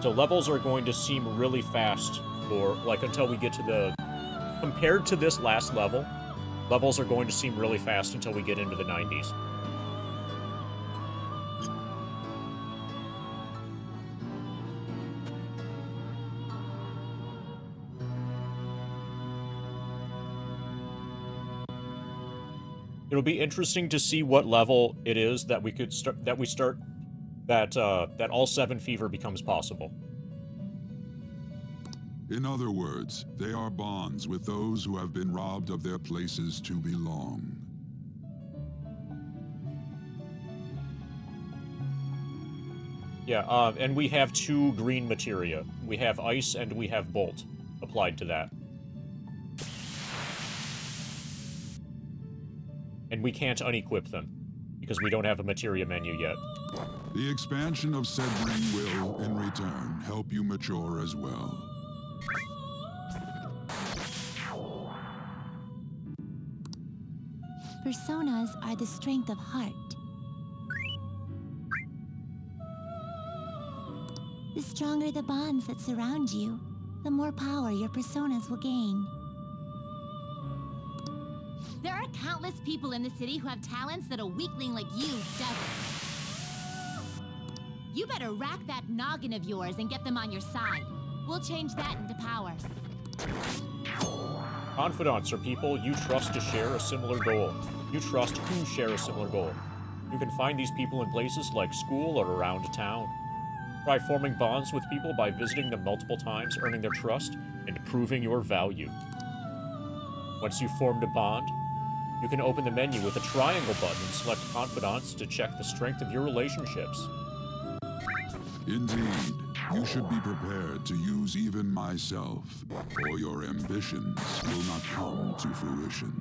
So levels are going to seem really fast for, like, until we get to the... Compared to this last level, levels are going to seem really fast until we get into the 90s. It'll be interesting to see what level it is that we could start, that all 7 fever becomes possible. In other words, they are bonds with those who have been robbed of their places to belong. Yeah, and we have 2 green materia. We have ice and we have bolt applied to that. And we can't unequip them, because we don't have a materia menu yet. The expansion of said ring will, in return, help you mature as well. Personas are the strength of heart. The stronger the bonds that surround you, the more power your personas will gain. There are countless people in the city who have talents that a weakling like you doesn't. You better rack that noggin of yours and get them on your side. We'll change that into power. Confidants are people you trust to share a similar goal. You trust who share a similar goal. You can find these people in places like school or around town. Try forming bonds with people by visiting them multiple times, earning their trust, and proving your value. Once you've formed a bond, you can open the menu with a triangle button and select Confidants to check the strength of your relationships. Indeed, you should be prepared to use even myself, or your ambitions will not come to fruition.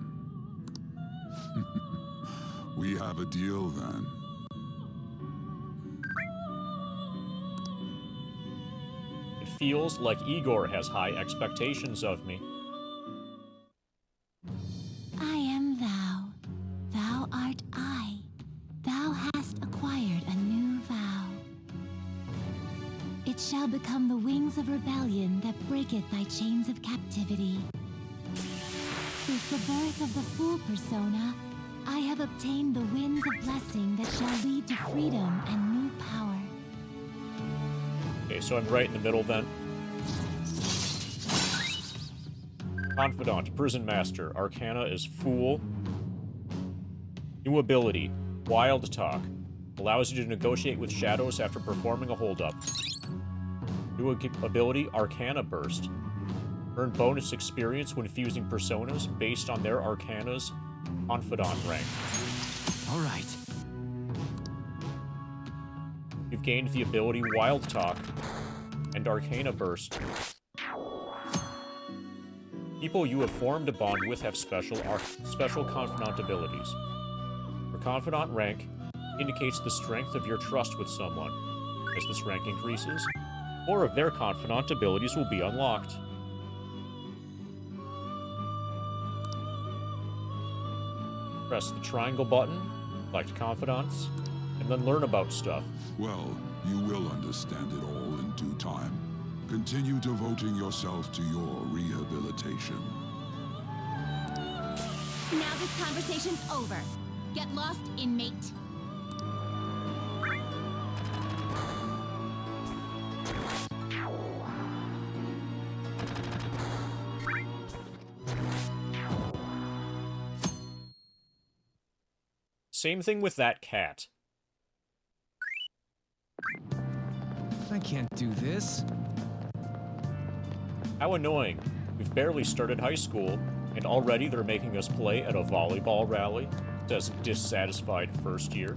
We have a deal then. feels like Igor has high expectations of me. I am thou. Thou art I. Thou hast acquired a new vow. It shall become the wings of rebellion that breaketh thy chains of captivity. With the birth of the full persona, I have obtained the winds of blessing that shall lead to freedom and new power. Okay, so I'm right in the middle then. Confidant, Prison Master. Arcana is Fool. New ability, Wild Talk. Allows you to negotiate with shadows after performing a holdup. New ability, Arcana Burst. Earn bonus experience when fusing personas based on their Arcana's Confidant rank. All right. You've gained the ability Wild Talk and Arcana Burst. People you have formed a bond with have special Confidant abilities. Your Confidant rank indicates the strength of your trust with someone. As this rank increases, more of their Confidant abilities will be unlocked. Press the triangle button, select Confidants, and then learn about stuff. Well, you will understand it all in due time. Continue devoting yourself to your rehabilitation. Now this conversation's over. Get lost, inmate. Same thing with that cat. I can't do this. How annoying. We've barely started high school, and already they're making us play at a volleyball rally, says dissatisfied first year.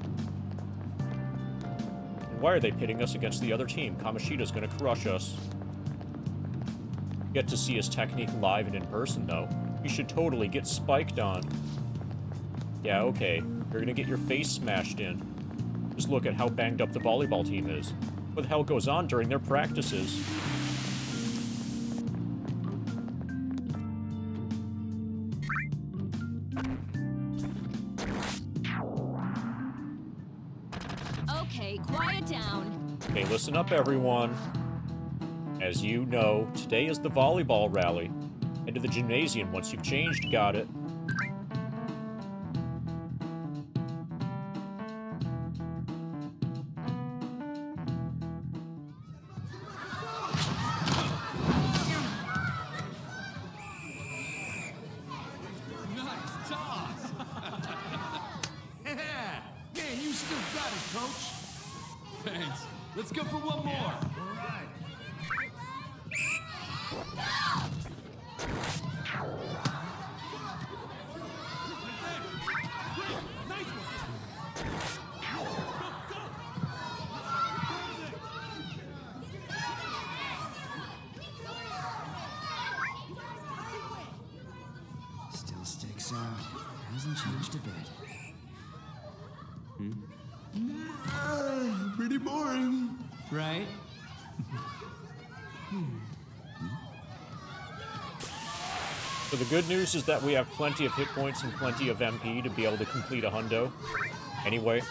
And why are they pitting us against the other team? Kamoshida's gonna crush us. Get to see his technique live and in person, though. You should totally get spiked on. Yeah, okay. You're gonna get your face smashed in. Just look at how banged up the volleyball team is. What the hell goes on during their practices? Okay, quiet down. Okay, listen up, everyone. As you know, today is the volleyball rally. Head to the gymnasium once you've changed, got it? Nice toss! Yeah! Man, you still got it, coach! Thanks. Let's go for one more! All right. Still sticks out. Hasn't changed a bit. Pretty boring. Right? So the good news is that we have plenty of hit points and plenty of MP to be able to complete a hundo. Anyway.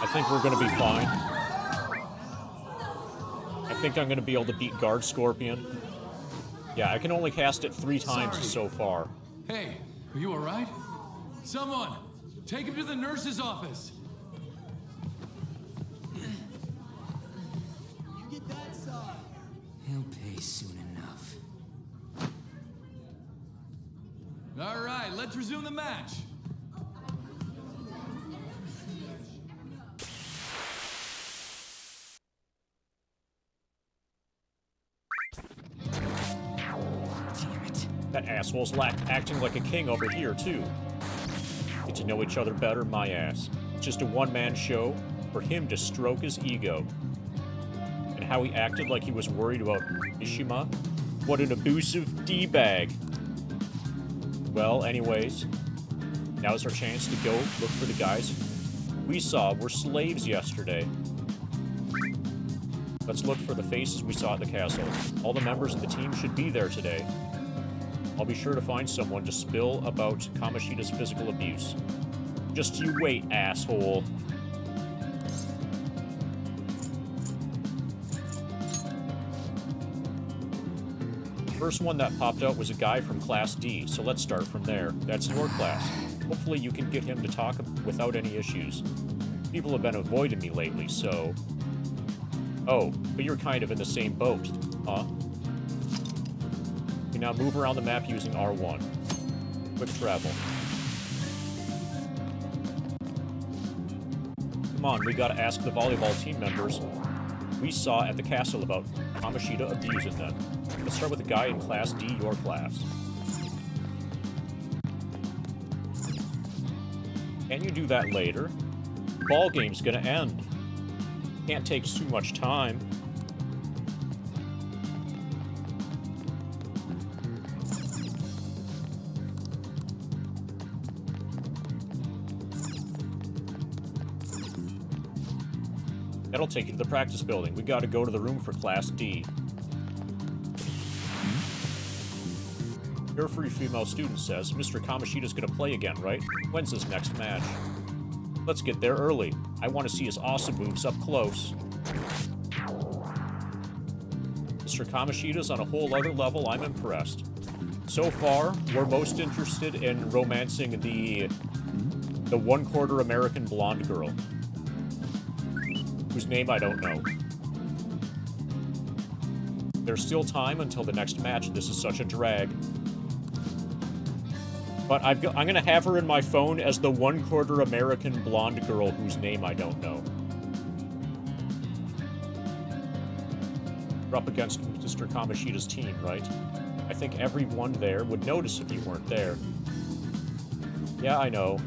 I think we're gonna be fine. I think I'm gonna be able to beat Guard Scorpion. Yeah, I can only cast it 3 times so far. Hey, are you alright? Someone, take him to the nurse's office! He'll pay soon enough. Alright, let's resume the match! That asshole's acting like a king over here, too. Get to know each other better, my ass. It's just a one-man show for him to stroke his ego. And how he acted like he was worried about Mishima? What an abusive D-bag. Well, anyways. Now's our chance to go look for the guys we saw were slaves yesterday. Let's look for the faces we saw at the castle. All the members of the team should be there today. I'll be sure to find someone to spill about Kamoshida's physical abuse. Just you wait, asshole. First one that popped out was a guy from Class D, so let's start from there. That's your class. Hopefully you can get him to talk without any issues. People have been avoiding me lately, so... Oh, but you're kind of in the same boat, huh? You now move around the map using R1. Quick travel. Come on, we gotta ask the volleyball team members we saw at the castle about Kamoshida abusing them. Let's start with a guy in Class D, your class. Can you do that later? Ball game's gonna end. Can't take too much time. That'll take you to the practice building. We gotta go to the room for Class D. Carefree female student says, Mr. Kamoshida's gonna play again, right? When's his next match? Let's get there early. I want to see his awesome moves up close. Mr. Kamoshida's on a whole other level. I'm impressed. So far, we're most interested in romancing the one-quarter American blonde girl, whose name I don't know. There's still time until the next match. This is such a drag. But I'm going to have her in my phone as the one-quarter American blonde girl whose name I don't know. We're up against Mr. Kamoshida's team, right? I think everyone there would notice if you weren't there. Yeah, I know.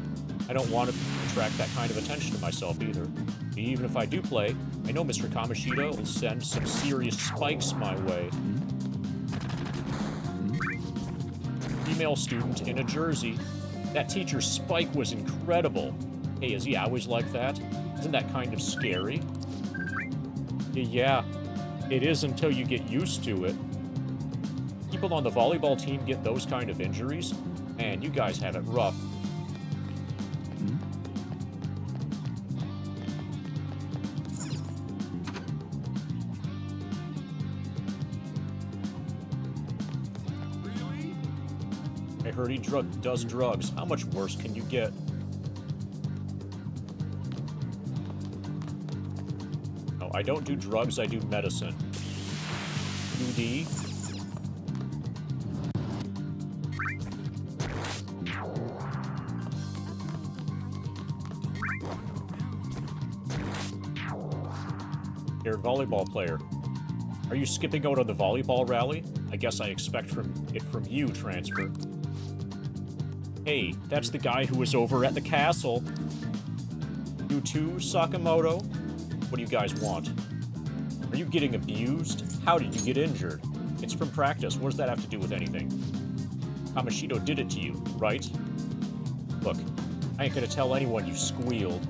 I don't want to attract that kind of attention to myself either. Even if I do play, I know Mr. Kamoshida will send some serious spikes my way. Female student in a jersey. That teacher's spike was incredible. Hey, is he always like that? Isn't that kind of scary? Yeah, it is until you get used to it. People on the volleyball team get those kind of injuries. Man, you guys have it rough. I heard he does drugs. How much worse can you get? No, I don't do drugs, I do medicine. 2D. You're a volleyball player. Are you skipping out on the volleyball rally? I guess I expect it from you, Transfer. Hey, that's the guy who was over at the castle. You too, Sakamoto? What do you guys want? Are you getting abused? How did you get injured? It's from practice. What does that have to do with anything? Kamoshida did it to you, right? Look, I ain't gonna tell anyone you squealed.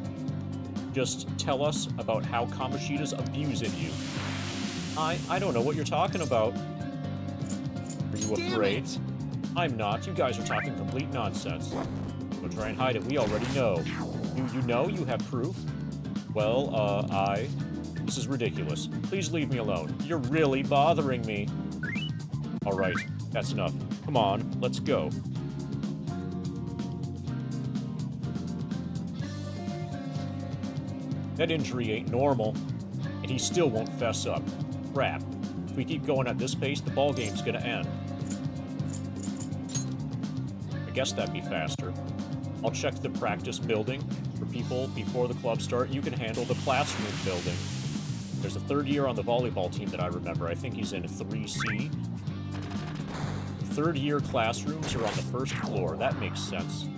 Just tell us about how Kamoshida's abusing you. I don't know what you're talking about. Are you afraid? I'm not. You guys are talking complete nonsense. Don't try and hide it. We already know. You know you have proof? Well, This is ridiculous. Please leave me alone. You're really bothering me. Alright, that's enough. Come on, let's go. That injury ain't normal, and he still won't fess up. Crap. If we keep going at this pace, the ball game's gonna end. I guess that'd be faster. I'll check the practice building for people before the club start. You can handle the classroom building. There's a third year on the volleyball team that I remember. I think he's in 3C. Third year classrooms are on the first floor. That makes sense.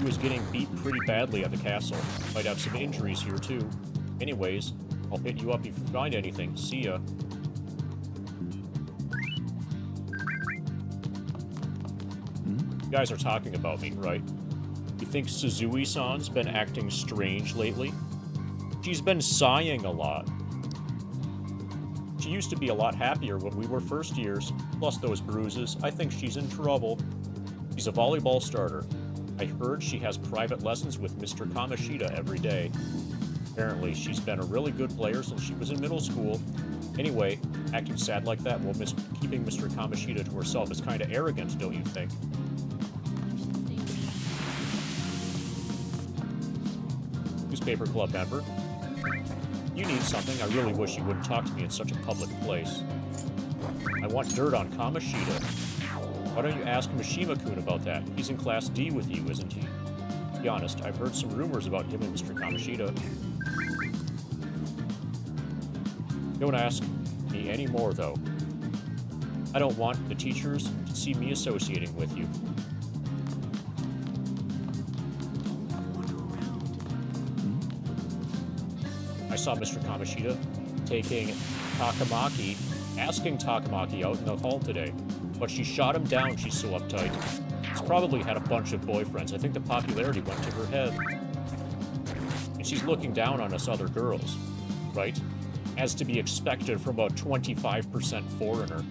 He was getting beat pretty badly at the castle. Might have some injuries here too. Anyways, I'll hit you up if you find anything. See ya. You guys are talking about me, right? You think Suzui-san's been acting strange lately? She's been sighing a lot. She used to be a lot happier when we were first years, plus those bruises. I think she's in trouble. She's a volleyball starter. I heard she has private lessons with Mr. Kamishita every day. Apparently, she's been a really good player since she was in middle school. Anyway, acting sad like that while keeping Mr. Kamishita to herself is kind of arrogant, don't you think? Newspaper club member. You need something. I really wish you wouldn't talk to me in such a public place. I want dirt on Kamishita. Why don't you ask Mishima-kun about that? He's in Class D with you, isn't he? To be honest, I've heard some rumors about him and Mr. Kamishita. Don't ask me anymore, though. I don't want the teachers to see me associating with you. I saw Mr. Kamishita asking Takamaki out in the hall today, but she shot him down. She's so uptight. She's probably had a bunch of boyfriends. I think the popularity went to her head. And she's looking down on us other girls, right? As to be expected from a 25% foreigner.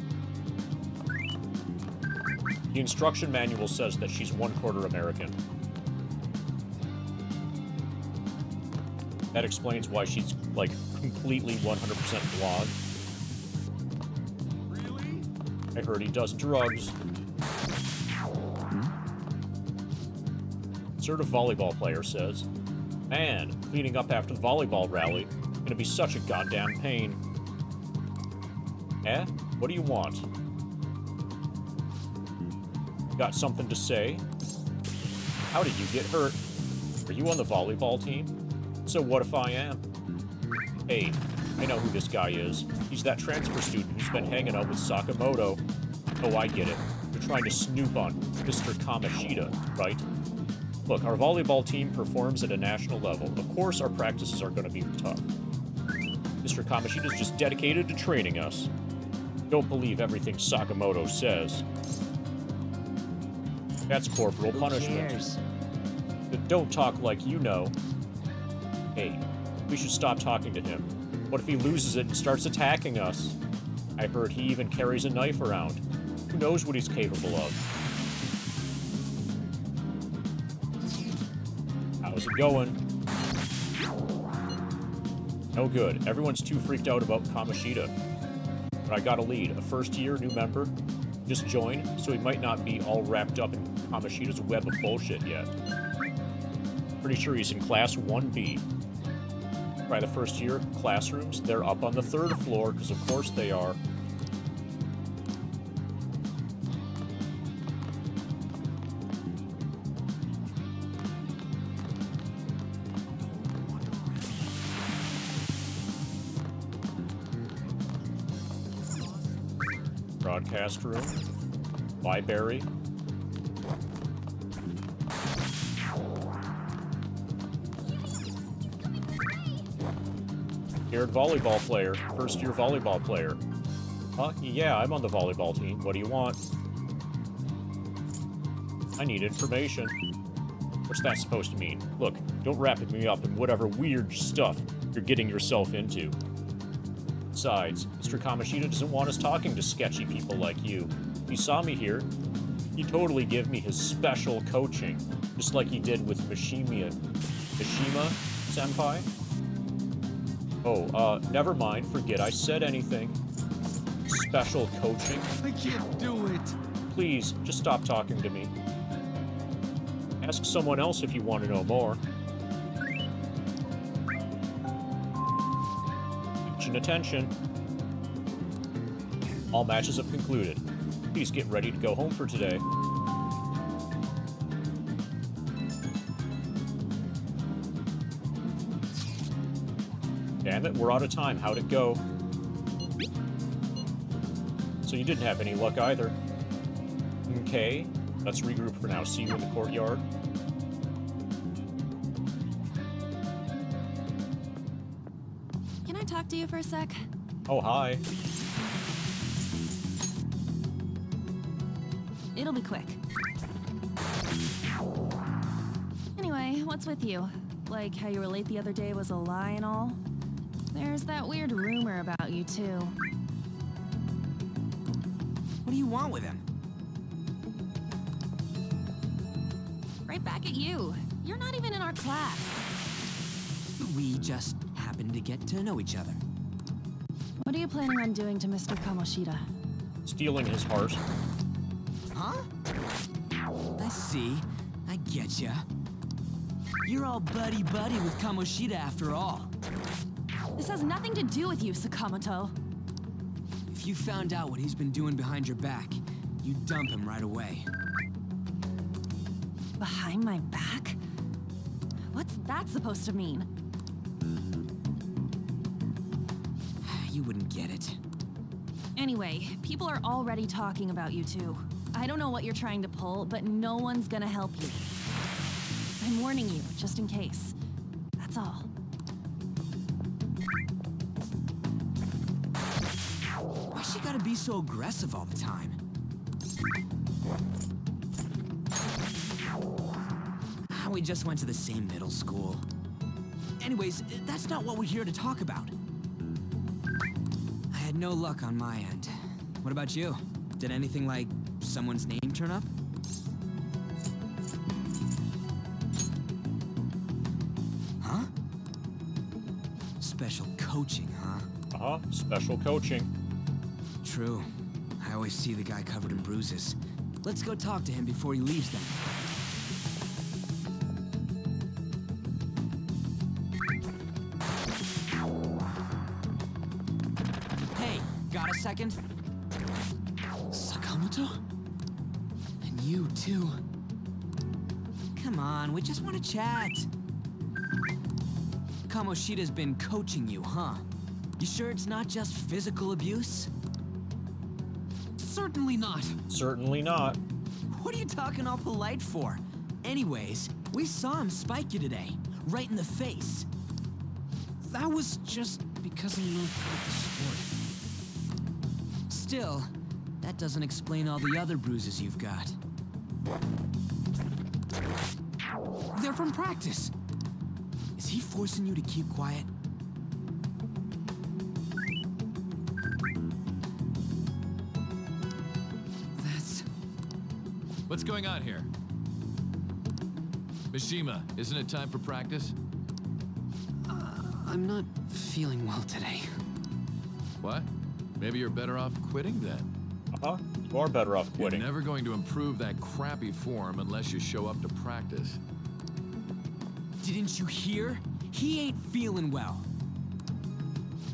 The instruction manual says that she's 1/4 American. That explains why she's, like, completely 100% blonde. Really? I heard he does drugs. Assertive volleyball player says, man, cleaning up after the volleyball rally, gonna be such a goddamn pain. Eh? What do you want? Got something to say? How did you get hurt? Are you on the volleyball team? So what if I am? Hey, I know who this guy is. He's that transfer student who's been hanging out with Sakamoto. Oh, I get it. You're trying to snoop on Mr. Kamishita, right? Look, our volleyball team performs at a national level. Of course our practices are going to be tough. Mr. Kamishita's just dedicated to training us. Don't believe everything Sakamoto says. That's corporal punishment. Cares? Don't talk like you know. Hey, we should stop talking to him. What if he loses it and starts attacking us? I heard he even carries a knife around. Who knows what he's capable of? How's it going? No good. Everyone's too freaked out about Kamishita. But I got a lead. A first-year new member just joined, so he might not be all wrapped up in Kamishita's web of bullshit yet. Pretty sure he's in Class 1B. By the first year classrooms, they're up on the 3rd floor, because of course they are. Broadcast room. Library. Scared volleyball player. First year volleyball player. Huh? Yeah, I'm on the volleyball team. What do you want? I need information. What's that supposed to mean? Look, don't wrap me up in whatever weird stuff you're getting yourself into. Besides, Mr. Kamishita doesn't want us talking to sketchy people like you. If he saw me here, he'd totally give me his special coaching, just like he did with Mishima-senpai? Oh, never mind. Forget I said anything. Special coaching? I can't do it. Please, just stop talking to me. Ask someone else if you want to know more. Attention. All matches have concluded. Please get ready to go home for today. Damn it, we're out of time. How'd it go? So you didn't have any luck either. Okay, let's regroup for now. See you in the courtyard. Can I talk to you for a sec? Oh, hi. It'll be quick. Anyway, what's with you? Like how you were late the other day was a lie and all? There's that weird rumor about you, too. What do you want with him? Right back at you. You're not even in our class. We just happened to get to know each other. What are you planning on doing to Mr. Kamoshida? Stealing his heart. Huh? I see. I getcha. You're all buddy-buddy with Kamoshida after all. This has nothing to do with you, Sakamoto. If you found out what he's been doing behind your back, you'd dump him right away. Behind my back? What's that supposed to mean? You wouldn't get it. Anyway, people are already talking about you two. I don't know what you're trying to pull, but no one's gonna help you. I'm warning you, just in case. That's all. Why she gotta be so aggressive all the time? We just went to the same middle school. Anyways, that's not what we're here to talk about. I had no luck on my end. What about you? Did anything like someone's name turn up? Huh? Special coaching, huh? Uh-huh, special coaching. True. I always see the guy covered in bruises. Let's go talk to him before he leaves then. Hey, got a second? Sakamoto? And you too. Come on, we just want to chat. Kamoshida's been coaching you, huh? You sure it's not just physical abuse? Certainly not. Certainly not. What are you talking all polite for? Anyways, we saw him spike you today, right in the face. That was just because I'm not good at the sport. Still, that doesn't explain all the other bruises you've got. They're from practice. Is he forcing you to keep quiet? What's going on here? Mishima, isn't it time for practice? I'm not feeling well today. What? Maybe you're better off quitting then. Uh-huh. You are better off quitting. You're never going to improve that crappy form unless you show up to practice. Didn't you hear? He ain't feeling well.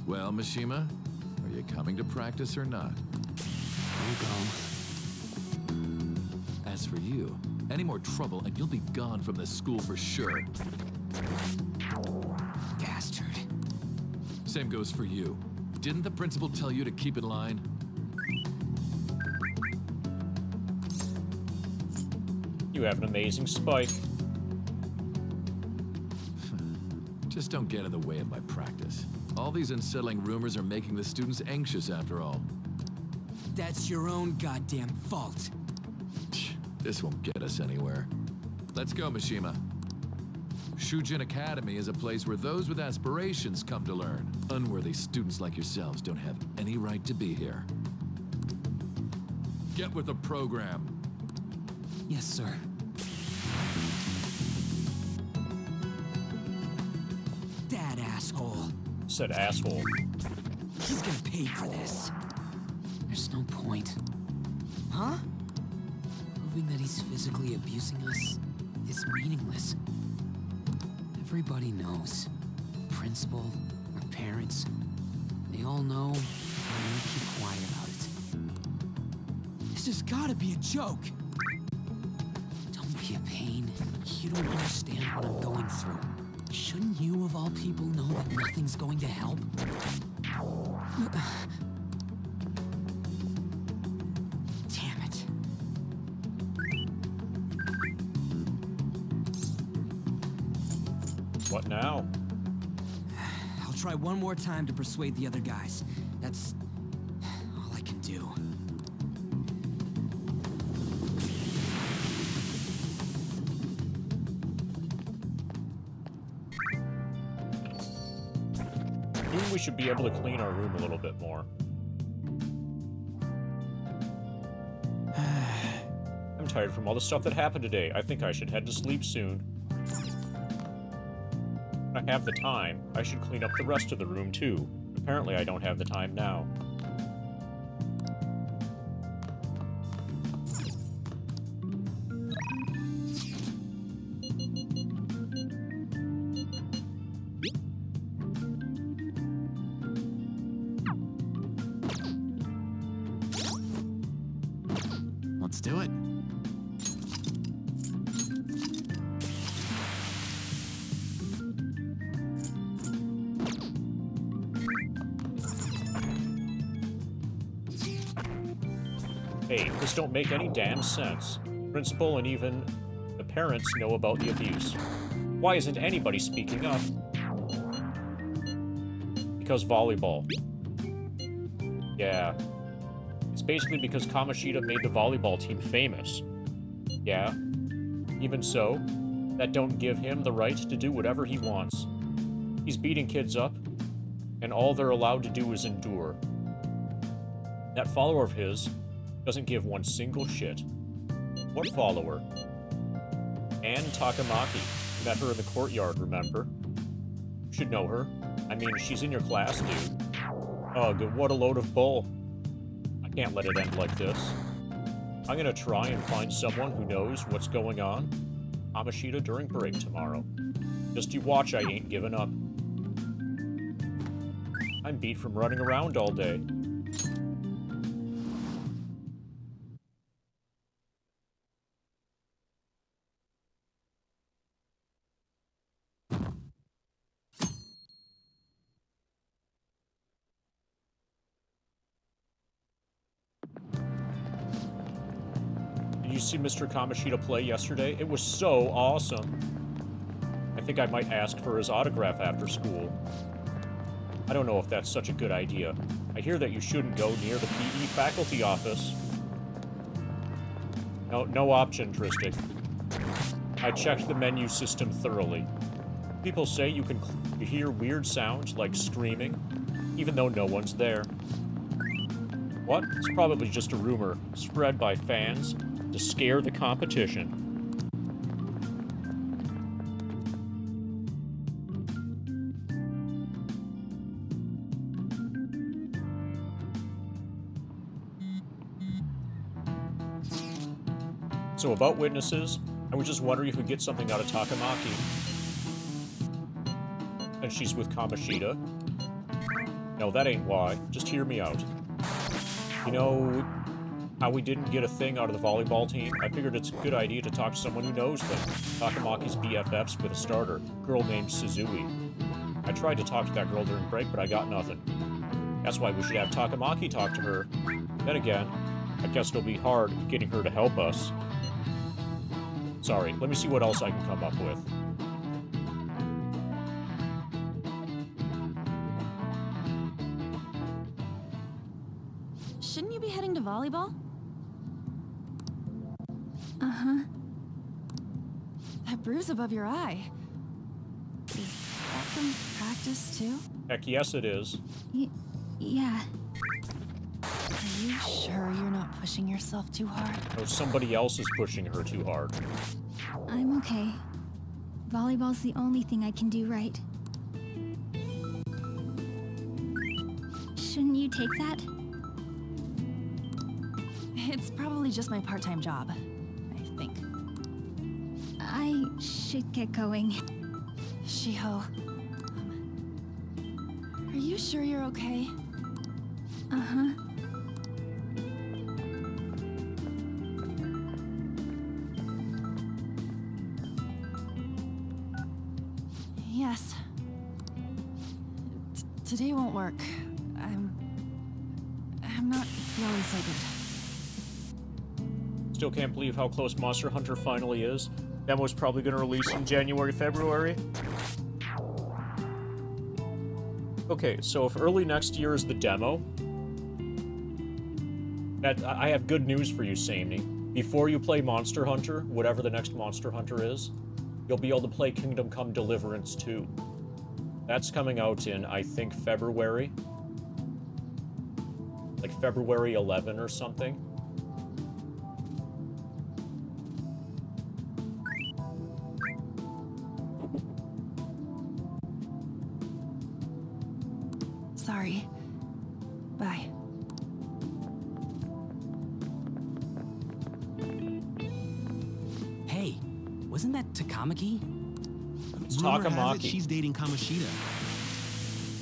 Well, Mishima, are you coming to practice or not? I'll go. As for you, any more trouble and you'll be gone from this school for sure. Bastard. Same goes for you. Didn't the principal tell you to keep in line? You have an amazing spike. Just don't get in the way of my practice. All these unsettling rumors are making the students anxious after all. That's your own goddamn fault. This won't get us anywhere. Let's go, Mishima. Shujin Academy is a place where those with aspirations come to learn. Unworthy students like yourselves don't have any right to be here. Get with the program. Yes, sir. That asshole. Said asshole. He's gonna pay for this. There's no point. Huh? Proving that he's physically abusing us is meaningless. Everybody knows. Principal, our parents, they all know, and we keep quiet about it. This has gotta be a joke. Don't be a pain. You don't understand what I'm going through. Shouldn't you, of all people, know that nothing's going to help? Damn it. What now? I'll try one more time to persuade the other guys. That's all I can do. we should be able to clean our room a little bit more. I'm tired from all the stuff that happened today. I think I should head to sleep soon. When I have the time, I should clean up the rest of the room too. Apparently I don't have the time now. Let's do it. Hey, this don't make any damn sense. Principal and even the parents know about the abuse. Why isn't anybody speaking up? Because volleyball. Yeah. It's basically because Kamoshida made the volleyball team famous. Yeah. Even so, that don't give him the right to do whatever he wants. He's beating kids up, and all they're allowed to do is endure. That follower of his doesn't give one single shit. What follower? Anne Takamaki. Met her in the courtyard, remember? You should know her. I mean, she's in your class, dude. Ugh, what a load of bull. I can't let it end like this. I'm gonna try and find someone who knows what's going on. Kamoshida during break tomorrow. Just you watch, I ain't giving up. I'm beat from running around all day. Did you see Mr. Kamoshida play yesterday? It was so awesome. I think I might ask for his autograph after school. I don't know if that's such a good idea. I hear that you shouldn't go near the PE faculty office. No option, Tristic. I checked the menu system thoroughly. People say you can hear weird sounds like screaming, even though no one's there. What? It's probably just a rumor spread by fans to scare the competition. So about witnesses, I was just wondering if we could get something out of Takamaki. And she's with Kamoshida. No, that ain't why. Just hear me out. You know how we didn't get a thing out of the volleyball team? I figured it's a good idea to talk to someone who knows them. Takamaki's BFFs with a starter, a girl named Suzui. I tried to talk to that girl during break, but I got nothing. That's why we should have Takamaki talk to her. Then again, I guess it'll be hard getting her to help us. Sorry, let me see what else I can come up with. Shouldn't you be heading to volleyball? Uh-huh. That bruise above your eye. Is that from practice, too? Heck yes, it is. Yeah. Are you sure you're not pushing yourself too hard? No, somebody else is pushing her too hard. I'm okay. Volleyball's the only thing I can do right. Shouldn't you take that? It's probably just my part-time job, I think. I should get going. Shiho, are you sure you're okay? Uh-huh. Yes. Today won't work. I'm not feeling so good. Still can't believe how close Monster Hunter finally is. Demo's probably gonna release in January, February. Okay, so if early next year is the demo, I have good news for you, Samey. Before you play Monster Hunter, whatever the next Monster Hunter is, you'll be able to play Kingdom Come Deliverance 2. That's coming out in, I think, February. Like February 11 or something. Sorry. Bye. Hey, wasn't that Takamaki? It's Rumor has it Takamaki. she's dating Kamoshida.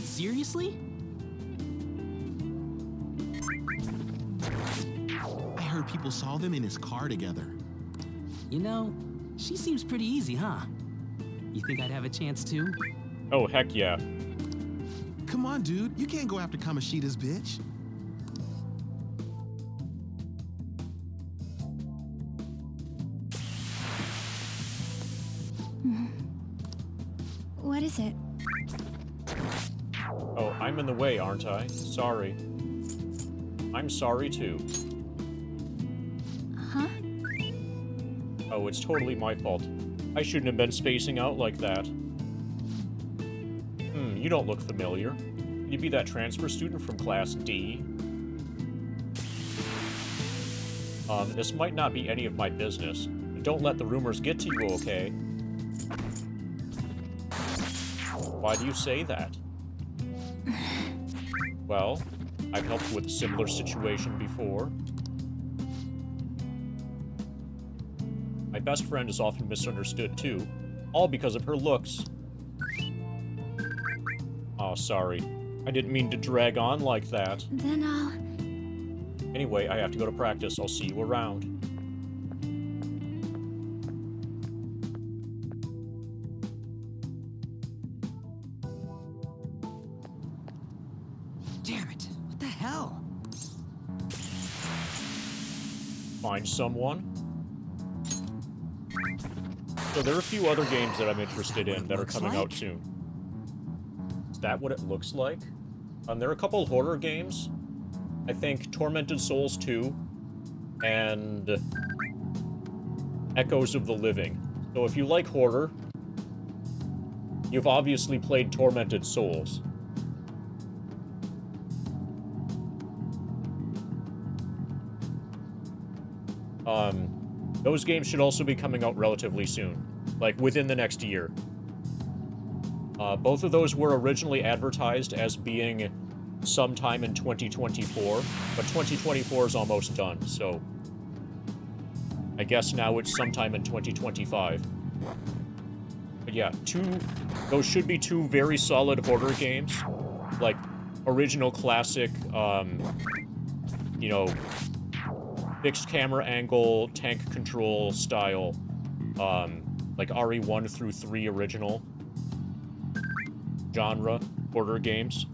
Seriously? I heard people saw them in his car together. You know, she seems pretty easy, huh? You think I'd have a chance too? Oh, heck yeah. Come on, dude. You can't go after Kamoshida's bitch. What is it? Oh, I'm in the way, aren't I? Sorry. I'm sorry, too. Huh? Oh, it's totally my fault. I shouldn't have been spacing out like that. You don't look familiar. Could you be that transfer student from Class D? This might not be any of my business. Don't let the rumors get to you, okay? Why do you say that? Well, I've helped with a similar situation before. My best friend is often misunderstood, too. All because of her looks. Oh, sorry. I didn't mean to drag on like that. Then I'll... Anyway, I have to go to practice. I'll see you around. Damn it. What the hell? Find someone? So there are a few other games that I'm interested in that are coming out soon. Is that what it looks like? There are a couple horror games. I think Tormented Souls 2 and Echoes of the Living. So if you like horror, you've obviously played Tormented Souls. Those games should also be coming out relatively soon, like within the next year. Both of those were originally advertised as being sometime in 2024, but 2024 is almost done, so I guess now it's sometime in 2025. But yeah, those should be two very solid horror games, like original classic, you know, fixed camera angle, tank control style, like RE1 through 3 original genre horror games.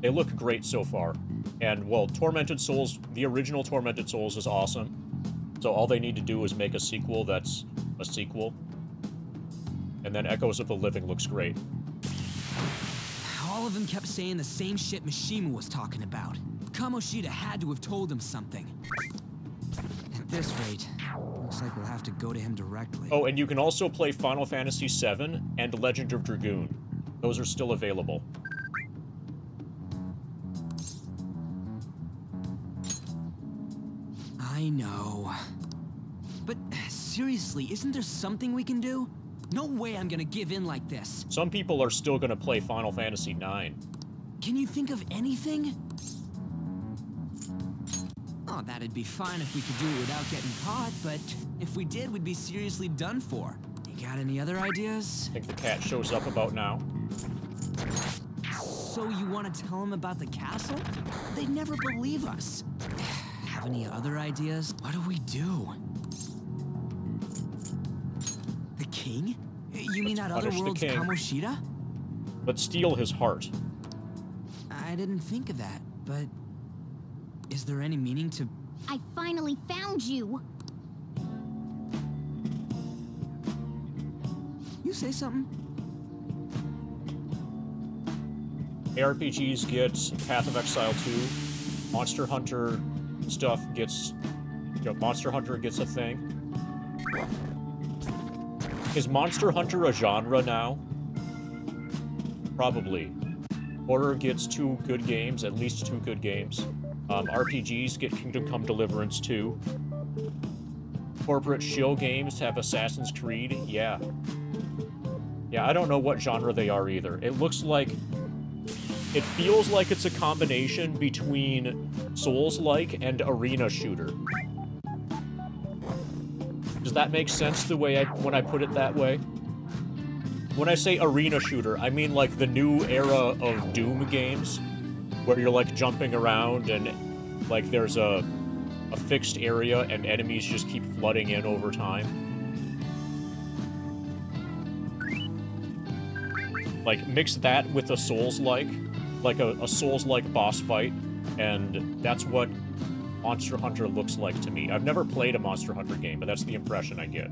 They look great so far. And, well, Tormented Souls, the original Tormented Souls is awesome. So all they need to do is make a sequel that's a sequel. And then Echoes of the Living looks great. All of them kept saying the same shit Mishima was talking about. Kamoshida had to have told him something. At this rate, looks like we'll have to go to him directly. Oh, and you can also play Final Fantasy VII and Legend of Dragoon. Those are still available. I know. But seriously, isn't there something we can do? No way I'm gonna give in like this. Some people are still gonna play Final Fantasy IX. Can you think of anything? Oh, that'd be fine if we could do it without getting caught, but if we did, we'd be seriously done for. You got any other ideas? I think the cat shows up about now. So you want to tell them about the castle? They'd never believe us. Have any other ideas? What do we do? The king? You mean that other world's Kamoshida? Let's steal his heart. I didn't think of that, but is there any meaning to... I finally found you! You say something? ARPGs get Path of Exile 2. Monster Hunter stuff gets... You know, Monster Hunter gets a thing. Is Monster Hunter a genre now? Probably. Horror gets 2 good games, at least 2 good games. RPGs get Kingdom Come Deliverance 2. Corporate shill games have Assassin's Creed, yeah. Yeah, I don't know what genre they are either. It looks like... It feels like it's a combination between Souls-like and arena shooter. Does that make sense the way when I put it that way? When I say arena shooter, I mean like the new era of Doom games, where you're like jumping around and like there's a fixed area and enemies just keep flooding in over time. Like, mix that with a Souls-like, a Souls-like boss fight, and that's what Monster Hunter looks like to me. I've never played a Monster Hunter game, but that's the impression I get.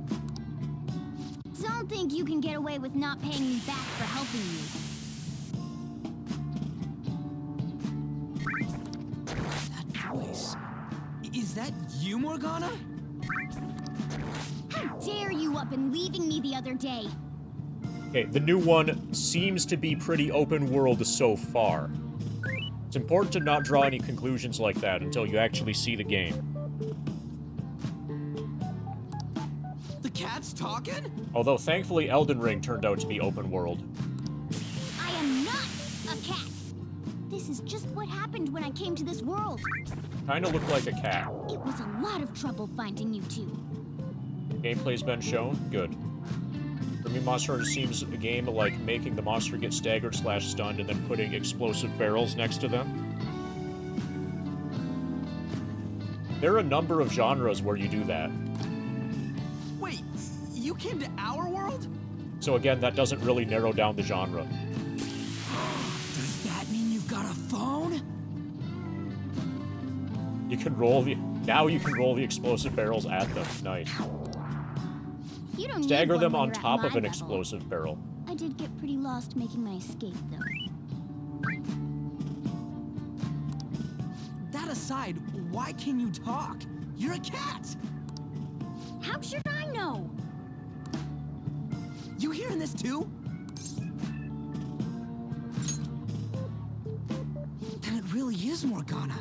Don't think you can get away with not paying me back for helping you. That voice. Is that you, Morgana? How dare you up and leaving me the other day? Okay, the new one seems to be pretty open world so far. It's important to not draw any conclusions like that until you actually see the game. The cat's talking? Although, thankfully, Elden Ring turned out to be open world. I am not a cat. This is just what happened when I came to this world. Kinda looked like a cat. It was a lot of trouble finding you two. Gameplay's been shown? Good. For me, Monster Hunter seems a game like making the monster get staggered/stunned and then putting explosive barrels next to them. There are a number of genres where you do that. Wait, you came to our world? So again, that doesn't really narrow down the genre. Does that mean you've got a phone? You can roll the... Now you can roll the explosive barrels at them. Nice. You don't Stagger need them one on when you're top at of my an level. explosive barrel. I did get pretty lost making my escape, though. That aside, why can you talk? You're a cat! How should I know? You hearing this too? Then it really is Morgana.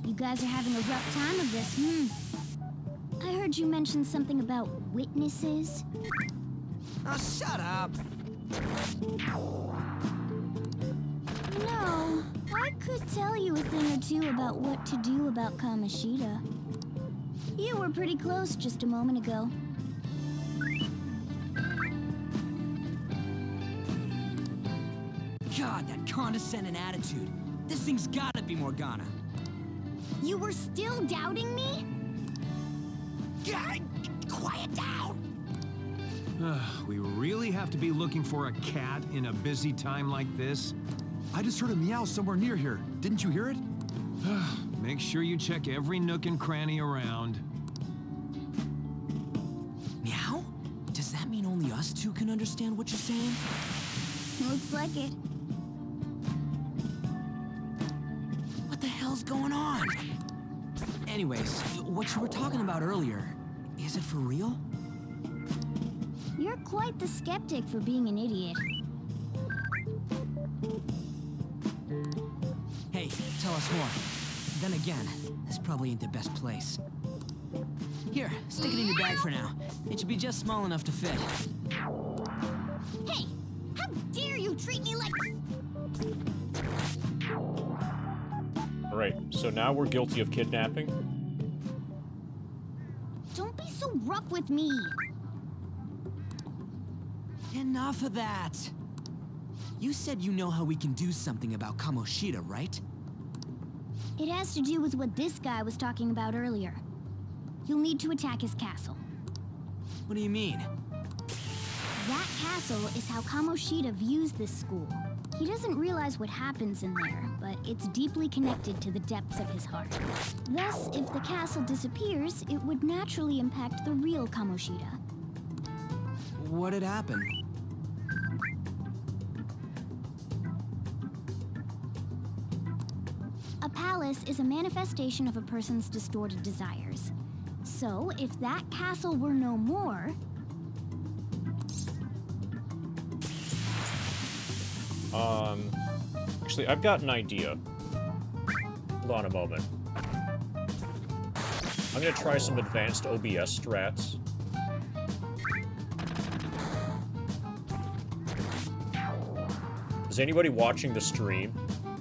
You guys are having a rough time of this, I heard you mention something about witnesses. Oh, shut up! No, I could tell you a thing or two about what to do about Kamoshida. You were pretty close just a moment ago. God, that condescending attitude. This thing's gotta be Morgana. You were still doubting me? God, quiet down! We really have to be looking for a cat in a busy time like this? I just heard a meow somewhere near here. Didn't you hear it? Make sure you check every nook and cranny around. Meow? Does that mean only us two can understand what you're saying? Looks like it. What the hell's going on? Anyways, what you were talking about earlier, is it for real? You're quite the skeptic for being an idiot. Hey, tell us more. Then again, this probably ain't the best place. Here, stick it in your bag for now. It should be just small enough to fit. Hey! How dare you treat me like... Alright, so now we're guilty of kidnapping. Don't be so rough with me! Enough of that! You said you know how we can do something about Kamoshida, right? It has to do with what this guy was talking about earlier. You'll need to attack his castle. What do you mean? That castle is how Kamoshida views this school. He doesn't realize what happens in there, but it's deeply connected to the depths of his heart. Thus, if the castle disappears, it would naturally impact the real Kamoshida. What'd happen? A palace is a manifestation of a person's distorted desires. So, if that castle were no more... Actually, I've got an idea. Hold on a moment. I'm gonna try some advanced OBS strats. Is anybody watching the stream?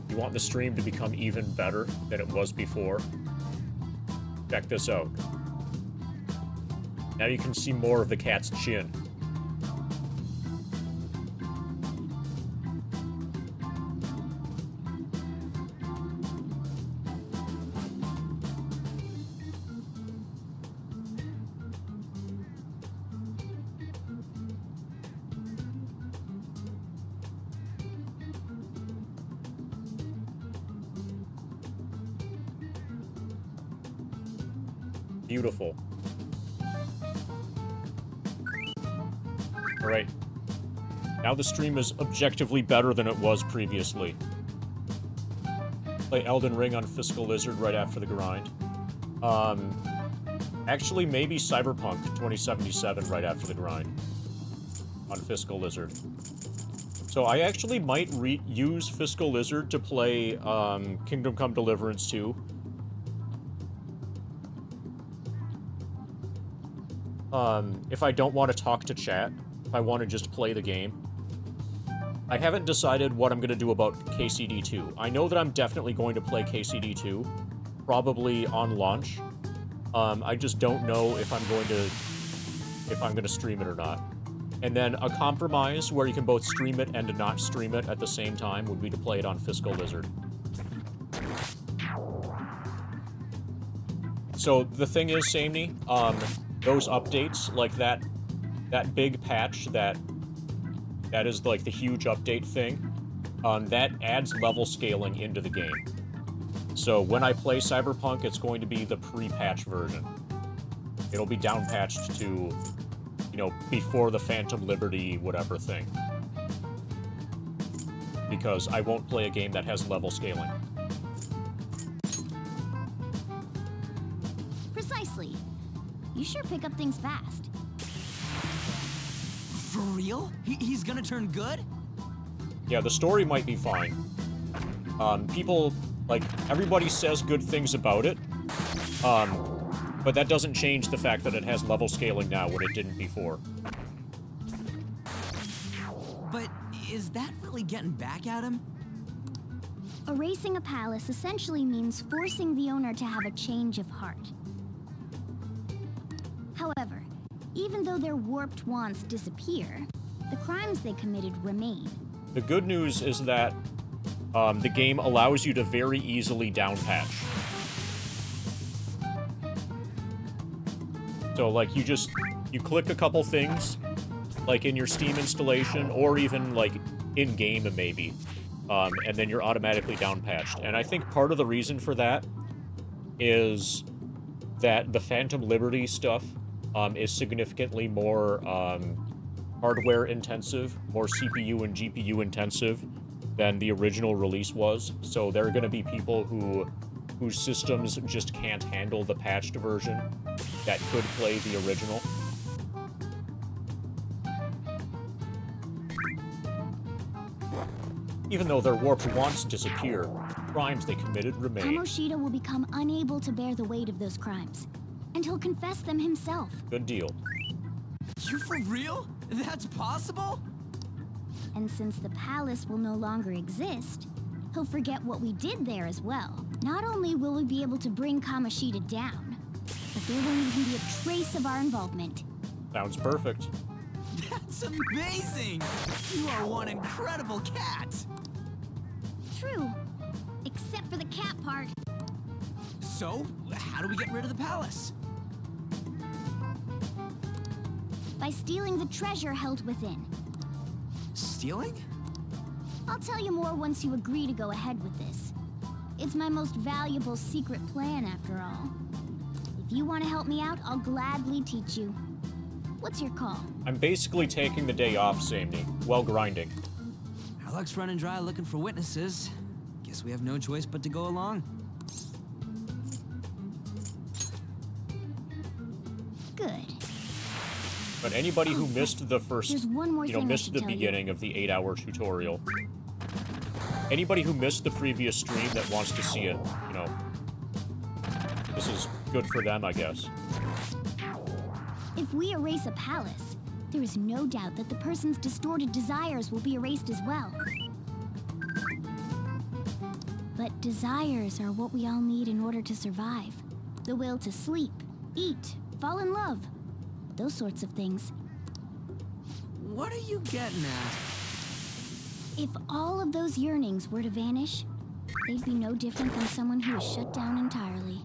You want the stream to become even better than it was before? Check this out. Now you can see more of the cat's chin. Beautiful. Alright. Now the stream is objectively better than it was previously. Play Elden Ring on Fiscal Lizard right after the grind. Actually, maybe Cyberpunk 2077 right after the grind. On Fiscal Lizard. So I actually might use Fiscal Lizard to play Kingdom Come Deliverance 2. If I don't want to talk to chat, if I want to just play the game. I haven't decided what I'm going to do about KCD2. I know that I'm definitely going to play KCD2, probably on launch. I just don't know if I'm going to stream it or not. And then a compromise where you can both stream it and not stream it at the same time would be to play it on Fiscal Lizard. So the thing is, Samey, those updates, like that big patch that is like the huge update thing, that adds level scaling into the game. So when I play Cyberpunk, it's going to be the pre-patch version. It'll be down-patched to, you know, before the Phantom Liberty whatever thing. Because I won't play a game that has level scaling. Precisely. You sure pick up things fast. For real? He's gonna turn good? Yeah, the story might be fine. People, like, everybody says good things about it. But that doesn't change the fact that it has level scaling now when it didn't before. But is that really getting back at him? Erasing a palace essentially means forcing the owner to have a change of heart. However, even though their warped wants disappear, the crimes they committed remain. The good news is that the game allows you to very easily downpatch. So, like, you click a couple things, like in your Steam installation, or even, like, in-game maybe, and then you're automatically downpatched. And I think part of the reason for that is that the Phantom Liberty stuff is significantly more hardware intensive, more CPU and GPU intensive than the original release was. So there are going to be people whose systems just can't handle the patched version that could play the original. Even though their warped wants disappear, crimes they committed remain. Kamoshida will become unable to bear the weight of those crimes, and he'll confess them himself. Good deal. You for real? That's possible? And since the palace will no longer exist, he'll forget what we did there as well. Not only will we be able to bring Kamoshida down, but there won't even be a trace of our involvement. Sounds perfect. That's amazing! You are one incredible cat! True. Except for the cat part. So, how do we get rid of the palace? By stealing the treasure held within. Stealing? I'll tell you more once you agree to go ahead with this. It's my most valuable secret plan, after all. If you want to help me out, I'll gladly teach you. What's your call? I'm basically taking the day off, Samney, while grinding. Our luck's running dry looking for witnesses. Guess we have no choice but to go along. Good. But anybody who missed the first, There's one more thing I missed should the tell you. beginning of the 8-hour tutorial, Anybody who missed the previous stream that wants to see it, you know, this is good for them, I guess. If we erase a palace, there is no doubt that the person's distorted desires will be erased as well. But desires are what we all need in order to survive. The will to sleep, eat, fall in love. Those sorts of things. What are you getting at? If all of those yearnings were to vanish, they'd be no different than someone who is shut down entirely.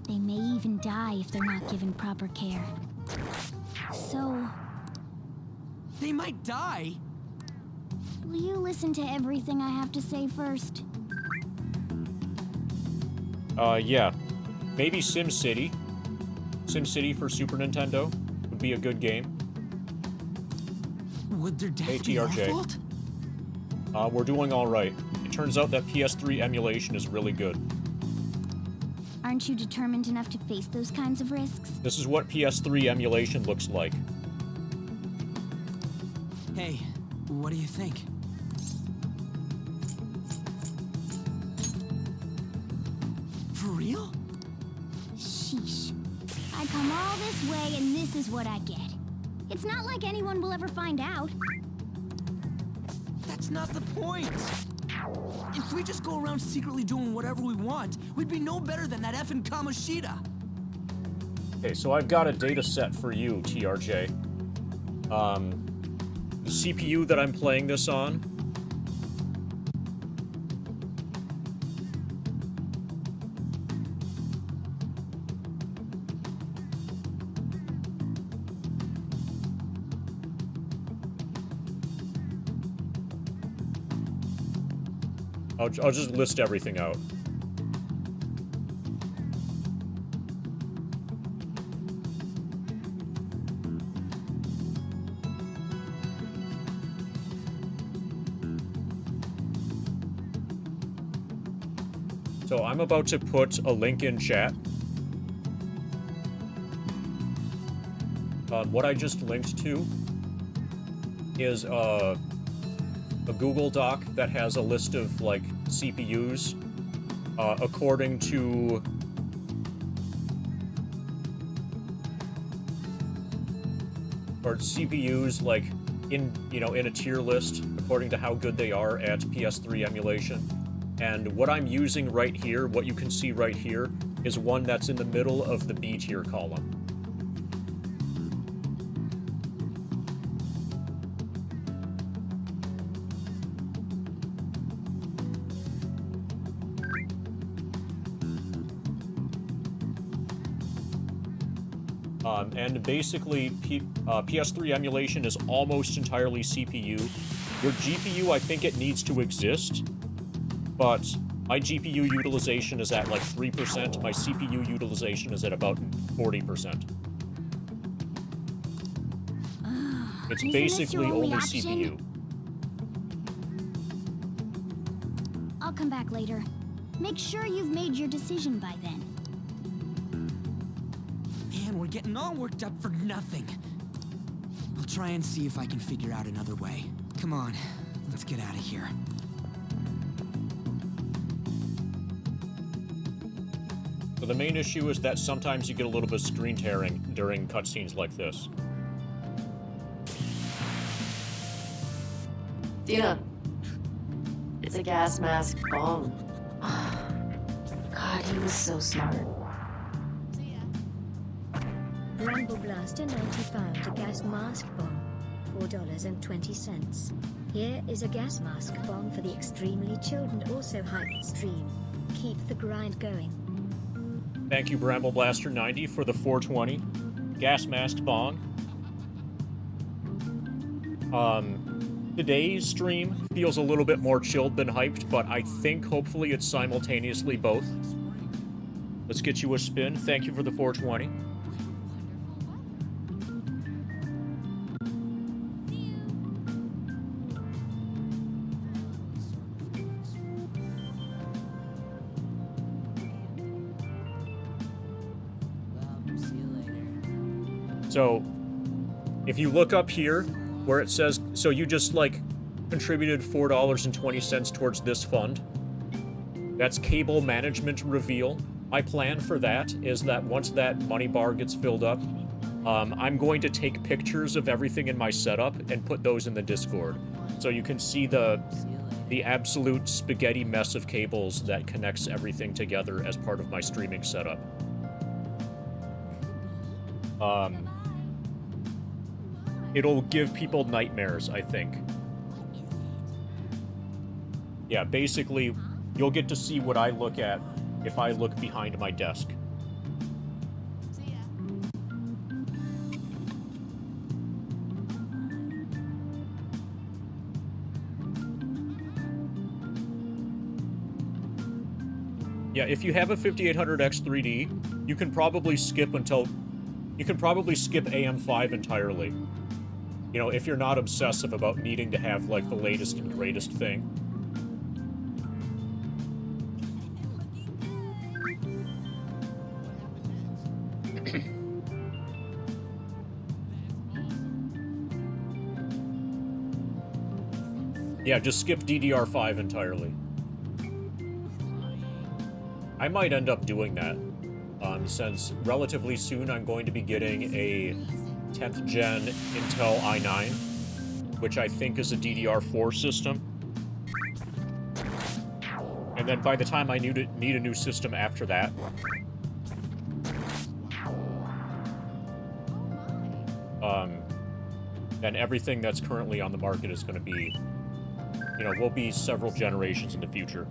They may even die if they're not given proper care. So... They might die? Will you listen to everything I have to say first? Yeah. Maybe SimCity. SimCity for Super Nintendo would be a good game. Would their death Hey, be our TRJ. fault? We're doing alright. It turns out that PS3 emulation is really good. Aren't you determined enough to face those kinds of risks? This is what PS3 emulation looks like. Hey, what do you think? For real? Sheesh. I come all this way and this is what I get. It's not like anyone will ever find out. That's not the point. If we just go around secretly doing whatever we want, we'd be no better than that effing Kamoshida. Okay, so I've got a data set for you, TRJ. The CPU that I'm playing this on. I'll just list everything out. So I'm about to put a link in chat. What I just linked to is a Google Doc that has a list of, like, CPUs according to... or CPUs, like, in, you know, in a tier list according to how good they are at PS3 emulation. And what I'm using right here, what you can see right here, is one that's in the middle of the B tier column. And basically, PS3 emulation is almost entirely CPU. Your GPU, I think it needs to exist, but my GPU utilization is at like 3%, my CPU utilization is at about 40%. It's basically only CPU. I'll come back later. Make sure you've made your decision by then. Man, we're getting all worked up for nothing. I'll try and see if I can figure out another way. Come on, let's get out of here. So the main issue is that sometimes you get a little bit of screen tearing during cutscenes like this. Dina, it's a gas mask bomb. God, he was so smart. Bramble Blaster 90 found a gas mask bomb, $4.20. Here is a gas mask bomb for the extremely chilled and also hyped stream. Keep the grind going. Thank you, Bramble Blaster 90, for the 420. Gas mask bong. Today's stream feels a little bit more chilled than hyped, but I think hopefully it's simultaneously both. Let's get you a spin. Thank you for the 420. So, if you look up here, where it says, so you just, like, contributed $4.20 towards this fund. That's cable management reveal. My plan for that is that once that money bar gets filled up, I'm going to take pictures of everything in my setup and put those in the Discord. So you can see the absolute spaghetti mess of cables that connects everything together as part of my streaming setup. It'll give people nightmares, I think. Yeah, basically, you'll get to see what I look at if I look behind my desk. Yeah, if you have a 5800X 3D, you can probably skip AM5 entirely. You know, if you're not obsessive about needing to have, like, the latest and greatest thing. Yeah, just skip DDR5 entirely. I might end up doing that, since relatively soon I'm going to be getting a 10th gen Intel i9, which I think is a DDR4 system. And then by the time I need a new system after that, then everything that's currently on the market is going to be, you know, will be several generations in the future.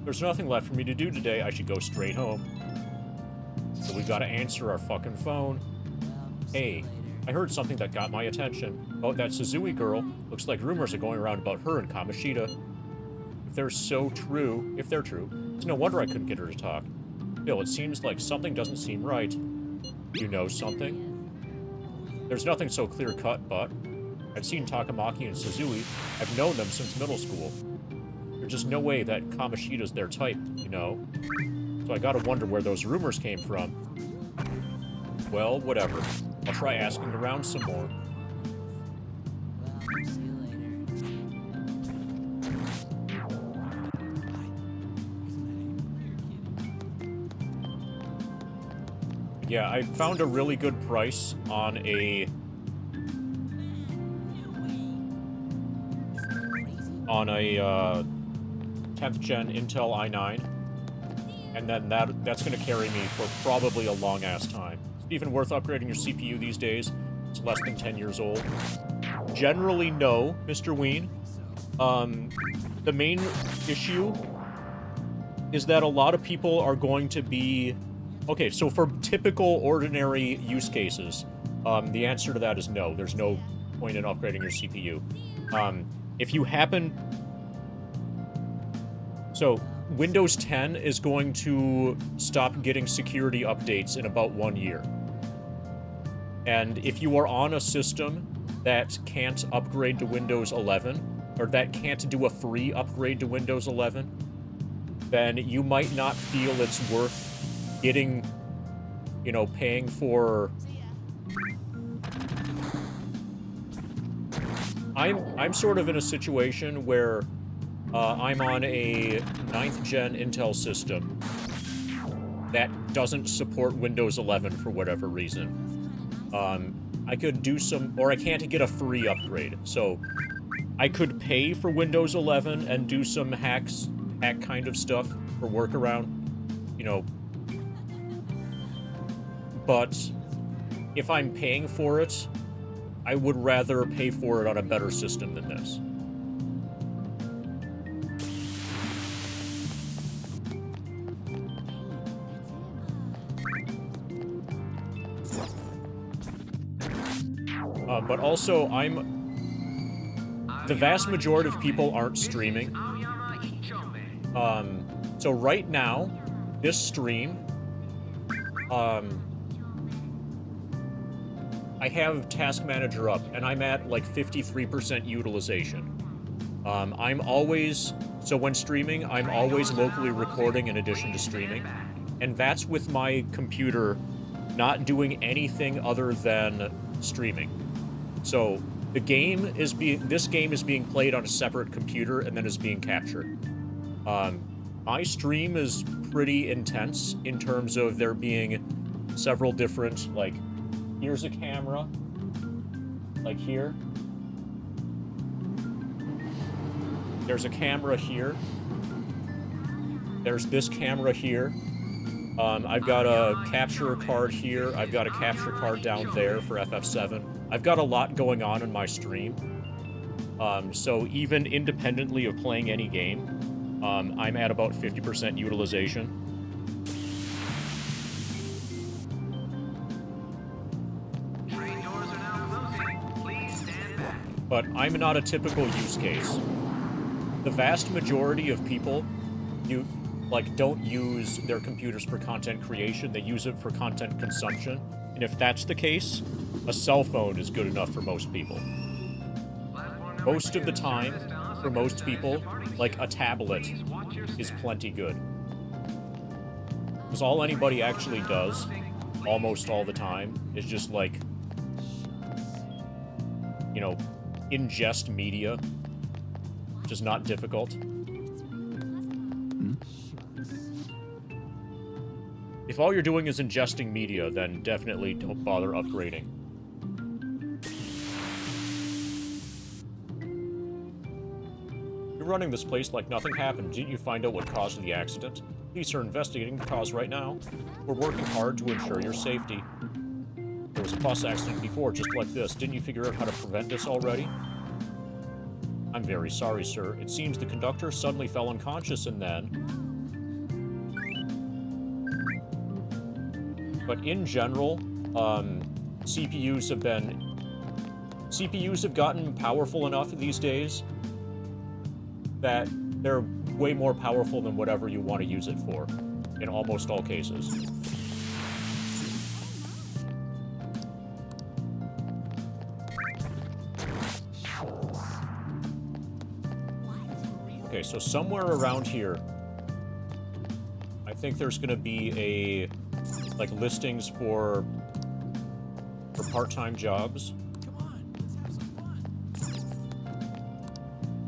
There's nothing left for me to do today. I should go straight home. So we gotta answer our fucking phone. Hey, I heard something that got my attention. Oh, that Suzui girl. Looks like rumors are going around about her and Kamoshida. If they're true, it's no wonder I couldn't get her to talk. Bill, it seems like something doesn't seem right. You know something? There's nothing so clear-cut, but I've seen Takamaki and Suzui. I've known them since middle school. There's just no way that Kamoshida's their type, you know? So I gotta wonder where those rumors came from. Well, whatever. I'll try asking around some more. Yeah, I found a really good price on a 10th gen Intel i9, and then that's going to carry me for probably a long-ass time. It's even worth upgrading your CPU these days. It's less than 10 years old. Generally, no, Mr. Ween. The main issue is that a lot of people are going to be... Okay, so for typical, ordinary use cases, the answer to that is no. There's no point in upgrading your CPU. If you happen... So, Windows 10 is going to stop getting security updates in about 1 year. And if you are on a system that can't upgrade to Windows 11, or that can't do a free upgrade to Windows 11, then you might not feel it's worth getting, you know, paying for... I'm sort of in a situation where I'm on a 9th gen Intel system that doesn't support Windows 11 for whatever reason. I could do some, or I can't get a free upgrade, so I could pay for Windows 11 and do some hack kind of stuff for workaround, you know. But if I'm paying for it, I would rather pay for it on a better system than this. But also, the vast majority of people aren't streaming. So right now, this stream, I have Task Manager up, and I'm at, like, 53% utilization. So when streaming, I'm always locally recording in addition to streaming, and that's with my computer not doing anything other than streaming. So this game is being played on a separate computer and then is being captured. My stream is pretty intense in terms of there being several different, like, here's a camera, like here. There's a camera here. There's this camera here. I've got a capture card here. I've got a capture card down there for FF7. I've got a lot going on in my stream. So even independently of playing any game, I'm at about 50% utilization. But I'm not a typical use case. The vast majority of people, don't use their computers for content creation, they use it for content consumption. And if that's the case, a cell phone is good enough for most people. Most of the time, for most people, like, a tablet is plenty good. Because all anybody actually does, almost all the time, is just, like, you know, ingest media, which is not difficult. If all you're doing is ingesting media, then definitely don't bother upgrading. You're running this place like nothing happened. Didn't you find out what caused the accident? Police are investigating the cause right now. We're working hard to ensure your safety. There was a bus accident before, just like this. Didn't you figure out how to prevent this already? I'm very sorry, sir. It seems the conductor suddenly fell unconscious and then... But in general, CPUs have gotten powerful enough these days that they're way more powerful than whatever you want to use it for, in almost all cases. Okay, so somewhere around here, I think there's gonna be a, like, listings for part-time jobs.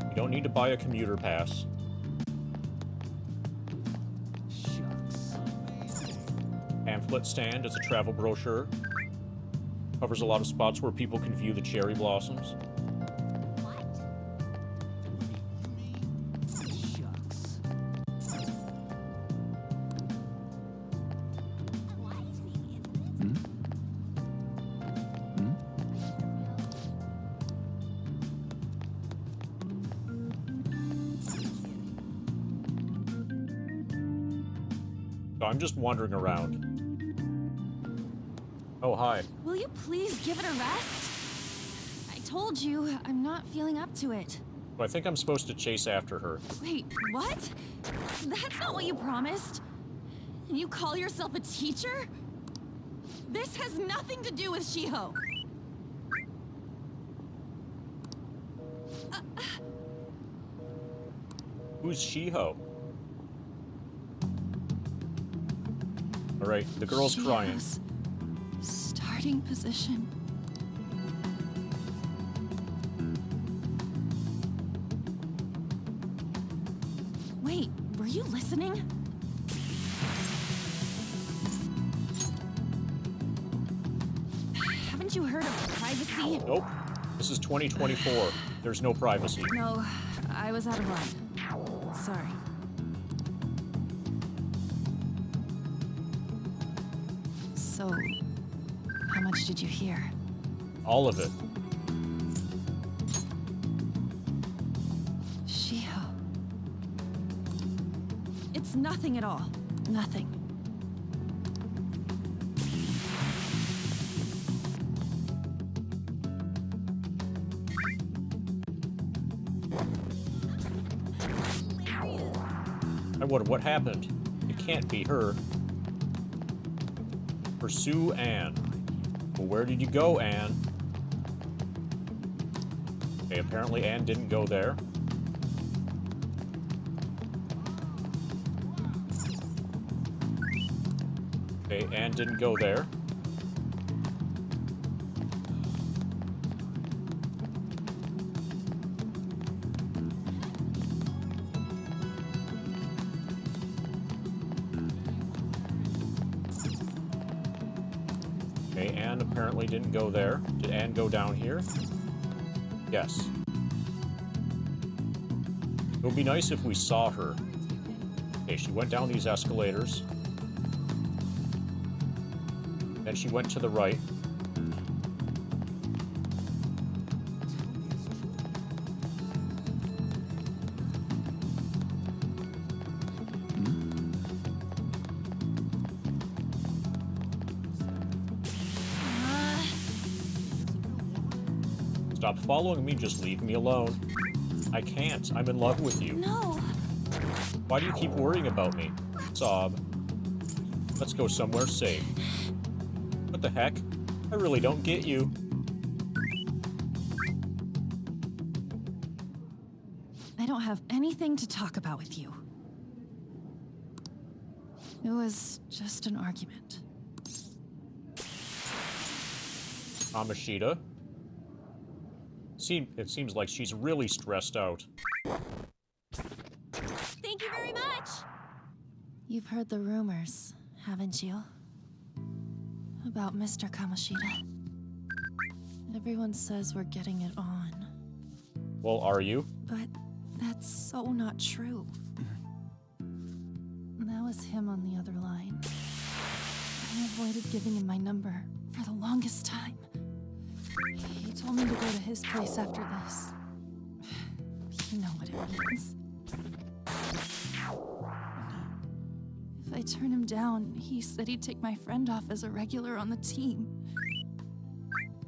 You don't need to buy a commuter pass. Pamphlet stand is a travel brochure. Covers a lot of spots where people can view the cherry blossoms. I'm just wandering around. Oh, hi. Will you please give it a rest? I told you, I'm not feeling up to it. I think I'm supposed to chase after her. Wait, what? That's not what you promised. And you call yourself a teacher? This has nothing to do with Shiho. Who's Shiho? Alright, the girl's crying. Starting position. Wait, were you listening? Haven't you heard of privacy? Nope. This is 2024. There's no privacy. No, I was out of line. Sorry. So, how much did you hear? All of it. Shiho. It's nothing at all. Nothing. I wonder what happened. It can't be her. Pursue Anne. Well, where did you go, Anne? Okay, apparently Anne didn't go there. Okay, Anne didn't go there. Okay, Anne apparently didn't go there. Did Anne go down here? Yes. It would be nice if we saw her. Okay, she went down these escalators. Then she went to the right. Stop following me, just leave me alone. I can't. I'm in love with you. No. Why do you keep worrying about me? Sob. Let's go somewhere safe. What the heck? I really don't get you. I don't have anything to talk about with you. It was just an argument. Kamoshida? It seems like she's really stressed out. Thank you very much! You've heard the rumors, haven't you? About Mr. Kamoshida. Everyone says we're getting it on. Well, are you? But that's so not true. That was him on the other line. I avoided giving him my number for the longest time. He told me to go to his place after this. You know what it means. If I turn him down, he said he'd take my friend off as a regular on the team.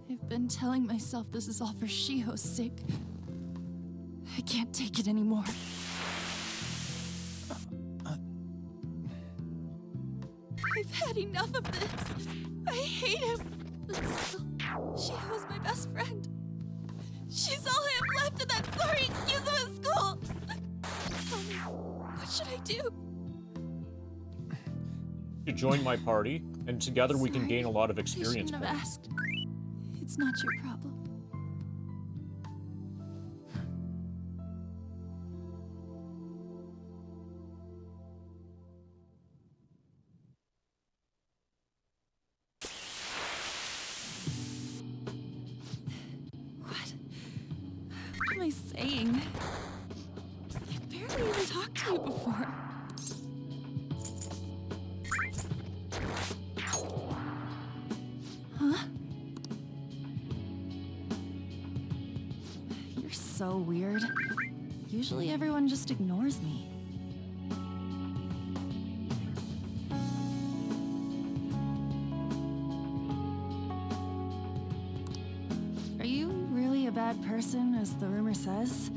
I've been telling myself this is all for Shiho's sake. I can't take it anymore. I've had enough of this. I hate him. But still, Shiho's my best friend. She's all I have left in that sorry excuse of a school. Tell me, what should I do? You join my party, and together we can Sorry. gain a lot of I experience shouldn't have points. asked. It's not your problem. What am I saying? I've barely even talked to you before. Huh? You're so weird. Usually everyone just ignores me. Are you really a bad person, as the rumor says?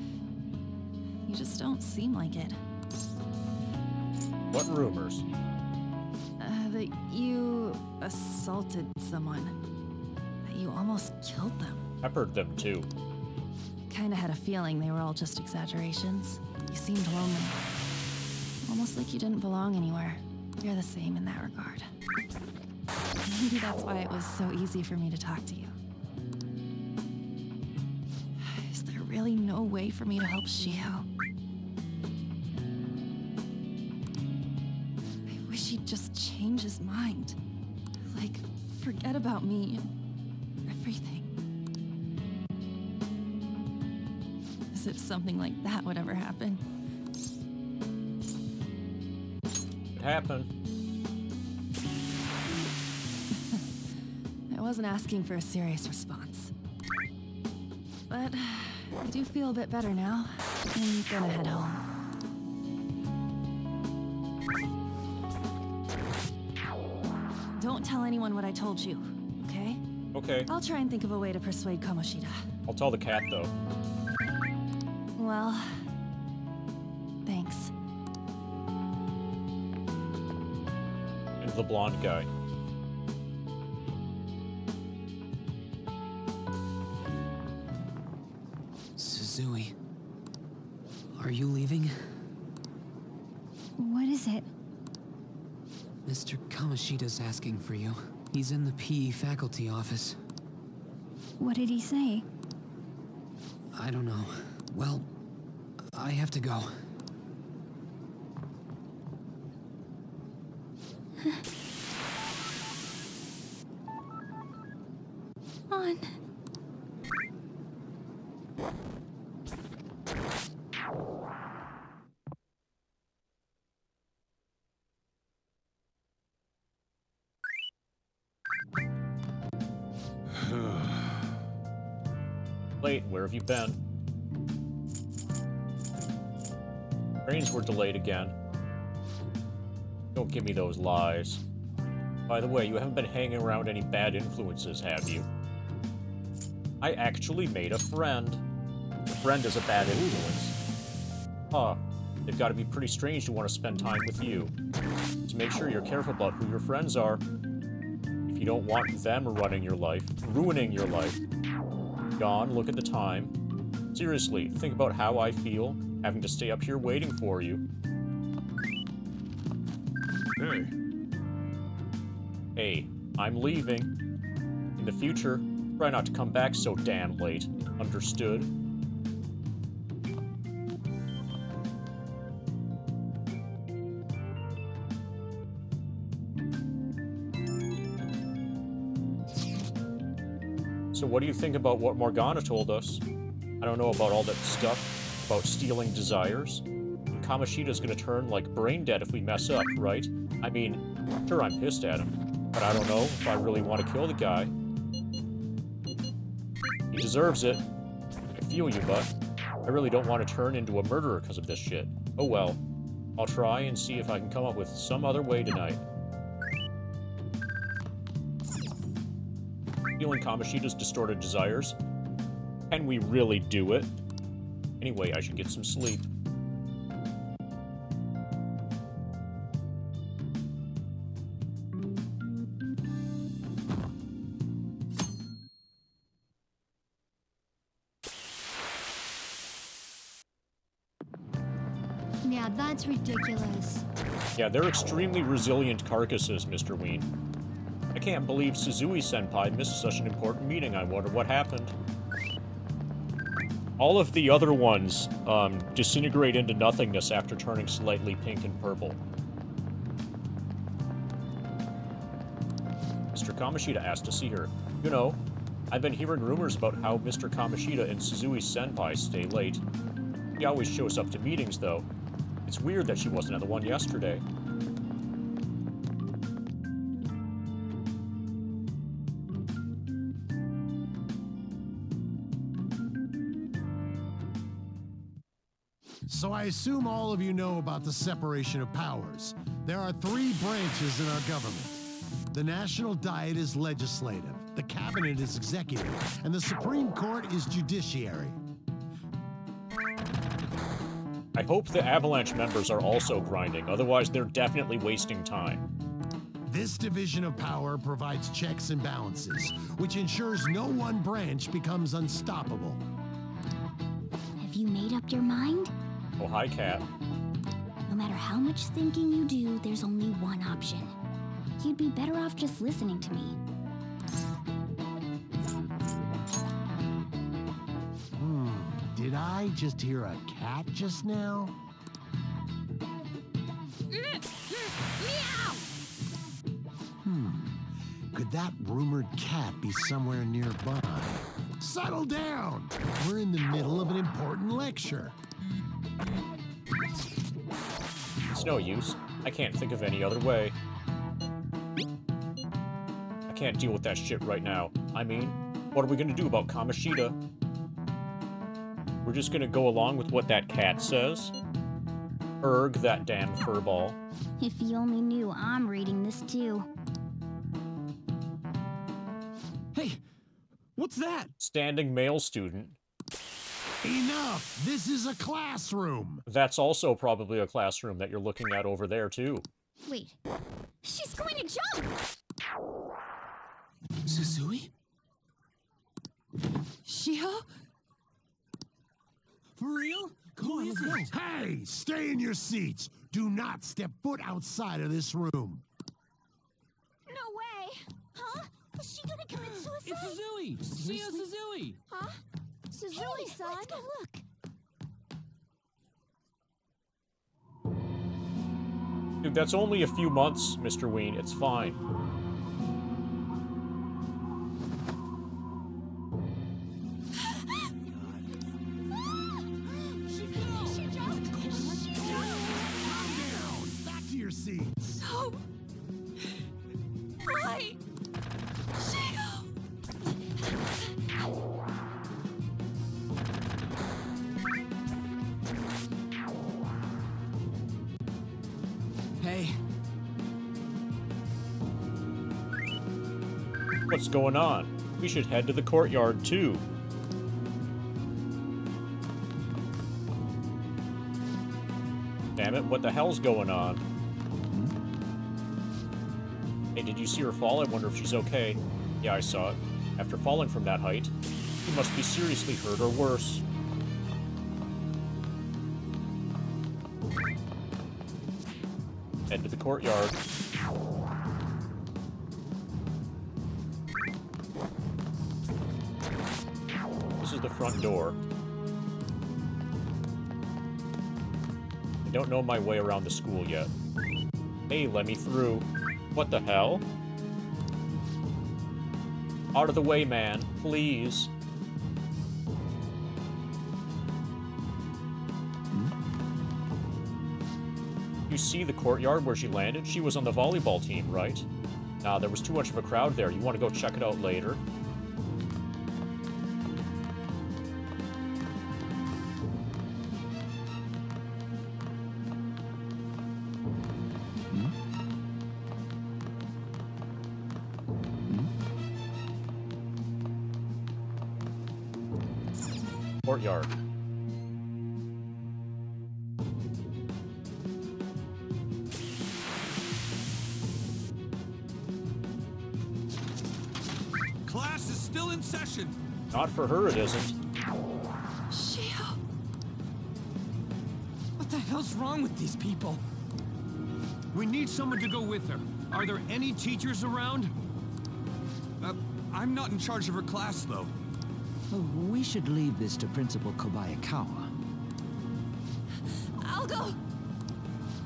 You just don't seem like it. What rumors? That you assaulted someone. That you almost killed them. Peppered them too. Kinda had a feeling they were all just exaggerations. You seemed lonely. Almost like you didn't belong anywhere. You're the same in that regard. Maybe that's why it was so easy for me to talk to you. Is there really no way for me to help Shiho? I wish he'd just change his mind. Like, forget about me and everything. As if something like that would ever happen. It happened. I wasn't asking for a serious response. But I do feel a bit better now. I'm gonna head home. Don't tell anyone what I told you, okay? Okay. I'll try and think of a way to persuade Kamoshida. I'll tell the cat though. Well, thanks. And the blonde guy. Suzui, are you leaving? What is it? Mr. Kamoshida's asking for you. He's in the PE faculty office. What did he say? I don't know. Well, I have to go. on. Late, where have you been? Trains were delayed again. Don't give me those lies. By the way, you haven't been hanging around any bad influences, have you? I actually made a friend. A friend is a bad influence. Huh. They've got to be pretty strange to want to spend time with you. So make sure you're careful about who your friends are. If you don't want them running your life, ruining your life. John, look at the time. Seriously, think about how I feel, having to stay up here waiting for you. Hey. Hey, I'm leaving. In the future, try not to come back so damn late. Understood? So what do you think about what Morgana told us? I don't know about all that stuff about stealing desires. And Kamoshida's gonna turn, like, brain dead if we mess up, right? I mean, sure, I'm pissed at him, but I don't know if I really want to kill the guy. He deserves it. I feel you, but I really don't want to turn into a murderer because of this shit. Oh well. I'll try and see if I can come up with some other way tonight. Feeling Kamoshida's distorted desires? Can we really do it? Anyway, I should get some sleep. Yeah, that's ridiculous. Yeah, they're extremely resilient carcasses, Mr. Ween. I can't believe Suzui-senpai missed such an important meeting. I wonder what happened. All of the other ones disintegrate into nothingness after turning slightly pink and purple. Mr. Kamoshida asked to see her. You know, I've been hearing rumors about how Mr. Kamoshida and Suzui-senpai stay late. He always shows up to meetings, though. It's weird that she wasn't at the one yesterday. So I assume all of you know about the separation of powers. There are 3 branches in our government. The National Diet is legislative, the Cabinet is executive, and the Supreme Court is judiciary. I hope the Avalanche members are also grinding, otherwise they're definitely wasting time. This division of power provides checks and balances, which ensures no one branch becomes unstoppable. Have you made up your mind? Oh, hi, Cat. No matter how much thinking you do, there's only one option. You'd be better off just listening to me. Did I just hear a cat just now? Could that rumored cat be somewhere nearby? Settle down! We're in the middle of an important lecture. It's no use. I can't think of any other way. I can't deal with that shit right now. I mean, what are we gonna do about Kamoshida? We're just gonna go along with what that cat says? Erg, that damn furball. If you only knew I'm reading this too. Hey, what's that? Standing male student. Enough! This is a classroom! That's also probably a classroom that you're looking at over there, too. Wait, she's going to jump! Suzui? Shiho? For real? Who is it? Hey, stay in your seats! Do not step foot outside of this room! No way! Huh? Is she gonna commit suicide? It's Suzui! Shio Suzui! Huh? Suzui-san? Let's go look. Dude, that's only a few months, Mr. Ween. It's fine. What's going on? We should head to the courtyard, too. Damn it, what the hell's going on? Hey, did you see her fall? I wonder if she's okay. Yeah, I saw it. After falling from that height, she must be seriously hurt or worse. Head to the courtyard. This is the front door. I don't know my way around the school yet. Hey, let me through. What the hell? Out of the way, man. Please. You see the courtyard where she landed? She was on the volleyball team, right? Nah, there was too much of a crowd there. You want to go check it out later? Courtyard. Class is still in session. Not for her, it isn't. Shio. What the hell's wrong with these people? We need someone to go with her. Are there any teachers around? I'm not in charge of her class, though. Oh, we should leave this to Principal Kobayakawa. I'll go.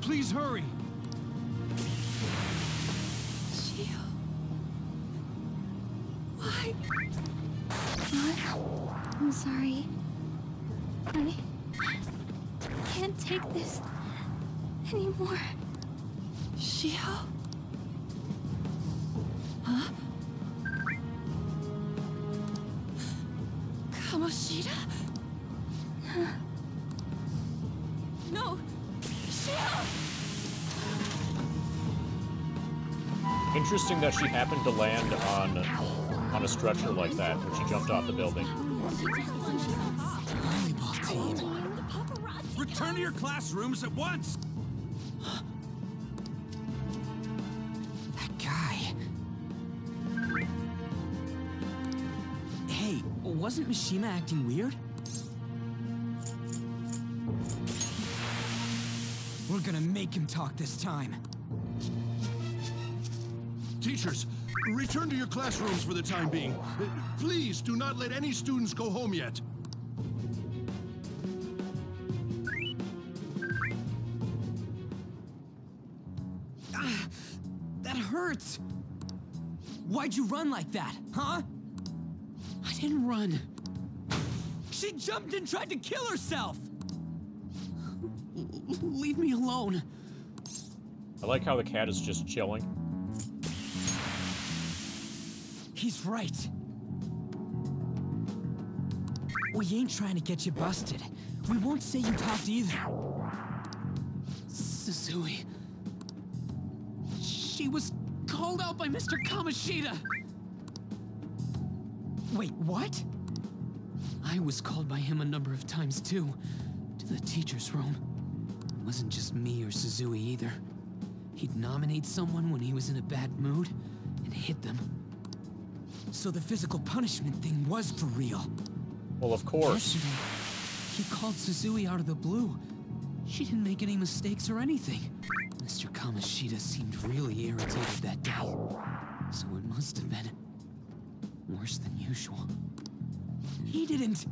Please hurry. Shio. Why? What? I'm sorry. I can't take this anymore. Shio? Huh? Kamoshida? No! Shio! Interesting that she happened to land on a stretcher like that when she jumped off the building. Volleyball team. Return to your classrooms at once! That guy. Hey, wasn't Mishima acting weird? We're gonna make him talk this time. Teachers, return to your classrooms for the time being. Please do not let any students go home yet. That hurts! Why'd you run like that, huh? I didn't run. She jumped and tried to kill herself! Leave me alone. I like how the cat is just chilling. He's right. We ain't trying to get you busted. We won't say you talked either. Suzui. She was called out by Mr. Kamoshida. Wait, what? I was called by him a number of times too, to the teacher's room. It wasn't just me or Suzui either. He'd nominate someone when he was in a bad mood and hit them. So the physical punishment thing was for real. Well, of course. Yesterday, he called Suzui out of the blue. She didn't make any mistakes or anything. Mr. Kamoshida seemed really irritated that day. So it must have been worse than usual. He didn't...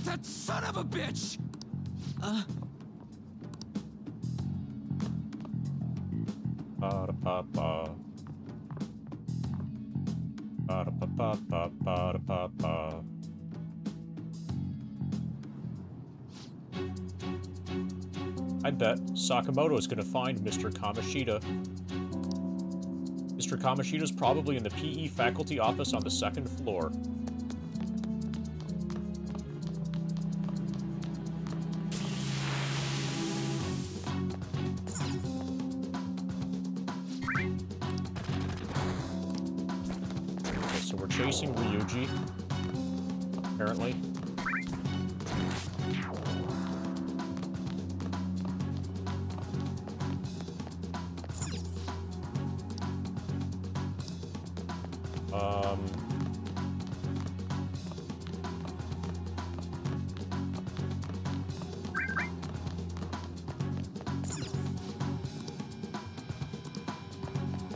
That son of a bitch! Ba-da-ba-ba. Ba-da-ba-ba-ba-ba-da-ba-ba. I bet Sakamoto's gonna find Mr. Kamoshida. Mr. Kamoshida's probably in the PE faculty office on the 2nd floor. so we're chasing Ryuji, apparently.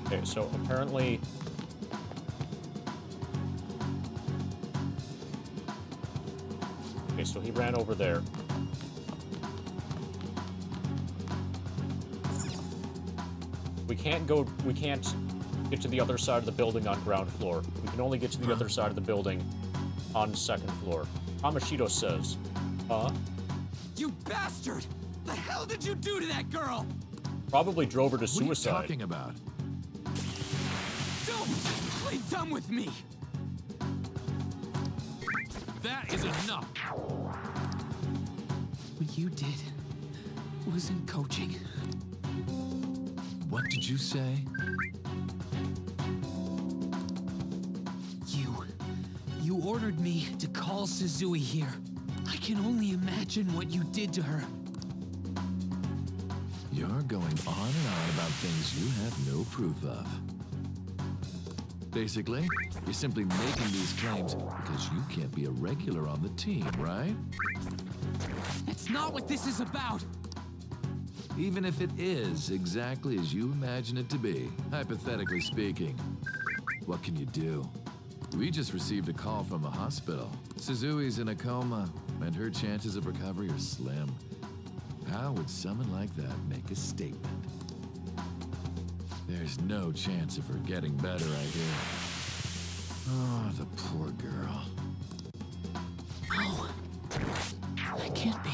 Okay, so apparently... Okay, so he ran over there. We can't get to the other side of the building on ground floor. We can only get to the other side of the building on second floor. Kamashido says, huh? You bastard! The hell did you do to that girl? Probably drove her to suicide. What are you talking about? Don't play dumb with me! That is enough! What you did wasn't coaching. What did you say? You ordered me to call Suzui here. I can only imagine what you did to her. You're going on and on about things you have no proof of. Basically, you're simply making these claims because you can't be a regular on the team, right? That's not what this is about! Even if it is exactly as you imagine it to be, hypothetically speaking, what can you do? We just received a call from the hospital. Suzui's in a coma, and her chances of recovery are slim. How would someone like that make a statement? There's no chance of her getting better, I hear. Oh, the poor girl. No. That can't be.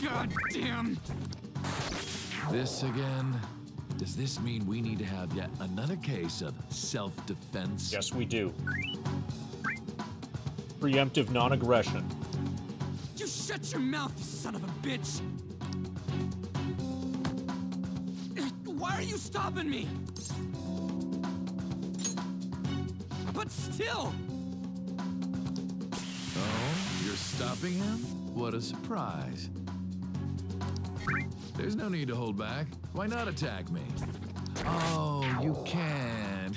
God damn! This again? Does this mean we need to have yet another case of self-defense? Yes, we do. Preemptive non-aggression. You shut your mouth, you son of a bitch! Why are you stopping me? But still! Oh, you're stopping him? What a surprise. There's no need to hold back. Why not attack me? Oh, you can.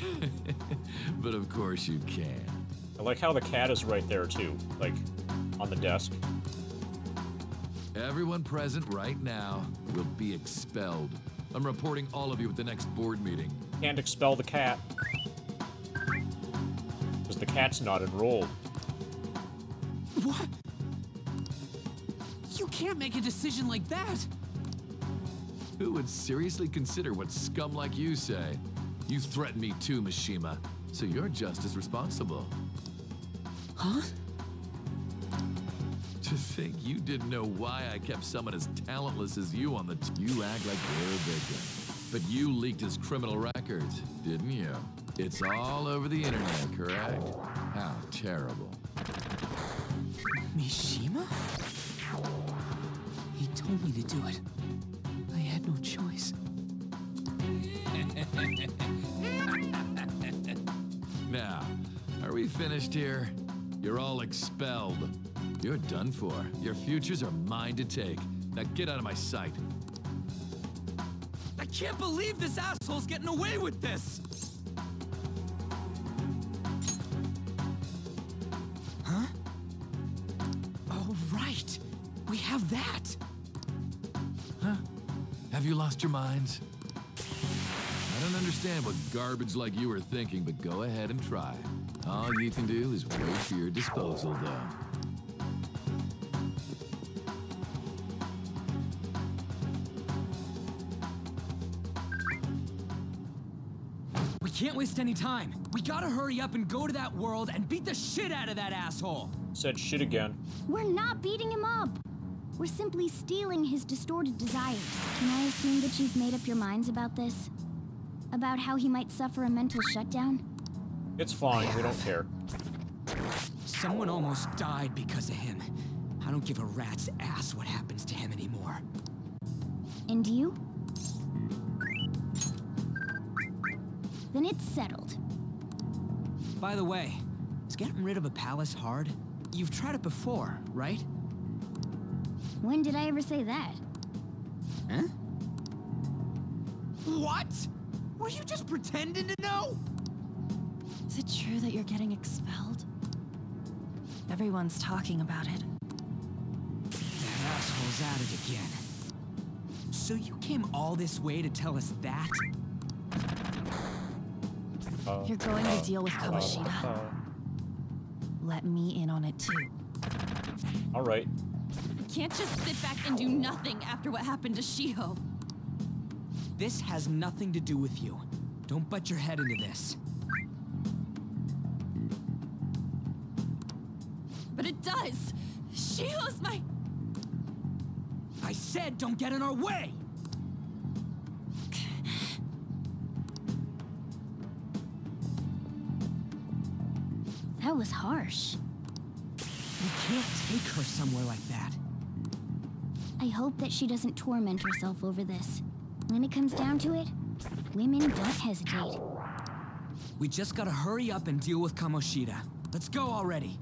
But of course you can. I like how the cat is right there, too. Like, on the desk. Everyone present right now will be expelled. I'm reporting all of you at the next board meeting. Can't expel the cat. Because the cat's not enrolled. What? You can't make a decision like that! Who would seriously consider what scum like you say? You threatened me too, Mishima, so you're just as responsible. Huh? To think you didn't know why I kept someone as talentless as you on the You act like you're a victim. But you leaked his criminal records, didn't you? It's all over the internet, correct? How terrible. Mishima? He told me to do it. I had no choice. Now, are we finished here? You're all expelled. You're done for. Your futures are mine to take. Now get out of my sight. I can't believe this asshole's getting away with this! Huh? Oh, right. We have that. Huh? Have you lost your minds? I don't understand what garbage like you are thinking, but go ahead and try. All you can do is wait for your disposal, though. We can't waste any time. We gotta hurry up and go to that world and beat the shit out of that asshole. Said shit again. We're not beating him up. We're simply stealing his distorted desires. Can I assume that you've made up your minds about this? About how he might suffer a mental shutdown? It's fine, we don't care. Someone almost died because of him. I don't give a rat's ass what happens to him anymore. And you? Then it's settled. By the way, is getting rid of a palace hard? You've tried it before, right? When did I ever say that? Huh? What? Were you just pretending to know? Is it true that you're getting expelled? Everyone's talking about it. That asshole's at it again. So you came all this way to tell us that? You're going to deal with Kamoshida. Let me in on it too. All right. You can't just sit back and do nothing after what happened to Shiho. This has nothing to do with you. Don't butt your head into this. But it does! Shiho's my... I said don't get in our way! That was harsh. You can't take her somewhere like that. I hope that she doesn't torment herself over this. When it comes down to it, women don't hesitate. We just gotta hurry up and deal with Kamoshida. Let's go already.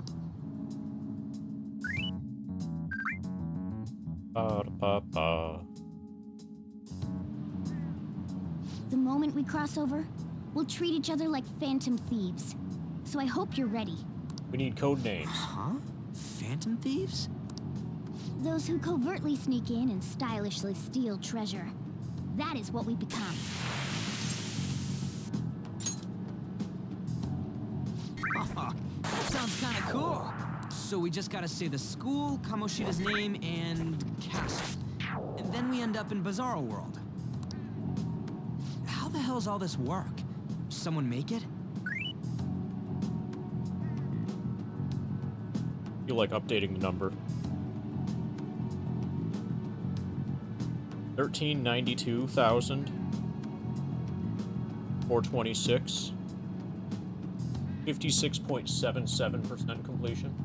The moment we cross over, we'll treat each other like phantom thieves. So I hope you're ready. We need code names. Huh? Phantom thieves? Those who covertly sneak in and stylishly steal treasure. That is what we become. Oh, that sounds kind of cool. So we just gotta say the school, Kamoshida's name, and castle. And then we end up in Bizarro World. How the hell's all this work? Someone make it? You like updating the number. 1,392,426. 56.77% completion.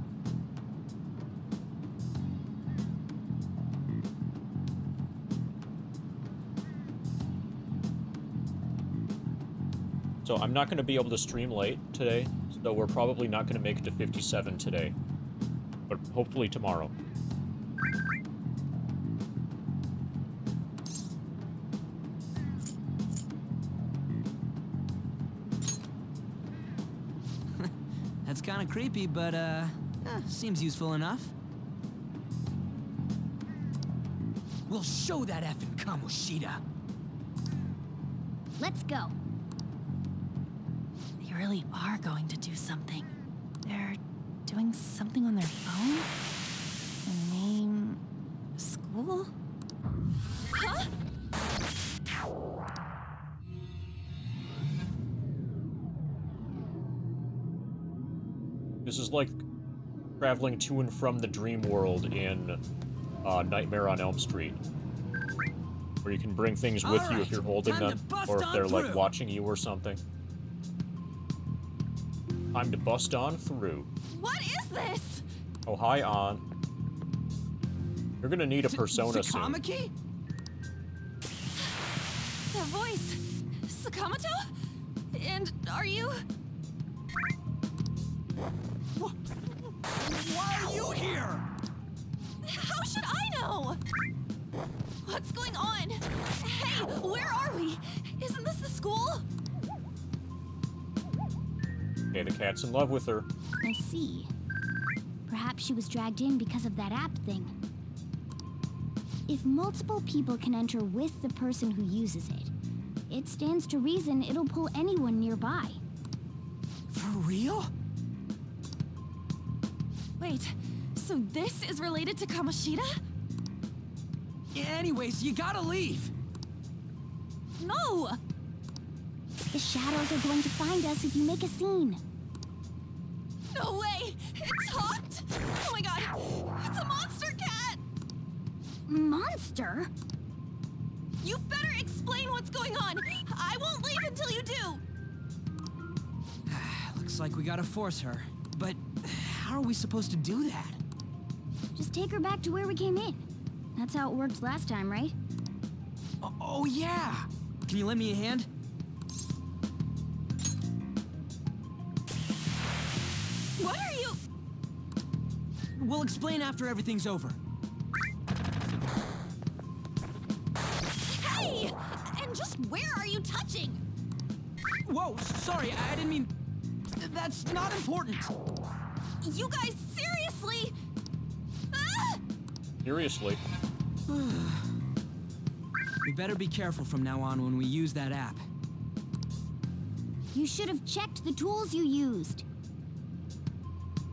So I'm not going to be able to stream late today, so we're probably not going to make it to 57 today. But hopefully tomorrow. That's kind of creepy, but, seems useful enough. We'll show that effing Kamoshida. Let's go. They really are going to do something. They're doing something on their phone? The name... school? Huh? This is like traveling to and from the dream world in Nightmare on Elm Street. Where you can bring things with you if you're holding them, or if they're like watching you or something. Time to bust on through. What is this? Oh, hi, On. You're gonna need a persona soon. Sakamaki? That voice... Sakamoto? And are you... Why are you here? How should I know? What's going on? Hey, where are we? Isn't this the school? Okay, the cat's in love with her. I see. Perhaps she was dragged in because of that app thing. If multiple people can enter with the person who uses it, it stands to reason it'll pull anyone nearby. For real? Wait, so this is related to Kamoshida? Anyways, you gotta leave. No! The shadows are going to find us if you make a scene. No way! It talked! Oh my god! It's a monster cat! Monster? You better explain what's going on! I won't leave until you do! Looks like we gotta force her. But how are we supposed to do that? Just take her back to where we came in. That's how it worked last time, right? Oh yeah! Can you lend me a hand? What are you? We'll explain after everything's over. Hey! And just where are you touching? Whoa, sorry, I didn't mean... That's not important. You guys, seriously? Ah! Seriously? We better be careful from now on when we use that app. You should have checked the tools you used.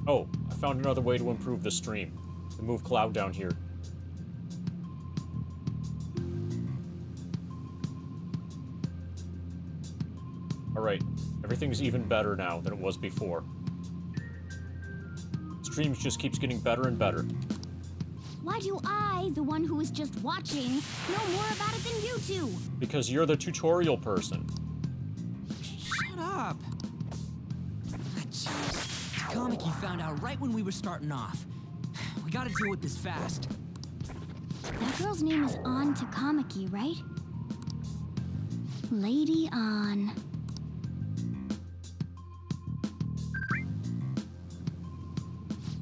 Oh, I found another way to improve the stream. To move Cloud down here. Alright, everything's even better now than it was before. Streams just keeps getting better and better. Why do I, the one who was just watching, know more about it than you two? Because you're the tutorial person. Shut up. Jeez. Takamaki found out right when we were starting off. We gotta deal with this fast. That girl's name is An Takamaki, right? Lady An.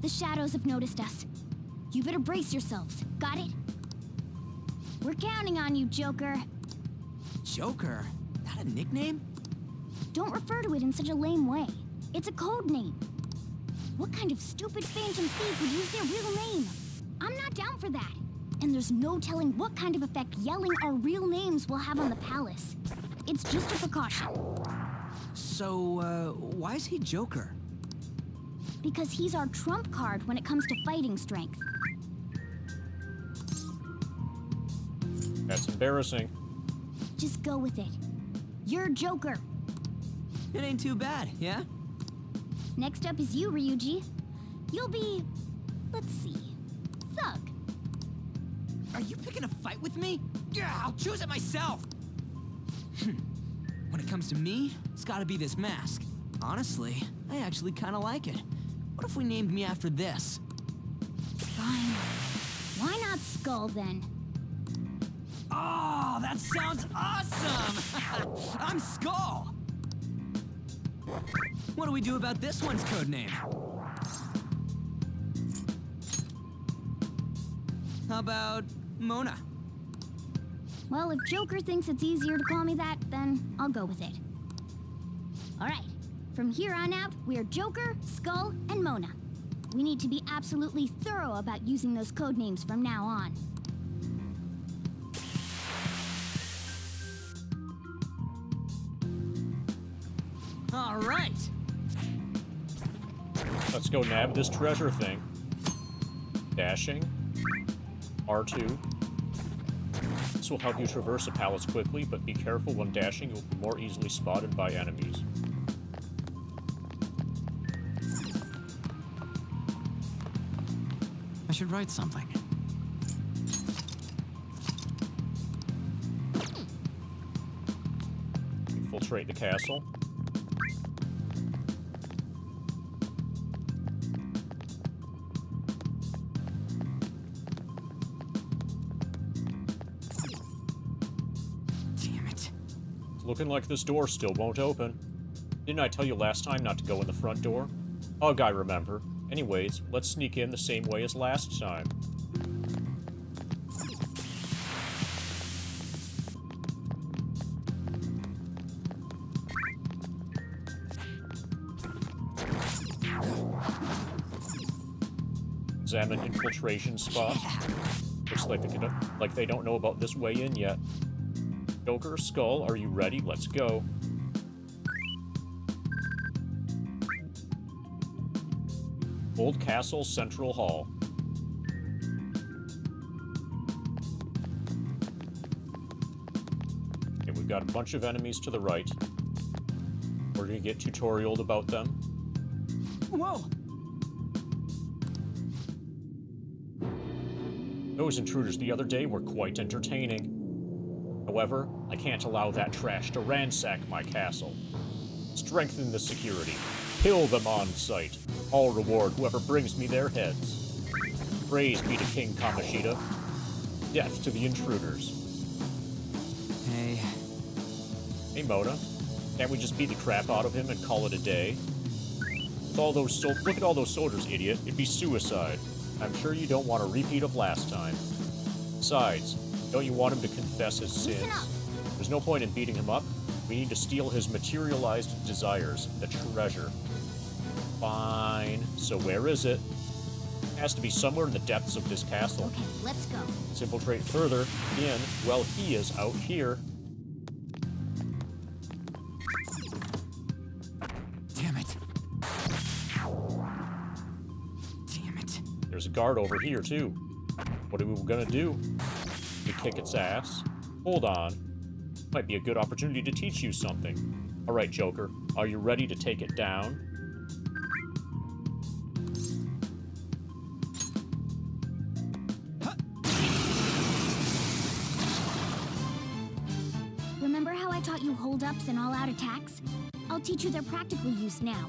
The shadows have noticed us. You better brace yourselves. Got it? We're counting on you, Joker. Joker? That a nickname? Don't refer to it in such a lame way. It's a code name. What kind of stupid phantom thief would use their real name? I'm not down for that. And there's no telling what kind of effect yelling our real names will have on the palace. It's just a precaution. So, why is he Joker? Because he's our trump card when it comes to fighting strength. That's embarrassing. Just go with it. You're Joker. It ain't too bad, yeah? Next up is you, Ryuji. You'll be... let's see... Thug. Are you picking a fight with me? Yeah, I'll choose it myself! When it comes to me, it's gotta be this mask. Honestly, I actually kinda like it. What if we named me after this? Fine. Why not Skull, then? Oh, that sounds awesome! I'm Skull! What do we do about this one's code name? How about Mona? Well, if Joker thinks it's easier to call me that, then I'll go with it. All right. From here on out, we're Joker, Skull, and Mona. We need to be absolutely thorough about using those code names from now on. All right. Let's go nab this treasure thing. Dashing. R2. This will help you traverse a palace quickly, but be careful when dashing, you'll be more easily spotted by enemies. I should write something. Infiltrate the castle. Damn it. It's looking like this door still won't open. Didn't I tell you last time not to go in the front door? Ugh, I remember. Anyways, let's sneak in the same way as last time. Examine infiltration spots. Looks like they don't know about this way in yet. Joker, Skull, are you ready? Let's go. Old Castle Central Hall. Okay, we've got a bunch of enemies to the right. We're gonna get tutorialed about them. Whoa! Those intruders the other day were quite entertaining. However, I can't allow that trash to ransack my castle. Strengthen the security. Kill them on sight. I'll reward whoever brings me their heads. Praise be to King Kamoshida. Death to the intruders. Hey. Hey, Mona. Can't we just beat the crap out of him and call it a day? Look at all those soldiers, idiot. It'd be suicide. I'm sure you don't want a repeat of last time. Besides, don't you want him to confess his sins? There's no point in beating him up. We need to steal his materialized desires, the treasure. Fine. So where is it? It has to be somewhere in the depths of this castle. Okay, let's go. Let's infiltrate further in. Well, he is out here. Damn it. Damn it. There's a guard over here, too. What are we gonna do? We kick its ass? Hold on. Might be a good opportunity to teach you something. Alright, Joker. Are you ready to take it down? Remember how I taught you hold-ups and all-out attacks? I'll teach you their practical use now.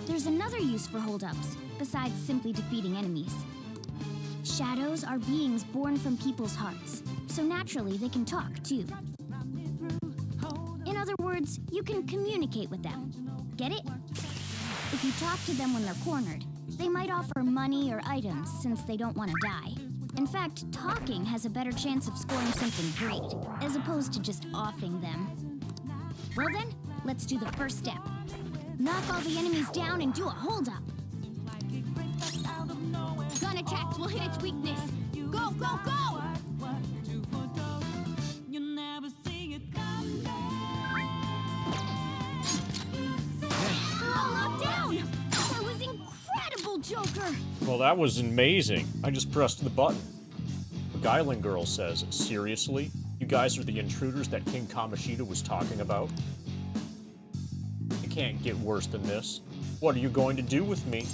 There's another use for hold-ups, besides simply defeating enemies. Shadows are beings born from people's hearts, so naturally they can talk, too. In other words, you can communicate with them. Get it? If you talk to them when they're cornered, they might offer money or items since they don't want to die. In fact, talking has a better chance of scoring something great, as opposed to just offing them. Well then, let's do the first step. Knock all the enemies down and do a hold-up. Gun attacks will hit its weakness. Go, go, go! Oh, down! That was incredible, Joker! Well, that was amazing. I just pressed the button. Beguiling Girl says, seriously? You guys are the intruders that King Kamoshida was talking about? It can't get worse than this. What are you going to do with me?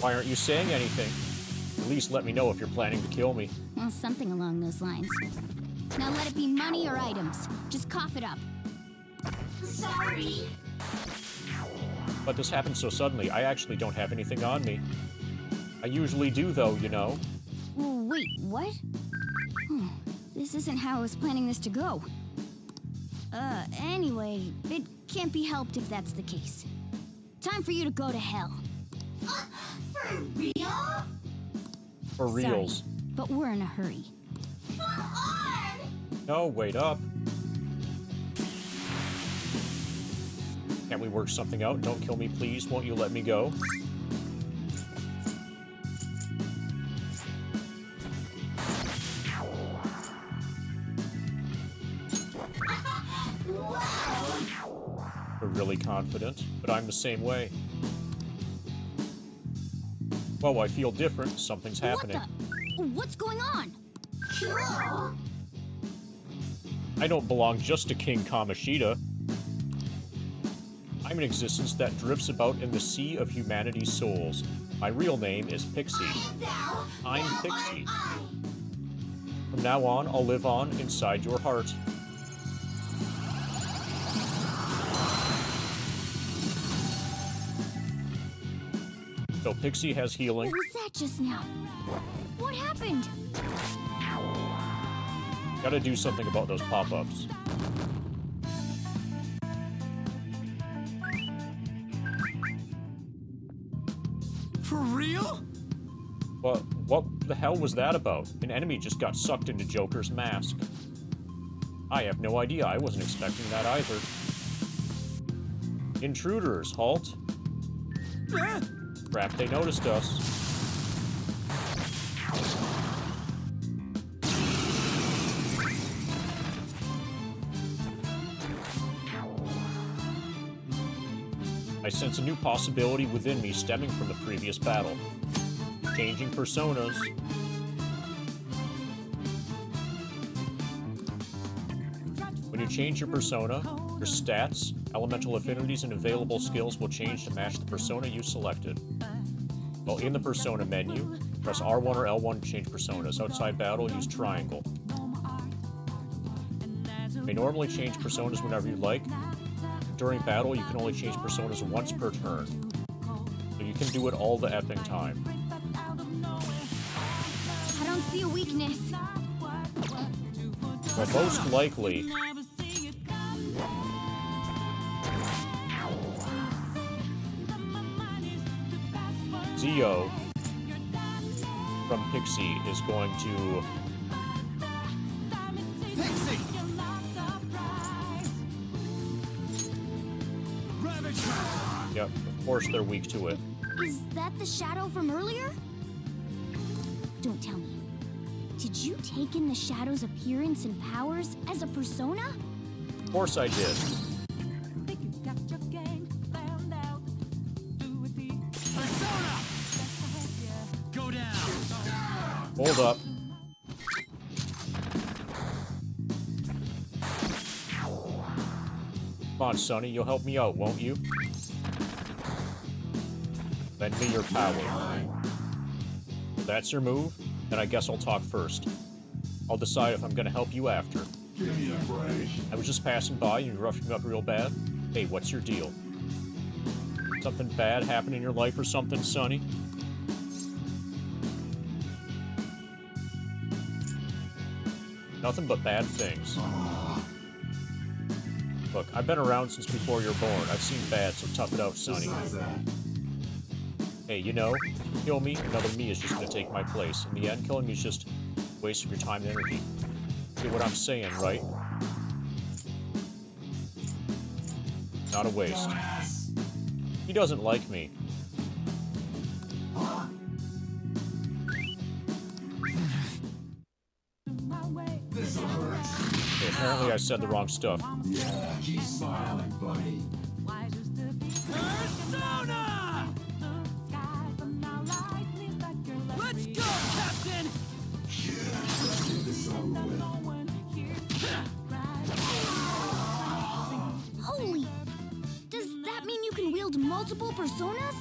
Why aren't you saying anything? At least let me know if you're planning to kill me. Well, something along those lines. Now let it be money or items. Just cough it up. Sorry. But this happened so suddenly, I actually don't have anything on me. I usually do, though, you know. Wait, what? This isn't how I was planning this to go. Anyway, it can't be helped if that's the case. Time for you to go to hell. For real? For reals. Sorry, but we're in a hurry. No, wait up. Can't we work something out? Don't kill me, please. Won't you let me go? We're really confident, but I'm the same way. Whoa, I feel different. Something's happening. What's going on? I don't belong just to King Kamoshida. I'm an existence that drifts about in the sea of humanity's souls. My real name is Pixie. I'm Pixie. From now on, I'll live on inside your heart. So Pixie has healing. What was that just now? What happened? Gotta do something about those pop-ups. For real? But what the hell was that about? An enemy just got sucked into Joker's mask. I have no idea. I wasn't expecting that either. Intruders, halt. Crap, they noticed us. I sense a new possibility within me stemming from the previous battle. Changing personas. When you change your persona, your stats, elemental affinities, and available skills will change to match the persona you selected. While in the persona menu, press R1 or L1 to change personas. Outside battle, use triangle. You may normally change personas whenever you like. During battle, you can only change personas once per turn. So you can do it all the effing time. I don't see a weakness. Well, most likely, Dio from Pixie is going to... Pixie! Yep, of course they're weak to it. Is that the shadow from earlier? Don't tell me. Did you take in the shadow's appearance and powers as a persona? Of course I did. Persona! Go down! Hold up. Come on, Sonny, you'll help me out, won't you? Lend me your power. That's your move? Then I guess I'll talk first. I'll decide if I'm gonna help you after. Give me a break. I was just passing by and you roughed me up real bad. Hey, what's your deal? Something bad happened in your life or something, Sonny? Nothing but bad things. Look, I've been around since before you're born. I've seen bad, so tough it out, Sonny. Hey, you know, kill me, another me is just gonna take my place. In the end, killing me is just a waste of your time and energy. Get what I'm saying, right? Not a waste. He doesn't like me. Okay, apparently I said the wrong stuff. Yeah, keep smiling, buddy. Persona! Let's go, Captain! Holy! Does that mean you can wield multiple personas?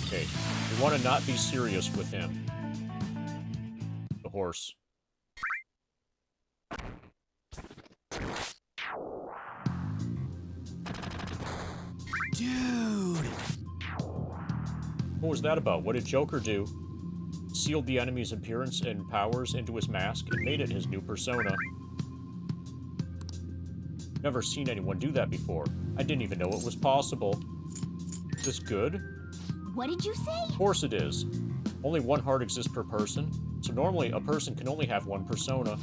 Okay, you want to not be serious with him. The horse. Dude! What was that about? What did Joker do? Sealed the enemy's appearance and powers into his mask and made it his new persona. Never seen anyone do that before. I didn't even know it was possible. Is this good? What did you say? Of course it is. Only one heart exists per person, so normally a person can only have one persona.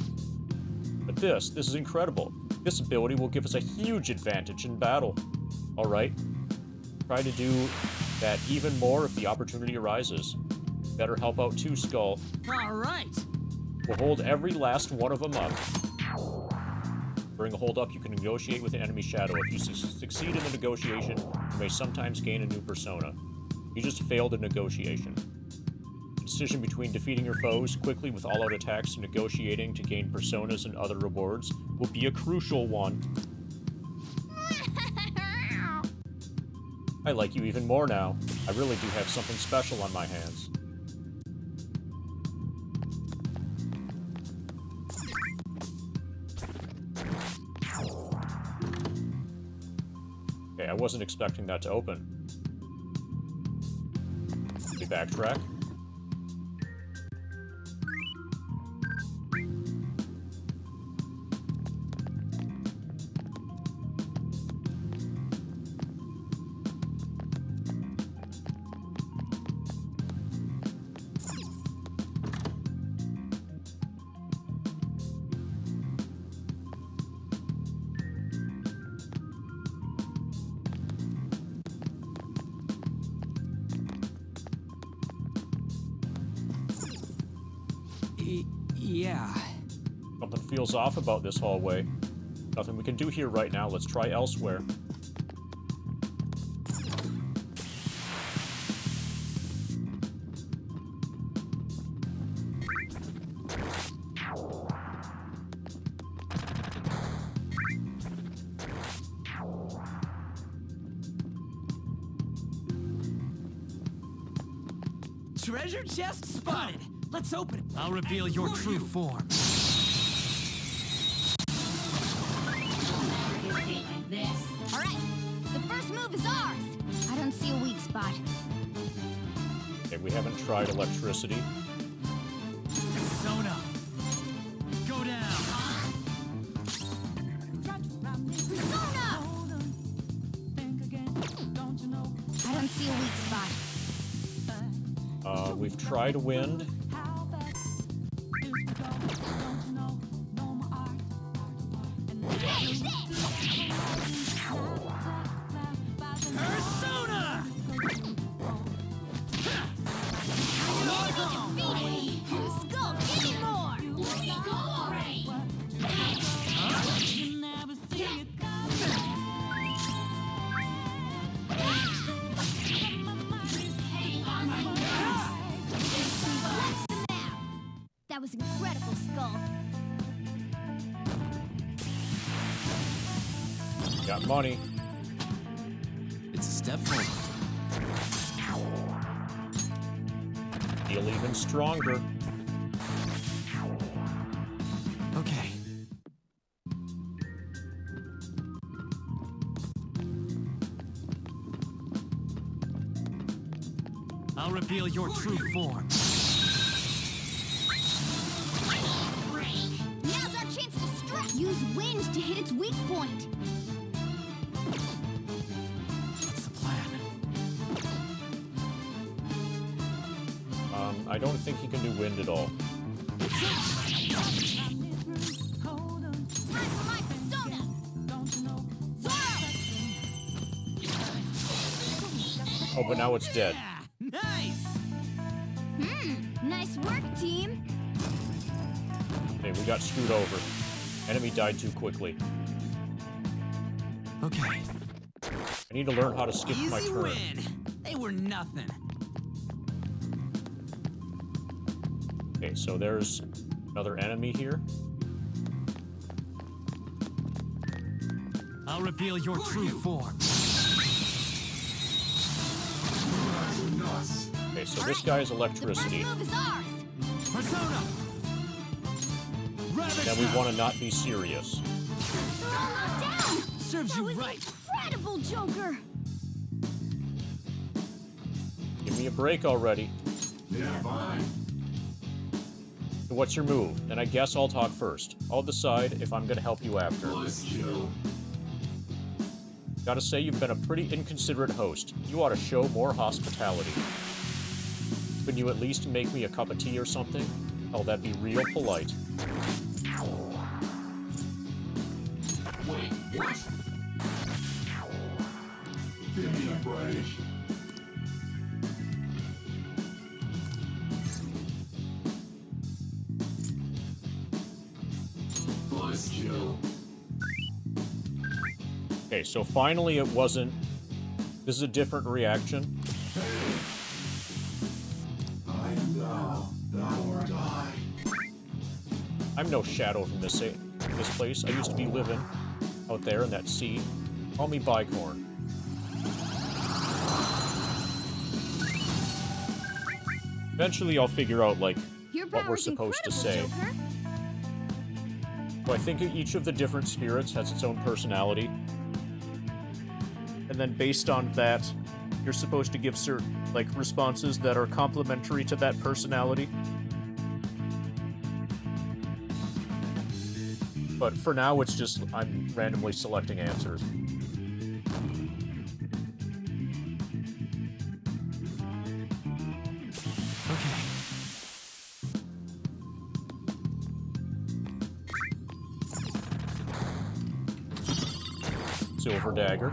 But this is incredible. This ability will give us a huge advantage in battle. Alright, try to do that even more if the opportunity arises. Better help out too, Skull. Alright! We'll hold every last one of them up. During a hold-up, you can negotiate with an enemy shadow. If you succeed in the negotiation, you may sometimes gain a new persona. You just failed a negotiation. The decision between defeating your foes quickly with all-out attacks and negotiating to gain personas and other rewards will be a crucial one. I like you even more now. I really do have something special on my hands. Okay, I wasn't expecting that to open. We backtrack. Yeah. Something feels off about this hallway. Nothing we can do here right now. Let's try elsewhere. Treasure chest spotted! Let's open it! I'll reveal your true form. Alright, the first move is ours! I don't see a weak spot. Okay, we haven't tried electricity. Persona! Go down! Persona! try to wind. Persona! Skull, give me more! That was incredible, Skull. Got money. It's a step forward. Feel even stronger. Okay. I'll reveal your true form. Now's our chance to strike. Use wind to hit its weak point. What's the plan? I don't think he can do wind at all. Oh, but now it's dead. Nice! Nice work, team. Okay, we got screwed over. Enemy died too quickly. Okay. I need to learn how to skip my Easy turn. win. They were nothing. Okay, so there's another enemy here. I'll reveal your true form. Okay, so this guy is electricity. Move is ours. Persona! Now we want to not be serious. Down. Serves you right. Incredible, Joker. Give me a break already. Yeah, fine. So what's your move? Then I guess I'll talk first. I'll decide if I'm going to help you after. Gotta say, you've been a pretty inconsiderate host. You ought to show more hospitality. Couldn't you at least make me a cup of tea or something? Oh, that'd be real polite. Wait, what? Give me a break. Nice kill. Okay, so finally it wasn't... This is a different reaction. I am thou or die. I'm no shadow from this place. I used to be living out there in that sea. Call me Bicorn. Eventually I'll figure out, like, what we're supposed to say. Joker. So I think each of the different spirits has its own personality. And then based on that, you're supposed to give certain, like, responses that are complementary to that personality. But for now, it's just, I'm randomly selecting answers. Okay. Silver dagger.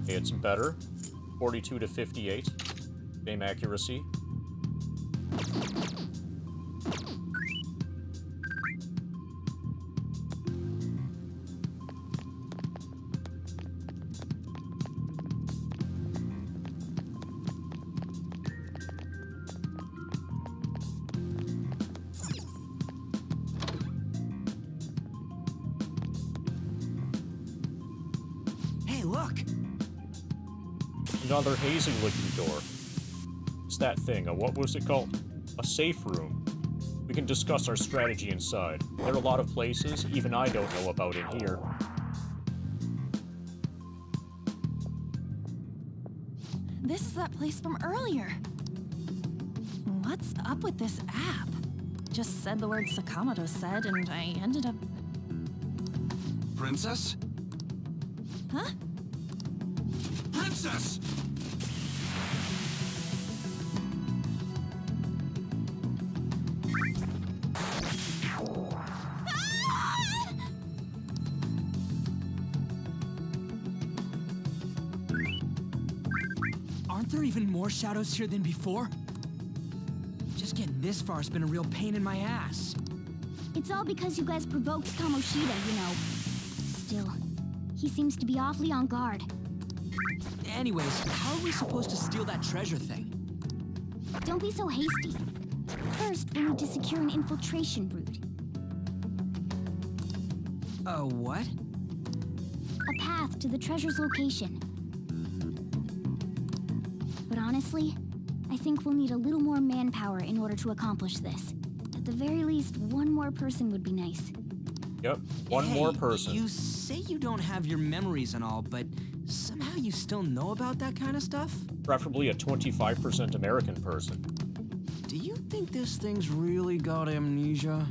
Okay, it's better. 42 to 58. Same accuracy. Hey, look! Another hazing-looking door. It's that thing, what was it called? A safe room. We can discuss our strategy inside. There are a lot of places even I don't know about in here. This is that place from earlier. What's up with this app? just said the word Sakamoto said, and I ended up... Princess? Huh? Princess! Aren't there even more shadows here than before? Just getting this far has been a real pain in my ass. It's all because you guys provoked Kamoshida, you know. Still, he seems to be awfully on guard. Anyways, how are we supposed to steal that treasure thing? Don't be so hasty. First, we need to secure an infiltration route. A what? A path to the treasure's location. But honestly, I think we'll need a little more manpower in order to accomplish this. At the very least, one more person would be nice. Yep, one more person. You say you don't have your memories and all, but somehow you still know about that kind of stuff? Preferably a 25% American person. Do you think this thing's really got amnesia?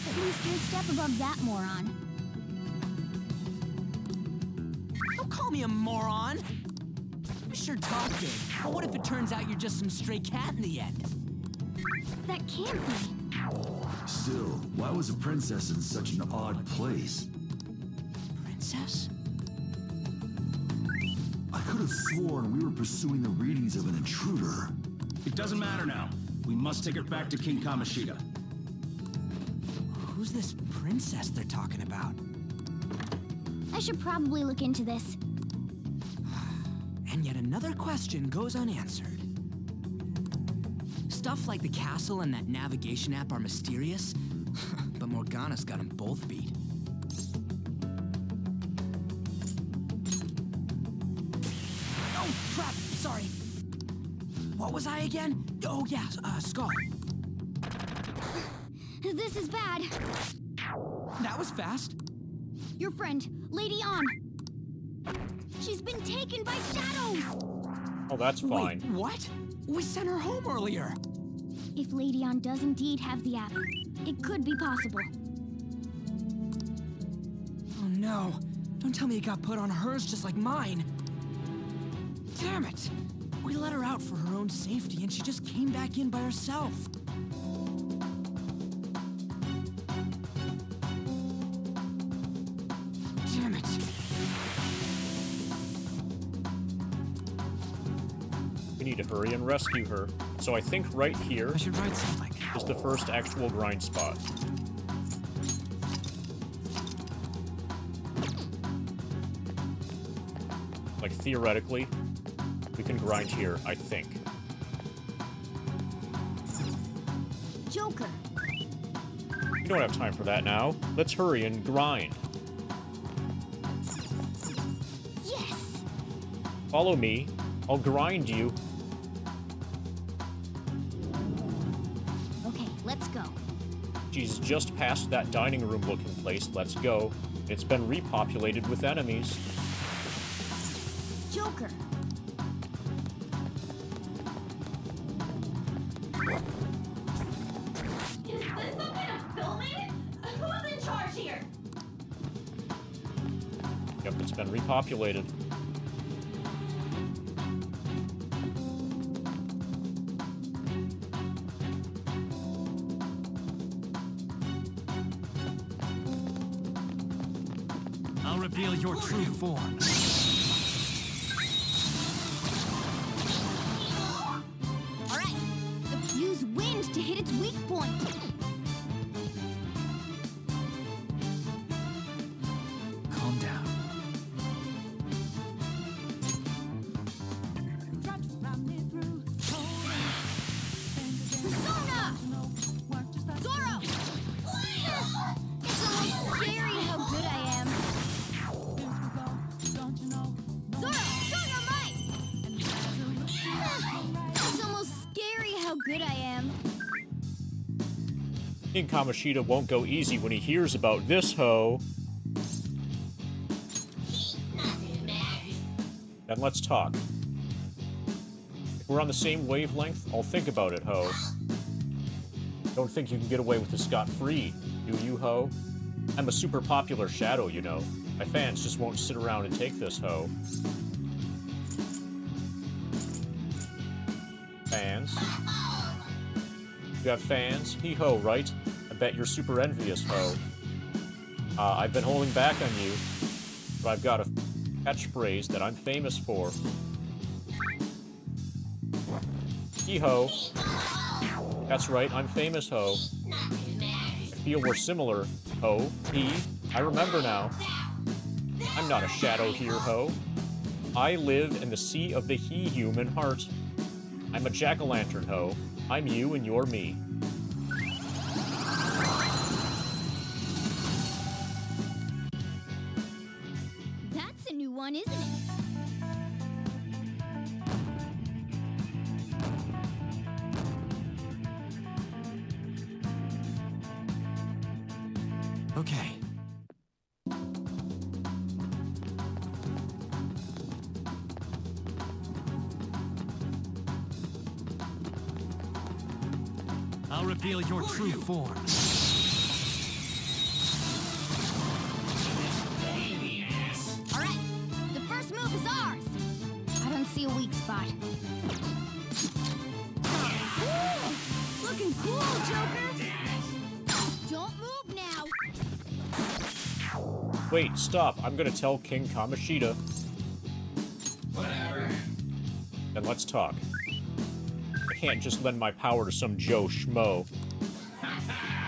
At least you're a step above that, moron. Don't call me a moron! You sure talk big, but what if it turns out you're just some stray cat in the end? That can't be. Still, why was a princess in such an odd place? Princess? I could have sworn we were pursuing the readings of an intruder. It doesn't matter now. We must take her back to King Kamoshida. Who's this princess they're talking about? I should probably look into this. And yet another question goes unanswered. Stuff like the castle and that navigation app are mysterious, but Morgana's got them both beat. Oh, crap! Sorry. What was I again? Oh, yeah, Skull. This is bad. That was fast. Your friend, Lady An. She's been taken by shadows! Oh, that's fine. Wait, what? We sent her home earlier. If Lady An does indeed have the app, it could be possible. Oh no. Don't tell me it got put on hers just like mine. Damn it. We let her out for her own safety and she just came back in by herself. Damn it. We need to hurry and rescue her. So I think right here I should write something. Is the first actual grind spot. Like, theoretically, we can grind here, I think. Joker! We don't have time for that now. Let's hurry and grind. Yes! Follow me. I'll grind you. Okay, let's go. She's just past that dining room looking place. Let's go. It's been repopulated with enemies. Joker! Is this some kind of filming? Who's in charge here? Yep, it's been repopulated. I'll reveal your true form. Alright, use wind to hit its weak point. Calm down. Persona! Zoro! It's almost scary how good I am. Zoro, show your might! It's almost scary how good I am. King Kamoshida won't go easy when he hears about this hoe. Then let's talk. We're on the same wavelength? I'll think about it, ho. Don't think you can get away with this scot-free, do you, ho? I'm a super popular shadow, you know. My fans just won't sit around and take this, ho. Fans? You have fans? Hee-ho, right? I bet you're super envious, ho. I've been holding back on you, but I've got a catchphrase that I'm famous for. Hee-ho. That's right, I'm famous, ho. I feel we're similar, ho. He. I remember now. I'm not a shadow here, ho. I live in the sea of the he-human heart. I'm a jack-o'-lantern, ho. I'm you and you're me. That's a new one, isn't it? Okay. I'll reveal your true form. All right, the first move is ours. I don't see a weak spot. Ooh, looking cool, Joker. Don't move now. Wait, stop. I'm gonna tell King Kamoshida. Whatever. Then let's talk. I can't just lend my power to some Joe Schmo.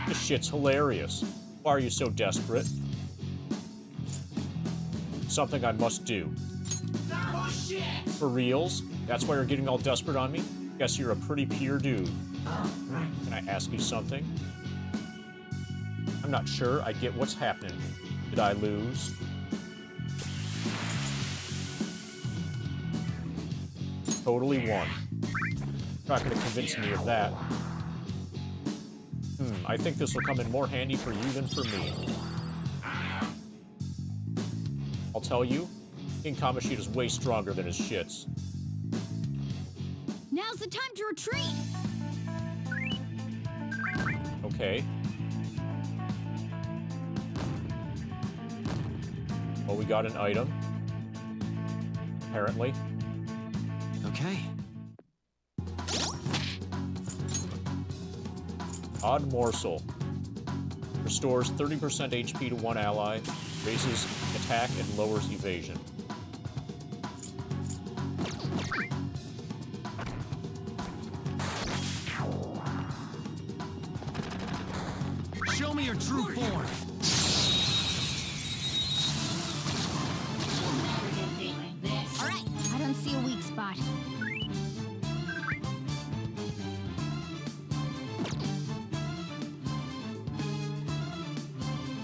This shit's hilarious. Why are you so desperate? Something I must do. For reals? That's why you're getting all desperate on me? Guess you're a pretty pure dude. Can I ask you something? I'm not sure I get what's happening. Did I lose? Totally won. You're not gonna convince me of that. I think this will come in more handy for you than for me. I'll tell you, King Kamoshida's way stronger than his shits. Now's the time to retreat. Okay. Well, we got an item. Apparently. Okay. Odd Morsel. Restores 30% HP to one ally, raises attack and lowers evasion. Show me your true form. All right, I don't see a weak spot.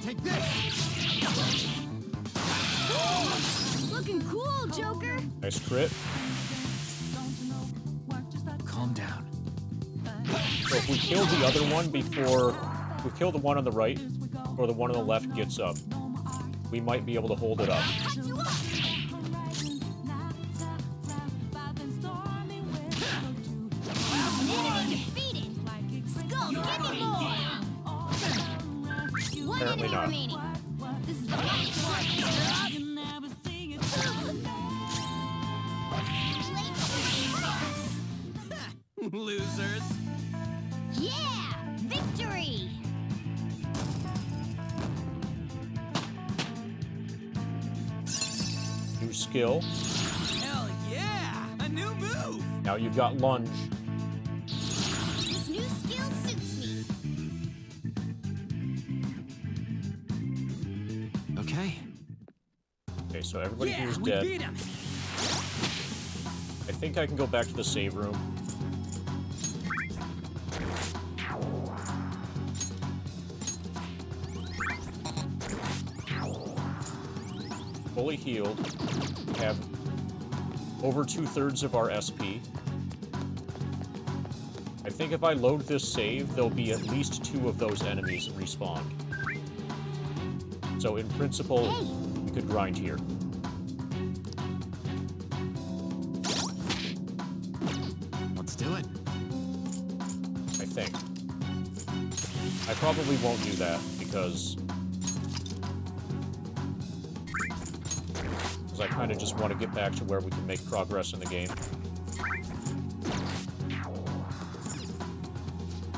Take this. Ooh, looking cool, Joker. Nice crit. Calm down. So if we kill the other one before... If we kill the one on the right, or the one on the left gets up, we might be able to hold it up. Apparently not. Losers. Yeah! Victory! New skill. Hell yeah! A new move! Now you've got lunge. This new skill suits me. Okay. Okay, so everybody Yeah, here's we dead. beat him. I think I can go back to the save room. Fully healed. We have over 2/3 of our SP. I think if I load this save, there'll be at least 2 of those enemies respawned. So in principle, we could grind here. I probably won't do that because I kind of just want to get back to where we can make progress in the game.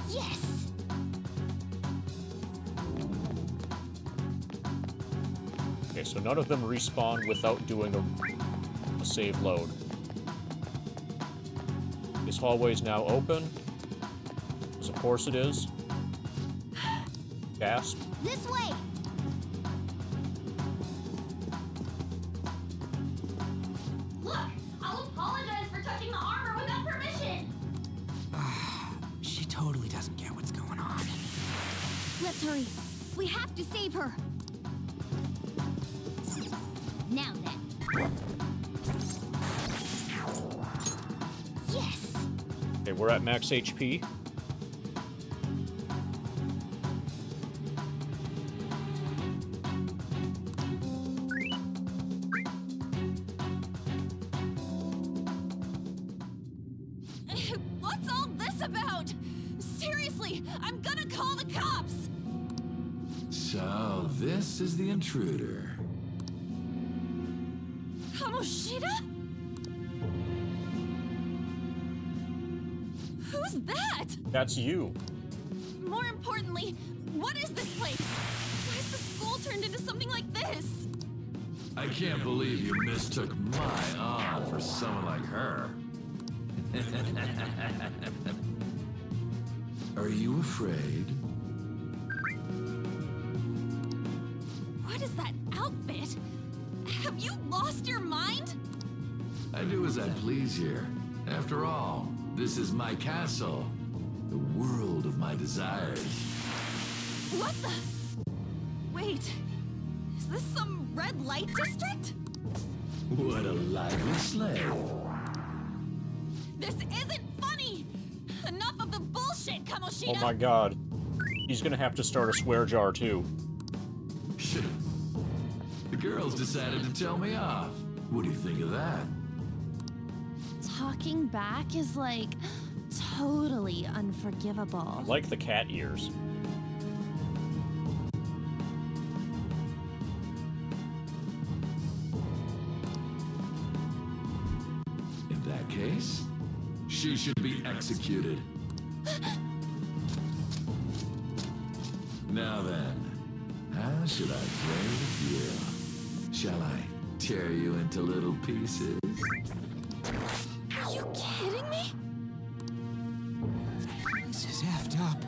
Yes! Okay, so none of them respawn without doing a save load. This hallway is now open. Because of course it is. Gasp. This way! Look! I'll apologize for touching the armor without permission! She totally doesn't get what's going on. Let's hurry. We have to save her. Now then. Yes! Okay, we're at max HP. What's all this about? Seriously, I'm gonna call the cops! So, this is the intruder. Kamoshida? Who's that? That's you. More importantly, what is this place? Why is the school turned into something like this? I can't believe you mistook my aunt for someone like her. Are you afraid? What is that outfit? Have you lost your mind? I do as I please here. After all, this is my castle. The world of my desires. What the? Wait, is this some red light district? What a lively slave. This isn't funny! Enough of the bullshit, Kamoshida! Oh my god. He's gonna have to start a swear jar too. The girls decided to tell me off. What do you think of that? Talking back is like totally unforgivable. I like the cat ears. In that case, she should be executed. Now then, how should I play with you? Shall I tear you into little pieces? Are you kidding me? This is effed up.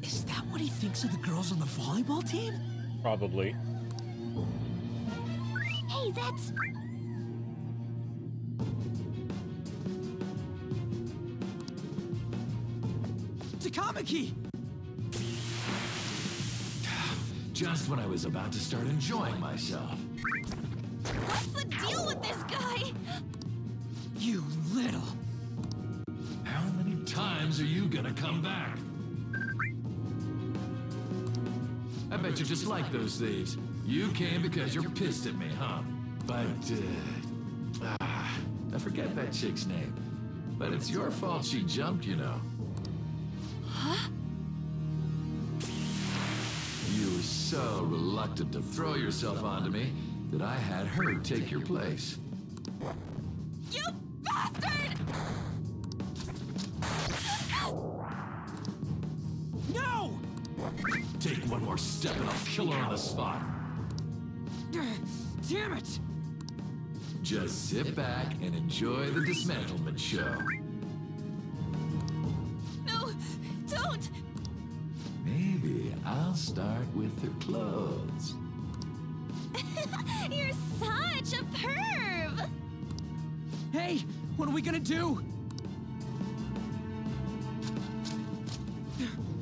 Is that what he thinks of the girls on the volleyball team? Probably. Hey, that's... Takamaki! Just when I was about to start enjoying myself. What's the deal with this guy? You little... How many times are you gonna come back? I bet you just like those thieves. You came because you're pissed at me, huh? But, I forget that chick's name. But it's your fault she jumped, you know. Huh? You were so reluctant to throw yourself onto me that I had her take your place. You bastard! No! Take one more step and I'll kill her on the spot. Damn it! Just sit back and enjoy the dismantlement show. No, don't! Maybe I'll start with her clothes. You're such a perv! Hey, what are we gonna do?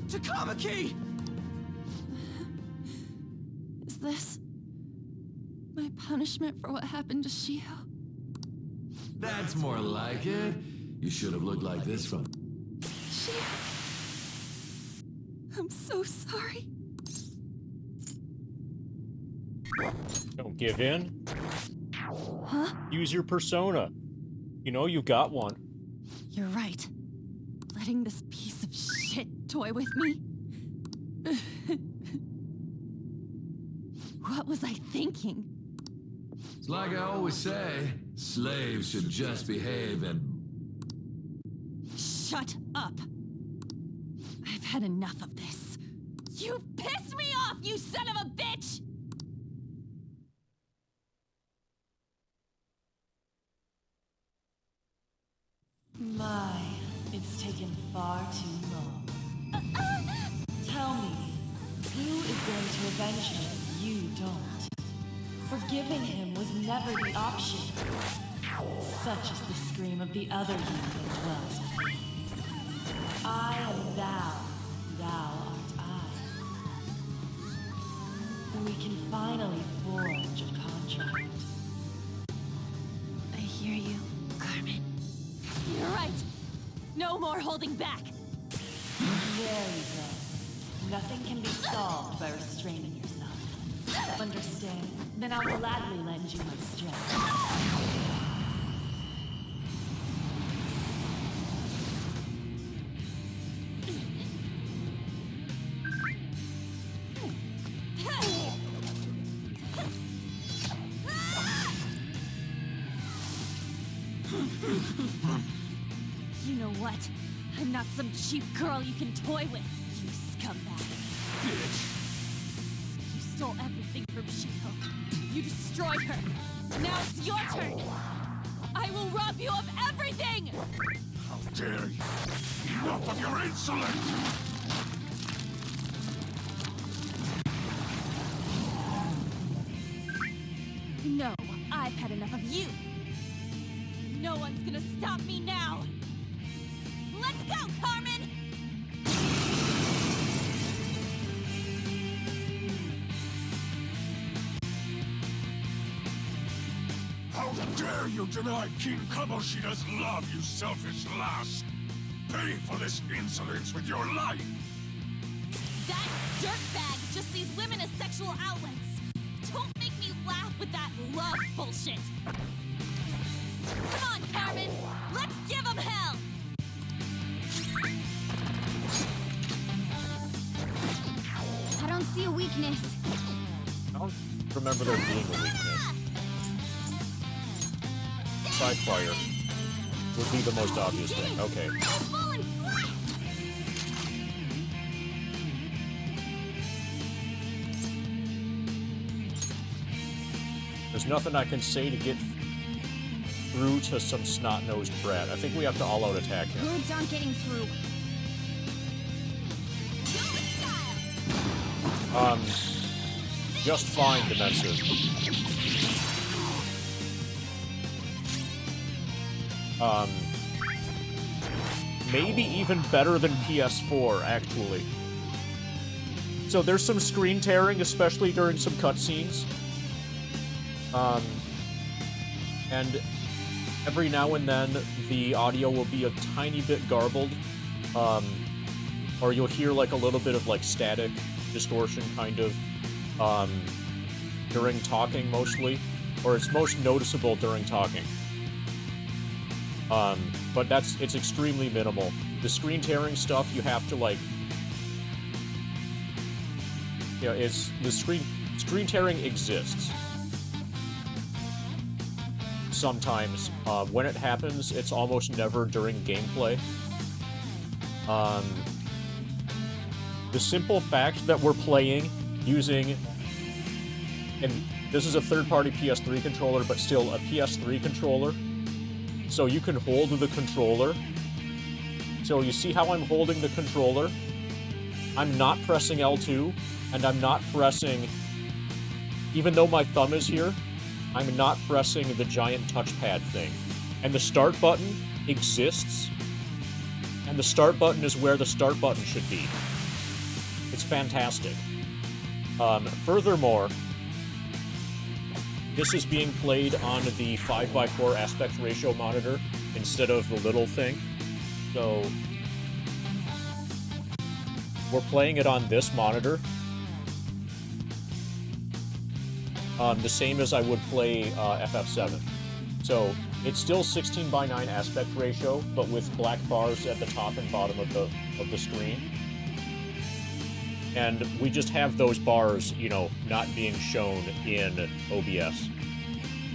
Takamaki! Is this my punishment for what happened to Shio? That's more like it. You should have looked like this from... Shio... I'm so sorry. Don't give in. Huh? Use your persona. You know you've got one. You're right. Letting this piece of shit shit toy with me? What was I thinking? It's like I always say, slaves should just behave and... Shut up! I've had enough of this. You pissed me off, you son of a bitch! My, it's taken far too long. Tell me, who is going to avenge him? You don't. Forgiving him was never the option. Such is the scream of the other you that dwells within. I am thou, thou art I. We can finally forge a contract. I hear you, Carmen. You're right. No more holding back. There you go. Nothing can be solved by restraining yourself. Understand? Then I'll gladly lend you my strength. You know what? I'm not some cheap girl you can toy with, you scumbag. Bitch! You stole everything from Shiko. You destroyed her. Now it's your turn. I will rob you of everything! How dare you! Enough of your insolence! No, I've had enough of you. No one's gonna stop me now. Let's go, Carmen! How dare you deny King Kamoshida's love, you selfish lass! Pay for this insolence with your life! That dirtbag just sees women as sexual outlets. Don't make me laugh with that love bullshit. Come on, Carmen! Let's give him hell! I don't see a weakness. I don't remember there being a weakness. Side fire would be the most obvious thing. Okay. There's nothing I can say to get through to some snot-nosed brat. I think we have to all-out attack him. Birds aren't getting through. Just fine, Demented. Maybe even better than PS4, actually. So there's some screen tearing, especially during some cutscenes. And every now and then, the audio will be a tiny bit garbled. Or you'll hear, like, a little bit of, like, static distortion, kind of, during talking, mostly. Or it's most noticeable during talking. But it's extremely minimal. The screen tearing stuff, you have to, like... You know, the screen tearing exists. Sometimes. When it happens, it's almost never during gameplay. The simple fact that we're playing using... And this is a third-party PS3 controller, but still a PS3 controller. So you can hold the controller. So you see how I'm holding the controller? I'm not pressing L2, and I'm not pressing... Even though my thumb is here, I'm not pressing the giant touchpad thing. And the start button exists, and the start button is where the start button should be. It's fantastic. Furthermore, this is being played on the 5x4 aspect ratio monitor instead of the little thing. So, we're playing it on this monitor. The same as I would play FF7. So, It's still 16:9 aspect ratio, but with black bars at the top and bottom of the screen. And we just have those bars, you know, not being shown in OBS.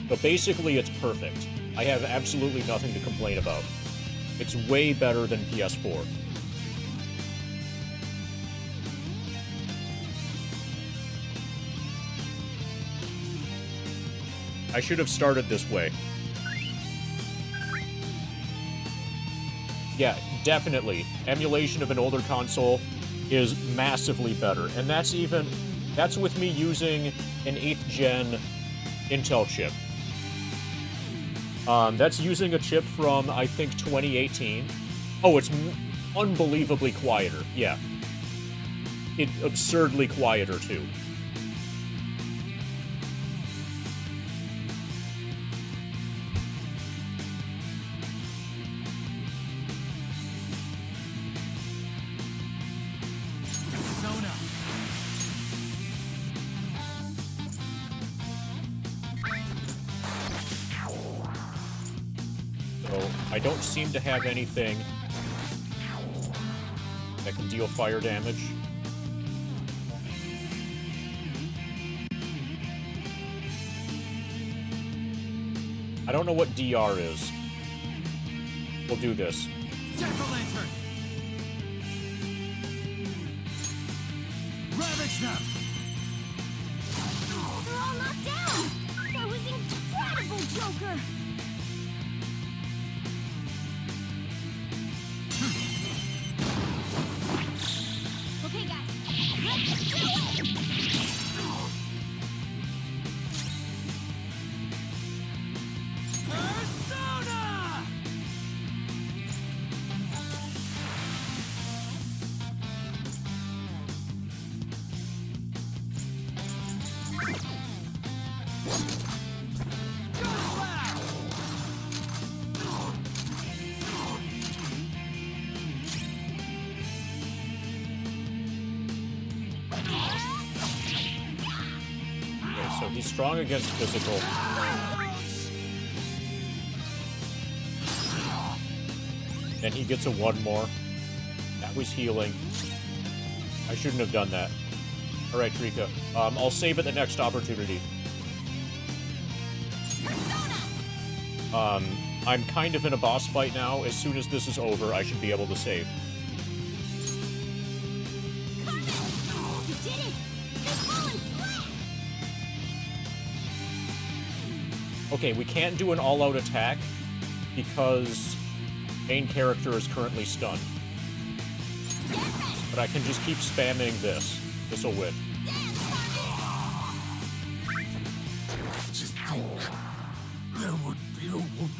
So basically, it's perfect. I have absolutely nothing to complain about. It's way better than PS4. I should have started this way. Yeah, definitely. Emulation of an older console is massively better. And that's with me using an 8th gen Intel chip. That's using a chip from, I think, 2018. Oh, it's unbelievably quieter. Yeah. It's absurdly quieter, too. I don't seem to have anything that can deal fire damage. I don't know what DR is. We'll do this. Jack-o'-lantern! Ravage them! They're all knocked down! That was incredible, Joker! Okay, guys, let's do it! Persona! Okay, so he's strong against physical. Then he gets a 1 more. That was healing. I shouldn't have done that. Alright, Trika. I'll save at the next opportunity. I'm kind of in a boss fight now. As soon as this is over, I should be able to save. You did it! They've fallen flat! Okay, we can't do an all-out attack because main character is currently stunned. But I can just keep spamming this. This'll win. To think there would be a woman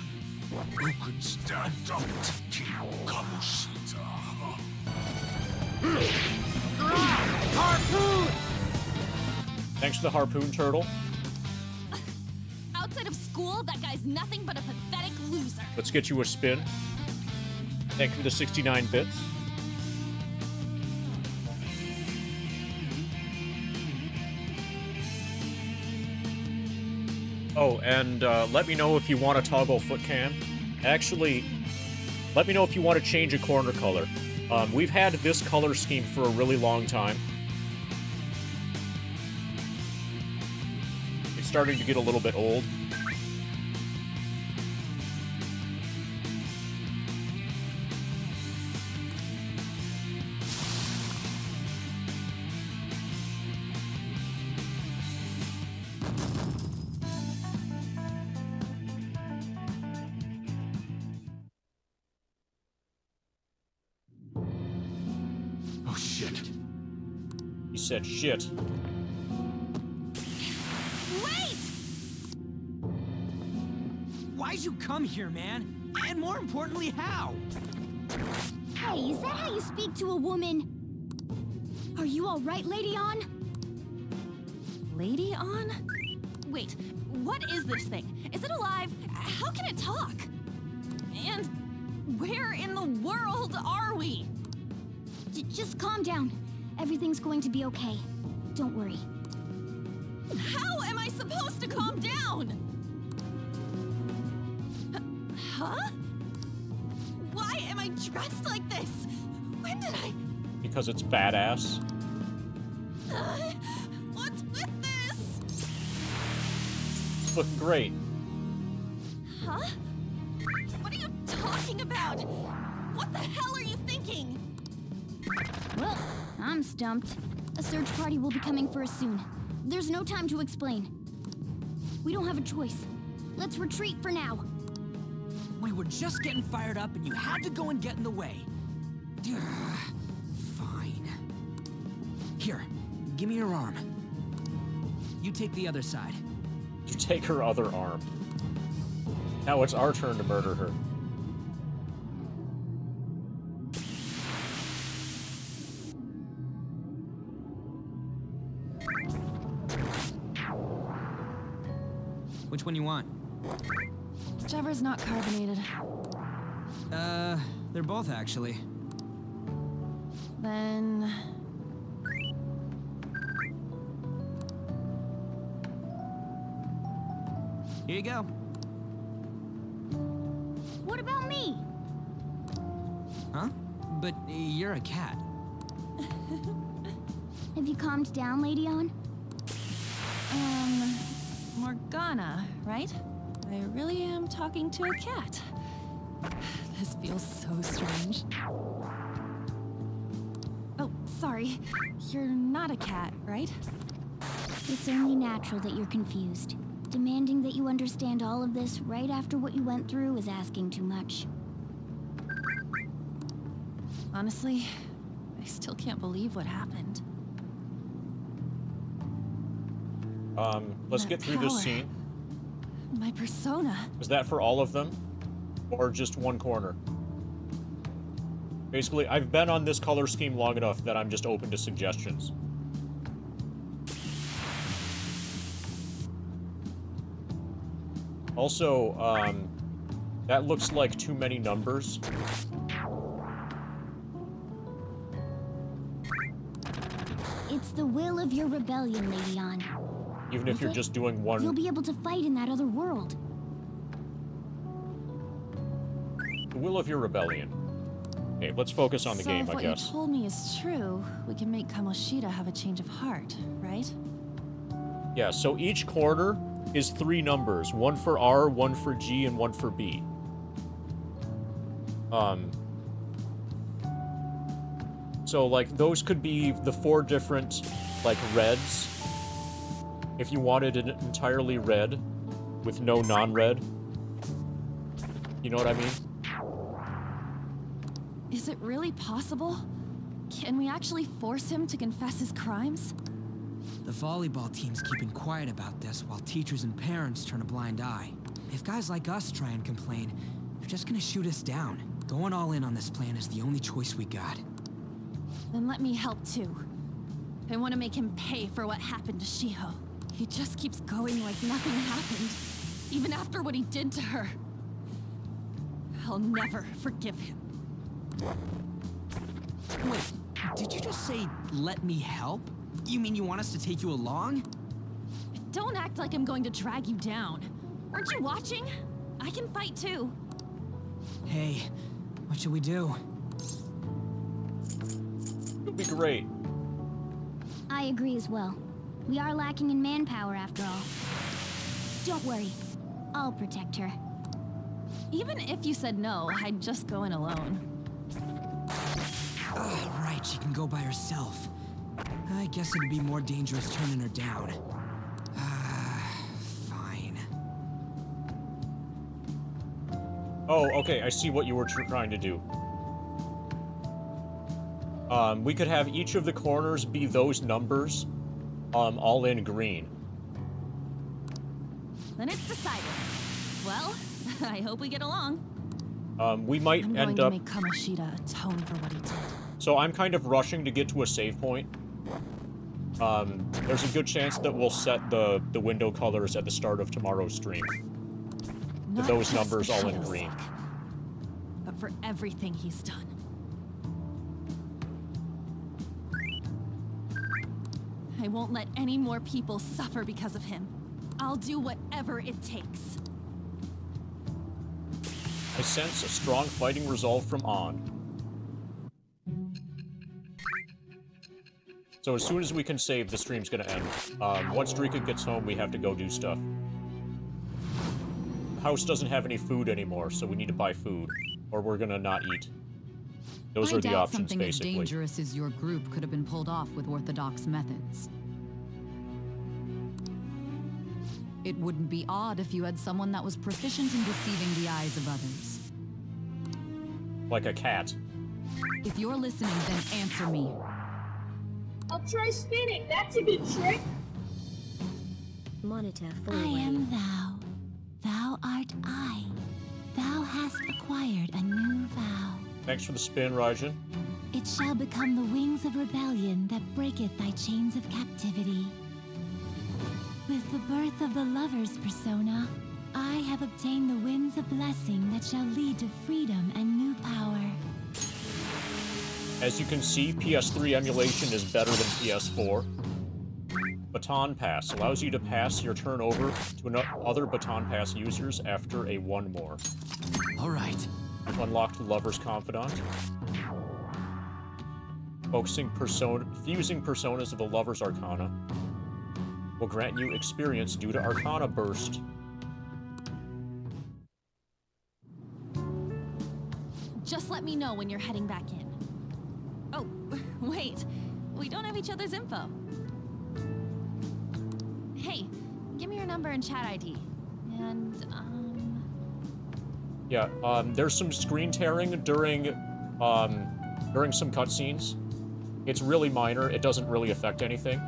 who could stand up to King Kamoshita. Harpoon! Thanks to the harpoon turtle. Outside of school, that guy's nothing but a pathetic loser. Let's get you a spin. Thank you for the 69 bits. Oh, and let me know if you want to toggle foot cam. Actually, let me know if you want to change a corner color. We've had this color scheme for a really long time. It's starting to get a little bit old. Oh, shit. He said shit. Wait! Why'd you come here, man? And more importantly, how? Hey, is that how you speak to a woman? Are you all right, Lady On? Lady On? Wait, what is this thing? Is it alive? How can it talk? And where in the world are we? Just calm down. Everything's going to be okay. Don't worry. How am I supposed to calm down? Huh? Why am I dressed like this? When did I... Because it's badass. What's with this? It's looking great. Huh? What are you talking about? What the hell are you thinking? Well, I'm stumped. A search party will be coming for us soon. There's no time to explain. We don't have a choice. Let's retreat for now. We were just getting fired up and you had to go and get in the way. Fine. Here, give me your arm. You take the other side. You take her other arm. Now it's our turn to murder her. Which one you want? Whichever's not carbonated. They're both actually. Then... Here you go. What about me? Huh? But you're a cat. Have you calmed down, Lady On? Morgana, right? I really am talking to a cat. This feels so strange. Oh, sorry. You're not a cat, right? It's only natural that you're confused. Demanding that you understand all of this right after what you went through is asking too much. Honestly, I still can't believe what happened. Let's get through this scene. My persona. Is that for all of them? Or just one corner? Basically, I've been on this color scheme long enough that I'm just open to suggestions. Also, that looks like too many numbers. It's the will of your rebellion, Lady On. Even if you're just doing one... You'll be able to fight in that other world. The will of your rebellion. Okay, let's focus on the game, I guess. So if what you told me is true, we can make Kamoshida have a change of heart, right? Yeah, so each corner is 3 numbers. 1 for R, 1 for G, and 1 for B. So, like, those could be the 4 different, like, reds. If you wanted it entirely red, with no non-red. You know what I mean? Is it really possible? Can we actually force him to confess his crimes? The volleyball team's keeping quiet about this while teachers and parents turn a blind eye. If guys like us try and complain, they're just gonna shoot us down. Going all in on this plan is the only choice we got. Then let me help too. I want to make him pay for what happened to Shiho. He just keeps going like nothing happened, even after what he did to her. I'll never forgive him. Wait, did you just say, let me help? You mean you want us to take you along? Don't act like I'm going to drag you down. Aren't you watching? I can fight too. Hey, what should we do? It'll be great. I agree as well. We are lacking in manpower after all. Don't worry. I'll protect her. Even if you said no, I'd just go in alone. Right, she can go by herself. I guess it'd be more dangerous turning her down. Fine. Oh, okay, I see what you were trying to do. We could have each of the corners be those numbers, all in green. Then it's decided. Well, I hope we get along. We might I'm end going up... to make Kamoshida atone for what he did. So I'm kind of rushing to get to a save point. There's a good chance that we'll set the window colors at the start of tomorrow's stream. Not Those just numbers for all in Shido's green. sake, but for everything he's done. I won't let any more people suffer because of him. I'll do whatever it takes. I sense a strong fighting resolve from On. So as soon as we can save, the stream's gonna end. Once Drika gets home, we have to go do stuff. The house doesn't have any food anymore, so we need to buy food, or we're gonna not eat. Those are the options, something basically. as dangerous as your group could have been pulled off with orthodox methods. It wouldn't be odd if you had someone that was proficient in deceiving the eyes of others. Like a cat. If you're listening, then answer me. I'll try spinning. That's a good trick. Monitor I am thou. Thou art I. Thou hast acquired a new vow. Thanks for the spin, Raijin. It shall become the wings of rebellion that breaketh thy chains of captivity. With the birth of the lover's persona, I have obtained the winds of blessing that shall lead to freedom and new power. As you can see, PS3 emulation is better than PS4. Baton Pass allows you to pass your turn over to other Baton Pass users after a one more. Alright. You've unlocked Lover's Confidant. Fusing personas of the Lover's Arcana will grant you experience due to Arcana Burst. Just let me know when you're heading back in. Oh, wait. We don't have each other's info. Hey, give me your number and chat ID. And, Yeah, there's some screen tearing during some cutscenes. It's really minor. It doesn't really affect anything.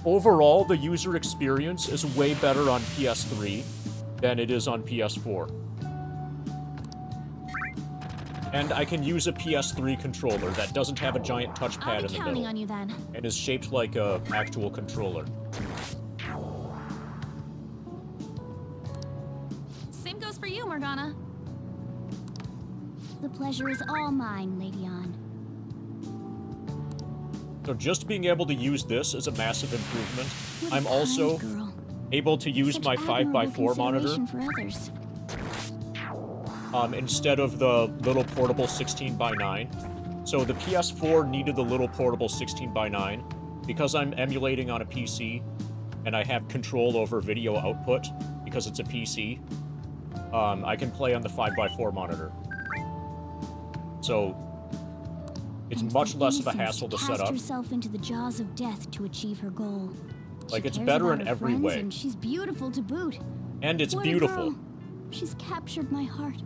Overall, the user experience is way better on PS3 than it is on PS4. And I can use a PS3 controller that doesn't have a giant touchpad in the counting middle. on you then. And is shaped like a actual controller. Same goes for you, Morgana. The pleasure is all mine, Lady Ann. So just being able to use this is a massive improvement. I'm also able to use my 5x4 monitor For others. instead of the little portable 16:9. So the PS4 needed the little portable 16:9. Because I'm emulating on a PC and I have control over video output because it's a PC, I can play on the 5x4 monitor. So it's much less of a hassle to set Cast up. herself into the jaws of death to achieve her goal. Like, She it's cares better about in her every friends, way. And she's beautiful to boot. And it's What a beautiful. girl. She's captured my heart.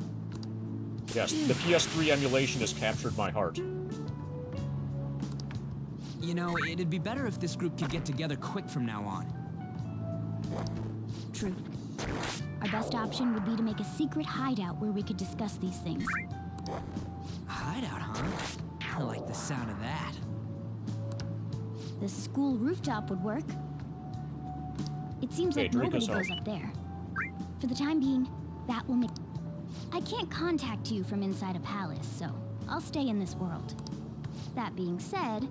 Yes, the PS3 emulation has captured my heart. You know, it'd be better if this group could get together quick from now on. True. Our best option would be to make a secret hideout where we could discuss these things. Hideout, huh? I like the sound of that. The school rooftop would work. It seems Okay, like Drika's nobody goes home. up there. For the time being, that will make... I can't contact you from inside a palace, so I'll stay in this world. That being said,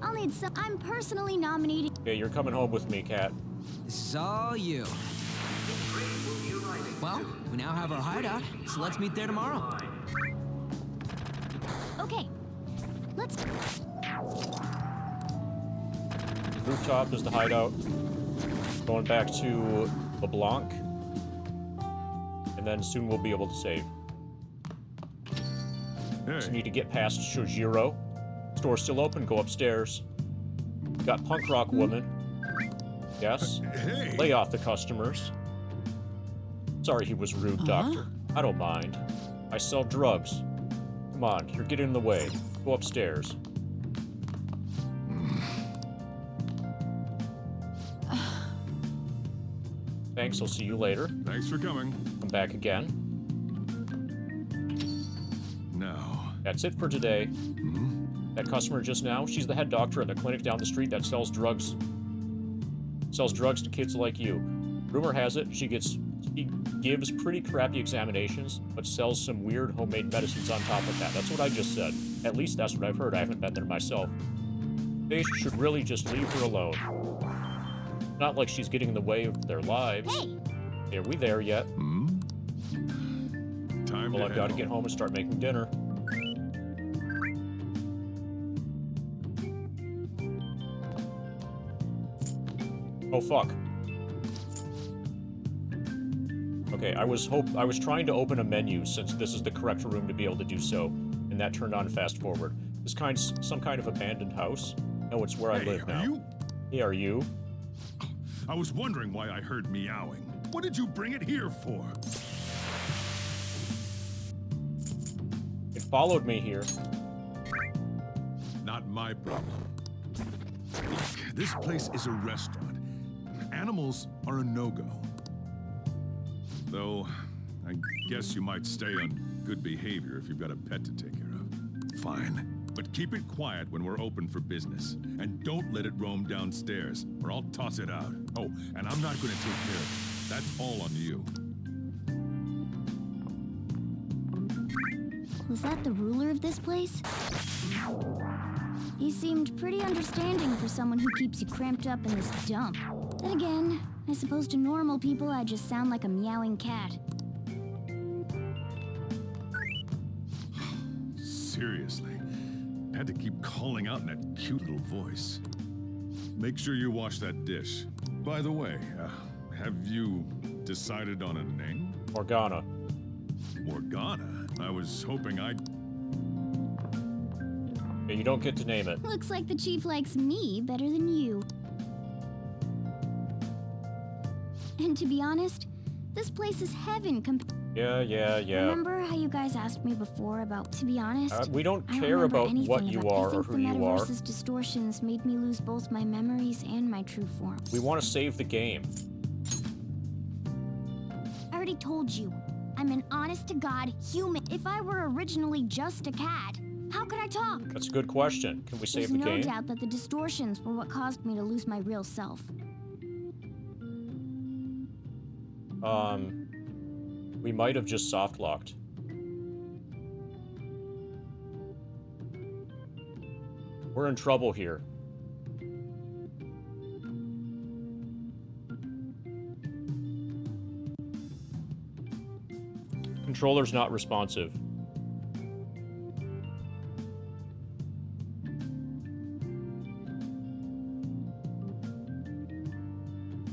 I'll need some... I'm personally nominating... Okay, you're coming home with me, Kat. This is all you. Well, we now have our hideout, so let's meet there tomorrow. Okay, let's... Rooftop is the hideout. Going back to LeBlanc. And then soon we'll be able to save. Just need to get past Shojiro. Store's still open, go upstairs. Got Punk Rock Woman. Yes? Hey. Lay off the customers. Sorry he was rude, Doctor. I don't mind. I sell drugs. Come on, you're getting in the way. Go upstairs. Thanks, I'll see you later. Thanks for coming. Come back again. Now. That's it for today. That customer just now, she's the head doctor at the clinic down the street that sells drugs. Sells drugs to kids like you. Rumor has it, she gives pretty crappy examinations, but sells some weird homemade medicines on top of that. That's what I just said. At least that's what I've heard. I haven't been there myself. They should really just leave her alone. Not like she's getting in the way of their lives. Hey! Are we there yet? Hmm? Time Well, to I've head got to home. get home and start making dinner. Oh, fuck. Okay, I was trying to open a menu since this is the correct room to be able to do so, and that turned on fast forward. This some kind of abandoned house? No, it's where I live now. Hey, are you? I was wondering why I heard meowing. What did you bring it here for? It followed me here. Not my problem. Look, this place is a restaurant. Animals are a no-go. Though, I guess you might stay on good behavior if you've got a pet to take care of. Fine. But keep it quiet when we're open for business. And don't let it roam downstairs, or I'll toss it out. Oh, and I'm not gonna take care of it. That's all on you. Was that the ruler of this place? He seemed pretty understanding for someone who keeps you cramped up in this dump. Then again, I suppose to normal people I just sound like a meowing cat. Seriously. I had to keep calling out in that cute little voice. Make sure you wash that dish. By the way, have you decided on a name? Morgana. Morgana? I was hoping I'd... Yeah, you don't get to name it. Looks like the chief likes me better than you. And to be honest, this place is heaven Yeah. Remember how you guys asked me before about, to be honest? We don't I care about anything what you are or who you are. I think the metaverse's distortions made me lose both my memories and my true form. We want to save the game. I already told you, I'm an honest-to-God human. If I were originally just a cat, how could I talk? That's a good question. Can we save the game? There's no doubt that the distortions were what caused me to lose my real self. We might have just soft-locked. We're in trouble here. Controller's not responsive.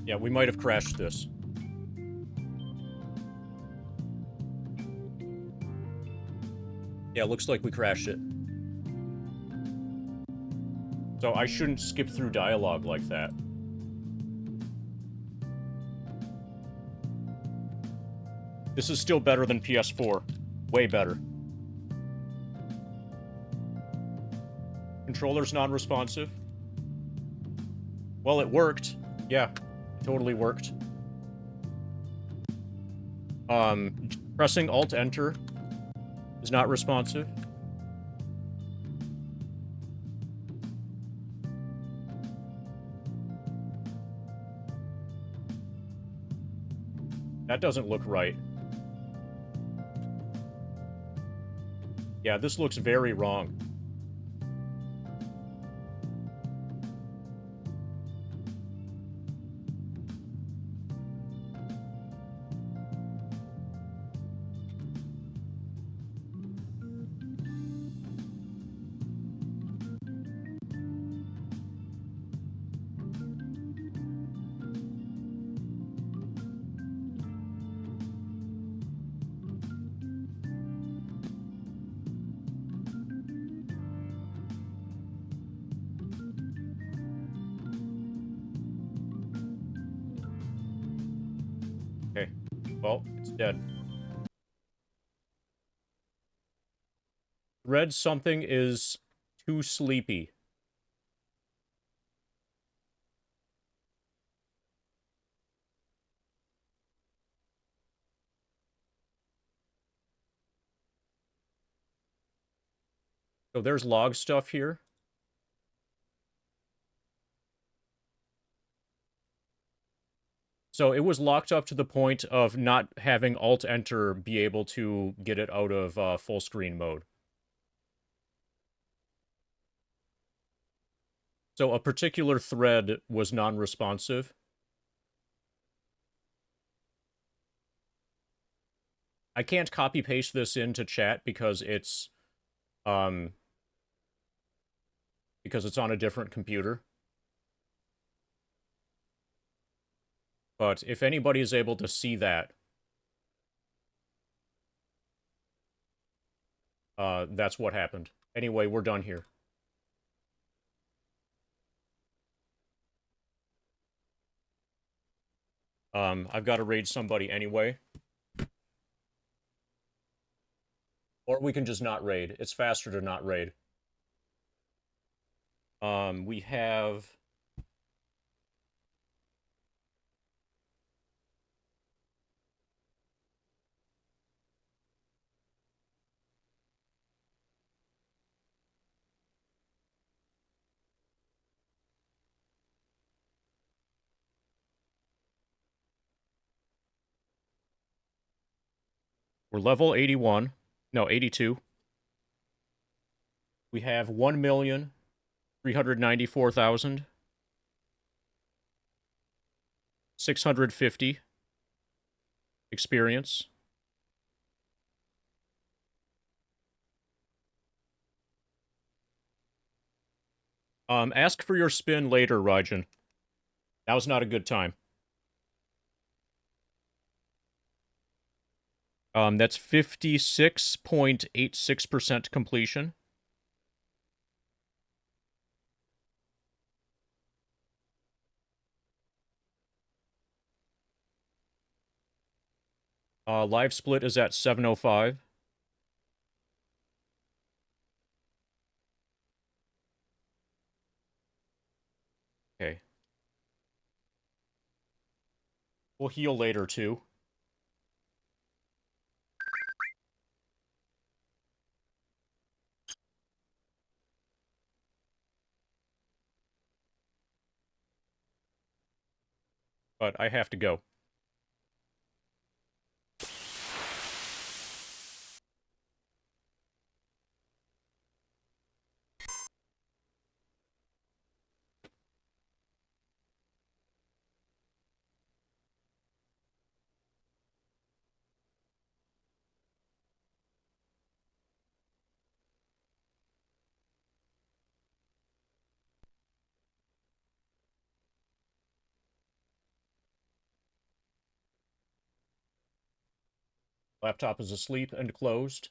Yeah, we might have crashed this. Yeah, looks like we crashed it. So I shouldn't skip through dialogue like that. This is still better than PS4. Way better. Controller's non-responsive. Well, it worked. Yeah, it totally worked. Pressing Alt-Enter is not responsive. That doesn't look right. Yeah, this looks very wrong. Okay, well, it's dead. Read something is too sleepy. So there's log stuff here. So it was locked up to the point of not having Alt-Enter be able to get it out of full screen mode. So a particular thread was non-responsive. I can't copy paste this into chat because it's on a different computer. But if anybody is able to see that, that's what happened. Anyway, we're done here. I've got to raid somebody anyway. Or we can just not raid. It's faster to not raid. We have... We're level 81. No, 82. We have 1,394,650 experience. Ask for your spin later, Rajan. Now's not a good time. That's 56.86% completion. Live split is at 7:05. Okay. We'll heal later, too. But I have to go. Laptop is asleep and closed.